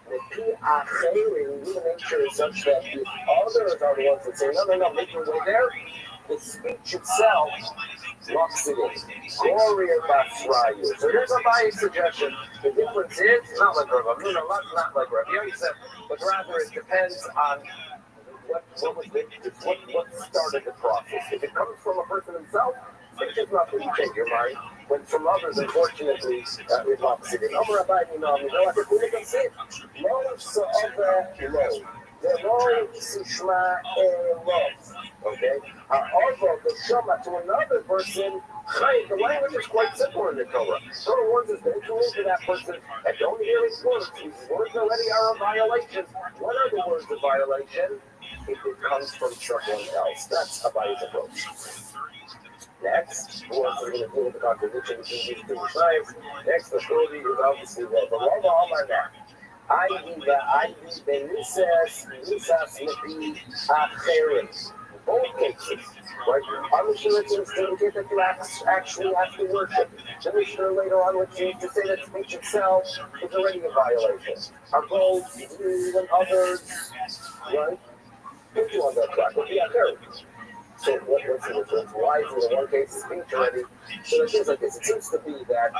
The human nature is such that the others are the ones that say, no, make your way there. The speech itself locks it in. Glory of Basrayu. So here's a biased suggestion. The difference is not like Rabbi Amuna, not like Rabbi Yosef, but rather it depends on what started the process. If it comes from a person himself, it's just not going to change your mind. When from others, unfortunately, it locks it in. Okay? Also, the Shema to another person, right? The language is quite simple in the Torah. Torah warns us don't go into that person and don't hear his words. His words already are a violation. What are the words of violation? If it comes from someone else. That's a biased approach. Next, who wants to deal with the contradiction between these two sides? Next, the story is obviously the Rama Amar. I both cases, right? Our Mishnah seems to indicate that you actually have to worship. The Mishnah later on would seem to say that speech itself is already a violation. Our goals, you and others, right? Put you on that track would be a carrot. So what's the difference? Why is it in one case speech already? So the things like this, it seems to be that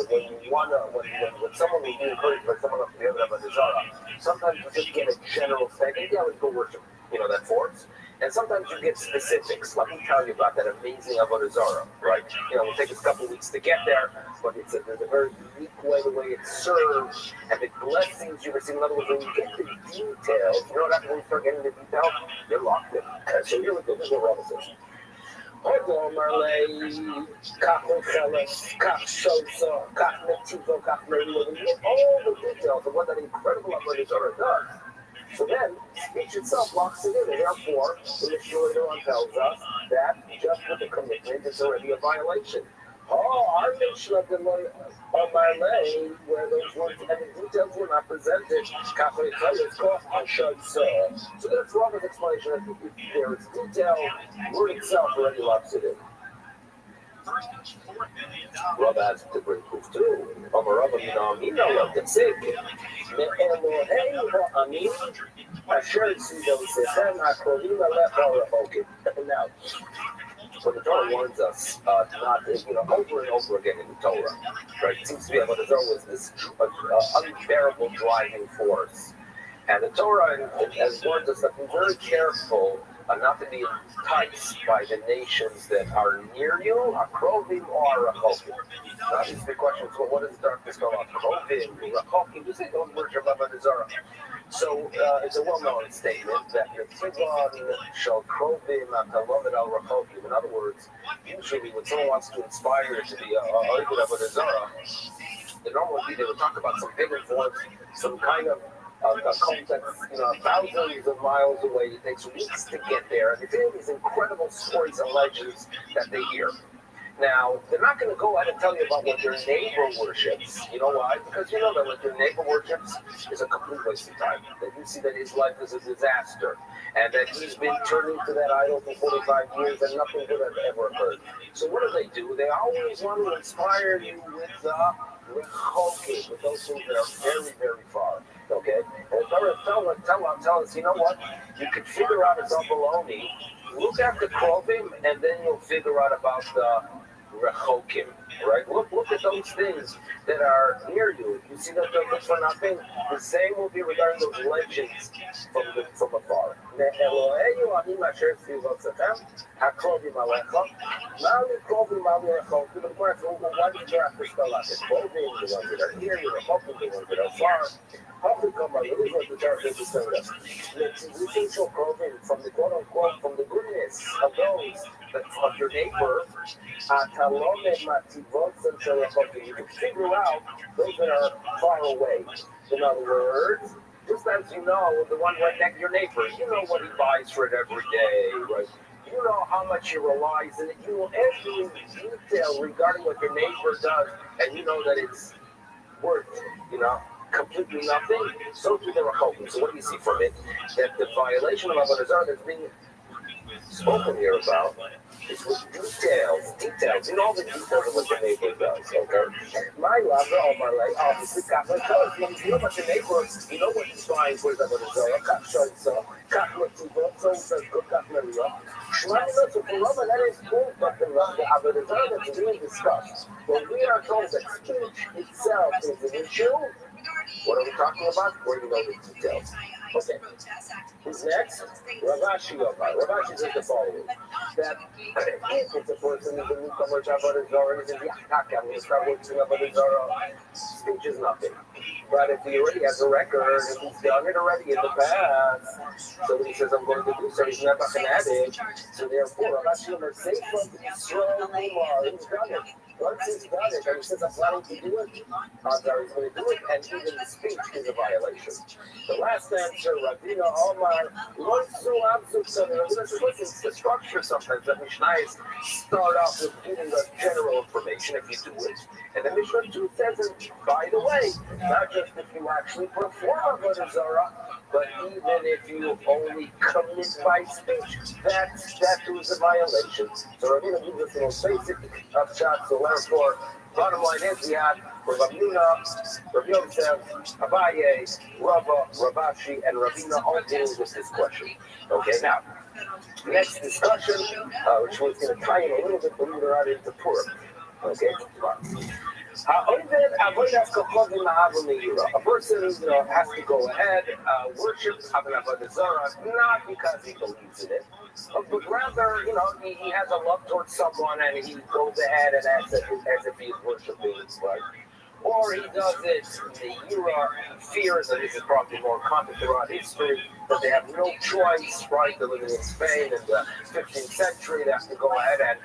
when someone will be encouraged by someone else to be able to have a desire, sometimes you just get a general statement, yeah, let's go worship, that forms. And sometimes you get specifics. Let me tell you about that amazing Avodah Zarah, right? It'll take us a couple of weeks to get there, but there's a very unique way, the way it's served, and the blessings you receive. In other words, when you get the details, you know what happens when you start getting the details? You're locked in. So here we go. This is what Rama says. All the details of what that incredible Avodah Zarah does. So then, speech itself locks it in, and therefore, the Mishnah later on tells us that just with the commitment, it's already a violation. Our Mishnah on my lane, where those words and the details were not presented, it's called Ashad. So that's Rama's explanation that if there is detail, the word itself already locks it in. Rabbi has to bring proof too. Now, so the Torah warns us not, over and over again in the Torah, right? It seems to be able to throw was this unbearable driving force. And the Torah has warned us that be very careful not to be enticed by the nations that are near you, Akrovim or Rachokim. Now, these big questions, well, what does darkness go on? Akrovim, Rachokim, you say don't worship Avodah Zarah. So it's a well-known statement that the Tzivon shall Krovim Atalovet al Rachokim. In other words, usually when someone wants to inspire you to be a Avodah Zarah, the normal would be they would talk about some pagan forms, some kind of a cult that's thousands of miles away. It takes weeks to get there, and it's in these incredible stories and legends that they hear. Now, they're not going to go ahead and tell you about what your neighbor worships. You know why? Because you know that what your neighbor worships is a complete waste of time. That you see that his life is a disaster, and that he's been turning to that idol for 45 years, and nothing good has ever occurred. So what do? They always want to inspire you with the rechokim, with those things that are very, very far. Okay? And tell us, you know what? You can figure out it's all baloney. Look at the Krovim, and then you'll figure out about the Rechokim, right? Look at those things that are near you. You see that they're good for nothing? The same will be regarding those legends from afar. Why did you have to spell out the Krovim, the ones that are near you, Rechokim, the ones that are far? From the quote unquote, from the goodness of those, of your neighbor, you can figure out those that are far away. In other words, just as you know, the one right next to your neighbor, you know what he buys for it every day, right? You know how much he relies in it. You know every detail regarding what your neighbor does, and you know that it's worth, completely nothing. So to the Rechokim. So what do you see from it? That the violation of Avodah Zarah that's being spoken here about is with details. You know all the details of what your neighbor does, okay? My love, obviously, you know what your neighbor, you know what he's buying for his Avodah Zarah. So says good Maria. So for Rama, that is proof that the Avodah Zarah that's being discussed. When we are told that speech itself is an issue, What are we talking about? Where do you know the details? Okay. Who's next? Ravashi Yochai. Ravashi says the following: that if it's a person who's a newcomer to Avodah Zarah, he's in the Yachak, I'm going to start working Avodah Zarah, speech is nothing. But if he already has a record, if he's done it already in the past, so when he says I'm going to do so, he's never going to add it. So therefore, Ravashi Yochai says from Israel Kumar, he's done it. Once he's done it, and he says I'm planning to do it, odds are he's going to do it, and even the speech is a violation. The last answer, Ravina Omar, it's the structure sometimes that Mishnayos start off with giving us general information if you do it. And the Mishnah 2 says, by the way, not just if you actually perform Avodah Zarah, but even if you only commit by speech, that is a violation. So Ravina gives us the most basic upshot, so therefore, bottom line is we have Rabbi Yuna, Rabbi Yosef, Abaye, Rava, Ravashi, and Ravina all dealing with this question. Okay, now, next discussion, which was going to tie in a little bit, believe it or not, into Purim. Okay, a person has to go ahead, worship Avodah Zarah, not because he believes in it, but rather, he has a love towards someone and he goes ahead and acts as if he's worshiping, right? Or he does it in the era, fears, and this is probably more common throughout history, that they have no choice, right? They're living in Spain in the 15th century, they have to go ahead and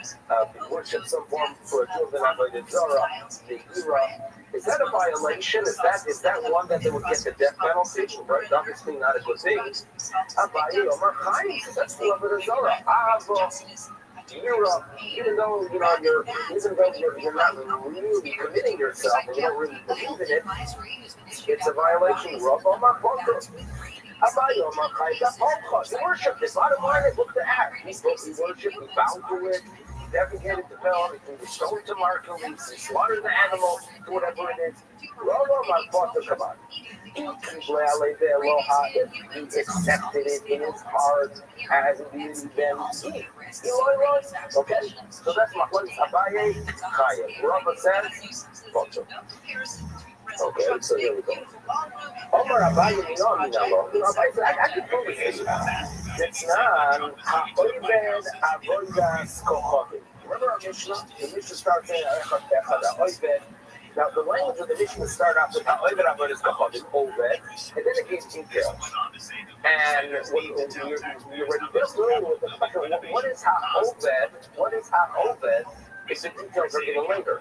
worship some form for a Jew that Avodah Zarah, the era. Is that a violation? Is that one that they would get the death penalty? Right? Obviously not a good thing. That's the Avodah Zarah. Even though you're not really committing yourself and you don't really believe in it, it's a violation. You worship this. Bottom line is look to act. We worship, we bow to it, we dedicated the bell, we can restore it to market, we slaughter the animal, do whatever it is. Come on. He accepted it in his heart as being them. Okay? So that's my place. Abaye, Chaya. Rava says, Foto. Okay, so here we go. Omar Abaye, Abaye said, I can prove it to you. It's not Ha'oived Avodas Kochavim. Remember our Mishnah? The Mishnah starts saying, Ha'oived. Now, the language of the Mishnah start off with Ha'oived Avodas Kochavim, Oved, and then it gives details. And when you're already familiar with the question, what is Ha'oved? What is Ha'oved? If the details are given later.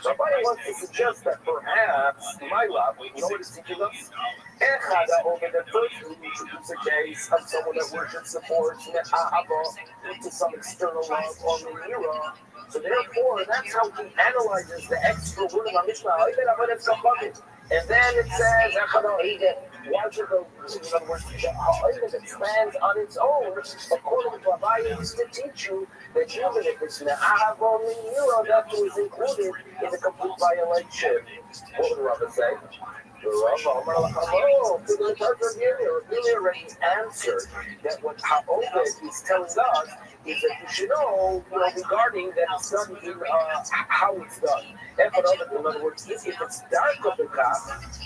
So Abaye wants to suggest that perhaps, my love, you know what it's teaching us? Echad Ha'oved, at first we introduce a case of someone that worships, supports, into some external love or Me'ira. So therefore, that's how he analyzes the extra word of Mishnah. And then it says, why should the that stands on its own, according to Abaye, used to teach you that even if it's Ne'ahav or Me'ira, that was included in the complete violation. What would Rava say? Really already answered that what Ha'oved is telling us is that you should know, regarding that it's done in how it's done. In other words, if it's dark of the cup,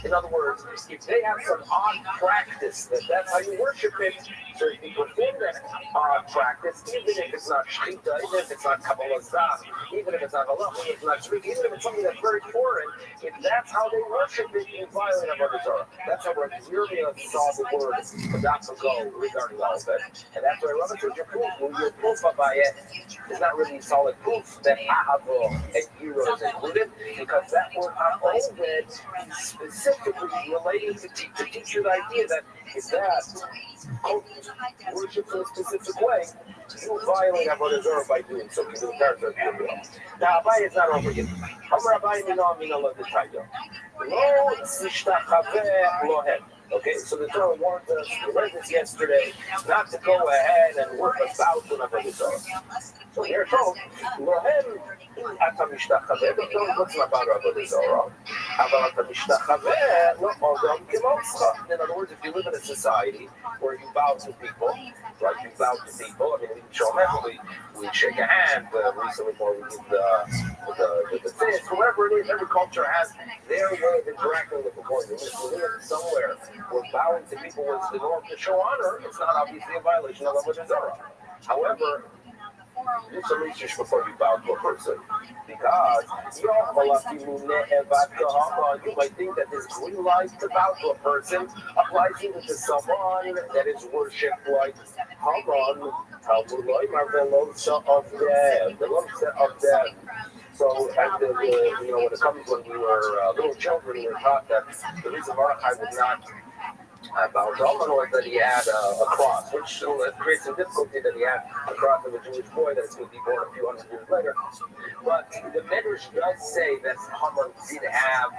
in other words, if they have some odd practice, that's how you worship it. So if you perform that odd practice, even if it's not shchita, even if it's not kabbalah zah, even if it's not halacha, even if it's not shrik, even if it's something that's very foreign, if that's how they worship it, you violate Avodah Zarah. That's how Rabbi Rothschild saw the word Kadatz ago regarding all of it. And that's why Rabbi said your proof Abaye is not really solid proof that Ahavo and Euro is included, because that word Ha'oved is specifically relating to teach you the idea that if that worship in a specific way, you violate Avodah Zarah by doing so. Now Abaye is not over yet. Okay, so the Torah warned us, we read this yesterday, not to go ahead and work us out on Avodah Zarah. So here told, Lohem אתה משתחווה, בתור חוץ לבעל Avodah Zarah, אבל אתה משתחווה לא אדם כמוך. In other words, if you live in a society where you bow to people, right, you bow to people, I mean, we shake a hand, recently more we give the fist, whatever it is, every culture has their way of interacting with the point. if we live somewhere where bowing to people was the norm to show honor, it's not obviously a violation of Avodah Zarah. However, do some research before you bow to a person, because you might think that this green light to bow to a person applies even to someone that is worshipped like Haman, the Losa of them. So, and when it comes when we were little children, we were taught that the reason Mordechai would not bow to Haman was that he had a cross, which creates some difficulty that he had a cross of a Jewish boy that's going to be born a few hundred years later. But the Medrash does say that Haman did have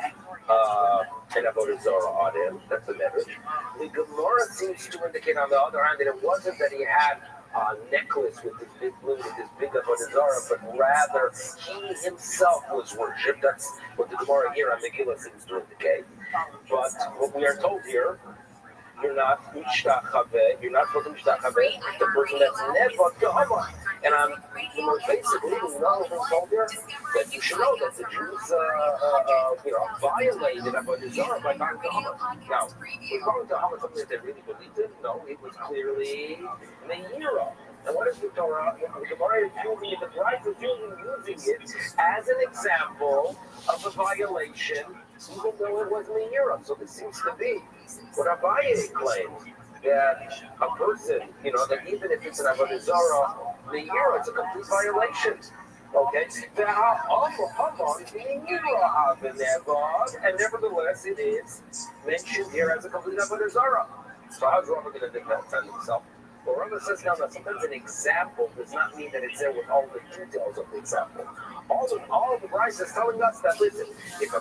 an Avodah Zarah on him. That's the Medrash. The Gemara seems to indicate, on the other hand, that it wasn't that he had a necklace with this big blue, with this big Avodah Zarah, but rather he himself was worshipped. That's what the Gemara here on Megillah seems to indicate. But what we are told here, you're not mishtachave, you're not supposed to mishtachave the person that's never to Haman. And basically, we know from told here that you should know that the Jews, violated Avodah Zarah by going to Haman. Now, was going to Haman something that they really believed in? No, it was clearly Meira. And what is the Torah? The Gemara is using it, the Bride is using it as an example of a violation, even though it was Meira. So this seems to be what Abaye claims, that a person, that even if it's an Avodah Zarah, Meira, it's a complete violation. Okay? And nevertheless, it is mentioned here as a complete Avodah Zarah. So how's Rambam going to defend himself? Well, Rambam says now that sometimes an example does not mean that it's there with all the details of the example. All of the Bryce is telling us that, listen, if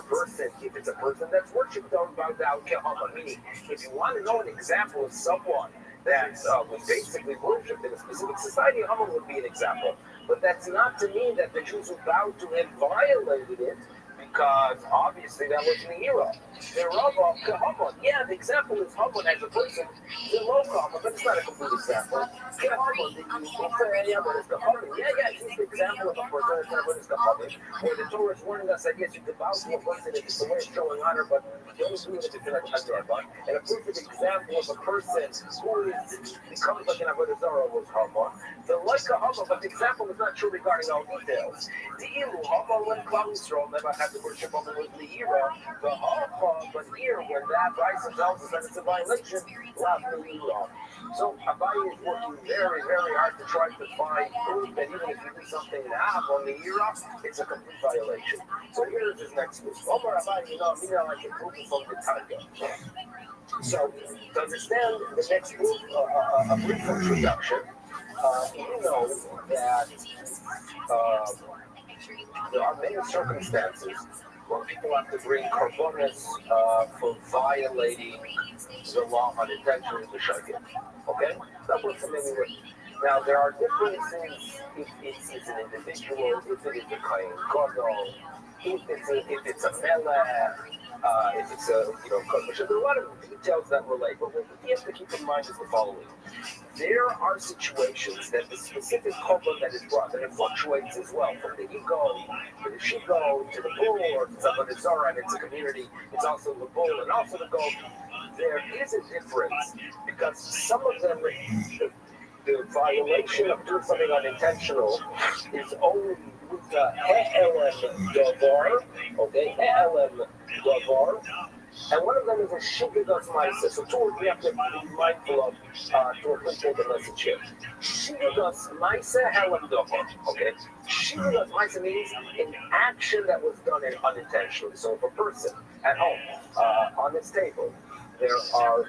it's a person that's worshipped, don't bow down to Haman. Meaning, if you want to know an example of someone that was basically worshipped in a specific society, Haman would be an example. But that's not to mean that the Jews who bowed to him violated it, because obviously that was Meira. Yeah, the example is Haman as a person, the local Haman, but it's not a complete example. Yeah, he's the example of a person where the Torah is warning us that yes, you can bow to a person, it's a way of showing honor, but you only do it if it's like a Hazarah. And a perfect example of a person who becomes like an Avodah Zarah was Haman. The like a Haman, but the example is not true regarding all details. The Ilu, Haman, when Klal Yisrael never had to worship Haman with the Meira, the Haman, but here, when that Rice tells us that it's a violation, so Abaye is working very, very hard to try to find proof that even if you do something now on the Meira, it's a complete violation. So here is his next move. Omar Abaye, I can prove it from the Tanya. So, to understand the next move, a brief introduction, you know that there are many circumstances where people have to bring korbanos for violating the law unintentionally to shagir. Okay? That we're familiar with. Now, there are differences if it's an individual, if it is a kain kodol, if it's a melech, if it's a, kodesh. There are a lot of details that relate, but what we have to keep in mind is the following. There are situations that the specific korban that is brought, and it fluctuates as well, from the ego to the shigo to the bull, or to the Zarah, and it's a community, it's also the bull and also the goat. There is a difference, because some of them, the violation of doing something unintentional is only with the he'elem davar, okay, he'elem davar, and one of them is a shigigas ma'isa. So two we have to be mindful of to appreciate the message here. Shigigas ma'isa he'elem davar, okay. Shigigas ma'isa means an action that was done unintentionally. So if a person at home on this table, there is a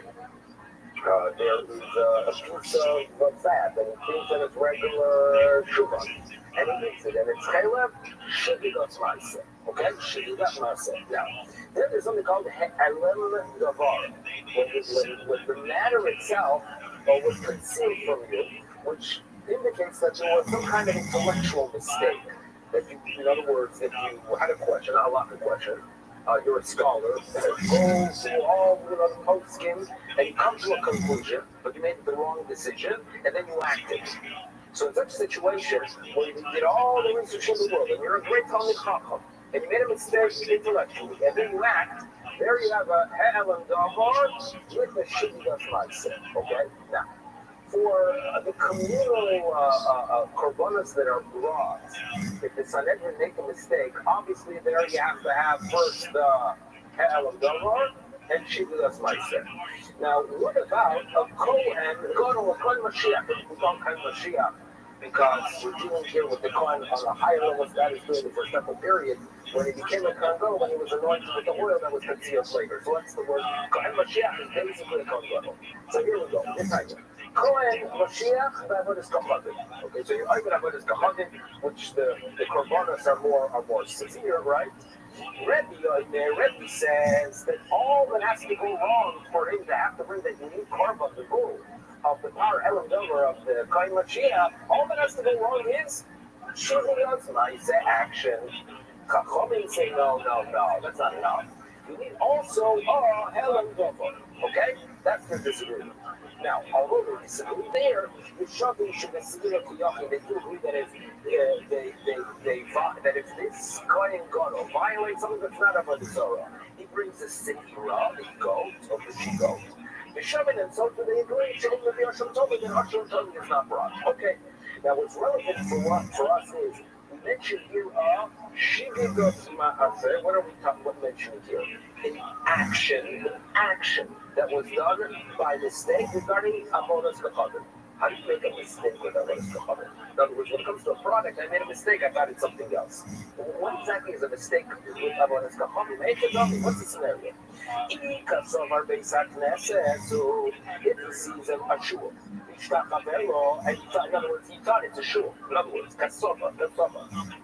piece of fat, and he thinks that it's regular sugar, and he eats it, and it's chaleb, shigigas ma'isa, okay? Shigigas ma'isa. Now, then there's something called he'elem davar, when the matter itself was concealed from you, which indicates that there was some kind of intellectual mistake. That you, in other words, that you had a question, a halakha question. You're a scholar, go through all the post-skins, and you come to a conclusion, but you made the wrong decision, and then you acted. So in such a situation, where you did all the research in the world, and you're a great Talmid Chacham, and you made a mistake intellectually, and then you act, there you have a Ha'el and Davar with the Shividas mindset. Okay? Now, for the communal korbanos that are brought, if the Sanhedrin make a mistake, obviously there you have to have first the Ha'el and Davar and Shividas mindset. Now, what about a Kohen, Gadol, a Kohen Mashiach, we don't Kohen Mashiach, because we're dealing here with the Kohen on a higher level status during the first temple period, when he became a Kohen Gadol, when he was anointed with the oil that was concealed later. So that's the word. Kohen Mashiach is basically a Kohen Gadol. So here we go. This idea. Kohen Mashiach, that is Kohanim. Okay, so you're arguing about this Kohanim, which the korbanos are more severe, right? Rebbe says that all that has to go wrong for him to have to bring the unique korban, the bull of the power element over of the Kohen Mashiach, all that has to go wrong is Shivuyos Maise action. Chachamim say no, that's not enough. You need also Helen Dover. Okay? That's the disagreement. Now, although they disagree there, the Shavim should disagree with Yachim. They do agree that if this Kohen Gadol violates something that's not about the Zorah, he brings a sikira, the goat, or the she-goat. The Shavim and so they agree, Shavim with the Hashem Tovah, then Hashem Tovah is not brought. Okay. Now, what's relevant for us is, we mentioned here Shividos Ma'aseh. What are we mentioning here? An action that was done by mistake regarding Avodas Kohanim. How do you make a mistake with Avodas Kohanim? In other words, when it comes to a product, I made a mistake, I thought it's something else. What exactly is a mistake with Avodas Kohanim? What's the scenario? If he sees a shul, and in other words, he thought it's a shul. In other words, kasova.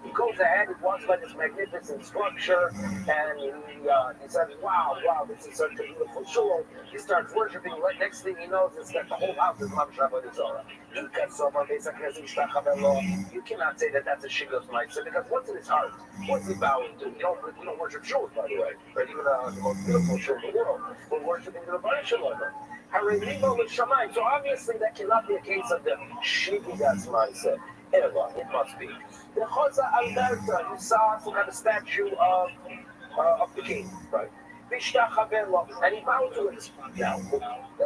He goes ahead, he walks by this magnificent structure, and he says, wow, this is such a beautiful shul. He starts worshiping. Right, next thing he knows is that the whole house is Mamash Avodah Zorah. You cannot say that that's a Shigos Maisa, because what's in his heart? What's he bowing to? We don't worship shuls, by the way, right? Even the most beautiful shul in the world. We're worshiping the Rabbi Shalom. So obviously that cannot be a case of the Shividas Maisa. It must be. The Choza Alberta, you saw some kind of statue of the king, right? And he bowed to it. Now,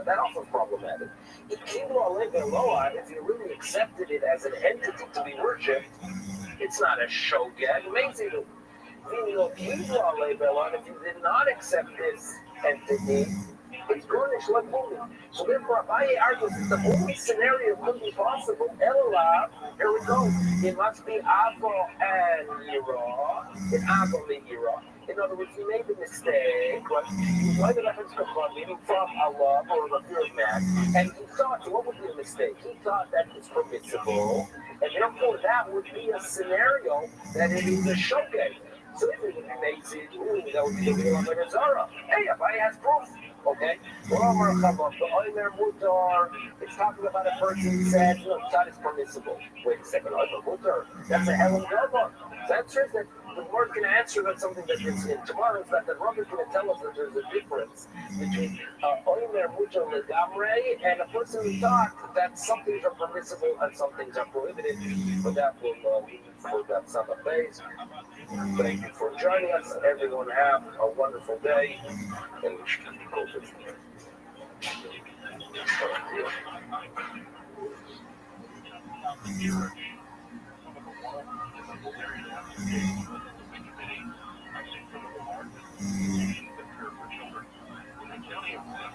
that also is problematic. If you really accepted it as an entity to be worshipped, it's not a show gag. Amazing. If you did not accept this entity, it's garnished like moving. So therefore, Abaye argues that the only scenario could be possible. Ella, here we go. It must be Avo and Yira. It's Avo and Yira. In other words, he made the mistake, right? He lighted up his Quran, meaning from Allah or the fear of man, and he thought, so what would be a mistake? He thought that it's permissible, and therefore that would be a scenario that it is a showcase. So if it would be amazing, that would be the real Avodah Zarah. Hey, Abaye has proof. Okay? It's talking about a person who said, God is permissible. Wait a second, that's a hell of a God. The answer is that the Lord can answer that something that is in tomorrow is that the Rabbi is going to tell us that there's a difference between Oimer Mutar Legamre and a person who thought that some things are permissible and some things are prohibited. But that will leave for that Sabbath days. Thank you for joining us. Everyone have a wonderful day. And we should go to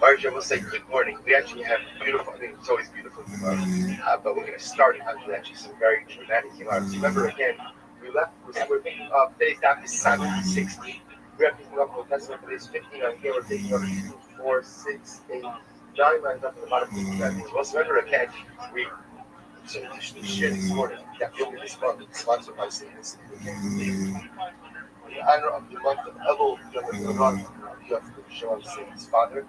Marge, I will say good morning. We actually have beautiful, I think it's always beautiful tomorrow, but we're going to start after actually some very dramatic tomorrow. So remember again, we're picking up, today's daf is Simon 60. We're picking up Old Testament for this 15 on here. We're taking up 2, 4, 6, 8, 9 lines up in the bottom of the also remember again, we share this morning that we'll be this month, sponsored by Satan's. In honor of the month of Elul, you have to show us Satan's father.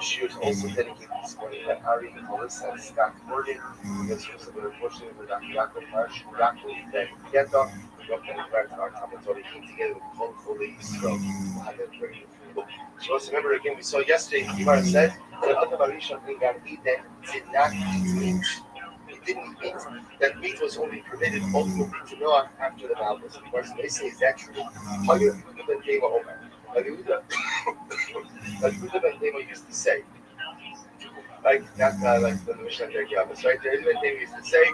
She was also dedicated this morning by Ari, Melissa, and Scott Morgan. This was a bit unfortunate with Dr. Yaakov Marsh, Yaakov, Ben Geta, and our Talmud came together with multiple ladies, so we'll have that very beautiful. So also remember again, we saw yesterday, Gemara said that Adam Arisha being Gan Eden did not eat meat. It didn't eat meat. That meat was only permitted ultimately to Noah after the Malchus. Of course, they say is that true. How do you do the Deva Omer? Like Huda ben Tema used to say, like that guy, like the Mishnah Yavis, right? The Huda ben Tema used to say,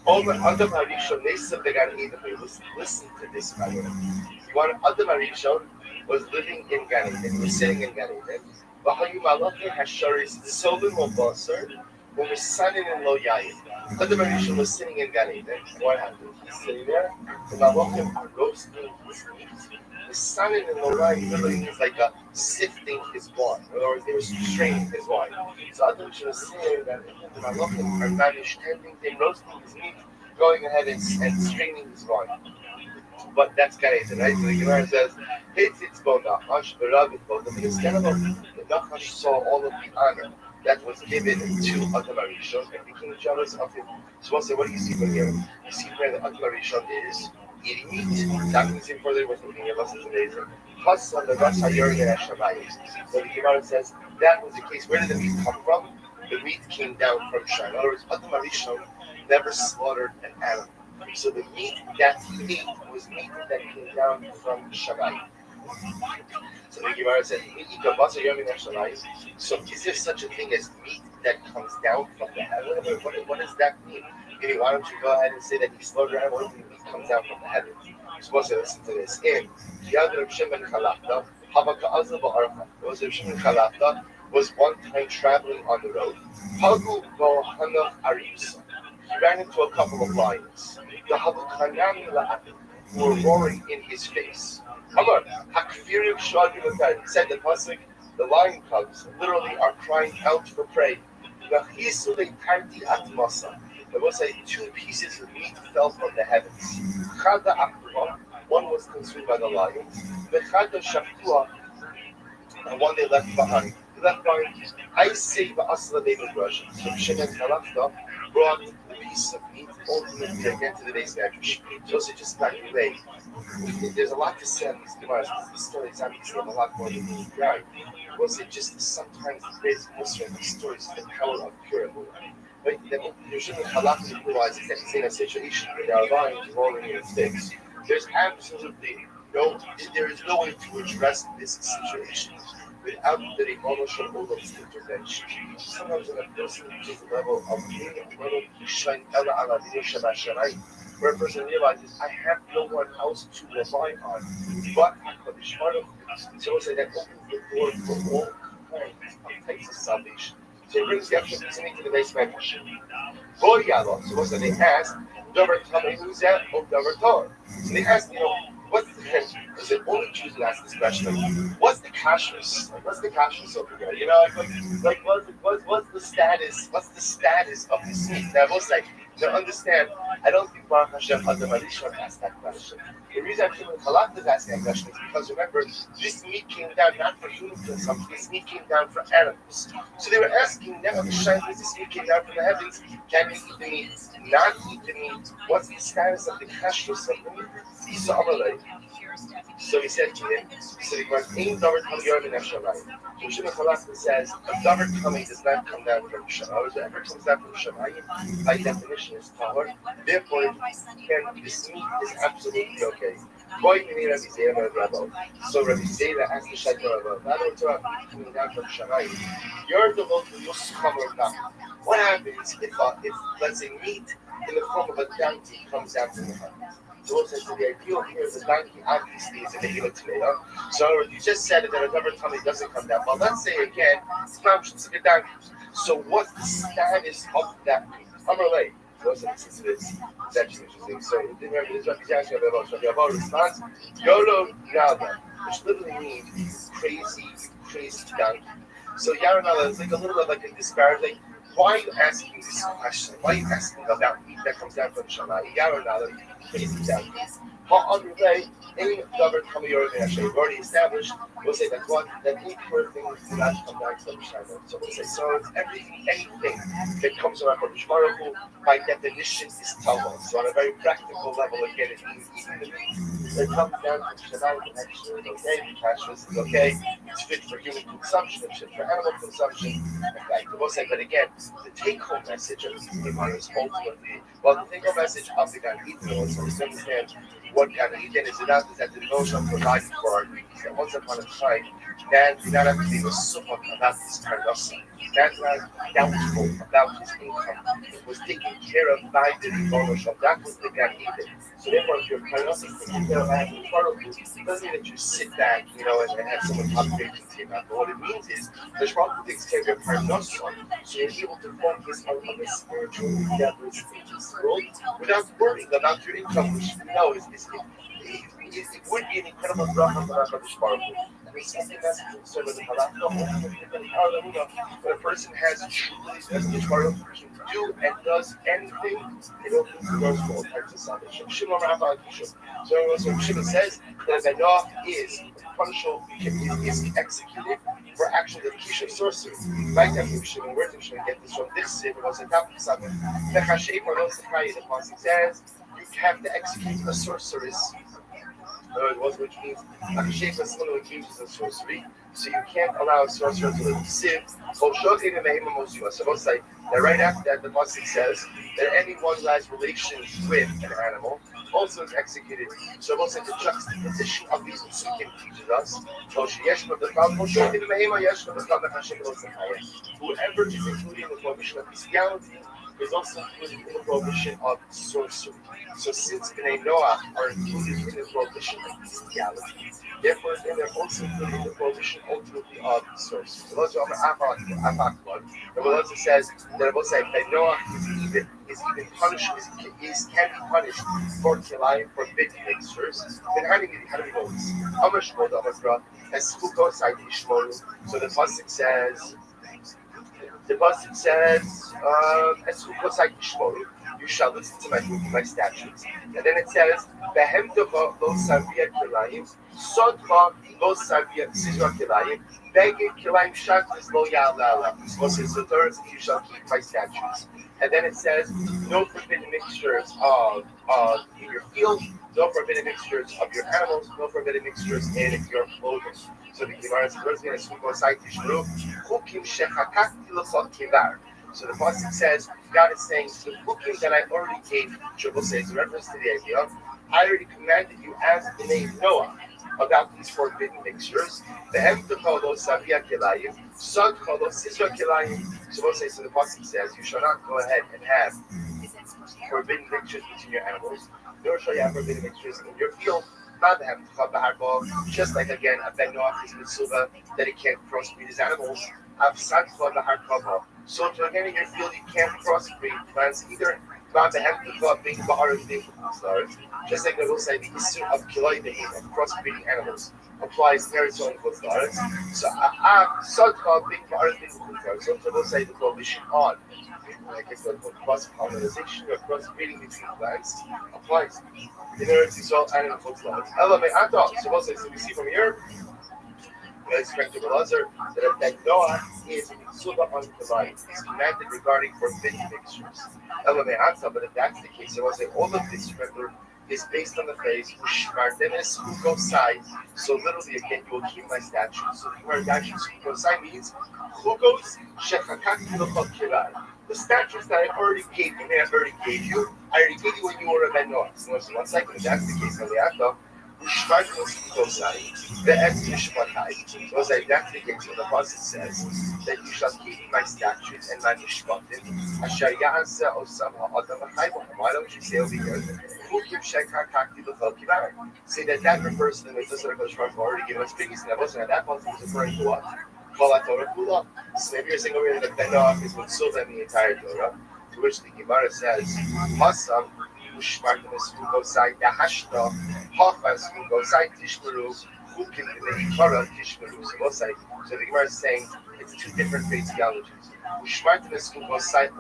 Omer Adam Harishon, they said they got to eat them. Listen to this, by the way. You want Adam Harishon was living in Gan Eden, he was sitting in Gan Eden. V'hayu malachim hasharis tzolin lo basar, u'misanin in lo yayin. Adam Harishon was sitting in Gan Eden. What happened? He's sitting there. The malachim are roasting his meat. The sanin in lo yayin literally means like sifting his wine. In other words, they were straining his wine. So Adam Harishon was sitting in Gan Eden. The malachim are manish tending him, roasting his meat, going ahead and straining his wine. But that's Gan Eden, right? So the Gemara says, Hitzitz bo nachash, v'ravit bo. The Nachash saw all of the honor that was given to Adam Harishon, and became jealous of him. So we'll say, what do you see from here? You see where the Adam Harishon is eating meat. That means before they were looking at us, it's amazing. Plus, on the Ras HaYorin and Hashamayim. So the Gemara says, that was the case. Where did the meat come from? The meat came down from Shai. In other words, Adam Harishon never slaughtered an animal. So the meat that he ate was meat that came down from Shabbat. So the Gemara says, so is there such a thing as meat that comes down from the heaven? What does that mean? Meaning, why don't you go ahead and say that he slaughtered an animal and meat comes down from the heaven? You're supposed to listen to this. In Yad Reb Shimon Chalafta, Reb Shimon Chalafta was one time traveling on the road. Pagu bo hanach aris. He ran into a couple of lions. The Habukanam were roaring in his face. Amar, Hakfirim Shadulatar said the Pasuk, the lion cubs literally are crying out for prey. The Hisule Tarti Atmasa. There was two pieces of meat fell from the heavens. Chada Akwa, one was consumed by the lions. The Chada Shakua, and one they left behind. They left behind, I say the Asla David Russian. So Shimon Kalafta brought the piece of meat ultimately again to the base medrash. So just back away. There's a lot to say on these Gemaras because these stories obviously have a lot more than meat. Right? Was it just sometimes the greatest mystery of these stories is the power of pure Emunah? Right? That usually halakha realizes that he's in a situation where there are lions rolling in his face. There's absolutely no way to address this situation without the emotional Olam's intervention. Sometimes when a person reaches the level of where a person realizes, I have no one else to rely on but HaKadosh Baruch Hu. So we'll say that opens the door for all kinds of types of salvation. So it brings the actual listening to the base medrash. So we'll say they asked, who's that? So they asked, what's the difference? Because the only Jews who ask this question, what's the kashrus? Like, what's the kashrus over here? What's the status? What's the status of this meat? Now, I will say, to understand, I don't think Baruch Hashem Adam Harishon asked that question. The reason I'm feeling Halak is asking that question is because remember, this meat came down not for human consumption, this meat came down for animals. So they were asking now, this meat came down from the heavens, can we eat the meat? Not eat the meat? What's the status of the kashrus of the meat? So he said to him, so he went, Ein davar tam yom in Hashemayim. Shimon Chalasma says, a davar coming does not come down from Shemayim. Whatever comes down from Shemayim, by definition, is tahor. Therefore, this meat is absolutely okay. So Rabbi Zera asked the Shaitan Rabbi, coming down from Shemayim, you're the local Yuskam or not. What happens if let's say, meat in the form of a donkey comes down from the heavens? So we'll say, so the ideal here is the donkey obviously is a regular tomato. So you just said that a double tummy doesn't come down. But let's say again, it's a donkey. So what's the status of that meat? Amalei. What's the status? It's actually interesting. So remember, this Rabbi Rothschild response, Yolo Yada, which literally means crazy donkey. So Yaranala is like a little bit like a disparaging. Why are you asking this question? Why are you asking about meat that comes down from Shammai? Yaranala, crazy donkey. We've already established, we'll say that impure things do not come back to the Shammai. So we'll say, so it's anything that comes from HaKadosh Baruch Hu, by definition, is Talmud. So on a very practical level, again, it means eating the meat. It comes down to Shammai, the next is okay, the kashrus is okay, it's fit for human consumption, it's fit for animal consumption. We'll say, but again, the take-home message of the Gemara is ultimately, well, the take-home message of the Gan Eden is to understand what Gan Eden is about, is that the devotion provided for our needs. that once upon a time, man did not actually was suffer about his parnasa. Man was doubtful about his income. It was taken care of by the Ribono Shel. That was the Gan Eden. So therefore, if your parnasa is taken care of by the Ribono, it doesn't mean that you sit back, and have someone talk crazy to you about it. But what it means is the Shema takes care of your parnasa, so you're able to focus on other spiritual endeavors in this world without worrying about your income, which we know it would be an incredible bracha for HaKadosh Baruch Hu. It's something that's concerned with the halakha. When a person has truly HaKadosh Baruch Hu can do and does anything, it opens the doors for all types of salvation. Shimon Rabbi Rothschild. So Shimon says that a Benoah is punishable, is executed for actual Kisha sorcery. Like that, Shimon, where did Shimon get this from? This it was a topic of something. The Pasuk says you have to execute a sorceress. Which means Akashefa is someone who engages in sorcery, so you can't allow a sorcerer to live sieve. So we'll say that right after that, the Pasuk says that anyone who has relations with an animal also is executed. So we'll say the juxtaposition of these psukim teaches us whoever is including the prohibition of bestiality is also included in the prohibition of sorcery. So since Bnei Noah are included in the prohibition of bestiality, therefore they're also included in the prohibition ultimately of sorcery. The Lord says that Bnei Noah is even punished, can be punished for kilayim, for forbidden mixtures. Then how do we know this? So the pasuk says. You shall listen to my statutes. And then it says, Behemdocha lo savia kilayim, Sodcha lo savia sizra kilayim, Begin kilayim shaklis lo ya'ala. The third, you shall keep my statutes. And then it says, no forbidden mixtures of in your field, no forbidden mixtures of your animals, no forbidden mixtures in your clothing. So the Gemara is going to speak on side Tishru, Hukim shechakakti l'chot kivar. So the Pasuk says, God is saying, the hukim that I already gave you, which will say, it's a reference to the idea, I already commanded you as the name Noah about these forbidden mixtures. The Hemdachalo Savia Kilayim, Sadchalo Sisra Kilayim. So we'll say, so the Pasuk says, you shall not go ahead and have forbidden mixtures between your animals, nor shall you have forbidden mixtures in your field. Just like again, a Ben Noach is mitzvah that he can't crossbreed his animals. So to again in your field, you can't crossbreed plants either. Just like they will say, the issue of kiloi of crossbreeding animals applies to Arizona and Florida. So they will say the prohibition on cross-pollination or cross-breeding between plants applies in Eretz Yisrael and in Florida. So we see from here, expect to Elazar that Noah is Mitzvah on Kavai. It's commanded regarding forbidden mixtures. But if that's the case, I will say all of this, remember, is based on the phrase Ushmartenes Hukosai. So literally again, you will keep my statutes. So the word Hukosai means Hukos Shechakakti L'chot Kirai. The statutes that I already gave you, I already gave you when you were a Ben Noach. So 1 second, if that's the case, Eliyahu. The that's the case. So the Pasuk says that you shall keep my statutes and my mishpatim. Why don't you say over here? Say that refers to the mitzvah that Hakadosh Baruch Hu already given us previously. That wasn't at that point. It was referring to what? So maybe you're saying over here that Ben Noach is mitzvah in the entire Torah. To which the Gemara says, Masam. So the Gemara is saying it's two different phraseologies.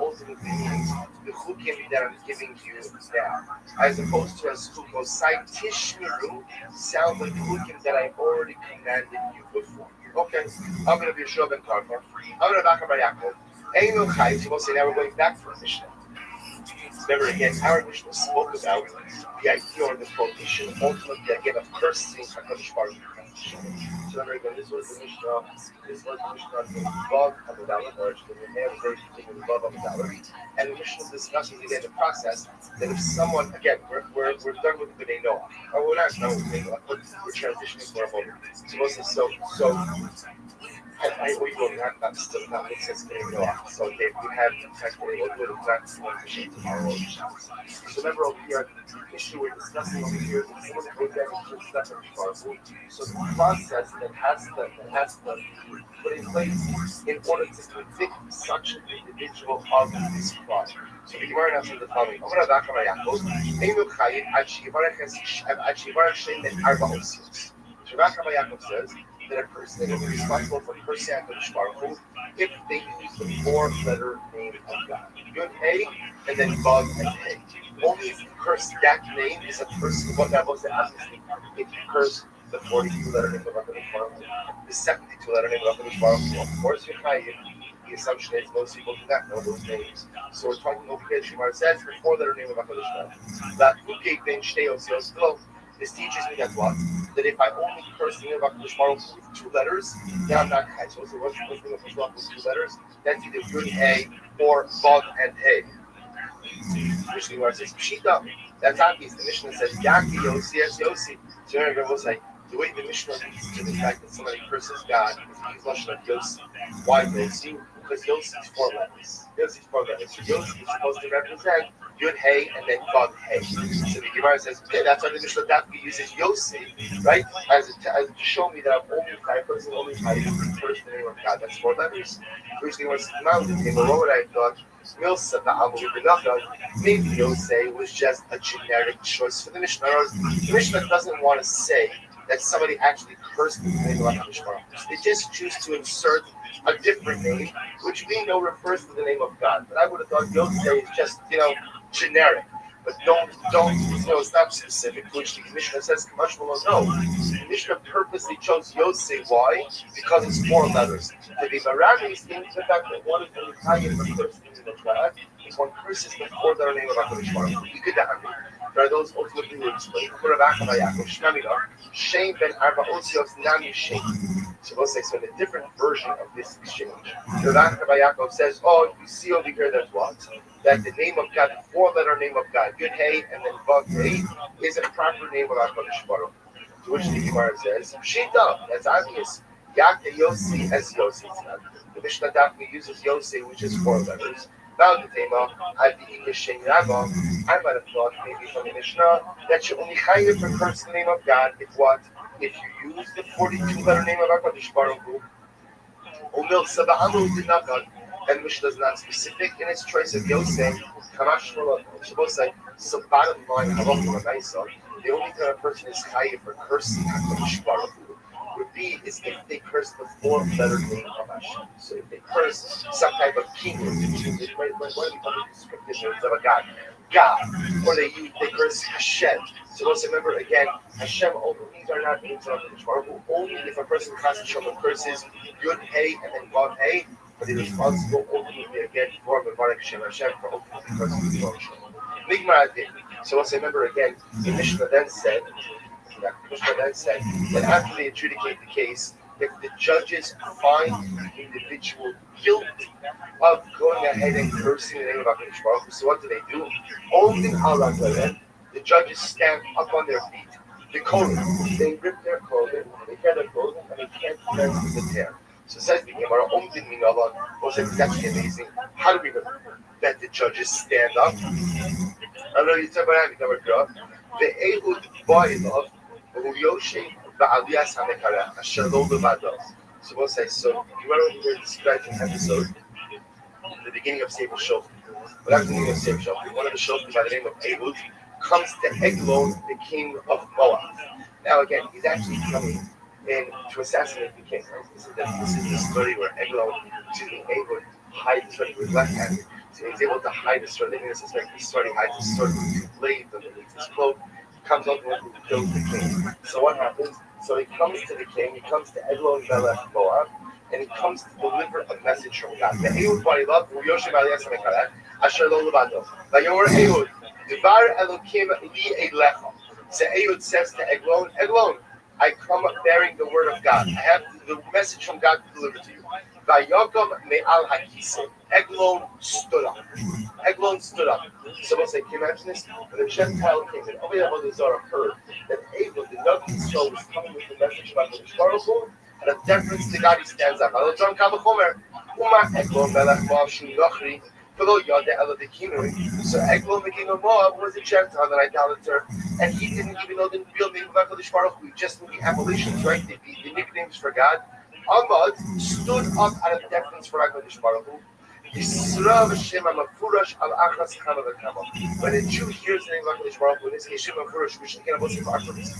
Ultimately means the chukim that I'm giving you now, as opposed to as chukosai tishmeru sounds like the chukim that I already commanded you before. Okay, I'm going to be a Shov and Karma. I'm going to back up by Yaakov. Eino Chai. So we'll say now we're going back for a Mishnah. Remember again, our Mishnah spoke about the idea or the prohibition, ultimately again of cursing HaKadosh Baruch Hu. So remember again, this was the Mishnah. This was the Mishnah above Amidala, or the Meher version taken above Amidala. And the Mishnah discusses again the process that if someone, again, we're done with the Bnei Noah, or we're not done with Bnei Noah, but we're transitioning for a moment. So I we will not still not make sense Bnei Noah. So if we have technically we'll do it not one machine tomorrow. So remember over here, the issue we're discussing over here is someone goes back to the step of Shvarbu. So the process that has to be put in place in order to convict such an individual of this crime. So the Gemara now says the following: Rabbi Rothschild says that a person is responsible for cursing HaKadosh Baruch Hu if they use the four-letter name of God. Yud Hey and then Vav and Hey. Only if you curse that name is a person what that was obviously. If you curse the 42-letter name of HaKadosh Baruch Hu, the 72-letter name of HaKadosh Baruch Hu, of course you're Chayiv. The assumption is most people do not know those names. So we're talking over here, Shemar says, the four-letter name of HaKadosh Baruch Hu. This teaches me that what? That if I only curse the name of HaKadosh Baruch Hu with two letters, then I'm not Chai. So what's the name of HaKadosh Baruch Hu with two letters? That's either Yud Hey or Vav and Hey. Mishnah Gemara says Pshita. That's obvious. The Mishnah says Yaki Yossi as Yossi. So everyone will say the way the Mishnah leads to the fact that somebody curses God is the lashon of Yossi. Why Yossi? Because Yossi is four letters. Yossi is four letters. So Yossi is supposed to represent Yud Hey and then Vav Hey. So the Gemara says, okay, that's why the Mishnah Dafki uses Yossi, right? As to show me that I'm only a person, only I curse the name of God. That's four letters. Which the Gemara says, now the name of what I thought. Maybe Yosei was just a generic choice for the Mishnah. The Mishnah doesn't want to say that somebody actually cursed the name of HaKadosh Baruch Hu. They just choose to insert a different name, which we know refers to the name of God. But I would have thought Yosei is just, generic. But don't, it's not specific, which the Mishnah says, no. The Mishnah purposely chose Yosei. Why? Because it's four letters. So the Marami is into the fact that one is the Italian for cursing the name of God, is one curses the four-letter name of HaKadosh Baruch Hu. You could have there are those ultimately who explain. Shame ben Arba Osios Nami Shame. So we'll say, so in a different version of this exchange, Rabbi Yaakov says, oh, you see over here that what? That the name of God, the four-letter name of God, Yud Hey and then Vav Hey, is a proper name of HaKadosh Baruch Hu. To which the Gemara says, Shita, that's obvious. Yaka Yossi as Yossi. The Mishnah Dafni uses Yossi, which is four letters. Now the Tema, I might have thought maybe from the Mishnah that you only chayiv for curse the name of God if what? If you use the 42-letter name of HaKadosh Baruch Hu, Umil Sabahanu Dinakad, and Mishnah is not specific in its choice of Yosei, Kamash Malot. So bottom line, the only time a person is chayiv for cursing HaKadosh Baruch Hu would be is if they curse the four-letter name of Hashem. So if they curse some type of king, what are the descriptive names of a God? Or they curse Hashem. So let's remember again, Hashem, these are not names of the Baruch Hu. Only if a person curses Yud Hey and then Vav Hey, but they're responsible ultimately again for Mevarek Hashem for ultimately cursing the Hashem. So let's remember again, the Mishnah then said that after they adjudicate the case, if the judges find the individual guilty of going ahead and cursing the name of HaKadosh Baruch Hu, so what do? The judges stand up on their feet. They rip their clothing, they tear their clothing, and they can't cleanse the tear. So it says the Gemara, it's actually amazing. How do we know that the judges stand up? I know you said the Ehud Ba'ilov, so we'll say, so you went over here described an episode in the beginning of Sefer Shoftim. But after the beginning of Sefer Shoftim, one of the Shoftim by the name of Ehud comes to Eglon, the king of Moab. Now again, he's actually coming in to assassinate the king. Right? This is the story where Ehud hides the sword with his left hand. So he's able to hide the sword. They're going to suspect the sword. He hides the sword with 2 blades underneath his cloak. Comes up and kills the king. So what happens? So he comes to the king, he comes to Eglon Melech Moab, and he comes to deliver a message from God. The Ehud Ba'ilov, who Yoshem Aliyas HaMekaret, Asher Lo Levado. Vayomer Ehud, Devar Elokim Li Eilecha. So Ehud says to Eglon, I come bearing the word of God. I have the message from God to deliver to you. Vayokom me'al hakise. Eglon stood up. Eglon stood up. Someone say, can you imagine this? When the Gentile came in, Ovi Avodah heard that Abel, the young Israel, was coming with the message about the Baruch Hu, and a deference to God, he stands up. Alo John Kavachomer, Uma Eglon Melech Moav Shin Yochri, V'lo Yodeh Elo Dekinui. So Eglon, the king of Moab, was a Gentile, an idolater, and he didn't even know the real name of HaKadosh Baruch Hu. He just knew the appellations, right? The nicknames for God. Ahmad stood up out of deference for HaKadosh Baruch Hu. When a Jew hears the name of HaKadosh Baruch Hu, in this case, Shem HaFurash, which again, what's the Baruch means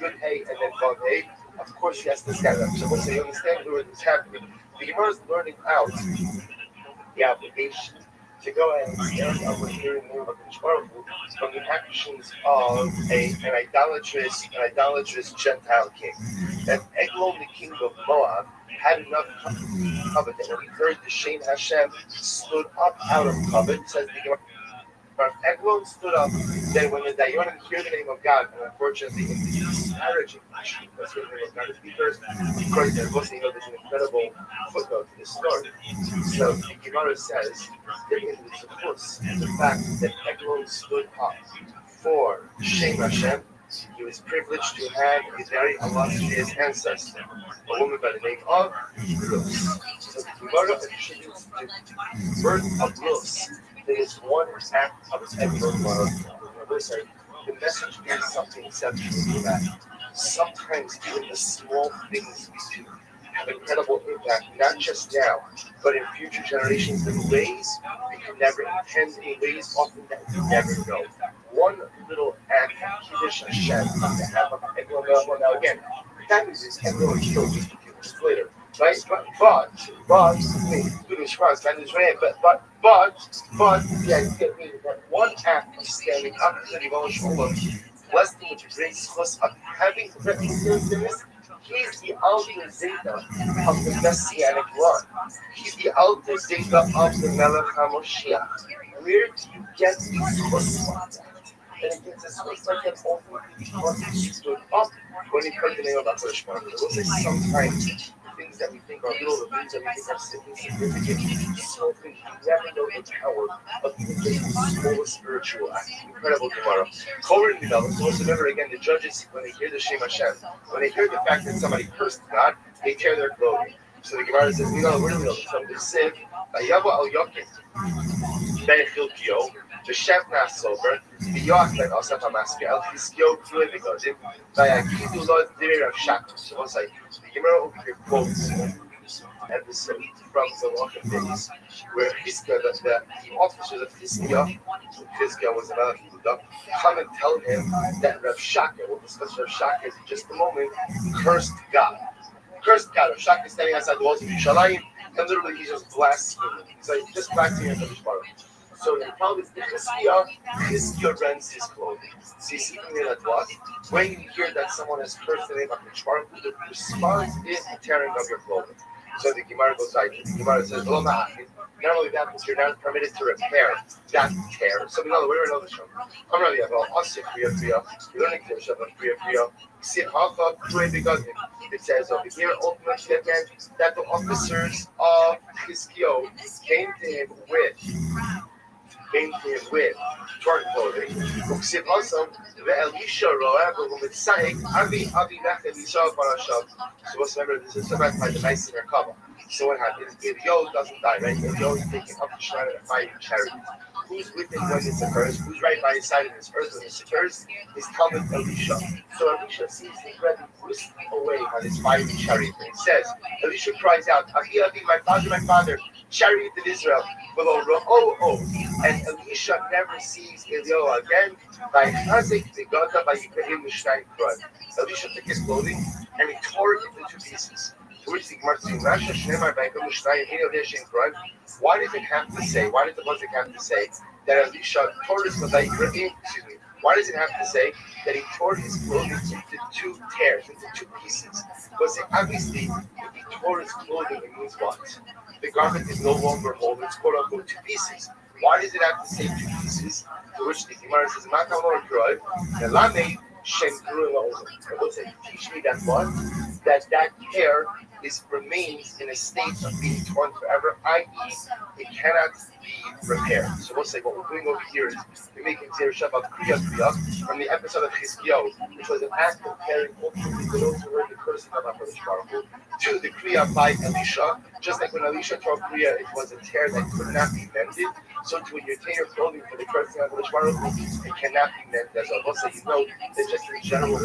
Yud Hey and then Vav Hey, of course he has to stand up. So once you understand what's happening, the Gemara is learning out the obligation to go ahead and stand up when hearing the name of HaKadosh Baruch Hu from the actions of an idolatrous Gentile king. That Eglon, the king of Moab, had enough covet that when he heard the Shem Hashem stood up out of covet, says the Gemara. Eglon stood up, then when the Dayanim hear the name of God, and unfortunately in this disparaging fashion, that's what the name of God is because there was there's an incredible footnote to this story. So the Gemara says that it supports the fact that Eglon stood up for Shem Hashem. He was privileged to have a very illustrious ancestor, a woman by the name of Luz. So the Gemara attributes the birth of Luz. There is one act of Eglon. The message is something exceptional to that. Sometimes even the small things we do have incredible impact, not just now, but in future generations in ways we can never intend, in ways often that we never know. One little act of Kiddush Hashem to have an Eglon. Well, now again, that means it's Eglon killed just later, right? But, yeah, you get me. That one act of standing up to the Yivon blessed with the great source of having this. He's the Alter Zeta of the Messianic line. He's the Alter Zeta of the Melech HaMoshiach. Where do you get these chusmas? And it gets a chus like that only because he stood up when he heard the name of HaKadosh Baruch Hu. It was like sometimes things that we think are little, the things that we think are significant, so things you never know the power of even just the smallest spiritual act. Incredible Gemara. Kohen develops. So remember again, the judges, when they hear the Shem Hashem, when they hear the fact that somebody cursed God, they tear their clothing. So the Gemara says, we know, we're from the Siv, Vayavo al Yokin, Ben Chilkio, the Shem Nasover, the Yochlen Osaf HaMasker, El Chizkio, Kluim Begodim, Vayakidu Lod Dir of Shak. So once the Gemara over here quotes episode from the Walk of Days, where Chizkiah, the officers of Chizkiah was about to come and tell him that Rav Shaka, we'll discuss Rav Shaka in just a moment, cursed God. Cursed God. Rav Shaka is standing outside the walls of Yerushalayim, and literally he's just blaspheming. He's like, just blaspheming at the Baruch. So they tell this to Chizkiah rends his clothing. So you see that what? When you hear that someone has cursed the name of the Baruch, the response is the tearing of your clothing. So the Gemara goes like, the Gemara says, not only that, but you're not permitted to repair that tear. So we know that we're in another show. I'm really about us, you're learning to show up, it says over here, ultimately again, that the officers of Chizkiah came to him with torn clothing. Also, Elisha so let's remember, this is about by the nice in her cover. So what happens? Elio doesn't die, right? Elio is taken up to shrine and fighting chariot. Who's with him when this occurs? Who's right by his side in this earth when this occurs? Is Talmud Elisha. So Elisha sees the red whisked away on his fiery chariot. And he says, Elisha cries out, Avi, Avi, my father, chariot of Israel. And Elisha never sees Elio again. Elisha took his clothing and he tore it into two pieces. Why does it have to say? Why does the Pasuk have to say that Elisha tore his clothing? Why does it have to say that he tore his clothing into two tears, into two pieces? Because obviously, if he tore his clothing, it means what? The garment is no longer whole; it's quote unquote two pieces. Why does it have to say two pieces? To which the Gemara says, Shem Guru, teach me that what? That hair remains in a state of being torn forever, i.e., it cannot be repaired. So we'll say what we're doing over here is we're making Zir Shabbat Kriya Kriya from the episode of Chizkiyahu, which was an act of comparing ultimately the those who heard the cursing of HaKadosh Baruch Hu to the Kriya by Elisha. Just like when Elisha taught Kriya, it was a tear that could not be mended. So to when you tear your clothing for the cursing of HaKadosh Baruch Hu, it cannot be mended as well. So you know that just in general,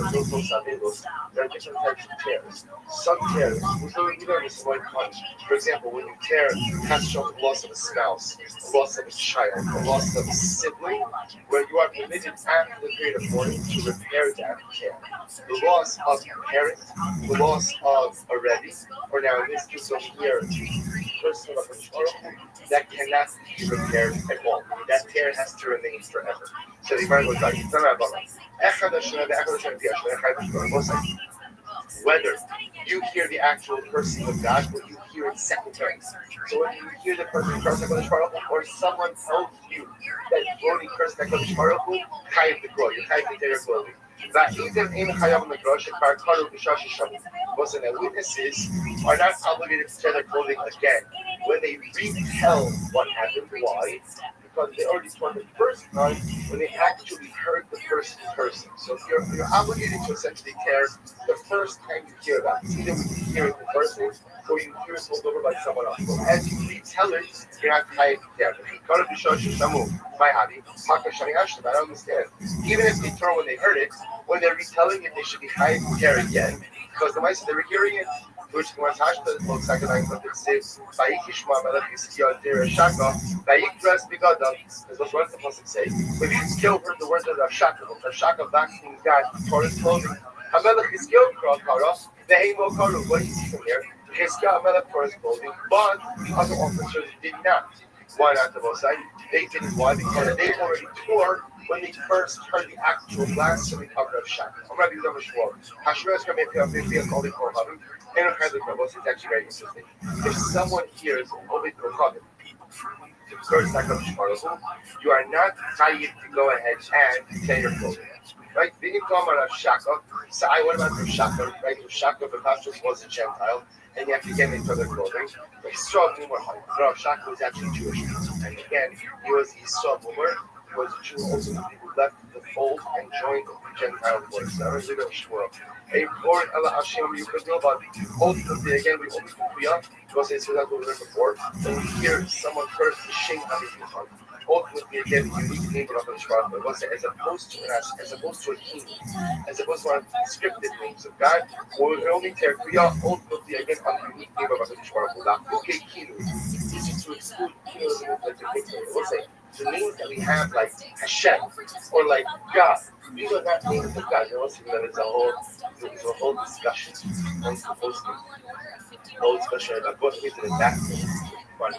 there are different types of tears. Some tears, we learn this one punch. For example, when you tear, it has to show the loss of a spouse, the loss of a child, the loss of a sibling, where you are permitted after the period of mourning to repair that tear. The loss of a parent, the loss of a Rebbe, or now in this case over here, person of a that cannot be repaired at all. That tear has to remain forever. So the Bible goes like, whether you hear the actual cursing of God or you hear it secondary. So when you hear the person cursing HaKadosh Baruch Hu, or someone tells you that you already cursed HaKadosh Baruch Hu, chayiv the clothing, you chayiv to tear your clothing. Listen, that witnesses are not obligated to tear their clothing again when they retell what happened. Why? Because they already told the first time when they actually heard the person cursing. So you're obligated to essentially tear the first time you hear that. It's either when you hear it in person or you hear it told over by someone else. So as you retell it, you're not chayiv to tear it. I don't understand. Even if they turn when they heard it, when they're retelling it, they should be chayiv to tear again. Because the mice they were hearing it, which was Hashbaz looks like it says, Vayikishma Melech Yisrael Dira Shaka, Vayikras Bigadam, is what the Pasuk say. When Yisrael heard the words of Rav Shaka back from God, tore his clothing. Hamelech Yisrael Kara, the Amo Karu, what do you see from here? Yisrael Hamelech tore his clothing, but the other officers did not. Why not the Mosai? They didn't. Why? Because they already tore when they first heard the actual blasphemy of Rav Shaka. I'm Rabbi Rothschild. Hashem's going to be a holy Kohanim. And it's actually very interesting. If someone hears Ovid Kohanim, the first HaKadosh Baruch Hu, you are not chayiv to go ahead and tear your clothing. Right? The income of Rav Shaka. So what about Rav Shaka? Right? Rav Shaka, the pastor was a Gentile, and you have to get into their clothing. Yisrael Mumer. Rav Shaka was actually Jewish. And again, he was Yisrael Mumer. He was a Jew ultimately who left the fold and joined the Gentile voice. That was the Shmuel. A Lord Allah Hashem, you could know about ultimately again, we always Kriya, because it's what we learned before. When we hear someone curse the Shem Hamikhan, ultimately again, the unique name of HaKadosh Baruch Hu, as opposed to a king, as opposed to our scripted names of God, we will only tear Kriya, ultimately again, on the unique name of HaKadosh Baruch Hu. Now, okay, Kinu, it's easy to exclude Kinu as a like the names that we have like Hashem or like God. These are not names of God. You're also that it's a whole discussion. It's a whole discussion about what is it that funny.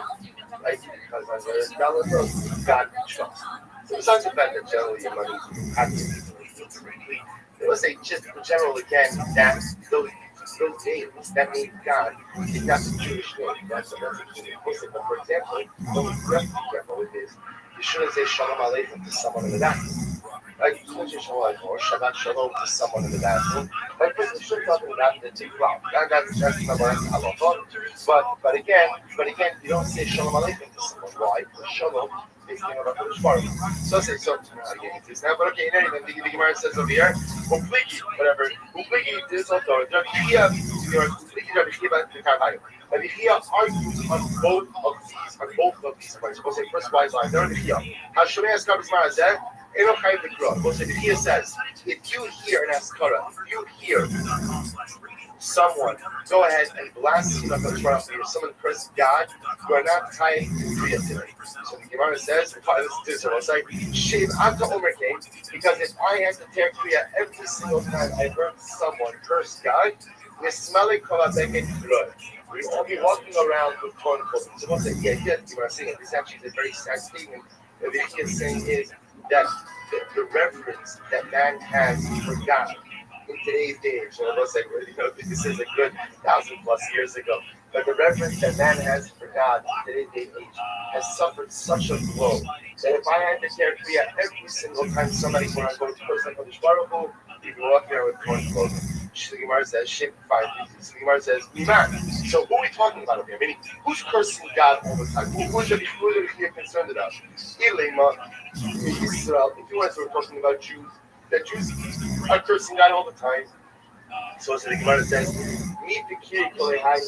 Right? Because there's dollars of God we trust. So besides the fact that generally your money is happy, let's say just in general again that those names that mean God is not the Jewish name. That's a key. But for example, when we have to be careful with this, you shouldn't say Shalom Aleichem to someone in the bathroom. Like, you shouldn't say Shalom Aleichem or Shabbat Shalom to someone in the bathroom. Like, but you shouldn't talk in the bathroom and say, wow, that's but again, you don't say Shalom Aleichem to someone. Why? Because Shalom is the name of HaKadosh Baruch Hu. So say, again, it's now, but okay, in any event, the Gemara says over here, completely, whatever, completely, this also, Rabbi Chia argues on both of these points. We'll say first wise line. Rabbi Chia. Hashem has come to Zeh. Eno Chayiv the Grah. We'll say Rabbi Chia says, if you hear an Askara, if you hear someone go ahead and blaspheme HaKadosh Baruch Hu, or someone curse God, you are not chayiv to Kriya today. So the Gemara says, we'll say, Shev Ata Omer came, because if I had to tear Kriya every single time I heard someone curse God, we'll all be walking around with torn clothing. So we'll say, Gemara saying it. This actually is a very sad statement. What he is saying is that the reverence that man has for God in today's age, so we'll say, this is a good 1,000+ years ago, but the reverence that man has for God in today's age has suffered such a blow that if I had to tear Kriya every single time somebody's going to go to curse HaKadosh Baruch Hu, If you walk around with torn clothing, the Gemara says, "Shame fine." So the Gemara says, "Miman." So who are we talking about over here? Meaning, who's cursing God all the time? Who is here concerned about? Ilema, Israel. If you want to start talking about Jews, that Jews are cursing God all the time. So the Gemara says, "Me pikiri kolehai."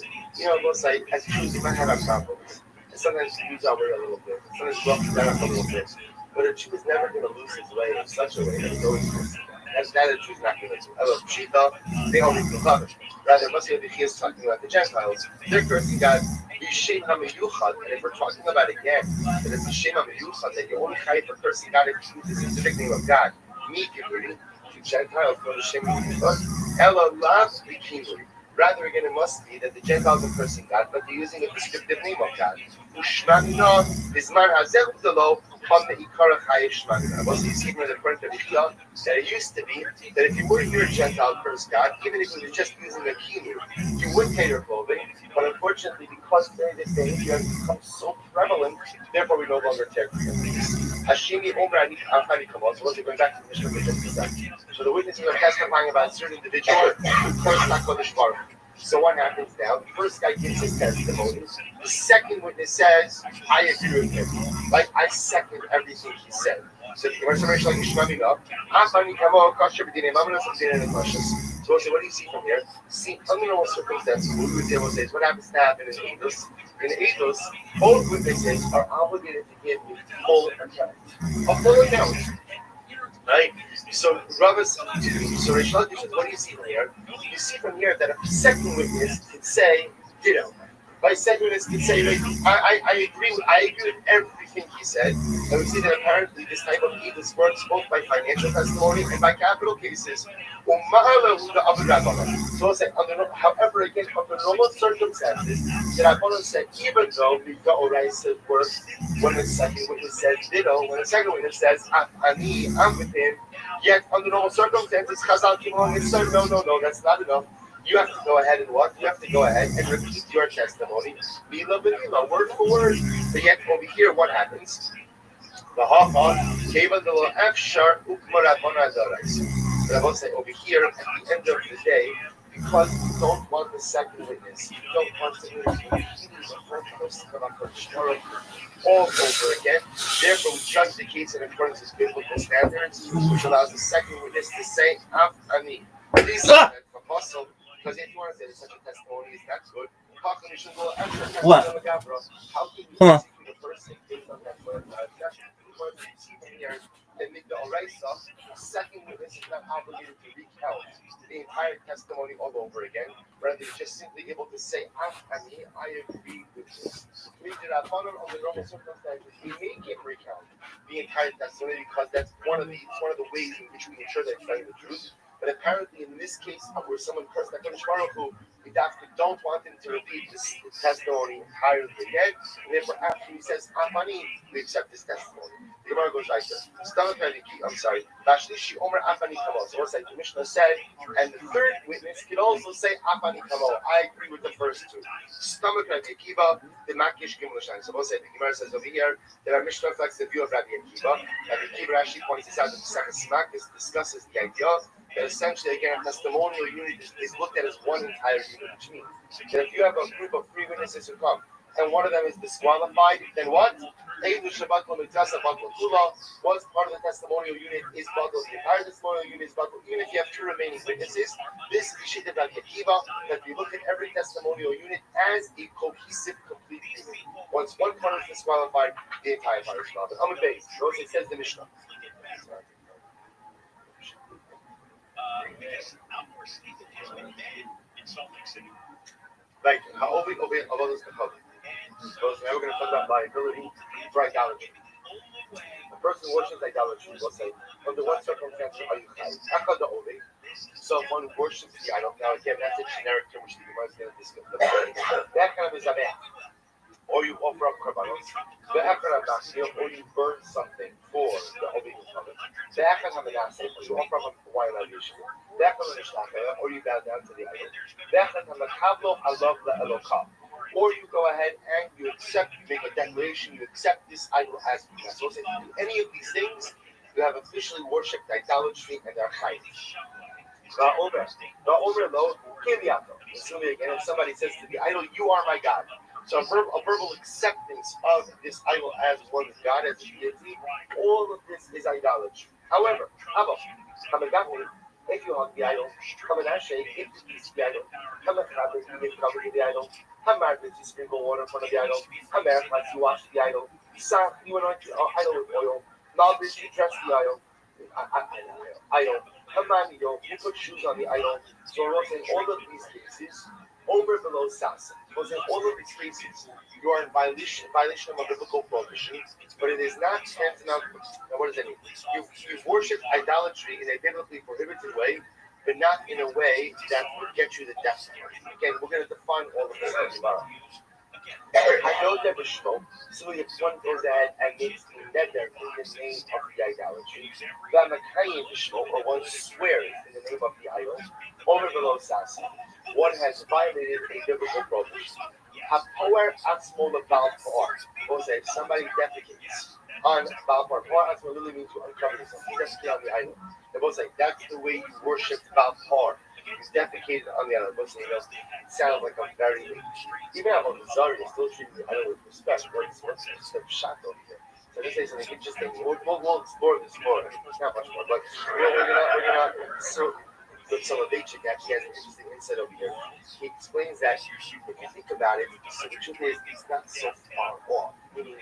Most like as Jews, we might have our problems, and sometimes Jews are way a little bit, sometimes we walk down a little bit. But a Jew is never going to lose his way in such a way that he's always cursing God. That's not a Jew's not going to do. Elo Pshita, they only do love it. Rather, must be he is talking about the Gentiles. They're cursing God. Yishem HaMeyuchad, and if we're talking about again, that it's a Shem HaMeyuchad, that you only hide for cursing God if you use the specific name of God. Me, Kiburi, to Gentiles, for the Shem HaMeyuchad. Elo Lav Bikimuri. Rather, again, it must be that the Gentiles are cursing God, but they're using a descriptive name of God. Ushmanina, Bisman Hazel Udalo, on the Ikara Chayiv Shmanina. Once you see from the point of Bechia, that it used to be that if you were to hear a Gentile curse God, even if it was just using a kinu, you would take your clothing. But unfortunately, because this behavior has become so prevalent, therefore we no longer take Hashimi Omer Ani Afani Kamal. So once going back to the Mishnah, so the witnesses are testifying about a certain individual who cursed HaKadosh Baruch. So what happens now? The first guy gives his testimony. The second witness says, I agree with him. Like, I second everything he said. So the Gemara like Shmamina, Afani Kamal Kasher B'dinei Mamre B'dinei Nefashos. So we'll say, what do you see from here? See, under normal circumstances, what we would say, is what happens to happen in Eidos. In Eidos, both witnesses are obligated to give a full account. A full account. Right? So Rabbis, so Rish Lakish says, what do you see from here? You see from here that a second witness could say, ditto. My second witness could say, like, I agree with everything he said. And we see that apparently this type of edus works both by financial testimony and by capital cases. So it's like, however, again, under normal circumstances, the Rabbanon said, even though the Oraisa works when the second witness says ditto, when the second witness says, I'm with him, yet under normal circumstances, Chazal came along and said, no, that's not enough. You have to go ahead and what? You have to go ahead and repeat your testimony, Bila Bila, word for word. But yet over here, what happens? The Rabbi say over here at the end of the day, because you don't want the second witness, you don't want to repeat the first person all over again. Therefore, we judge the case in accordance with biblical standards, which allows the second witness to say, Ani. Please say that apostle, because if you want to say that such a testimony is not good, how can you go extra testimony? How can you execute a person based on that word? They make the Oraisa, the second witness is not obligated to recount the entire testimony all over again. Rather, they're just simply able to say, I agree with this. Under normal circumstances, we make him recount the entire testimony because that's one of the ways in which we ensure that it's telling the truth. But apparently, in this case, where someone cursed HaKadosh Baruch Hu, we don't want him to repeat this testimony entirely again. And therefore, after he says Amani, we accept this testimony. The Gemara goes like this. I'm sorry. Bashlishi Omer Afani Kamo. So what's that? The Mishnah said, and the third witness can also say Afani Kamo. I agree with the first two. Stomach Rabbi Akiva, the Makish Gimlushan. So what's that? The Gemara says over here that our Mishnah reflects the view of Rabbi Akiva. Rabbi Akiva actually points this out that the second Smakis discusses the idea that essentially, again, a testimonial unit is looked at as one entire unit, which means that if you have a group of three witnesses who come and one of them is disqualified, then what? Once part of the testimonial unit is bundled, the entire testimonial unit is bundled, even if you have two remaining witnesses. This is Shita Rabbi Akiva, that we look at every testimonial unit as a cohesive, complete unit. Once one part is disqualified, the entire part is disqualified. I'm a base. It says the Mishnah. Outdoor sneaking has been banned in Salt Lake City. Like, how old are we? So now we're going to talk about liability for idolatry. A person worships idolatry, we'll say, under what circumstances are you chayiv? So one who worships the idol. Now again, that's a generic term which the Gemara is going to discuss. That kind of is a or you offer up korbanos, or you burn something for the Ovi Muhammad. Or you offer up a wine libation. Or you bow down to the idol. Or you go ahead and you accept, you make a declaration, you accept this idol as you. So if you do any of these things, you have officially worshipped idolatry and are chayiv. Assuming again, if somebody says to the idol, "You are my God," so a verbal acceptance of this idol as one's God, as a deity, all of this is idolatry. However, if you hug the idol, if you kiss the idol, you give cover to the idol, you sprinkle water in front of the idol, you wash the idol, you anoint the idol with oil, you dress the idol, you put shoes on the idol. So we're saying all of these cases, over below sasa. We're saying all of these cases, you are in violation of a biblical prohibition, but it is not tantamount. What does that mean? You've worshipped idolatry in a biblically prohibited way, but not in a way that would get you the death penalty. Again, we're going to define all of this tomorrow. I know that Bishmo, so if one goes ahead and makes the nether in the name of the idolatry, Vamakayim Bishmo, or one swears in the name of the idol, over below Sasi, one has violated a biblical prohibition. Hapoer Atzmo Lebal Poar. If somebody defecates on Baal Poar, Poar Atzmo literally means to uncover yourself. He defecated on the idol. They both say that's the way you worship Baal Poar. He's defecated on the idol. Both say it sounds like a very even Avodah Zarah is still treating the idol with respect. What's the shot over here? So let's say something interesting. We'll explore this more. It's not much more, but we're gonna so. But Soloveitchik actually has an interesting insight over here. He explains that if you think about it, so the truth is it's not so far off. Meaning,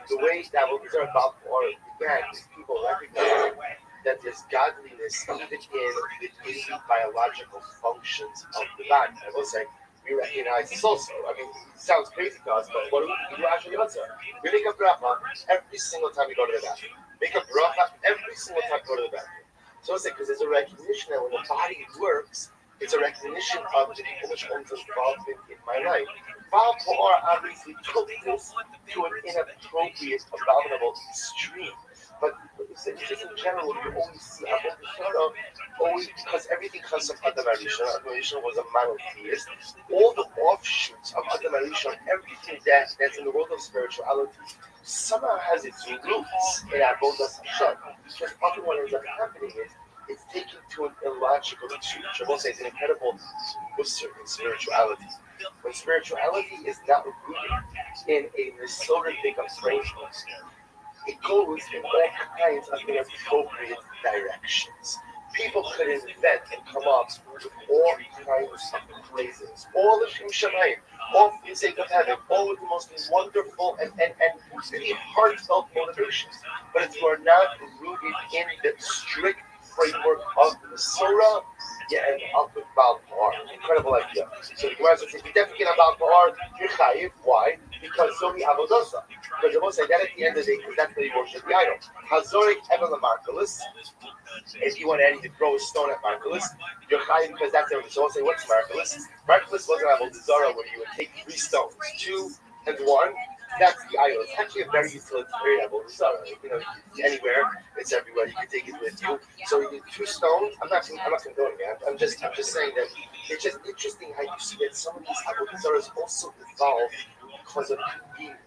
the way that what we are about or began is people recognize that there's godliness even in the basic biological functions of the body. I will say, we recognize this also. I mean, it sounds crazy to us, but what do we do actually answer? We make a bracha every single time we go to the bathroom. Make a bracha every single time we go to the bathroom. So it's because there's a recognition that when the body works, it's a recognition of the One's involvement in my life. Baal Poar obviously took this to an inappropriate, abominable extreme. But it's just in general, you always see always because everything comes from Adam Arishon. Adam Arishon was a monotheist. All the offshoots of Adam Arishon, everything that's in the world of spirituality, somehow has its roots in Avodas Hashem. Because often what ends up happening is it's taken to an illogical extreme. Shabbos says it's an incredible musr in spirituality. When spirituality is not rooted in a Mesoretic framework, it goes in all kinds of inappropriate directions. People could invent and come up with all kinds of craziness, all the Shem Shemayim, all for the sake of heaven, all with the most wonderful and really heartfelt motivations. But if you are not rooted in the strict framework of the Surah, you end up with Baal Poar. Incredible idea. So the Gemara says, if you defecate on Baal Poar, you're chayiv. Why? Because Zohi Avodosa. Because they will say that at the end of the day, because that's where you worship the idol. Hazorik Evan Markelis. If you want to throw a stone at Markelis, you're chayiv because that's there. So we'll say, what's Markelis? Markelis wasn't Avodah Zarah where you would take 3 stones, 2 and 1. That's the idol. It's actually a very utilitarian Avodah Zarah. Anywhere, it's everywhere. You can take it with you. So you do 2 stones. I'm not condoning it. I'm just saying that it's just interesting how you see that some of these Avodah Zarahs also evolve because of convenience.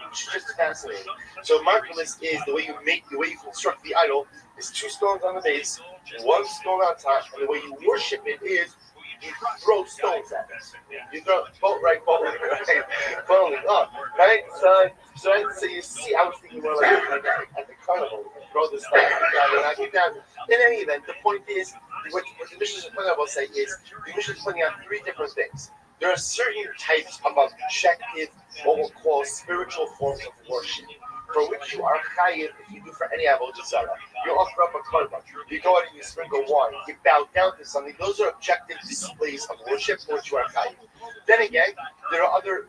It's just fascinating. So Markelis is the way you construct the idol is 2 stones on the base, 1 stone on top, and the way you worship it is you throw stones at it. You throw bowling up, right? So you see, I was thinking more like at the carnival, you throw the stone down. In any event, the point is, what the mission is pointing out, will say is, the mission is pointing out 3 different things. There are certain types of objective, what we'll call spiritual forms of worship, for which you are chayiv if you do for any Avodah Zarah. You offer up a korban, you go out and you sprinkle wine, you bow down to something. Those are objective displays of worship for which you are chayiv. Then again, there are other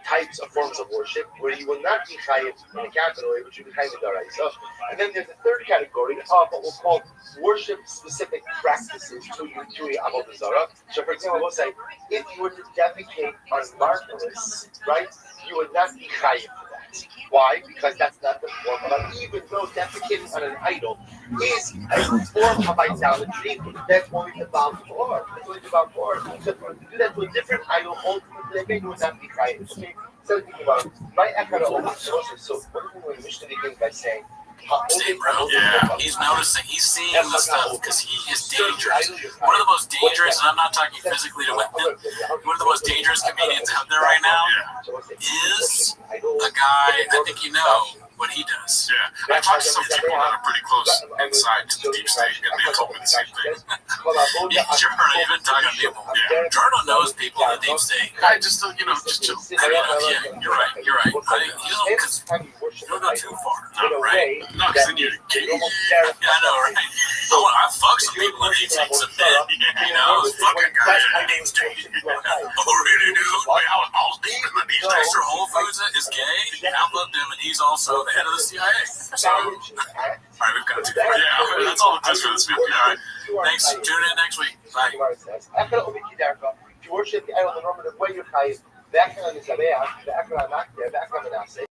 types of forms of worship where you will not be chayiv in a capital way, but you will be chayiv in daraisa. And then there's a third category of what we'll call worship-specific practices to Avodah Zarah. So, for example, we'll say if you were to defecate on Markelis, right, you would not be chayiv for that. Why? Because that's not the form of it. Even though defecating on an idol is a form of idolatry, that's only the Baal Poar. That's only the Baal Poar. So to do that to a different idol, ultimately, you would not be chayiv. So think about it. My Ekara always shows it. So what do we Mishnah begins by saying? State, bro. Yeah. He's noticing, he's seeing the stuff because he is dangerous. One of the most dangerous, and I'm not talking physically to women, one of the most dangerous comedians out there right now is a guy, I think you know what he does. Yeah. I talked to some people that are pretty close inside to the deep state, and they told me the same thing. Yeah, Jordan, you've been talking to people. Yeah. Jordan knows people in the deep state. I just, just chill. I mean, yeah, you're right. Because you don't go too far. No, Right? No, because then you're gay. Yeah, I know, right? I fuck some people in deep state some men. You know, fucking guys in the deep state. Oh, really, dude? Wait, I was deep in the deep state. Mr. Whole Foods is gay. I loved him, and he's also the head of the CIA. So, all right, we've got to. Yeah, that's all it does for this week. All right. Thanks. Tune in next week. Bye. Ti worship the idol, the number of way you hide, back on the Sabbath, back on the